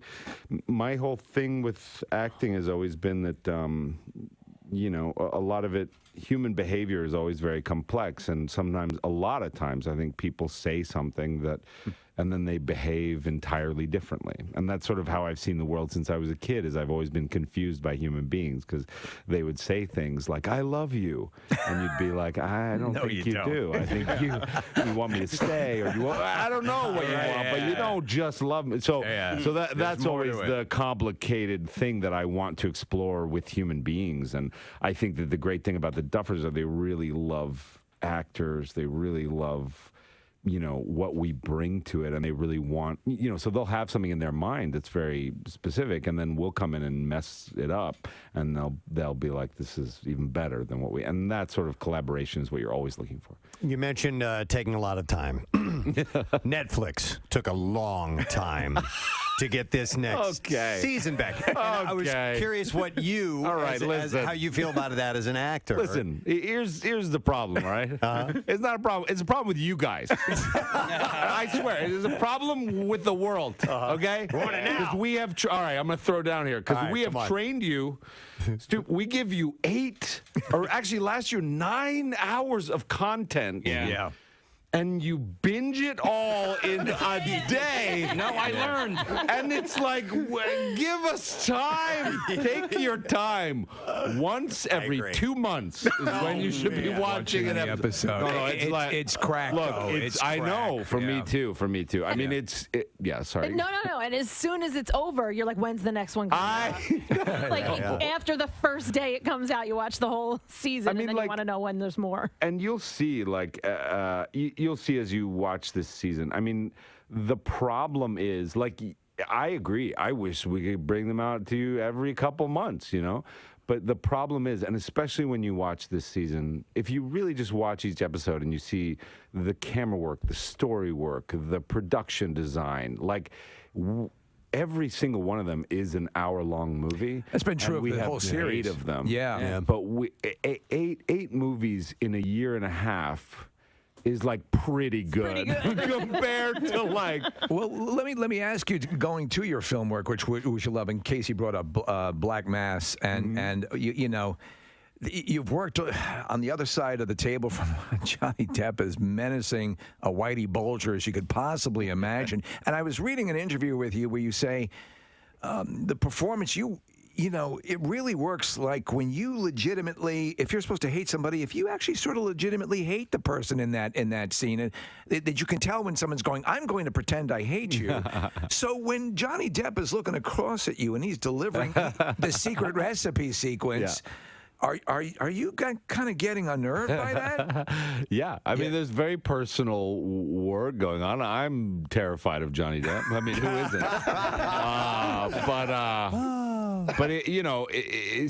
whole thing with acting has always been that, a lot of it, human behavior is always very complex, and a lot of times, I think people say something that, and then they behave entirely differently. And that's sort of how I've seen the world since I was a kid, is I've always been confused by human beings, because they would say things like, I love you. And you'd be like, I don't think you do. I think you want me to stay, or I don't know what you want, but you don't just love me. So that's always the complicated thing that I want to explore with human beings. And I think that the great thing about the Duffers are they really love actors. They really love what we bring to it, and they really want, so they'll have something in their mind that's very specific, and then we'll come in and mess it up, and they'll be like, this is even better than and that sort of collaboration is what you're always looking for. You mentioned taking a lot of time. Netflix took a long time to get this next season back. And I was curious what you, how you feel about that as an actor. Listen, here's the problem, right? It's not a problem. It's a problem with you guys. I swear, it is a problem with the world. Okay, because we have. All right, I'm going to throw down here because we have trained you. We give you 8, or actually last year 9 hours of content. Yeah. And you binge it all in a day. No, I learned. And it's like, give us time. Take your time. Once every 2 months is when you should be watching an episode. No, it's crack. Look, it's I crack. know. For me too. I mean, sorry. No. And as soon as it's over, you're like, when's the next one coming out? Like, after the first day it comes out, you watch the whole season, and then you want to know when there's more. And you'll see, you'll see as you watch this season. I mean, the problem is, I agree. I wish we could bring them out to you every couple months, But the problem is, and especially when you watch this season, if you really just watch each episode and you see the camera work, the story work, the production design, every single one of them is an hour-long movie. That's been true of the whole series. 8 of them. Yeah. But eight movies in a year and a half is pretty good, compared to Well, let me ask you, going to your film work, which you love, and Casey brought up Black Mass, and you've worked on the other side of the table from Johnny Depp, as menacing a Whitey Bulger as you could possibly imagine. And I was reading an interview with you where you say the performance it really works like when you legitimately, if you're supposed to hate somebody, if you actually sort of legitimately hate the person in that scene, and that you can tell when someone's going, I'm going to pretend I hate you. So when Johnny Depp is looking across at you and he's delivering the secret recipe sequence, Are you kind of getting unnerved by that? Yeah. I mean, there's very personal work going on. I'm terrified of Johnny Depp. I mean, who isn't?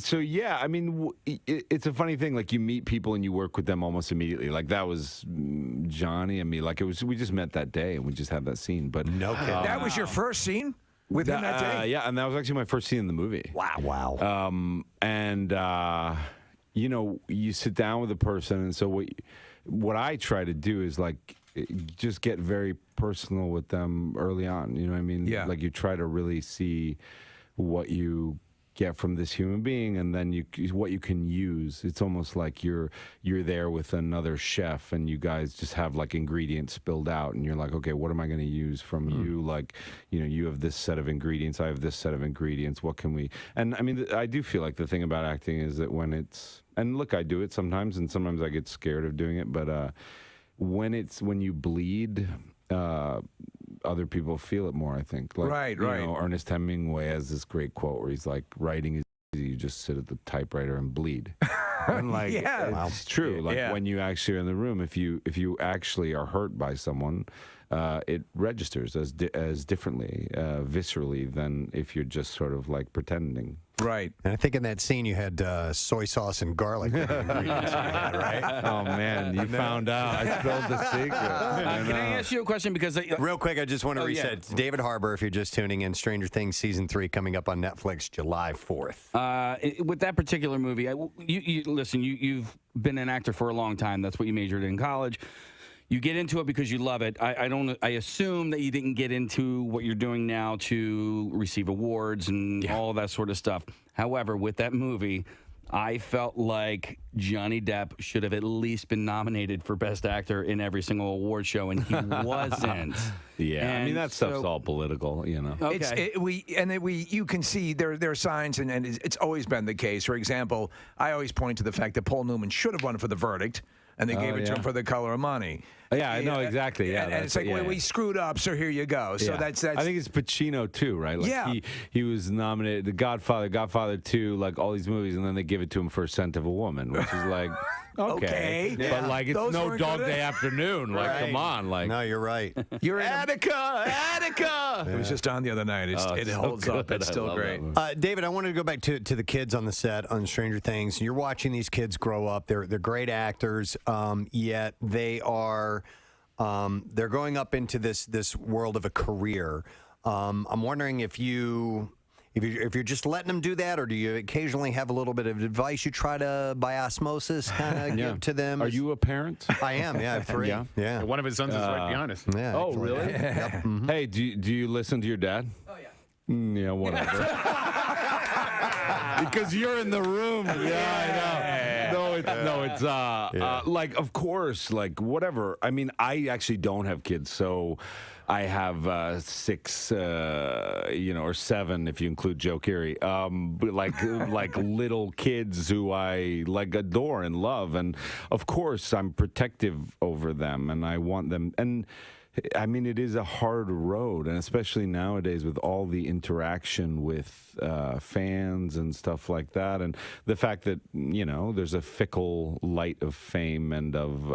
So yeah, I mean, it's a funny thing. You meet people and you work with them almost immediately. That was Johnny and me. We just met that day and we just had that scene. But that was your first scene? Within that day? Yeah, and that was actually my first scene in the movie. Wow. You know, you sit down with a person, and so what I try to do is like just get very personal with them early on. You know what I mean? Yeah. Like you try to really see what you get from this human being, and then what you can use. It's almost like you're there with another chef, and you guys just have like ingredients spilled out, and you're like, okay, what am I going to use from you? Like, you know, you have this set of ingredients, I have this set of ingredients. What can we? And I mean, I do feel like the thing about acting is that when it's, and look, I do it sometimes, and sometimes I get scared of doing it, but when you bleed, other people feel it more, I think. Like, Right. You know, Ernest Hemingway has this great quote where he's like, writing is easy, you just sit at the typewriter and bleed. And like, it's true. Like when you actually are in the room, if you actually are hurt by someone, it registers as differently, viscerally, than if you're just sort of like pretending. Right. And I think in that scene you had soy sauce and garlic. Right? Oh, man, you found out. I spilled the secret. Can I ask you a question? Because real quick, I just want to reset. Yeah. It's David Harbour, if you're just tuning in, Stranger Things Season 3 coming up on Netflix July 4th. With that particular movie, you listen, you've been an actor for a long time. That's what you majored in college. You get into it because you love it. I assume that you didn't get into what you're doing now to receive awards and all that sort of stuff. However, with that movie, I felt like Johnny Depp should have at least been nominated for Best Actor in every single award show, and he wasn't. Yeah, I mean, that stuff's all political, you know. Okay. You can see there are signs, and it's always been the case. For example, I always point to the fact that Paul Newman should have won for The Verdict, and they gave it to him for The Color of Money. Yeah, I know exactly. Yeah, and it's like, well, we screwed up, so here you go. So that's. I think it's Pacino too, right? Like he was nominated, The Godfather, Godfather 2, like all these movies, and then they give it to him for Scent of a Woman, which is like. Okay. But like, it's Those no weren't Dog good. Day Afternoon. Like, come on. Like, no, you're right. You're in Attica. It was just on the other night. It so holds up. good. It's I still love great. David, I wanted to go back to the kids on the set on Stranger Things. You're watching these kids grow up. They're great actors, yet they are they're going up into this world of a career. I'm wondering if you're just letting them do that, or do you occasionally have a little bit of advice you try to, by osmosis, kind of give to them? Are you a parent? I am. Yeah, I have 3. Yeah. One of his sons is right behind us. Yeah. Oh, actually. really? Yep. Mhm. Hey, do you listen to your dad? Oh, yeah. Yeah, whatever. Because you're in the room. Yeah, I know. It's like, of course, like, whatever. I mean, I actually don't have kids, so I have 6, or 7 if you include Joe Keery. But like little kids who I like adore and love, and of course I'm protective over them, and I want them. And I mean, it is a hard road, and especially nowadays with all the interaction with fans and stuff like that, and the fact that, you know, there's a fickle light of fame and of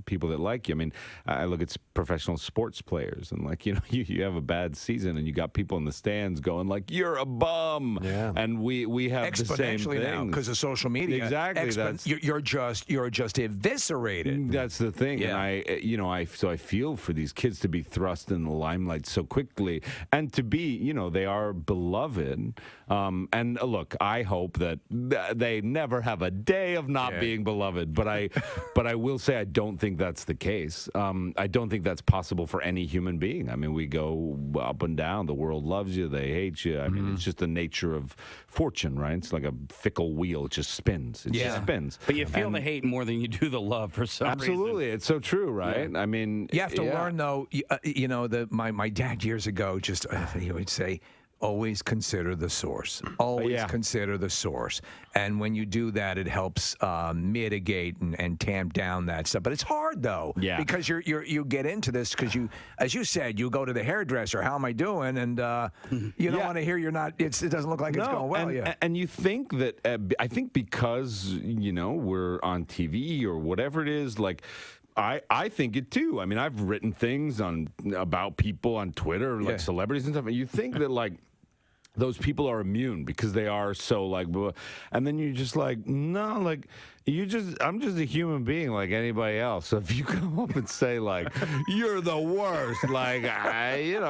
people that like you. I mean, I look at professional sports players, and like, you know, you have a bad season, and you got people in the stands going like, "You're a bum," and we have the same exponentially now thing because of social media. Exactly, you're just eviscerated. That's the thing, and I feel for these kids to be thrust in the limelight so quickly, and to be, you know, they are beloved. And look, I hope that they never have a day of not being beloved. But I will say I don't think that's the case. I don't think that's possible for any human being. I mean, we go up and down. The world loves you. They hate you. I mean, it's just the nature of fortune, right? It's like a fickle wheel. It just spins. It just spins. But you feel the hate more than you do the love for some reason. Absolutely. It's so true, right? I mean, you have to learn, though, you know, my dad years ago he would say, always consider the source. Always consider the source. And when you do that, it helps mitigate and tamp down that stuff. But it's hard, though, because you get into this because you, as you said, you go to the hairdresser. How am I doing? And you don't want to hear it doesn't look like it's going well. And you think that I think because, you know, we're on TV or whatever it is, like. I think it too. I mean, I've written things about people on Twitter, like celebrities and stuff, and you think that like those people are immune because they are so like, and then you're just like, no, like, I'm just a human being like anybody else. So if you come up and say like, you're the worst, like, it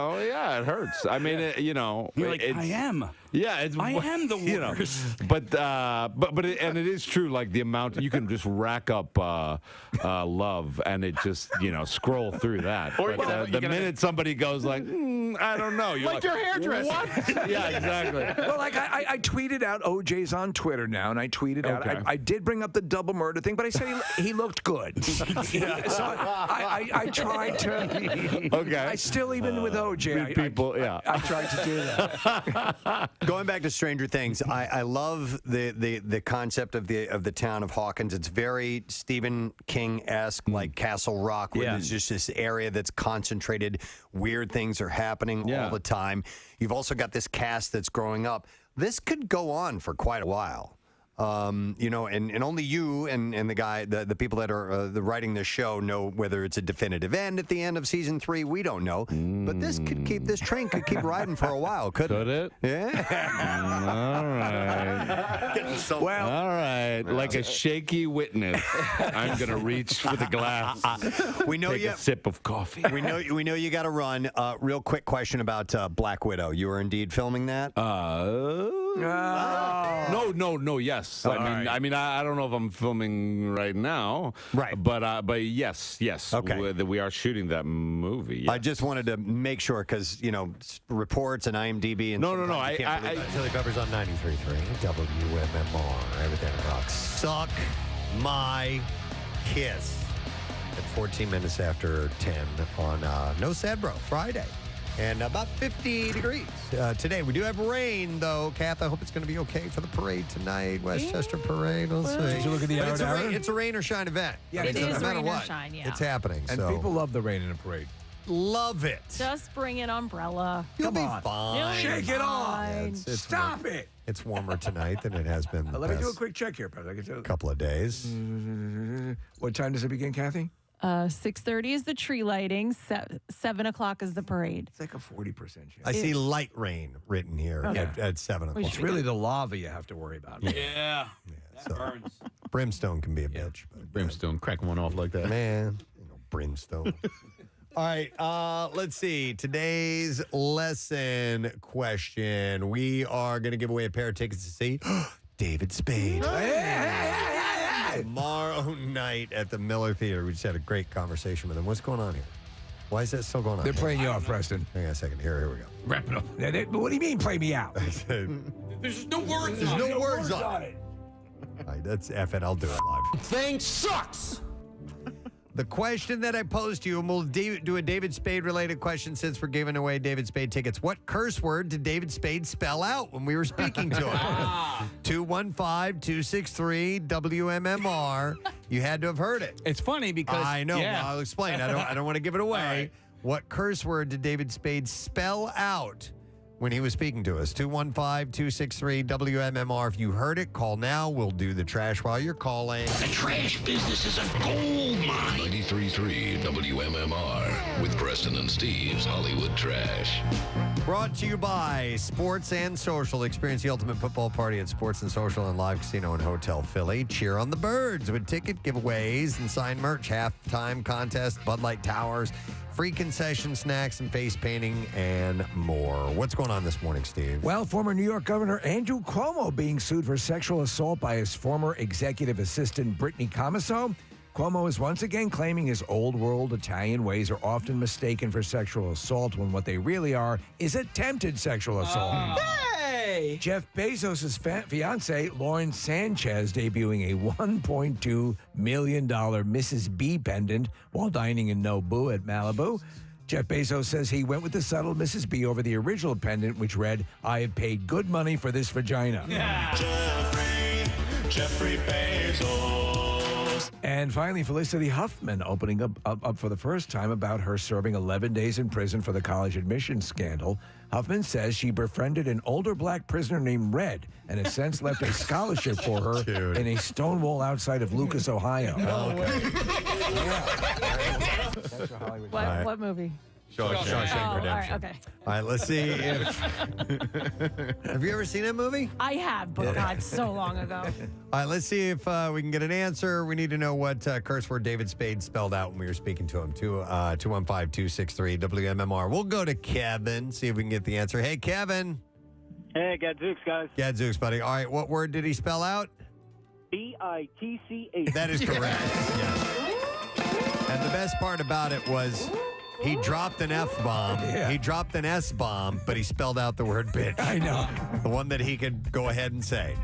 hurts. I mean, You're like, I am. Yeah, I am the worst. But it is true. Like the amount you can just rack up love, and it just scroll through that. Or but the minute somebody goes like, I don't know, you're like your hairdresser. What? Yeah, exactly. Well, like I tweeted out, OJ's on Twitter now, and I tweeted out. I did bring up the double murder thing, but I said he looked good. So I tried to. Okay. I still, even with OJ, I tried to do that. Going back to Stranger Things, I love the concept of the town of Hawkins. It's very Stephen King-esque, like Castle Rock, where there's just this area that's concentrated. Weird things are happening all the time. You've also got this cast that's growing up. This could go on for quite a while. And only you and the guy, the people that are writing this show know whether it's a definitive end at the end of season 3. We don't know, but this train could keep riding for a while, couldn't it? Yeah. All right. All right. Like a shaky witness, I'm gonna reach for the glass. We know Take you a sip of coffee. We know you got to run. Real quick question about Black Widow. You were indeed filming that? No. Yes. I mean, I don't know if I'm filming right now. Right. But yes. Okay. We are shooting that movie. Yes. I just wanted to make sure because reports and IMDb and No. Chili Peppers on 93.3 WMMR. Everything rocks. Suck my kiss at 14 minutes after 10 on No Sad Bro Friday. And about 50 degrees today. We do have rain, though, Kath. I hope it's going to be okay for the parade tonight. Westchester Parade. We'll see. Did you look at the hour? It's a rain or shine event. Yeah, it is no matter rain what, or shine, yeah. it's happening. And so. people love the rain in a parade. Love it. Just bring an umbrella. You'll be fine. Shake it off. It's Stop it. It's warmer tonight than it has been the Let me do a past quick check here, President. couple of days. What time does it begin, Kathy? 6:30 is the tree lighting. 7 o'clock is the parade. It's like a 40% chance. I see light rain written here at 7 o'clock. It's really the lava you have to worry about. Yeah. That burns. Brimstone can be a bitch. But, Brimstone, crack one off like that. Man, brimstone. All right, let's see. Today's lesson question. We are going to give away a pair of tickets to see David Spade. Tomorrow night at the Miller Theater. We just had a great conversation with him. What's going on here? Why is that still going on? They're playing you off, Preston. Hang on a second. Here we go. Wrap it up. What do you mean, play me out? There's no words. There's no words on it. All right, that's F it. I'll do it live. Thing sucks. The question that I posed to you, and we'll do a David Spade-related question since we're giving away David Spade tickets. What curse word did David Spade spell out when we were speaking to him? 215-263-WMMR. You had to have heard it. It's funny because I know. Well, I'll explain. I don't want to give it away. Right. What curse word did David Spade spell out when he was speaking to us? 215-263-WMMR. If you heard it, call now. We'll do the trash while you're calling. The trash business is a gold mine. 93.3 WMMR with Preston and Steve's Hollywood Trash. Brought to you by Sports and Social. Experience the ultimate football party at Sports and Social and Live Casino and Hotel Philly. Cheer on the Birds with ticket giveaways and signed merch, halftime contest, Bud Light Towers, free concession snacks and face painting and more. What's going on this morning, Steve? Well, former New York Governor Andrew Cuomo being sued for sexual assault by his former executive assistant, Brittany Commisso. Cuomo is once again claiming his old world Italian ways are often mistaken for sexual assault when what they really are is attempted sexual assault. Hey! Jeff Bezos' fiancée, Lauren Sanchez, debuting a $1.2 million Mrs. B pendant while dining in Nobu at Malibu. Jeff Bezos says he went with the subtle Mrs. B over the original pendant, which read, "I have paid good money for this vagina." Yeah. Jeffrey Bezos. And finally, Felicity Huffman opening up for the first time about her serving 11 days in prison for the college admissions scandal. Huffman says she befriended an older black prisoner named Red and has since left a scholarship for her in a stone wall outside of Lucas, Ohio. What movie? Shawshank All Redemption. right, okay. All right, let's see if. Have you ever seen that movie? I have, but God, so long ago. All right, let's see if we can get an answer. We need to know what curse word David Spade spelled out when we were speaking to him. 215-263-WMMR. We'll go to Kevin, see if we can get the answer. Hey, Kevin. Hey, Gadzooks, guys. Gadzooks, buddy. All right, what word did he spell out? B-I-T-C-H. That is correct. Yes. And the best part about it was he dropped an F-bomb. Yeah. He dropped an S-bomb, but he spelled out the word bitch. I know. The one that he could go ahead and say.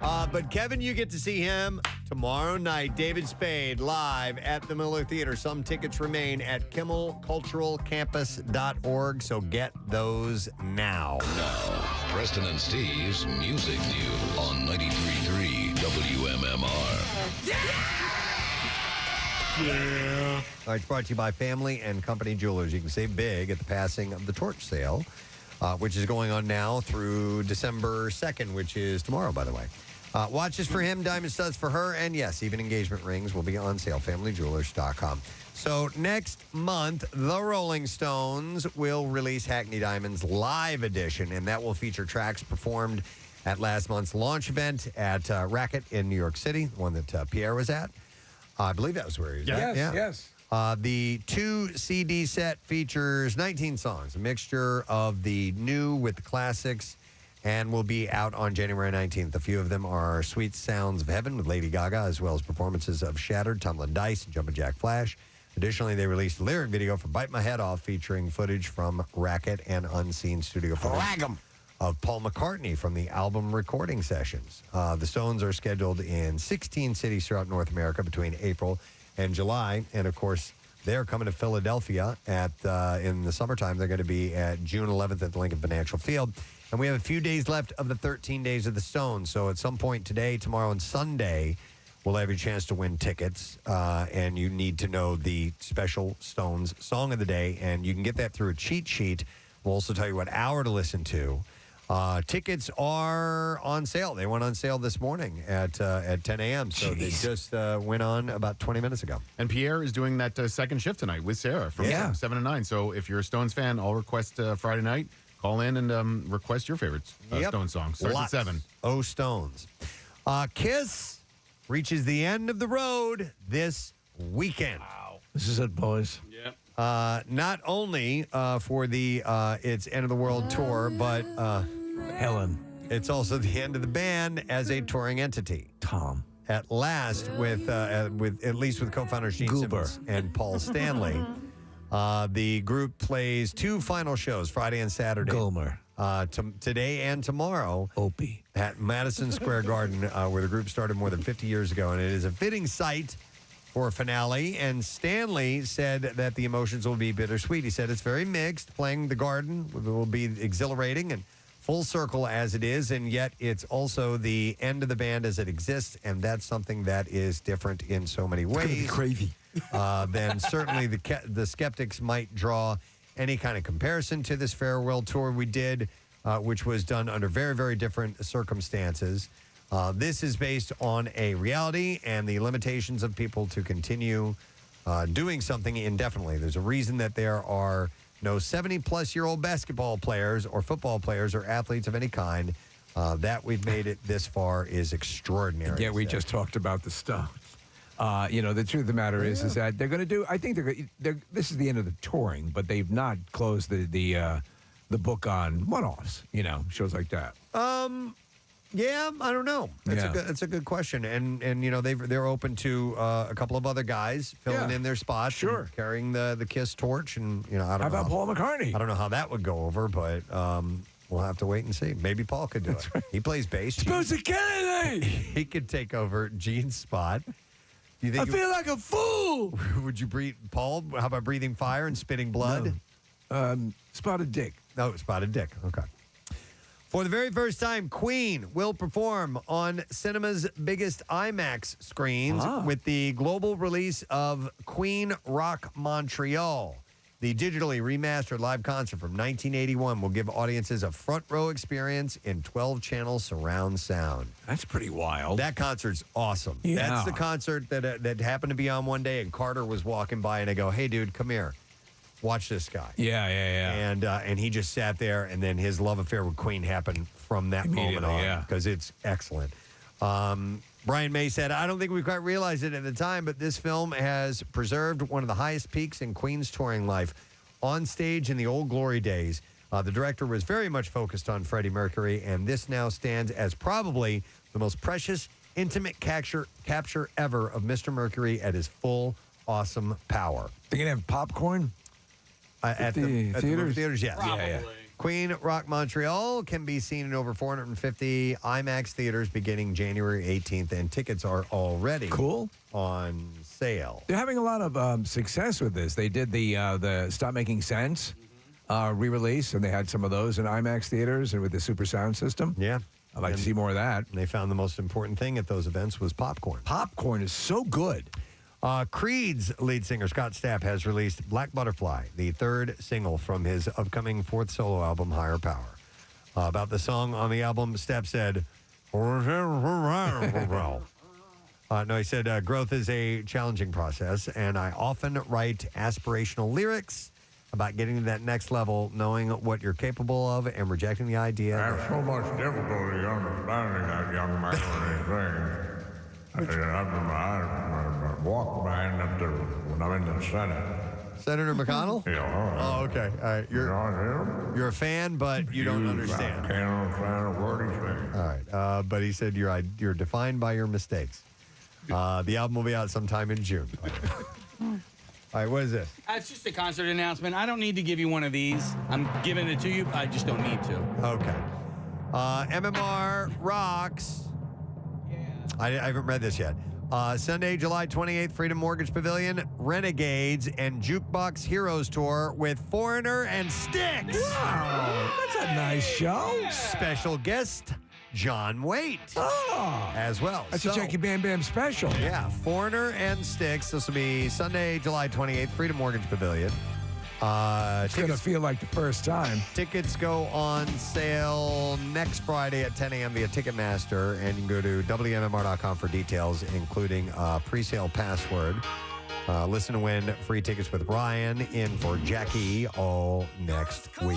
But Kevin, you get to see him tomorrow night. David Spade live at the Miller Theater. Some tickets remain at KimmelCulturalCampus.org, so get those now. Now, Preston and Steve's Music News on 93.3 WMMR. Yeah. All right, it's brought to you by Family and Company Jewelers. You can save big at the passing of the torch sale, which is going on now through December 2nd, which is tomorrow, by the way. Watches for him, diamond studs for her, and yes, even engagement rings will be on sale. FamilyJewelers.com. So next month, the Rolling Stones will release Hackney Diamonds Live Edition, and that will feature tracks performed at last month's launch event at Racket in New York City, the one that Pierre was at. I believe that was where he was at. Yes. The 2 CD set features 19 songs, a mixture of the new with the classics, and will be out on January 19th. A few of them are Sweet Sounds of Heaven with Lady Gaga, as well as performances of Shattered, Tumbling Dice, and Jumpin' Jack Flash. Additionally, they released a lyric video for Bite My Head Off, featuring footage from Racket and unseen studio footage of Paul McCartney from the album recording sessions. The Stones are scheduled in 16 cities throughout North America between April and July. And, of course, they're coming to Philadelphia in the summertime. They're going to be at June 11th at the Lincoln Financial Field. And we have a few days left of the 13 days of the Stones. So at some point today, tomorrow, and Sunday, we'll have your chance to win tickets. And you need to know the special Stones song of the day. And you can get that through a cheat sheet. We'll also tell you what hour to listen to. Tickets are on sale. They went on sale this morning at 10 a.m. So they just went on about 20 minutes ago. And Pierre is doing that second shift tonight with Sarah from 7 to 9. So if you're a Stones fan, I'll request Friday night. Call in and request your favorite Stones song. Starts at 7. Oh, Stones. Kiss reaches the end of the road this weekend. Wow. This is it, boys. Yep. Not only for the its End of the World tour, but Helen. It's also the end of the band as a touring entity. Tom. At last, with at least with co-founders Gene Simmons and Paul Stanley, the group plays 2 final shows, Friday and Saturday. Gomer. Today and tomorrow. Opie. At Madison Square Garden, where the group started more than 50 years ago, and it is a fitting site for a finale. And Stanley said that the emotions will be bittersweet. He said it's very mixed. Playing the Garden will be exhilarating and full circle as it is, and yet it's also the end of the band as it exists, and that's something that is different in so many ways. Crazy. Then certainly the skeptics might draw any kind of comparison to this farewell tour we did, which was done under very, very different circumstances. This is based on a reality and the limitations of people to continue doing something indefinitely. There's a reason that there are no 70-plus-year-old basketball players or football players or athletes of any kind. That we've made it this far is extraordinary. Yeah, we just talked about the Stones. The truth of the matter is that they're going to do. I think this is the end of the touring, but they've not closed the book on one-offs. Shows like that. Yeah, I don't know. That's a good question, and they're open to a couple of other guys filling in their spots, sure, carrying the Kiss torch, and I don't know. How about Paul McCartney? I don't know how that would go over, but we'll have to wait and see. Maybe Paul could do it. Right. He plays bass. He could take over Gene's spot. Do you think I feel like a fool. Would you breathe, Paul? How about breathing fire and spitting blood? No. Spotted Dick. No, Spotted Dick. Okay. For the very first time, Queen will perform on cinema's biggest IMAX screens with the global release of Queen Rock Montreal. The digitally remastered live concert from 1981 will give audiences a front row experience in 12-channel surround sound. That's pretty wild. That concert's awesome. Yeah. That's the concert that happened to be on one day, and Carter was walking by, and I go, "Hey, dude, come here. Watch this guy. Yeah. And he just sat there, and then his love affair with Queen happened from that moment on because it's excellent. Brian May said, I don't think we quite realized it at the time, but this film has preserved one of the highest peaks in Queen's touring life. On stage in the old glory days, the director was very much focused on Freddie Mercury, and this now stands as probably the most precious, intimate capture ever of Mr. Mercury at his full, awesome power. They're going to have popcorn? At the movie theaters? theaters, yes. Yeah. Queen Rock Montreal can be seen in over 450 IMAX theaters beginning January 18th, and tickets are already on sale. They're having a lot of success with this. They did the Stop Making Sense re-release, and they had some of those in IMAX theaters and with the super sound system. Yeah. I'd like to see more of that. And they found the most important thing at those events was popcorn. Popcorn is so good. Creed's lead singer, Scott Stapp, has released Black Butterfly, the third single from his upcoming fourth solo album, Higher Power. About the song on the album, Stapp said, no, he said, growth is a challenging process, and I often write aspirational lyrics about getting to that next level, knowing what you're capable of, and rejecting the idea. I have so much difficulty understanding that young man when he's saying. I walk behind when I'm in the Senate. Senator McConnell? Yeah. Oh, okay. All right. You're a fan, but you don't understand. I can't understand a word he's saying. All right. But he said you're defined by your mistakes. The album will be out sometime in June. All right, what is this? It's just a concert announcement. I don't need to give you one of these. I'm giving it to you. I just don't need to. Okay. MMR Rocks. I haven't read this yet. Sunday, July 28th, Freedom Mortgage Pavilion, Renegades, and Jukebox Heroes Tour with Foreigner and Styx. Wow, that's a nice show. Special guest, John Waite. As well. That's a Jackie Bam Bam special. Yeah, Foreigner and Styx. This will be Sunday, July 28th, Freedom Mortgage Pavilion. It's going to feel like the first time. Tickets go on sale next Friday at 10 a.m. via Ticketmaster, and you can go to WMMR.com for details, including pre-sale password. Listen to win free tickets with Ryan in for Jackie all next week.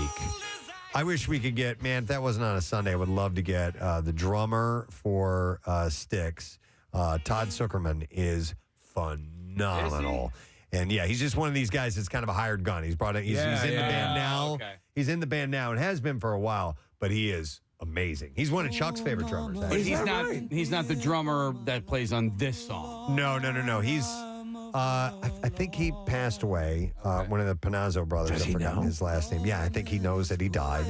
I wish we could get, man, if that wasn't on a Sunday, I would love to get the drummer for Styx. Todd Zuckerman is phenomenal. And yeah, he's just one of these guys that's kind of a hired gun. He's brought in, he's in the band now. Okay. He's in the band now and has been for a while, but he is amazing. He's one of Chuck's favorite drummers. But he's not the drummer that plays on this song. No. He's I think he passed away. One of the Panazzo brothers. I've forgotten his last name. Yeah, I think he knows that he died.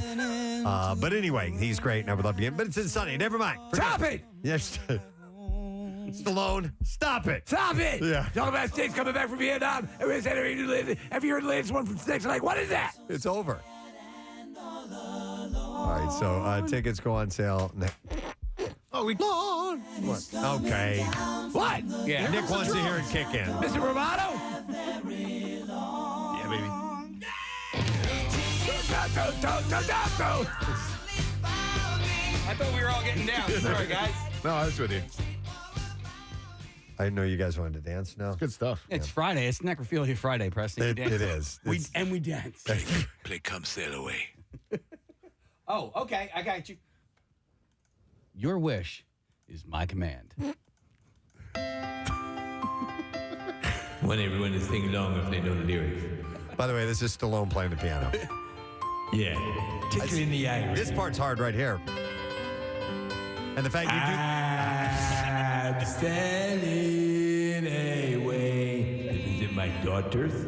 But anyway, he's great, and I would love to get him. But it's in Sunday. Never mind. Stop it! Yes. Stallone, stop it. Stop it! Yeah. Talking about Styx coming back from Vietnam. Have you heard the latest one from Styx? I'm like, what is that? It's over. All right, so tickets go on sale. What? Okay. What? Yeah. Nick wants to hear it kick in. Mr. Romano? Yeah, baby. I thought we were all getting down. Sorry, guys. No, I was with you. I know you guys wanted to dance now. It's good stuff. It's Friday. It's Necrophilia Friday, Preston. It is. We dance. Play Come Sail Away. Oh, okay. I got you. Your wish is my command. Want everyone to sing along if they know the lyrics. By the way, this is Stallone playing the piano. Yeah. Kick it in the eye. This part's hard right here. And the fact you do... I'm sailing away to visit my daughters.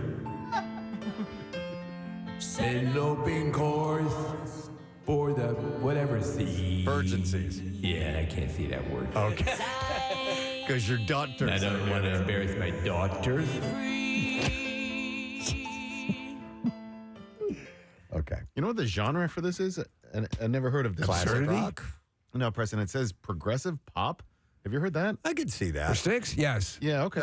Eloping course for the whatever sea. Virgincies. Yeah, I can't see that word. Okay. Because your daughters... I don't want to embarrass my daughters. Okay. You know what the genre for this is? I never heard of this. Classic rock? No, Preston. It says progressive pop. Have you heard that? I could see that. For Styx? Yes. Yeah, okay.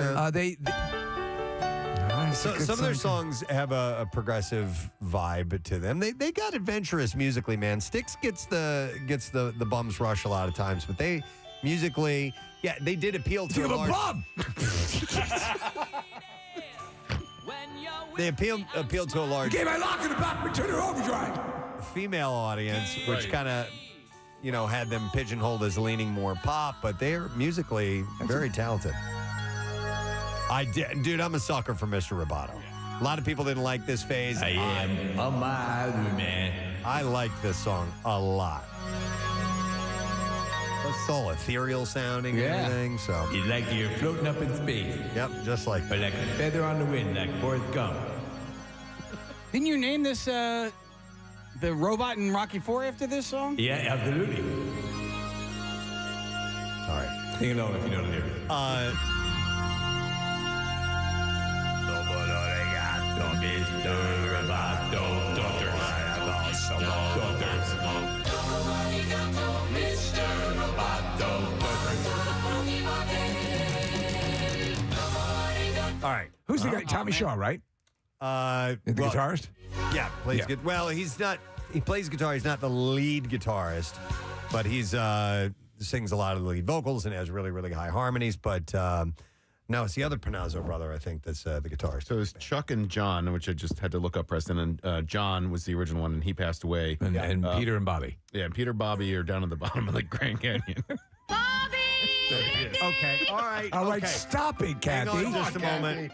Some of their songs have a progressive vibe to them. They got adventurous musically, man. Styx gets the bums rush a lot of times, but they musically, yeah, they did appeal to a large... bum! they appeal to a large Gave my lock in the back, return her overdrive. female audience, which kind of, had them pigeonholed as leaning more pop, but they're musically very talented. Dude, I'm a sucker for Mr. Roboto. A lot of people didn't like this phase. I am a mild man. I like this song a lot. It's all ethereal sounding and everything, so. It's like you're floating up in space. Yep, just like But like a feather on the wind, like Forrest Gump. Didn't you name this the robot in Rocky IV after this song? Yeah, absolutely. All right. Sing along if you know the lyrics. Mr. Roboto, daughters. Mr. Roboto, All right. Who's the guy? Tommy Shaw, right? The guitarist? Yeah, plays good. Well, he's not. He plays guitar. He's not the lead guitarist, but he's sings a lot of the lead vocals and has really, really high harmonies. But no, it's the other Panazzo brother, I think, that's the guitarist. So there's Chuck and John, which I just had to look up, Preston. And John was the original one, and he passed away. And Peter and Bobby. Yeah, and Peter and Bobby are down at the bottom of the Grand Canyon. Okay, all right. All right, okay. stop it, Hang Kathy. on just a moment.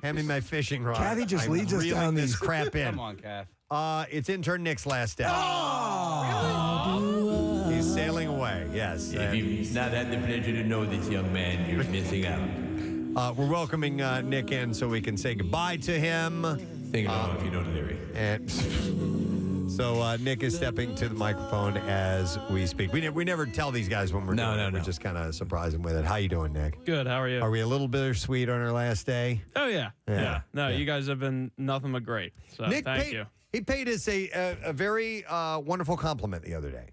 Hand me my fishing rod. Kathy just I'm leads us reeling down this these- crap in. Come on, Kath. It's intern Nick's last step. He's sailing away. Yes. If you've not had the pleasure to know this young man, you're missing out. We're welcoming Nick in so we can say goodbye to him. Sing along if you know the lyrics. And so Nick is stepping to the microphone as we speak. We never tell these guys when we're doing it. We just kind of surprise them with it. How you doing, Nick? Good. How are you? Are we a little bittersweet on our last day? Oh yeah. Yeah. No, you guys have been nothing but great. So Nick thank you. He paid us a very wonderful compliment the other day.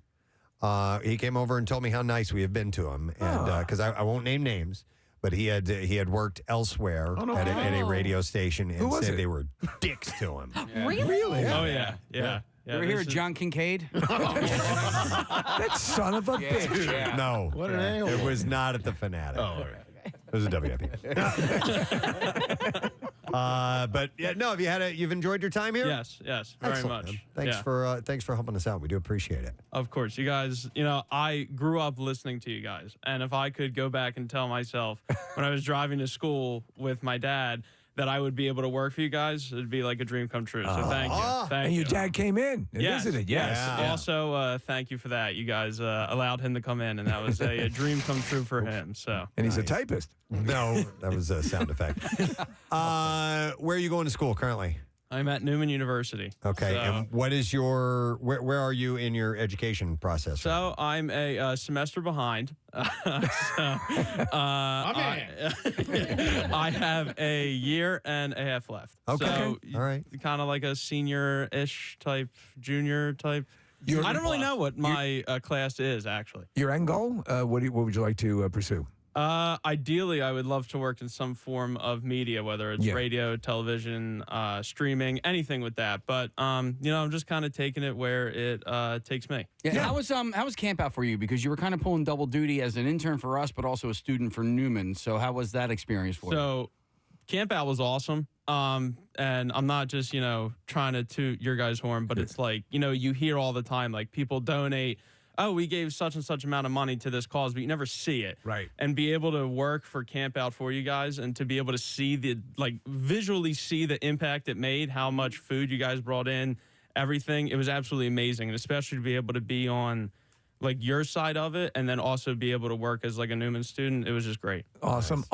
He came over and told me how nice we have been to him, and because I won't name names, but he had worked elsewhere at a radio station and said they were dicks to him. Really? Oh yeah. Yeah. You ever hear of John Kincaid? That son of a bitch. Yeah. No, What an a-hole. it was not at the Fanatic. Oh, all right. It was a WIP. But yeah, no. You've enjoyed your time here? Yes. Very Excellent, much. man. Yeah. Thanks for helping us out. We do appreciate it. Of course, you guys. I grew up listening to you guys, and if I could go back and tell myself when I was driving to school with my dad that I would be able to work for you guys, it'd be like a dream come true. So thank you. Thank And you. your dad came in and visited. Yes. Yeah. Also, thank you for that. You guys allowed him to come in, and that was a dream come true for him. So. And he's a typist. No, that was a sound effect. Where are you going to school currently? I'm at Neumann University. Okay, So, and what is where are you in your education process? so I'm a semester behind. I have a year and a half left. Okay. So, All right. Kind of like a senior-ish type, junior type. I don't really know what my class is, actually. Your end goal? What would you like to pursue? Ideally, I would love to work in some form of media, whether it's radio, television, streaming, anything with that. But I'm just kind of taking it where it takes me. Yeah. How was camp out for you? Because you were kind of pulling double duty as an intern for us, but also a student for Neumann. So how was that experience for you? So camp out was awesome. And I'm not just, trying to toot your guys' horn, but it's like, you hear all the time, like people donate. Oh, we gave such and such amount of money to this cause, but you never see it. Right. And be able to work for Camp Out for you guys and to be able to see visually see the impact it made, how much food you guys brought in, everything. It was absolutely amazing. And especially to be able to be on your side of it and then also be able to work as a Neumann student. It was just great. Awesome.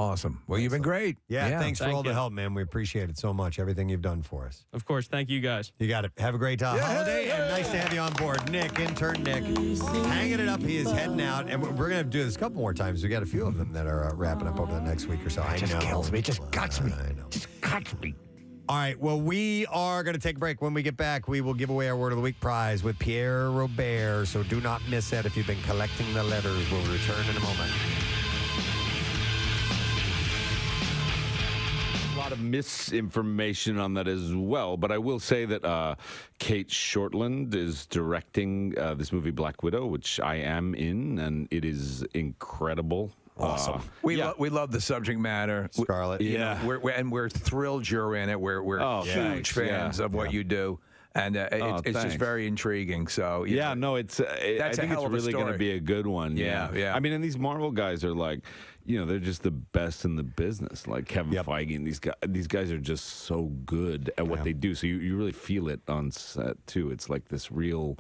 Well, you've been great. Yeah, thanks for all the help, man. We appreciate it so much, everything you've done for us. Of course. Thank you guys. You got it. Have a great holiday, and nice to have you on board. Nick, intern Nick, hanging it up. He is heading out, and we're going to do this a couple more times. We got a few of them that are wrapping up over the next week or so. It just kills me. It just cuts me. I know. Just cuts me. All right, well, we are going to take a break. When we get back, we will give away our Word of the Week prize with Pierre Robert, so do not miss that if you've been collecting the letters. We'll return in a moment. A lot of misinformation on that as well, but I will say that Kate Shortland is directing this movie Black Widow, which I am in, and it is incredible. Awesome. We love the subject matter. Scarlett. We're thrilled you're in it. We're huge fans of what you do. And it's just thanks. very intriguing. So it's. I think it's really going to be a good one. Yeah. I mean, and these Marvel guys are like, they're just the best in the business. Like Kevin Feige and these guys are just so good at what they do. So you really feel it on set too. It's like this real,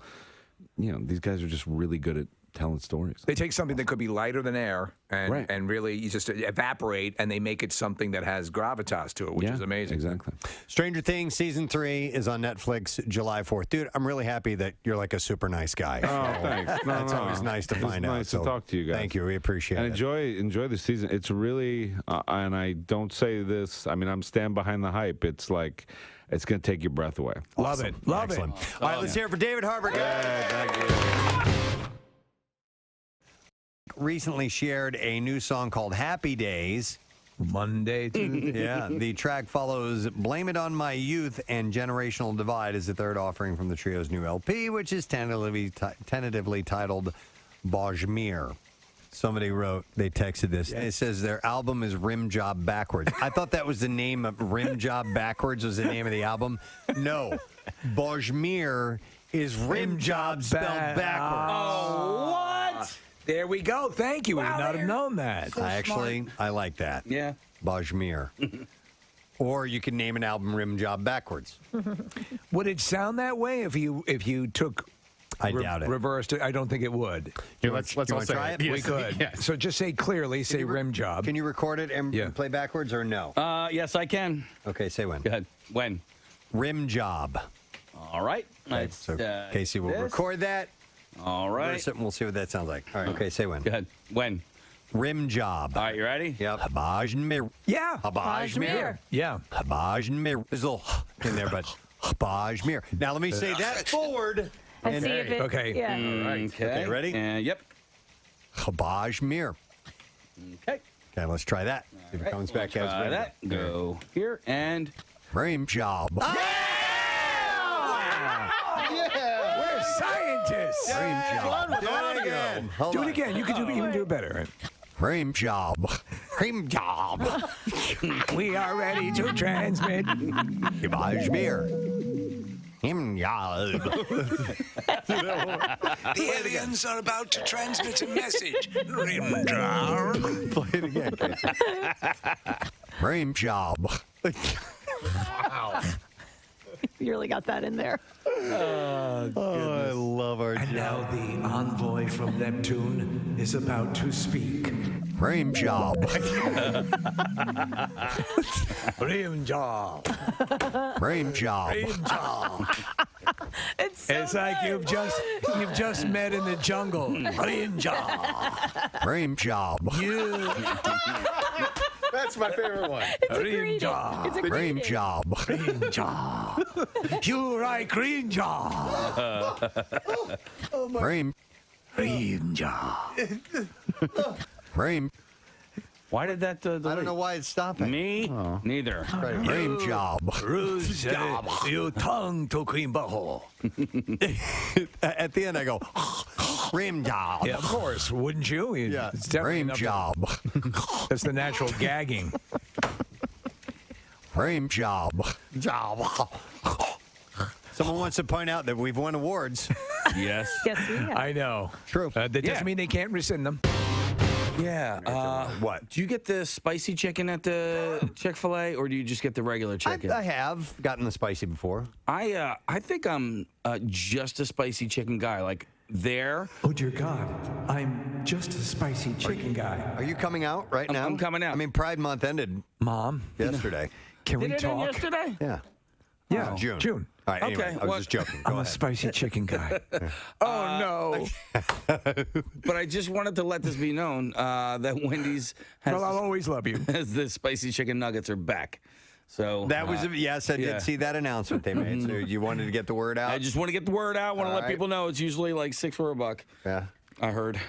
these guys are just really good at telling stories. They take something that could be lighter than air and really you just evaporate, and they make it something that has gravitas to it, which is amazing. Exactly. Stranger Things Season 3 is on Netflix July 4th. Dude, I'm really happy that you're like a super nice guy. Oh, thanks. That's always nice to find out. Nice to talk to you guys. Thank you. We appreciate and it. Enjoy the season. It's really, and I don't say this, I mean, I'm stand behind the hype. It's like, it's going to take your breath away. Love it. Love it. All right, let's hear it for David Harbour. Thank you. Recently shared a new song called Happy Days. Monday. Yeah, the track follows Blame It On My Youth and Generational Divide as the third offering from the trio's new LP, which is tentatively titled Bajmir. Somebody they texted this, and it says their album is Rim Job Backwards. I thought that was the name of Rim Job Backwards was the name of the album. No, Bajmir is Rim Job spelled backwards. Oh, what? There we go. Thank you. We would not have known that. I like that. Yeah. Bajmir. Or you could name an album Rim Job Backwards. Would it sound that way if you took... I doubt it. Reversed it? I don't think it would. Here, let's all say try it? We could. Yes. So just say clearly, say rim job. Can you record it and play backwards or no? Yes, I can. Okay, say when. Go ahead. When? Rim job. All right. Okay, so Casey will record that. All right. Reverse it, and we'll see what that sounds like. All right. Okay, say when. Go ahead. When? Rim job. All right, you ready? Yep. Bajmir. Yeah. Bajmir. Yeah. Bajmir. There's a little in there, but Bajmir. Now let me say that forward. And see if it. Okay. Yeah. All right. Okay, ready? Yep. Bajmir. Okay. Okay, let's try that. See if it comes back as Try that. Go here and. Rim job. We're scientists. Rim job. Do it again. Do it again. You can even do it better. Rim job. Rim job. We are ready to transmit. Bajmir. Rim job. The aliens are about to transmit a message. Rim job. Play it again, Casey. Rim job. Wow. You really got that in there. I love our And now the envoy from Neptune is about to speak. Rim job. Rim job. Rim job. Rim job. It's like you've just met in the jungle. Rim job. Rim job. That's my favorite one. It's a greeting. It's a Rim greeting. job. Rim job. You like rim job. Rim. Rim job. Rim. Why did that? I don't know why it's stopping. Me? Neither. Rim job. Rouge job. You tongue to cream butthole. At the end, I go, rim job. Yeah, of course. Wouldn't you? Yeah. It's definitely Rim enough job. That's the natural gagging. Rim job. Job. Someone wants to point out that we've won awards. Yes. Yes, we have. I know. True. That doesn't mean they can't rescind them. Yeah. What? Do you get the spicy chicken at the Chick-fil-A, or do you just get the regular chicken? I have gotten the spicy before. I think I'm just a spicy chicken guy. Like there. Oh dear God, I'm just a spicy chicken guy. Are you coming out right now? I'm coming out. I mean, Pride Month ended Mom, yesterday. can Did we it end talk? yesterday? Yeah. Yeah, June. June. All right, anyway, Okay, I was well, just joking. I'm Go a ahead. spicy chicken guy. Oh no. But I just wanted to let this be known that Wendy's has, Well, I'll always love you. has the spicy chicken nuggets are back. So That was, yes, I did see that announcement they made. So you wanted to get the word out? I just want to get the word out. Want to All let right. people know it's usually like $6 for $1. Yeah. I heard.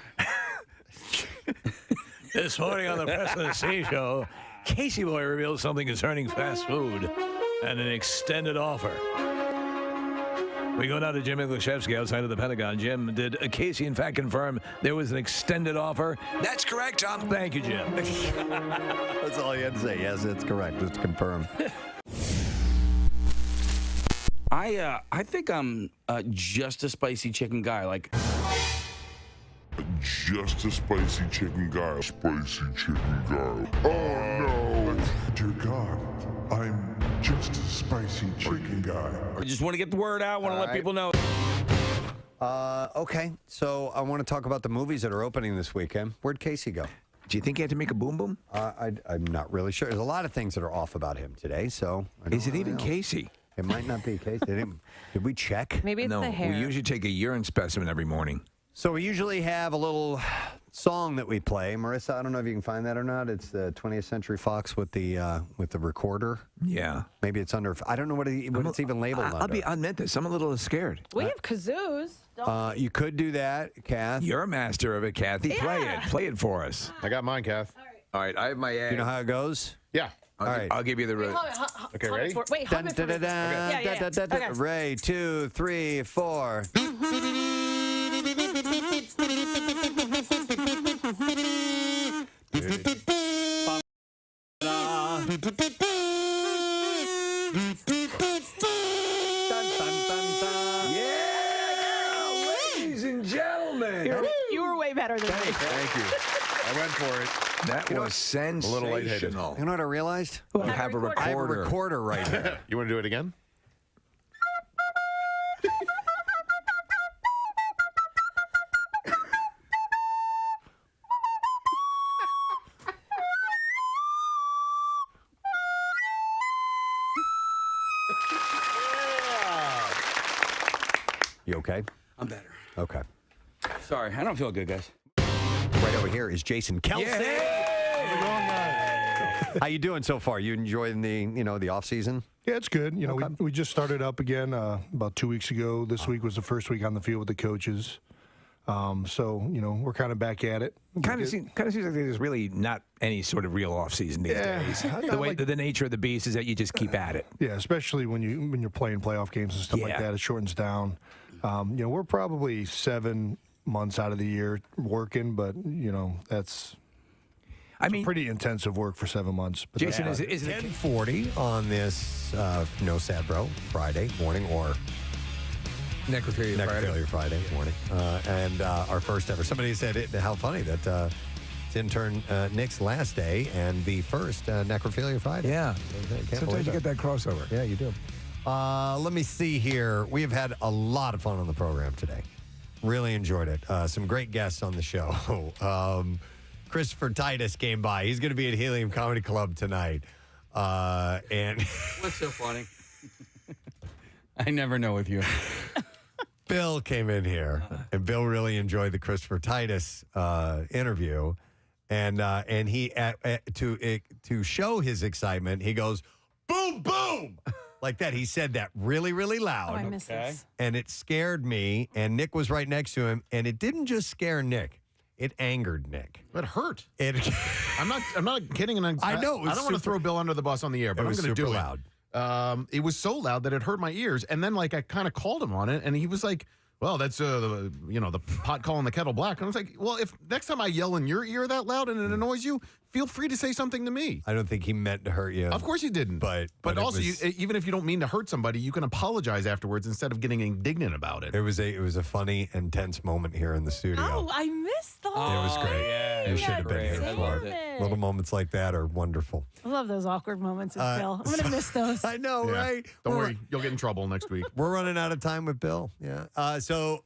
This morning on the Preston and Steve Show, Casey Boy reveals something concerning fast food and an extended offer. We go now to Jim Iglesiewski outside of the Pentagon. Jim, did Casey in fact confirm there was an extended offer? That's correct, Tom. Thank you, Jim. That's all you had to say. Yes, it's correct. It's confirmed. I think I'm just a spicy chicken guy. Like, Just a spicy chicken guy. Spicy chicken guy. Oh no! Dear God, I'm just a spicy chicken guy. I just want to get the word out. Want to let people know. Okay, so I want to talk about the movies that are opening this weekend. Where'd Casey go? Do you think he had to make a boom boom? I'm not really sure. There's a lot of things that are off about him today. So Is it even Casey? It might not be Casey. Did we check? Maybe it's No, the hair. we usually take a urine specimen every morning. So we usually have a little song that we play. Marissa, I don't know if you can find that or not. It's the 20th Century Fox with the recorder. Yeah. Maybe it's under. I don't know what it's even labeled under. I'll admit this. I'm a little scared. We have kazoos. Don't You could do that, Kath. You're a master of it, Kathy. Play it. Play it for us. I got mine, Kath. All right. I have my egg. You know how it goes? Yeah. All right. I'll give you the. Okay, ready? Wait, hum it for me. Yeah. Okay. Ray, 2, 3, 4. Ladies and gentlemen. You were way better than me. Thank you. I went for it. That was sensational. A little lightheaded. You know what I realized? You have a recorder. I have a recorder right here. You want to do it again? You okay? I'm better. Okay. Sorry, I don't feel good, guys. Right over here is Jason Kelsey. How you doing so far? You enjoying the off season? Yeah, it's good. You know, we just started up again about 2 weeks ago. This week was the first week on the field with the coaches. So we're kind of back at it. Kind of seems like there's really not any sort of real off season these days. The nature of the beast is that you just keep at it. Yeah, especially when you're playing playoff games and stuff like that. It shortens down. We're probably 7 months out of the year working, but that's. Pretty intensive work for 7 months. But Jason, is it 10:40 on this No Sad Bro Friday morning or Necrophilia Friday morning? And our first ever. Somebody said how funny that it's intern Nick's last day and the first Necrophilia Friday. Yeah. Sometimes you get that crossover. Yeah, you do. Let me see here. We have had a lot of fun on the program today. Really enjoyed it. Some great guests on the show. Christopher Titus came by. He's going to be at Helium Comedy Club tonight. And What's so funny? I never know with you. Bill came in here, and Bill really enjoyed the Christopher Titus interview. And he to show his excitement, he goes, boom, boom, like that. He said that really, really loud. Oh, I missed this. And it scared me. And Nick was right next to him. And it didn't just scare Nick. It angered Nick. It hurt. I'm not kidding. And I know. I don't want to throw Bill under the bus on the air, but I'm going to do loud. It. It was so loud that it hurt my ears. And then I kind of called him on it, and he was like, well, that's the pot calling the kettle black. And I was like, well, if next time I yell in your ear that loud and it annoys you, feel free to say something to me. I don't think he meant to hurt you. Of course he didn't. But also, even if you don't mean to hurt somebody, you can apologize afterwards instead of getting indignant about it. It was a funny, intense moment here in the studio. Oh, I missed the whole It was great. thing. You should have been here for Damn it. it. Little moments like that are wonderful. I love those awkward moments with Bill. I'm going to miss those. I know, right? Don't worry. You'll get in trouble next week. We're running out of time with Bill. Yeah. So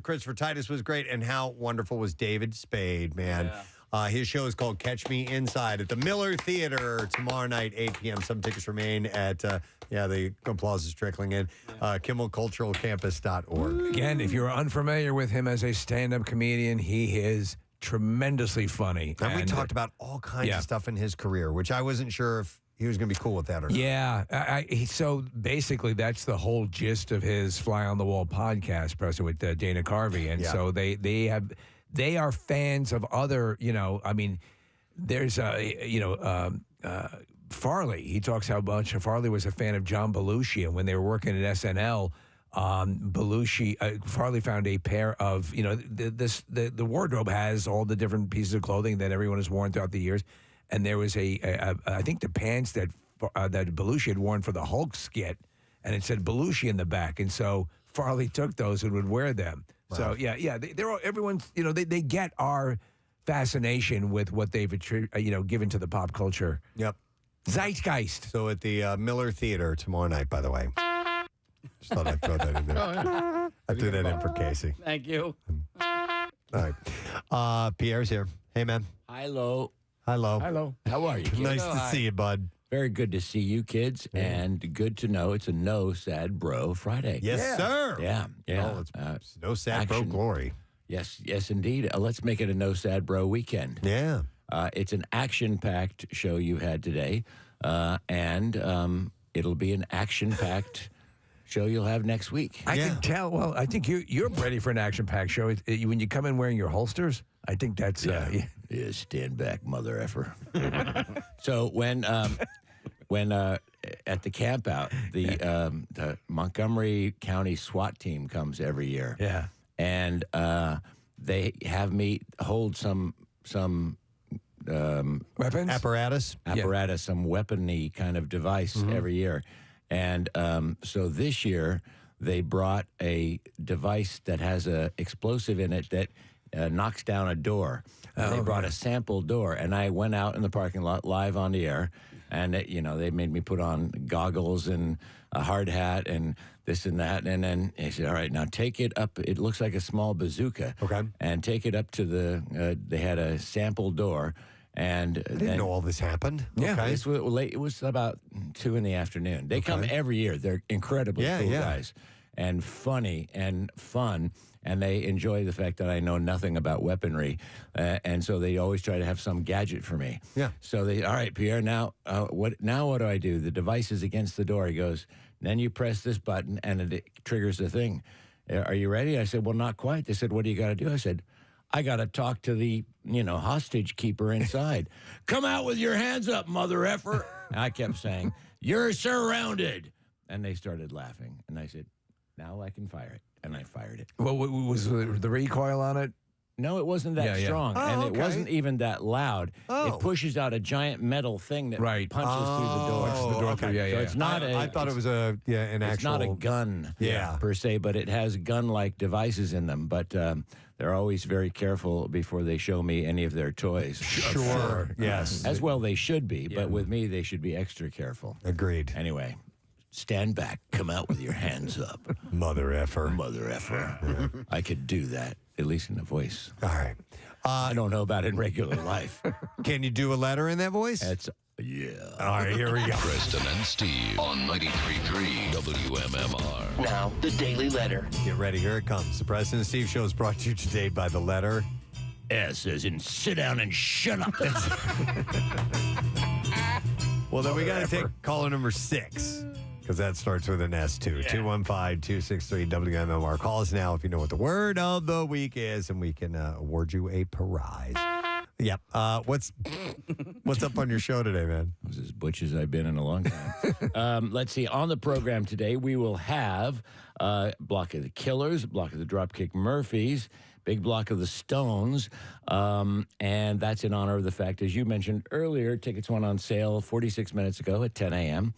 Christopher Titus was great. And how wonderful was David Spade, man? Yeah. His show is called Catch Me Inside at the Miller Theater tomorrow night, 8 p.m. Some tickets remain at, the applause is trickling in, KimmelCulturalCampus.org. Again, if you're unfamiliar with him as a stand-up comedian, he is tremendously funny. And we talked about all kinds of stuff in his career, which I wasn't sure if he was going to be cool with that or not. Yeah. So basically, that's the whole gist of his Fly on the Wall podcast, Preston, with Dana Carvey. And so they are fans of other, there's, Farley. He talks how much Farley was a fan of John Belushi. And when they were working at SNL, Belushi, Farley found a pair of, the wardrobe has all the different pieces of clothing that everyone has worn throughout the years. And there was I think the pants that Belushi had worn for the Hulk skit, and it said Belushi in the back. And so Farley took those and would wear them. Wow. So, they're all, everyone's, they get our fascination with what they've, given to the pop culture. Yep. Zeitgeist. So at the Miller Theater tomorrow night, by the way. Just thought I'd throw that in there. Oh, yeah. I threw that in for Casey. Thank you. All right. Pierre's here. Hey, man. Hello. Hello. Hello. How are you, kids? Nice to see you, bud. Very good to see you, kids, and good to know it's a No Sad Bro Friday. Yes, sir. Yeah. Oh, it's No Sad Bro glory. Yes, indeed. Let's make it a No Sad Bro weekend. Yeah. It's an action-packed show you had today, and it'll be an action-packed show you'll have next week. I can tell. Well, I think you're ready for an action-packed show. When you come in wearing your holsters, I think that's... Yeah, stand back, mother effer. So when at the camp out, the Montgomery County SWAT team comes every year. Yeah. And they have me hold some weapons? Apparatus, some weapony kind of device every year. And so this year they brought a device that has a explosive in it that knocks down a door. And they brought a sample door, and I went out in the parking lot live on the air, and they made me put on goggles and a hard hat and this and that, and then they said, all right, now take it up. It looks like a small bazooka. Okay. And take it up to they had a sample door. And I didn't know all this happened. Yeah, Okay. it was about 2 p.m. They come every year. They're incredibly cool guys and funny and fun, and they enjoy the fact that I know nothing about weaponry, and so they always try to have some gadget for me. Yeah. So all right, Pierre, now what do I do? The device is against the door. He goes, then you press this button, and it triggers the thing. Are you ready? I said, well, not quite. They said, what do you got to do? I said, I got to talk to the, hostage keeper inside. Come out with your hands up, mother effer. And I kept saying, you're surrounded. And they started laughing. And I said, now I can fire it. And I fired it. Well, was the recoil on it? No, it wasn't that strong. Oh, and it wasn't even that loud. Oh. It pushes out a giant metal thing that punches through the door. Punches the door through, So it's not I thought it was an actual... It's not a gun per se, but it has gun-like devices in them. But they're always very careful before they show me any of their toys. Sure. Yes. As well they should be, but with me they should be extra careful. Agreed. Anyway, stand back. Come out with your hands up. Mother effer. Mother effer. Yeah. I could do that, at least in the voice. All right. I don't know about in regular life. Can you do a letter in that voice? Yeah. All right, here we go. Preston and Steve on 93.3 WMMR. Now, the Daily Letter. Get ready, here it comes. The Preston and Steve Show is brought to you today by the letter S as in sit down and shut up. Well, then we got to take caller number 6, because that starts with an S too. 215-263-WMMR. Call us now if you know what the word of the week is, and we can award you a prize. Yep. What's up on your show today, man? I was as butch as I've been in a long time. Let's see. On the program today, we will have Block of the Killers, Block of the Dropkick Murphys, Big Block of the Stones, and that's in honor of the fact, as you mentioned earlier, tickets went on sale 46 minutes ago at 10 a.m.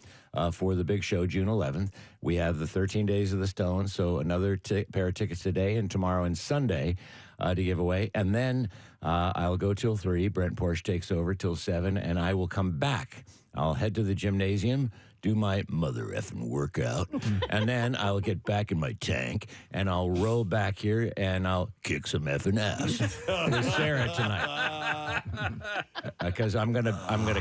For the big show, June 11th. We have the 13 Days of the Stones, so another pair of tickets today and tomorrow and Sunday to give away. And then I'll go till 3. Brent Porsche takes over till 7, and I will come back. I'll head to the gymnasium, do my mother effing workout, and then I'll get back in my tank, and I'll roll back here, and I'll kick some effing ass with Sarah tonight. Because I'm gonna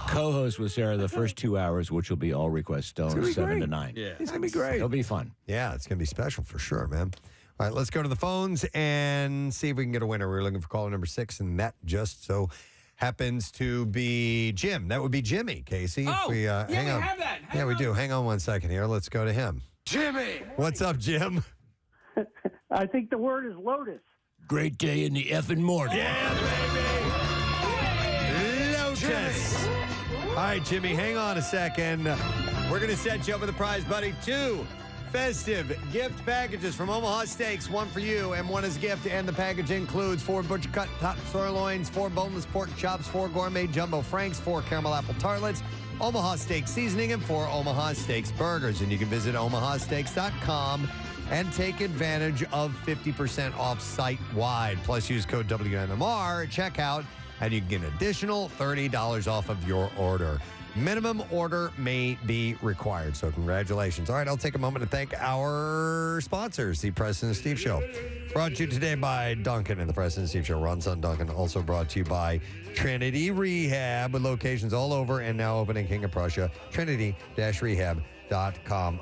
co-host with Sarah the first 2 hours, which will be all request Stones 7 to 9. Yeah, it's gonna be great. It'll be fun. Yeah, it's going to be special for sure, man. All right, let's go to the phones and see if we can get a winner. We're looking for caller number 6, and that just so happens to be Jim. That would be Jimmy, Casey. Oh, we have that. Yeah, we do. Hang on one second here. Let's go to him. Jimmy! What's up, Jim? I think the word is lotus. Great day in the effing morning. Lotus. All right, Jimmy, hang on a second. We're going to set you up with a prize, buddy. 2 Festive gift packages from Omaha Steaks. One for you and one as a gift. And the package includes 4 butcher cut top sirloins, 4 boneless pork chops, 4 gourmet jumbo franks, 4 caramel apple tartlets, Omaha Steak seasoning, and 4 Omaha Steaks burgers. And you can visit omahasteaks.com and take advantage of 50% off site-wide. Plus, use code WMMR at checkout, and you can get an additional $30 off of your order. Minimum order may be required, so congratulations. All right, I'll take a moment to thank our sponsors, the Preston and Steve Show. Brought to you today by Duncan and the Preston and Steve Show. Ron Son Duncan. Also brought to you by Trinity Rehab, with locations all over and now open in King of Prussia. Trinity-rehab.com.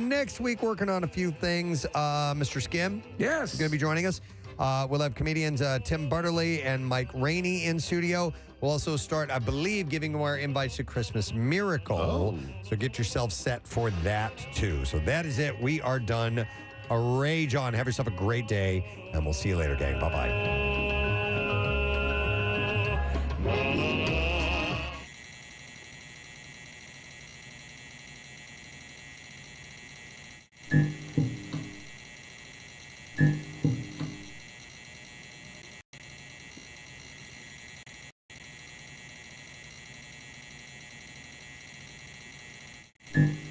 Next week, working on a few things. Mr. Skim. Yes. Is going to be joining us. We'll have comedians Tim Butterly and Mike Rainey in studio. We'll also start, I believe, giving away invites to Christmas Miracle. Oh. So get yourself set for that, too. So that is it. We are done. A rage on. Have yourself a great day, and we'll see you later, gang. Bye-bye. Mm-hmm.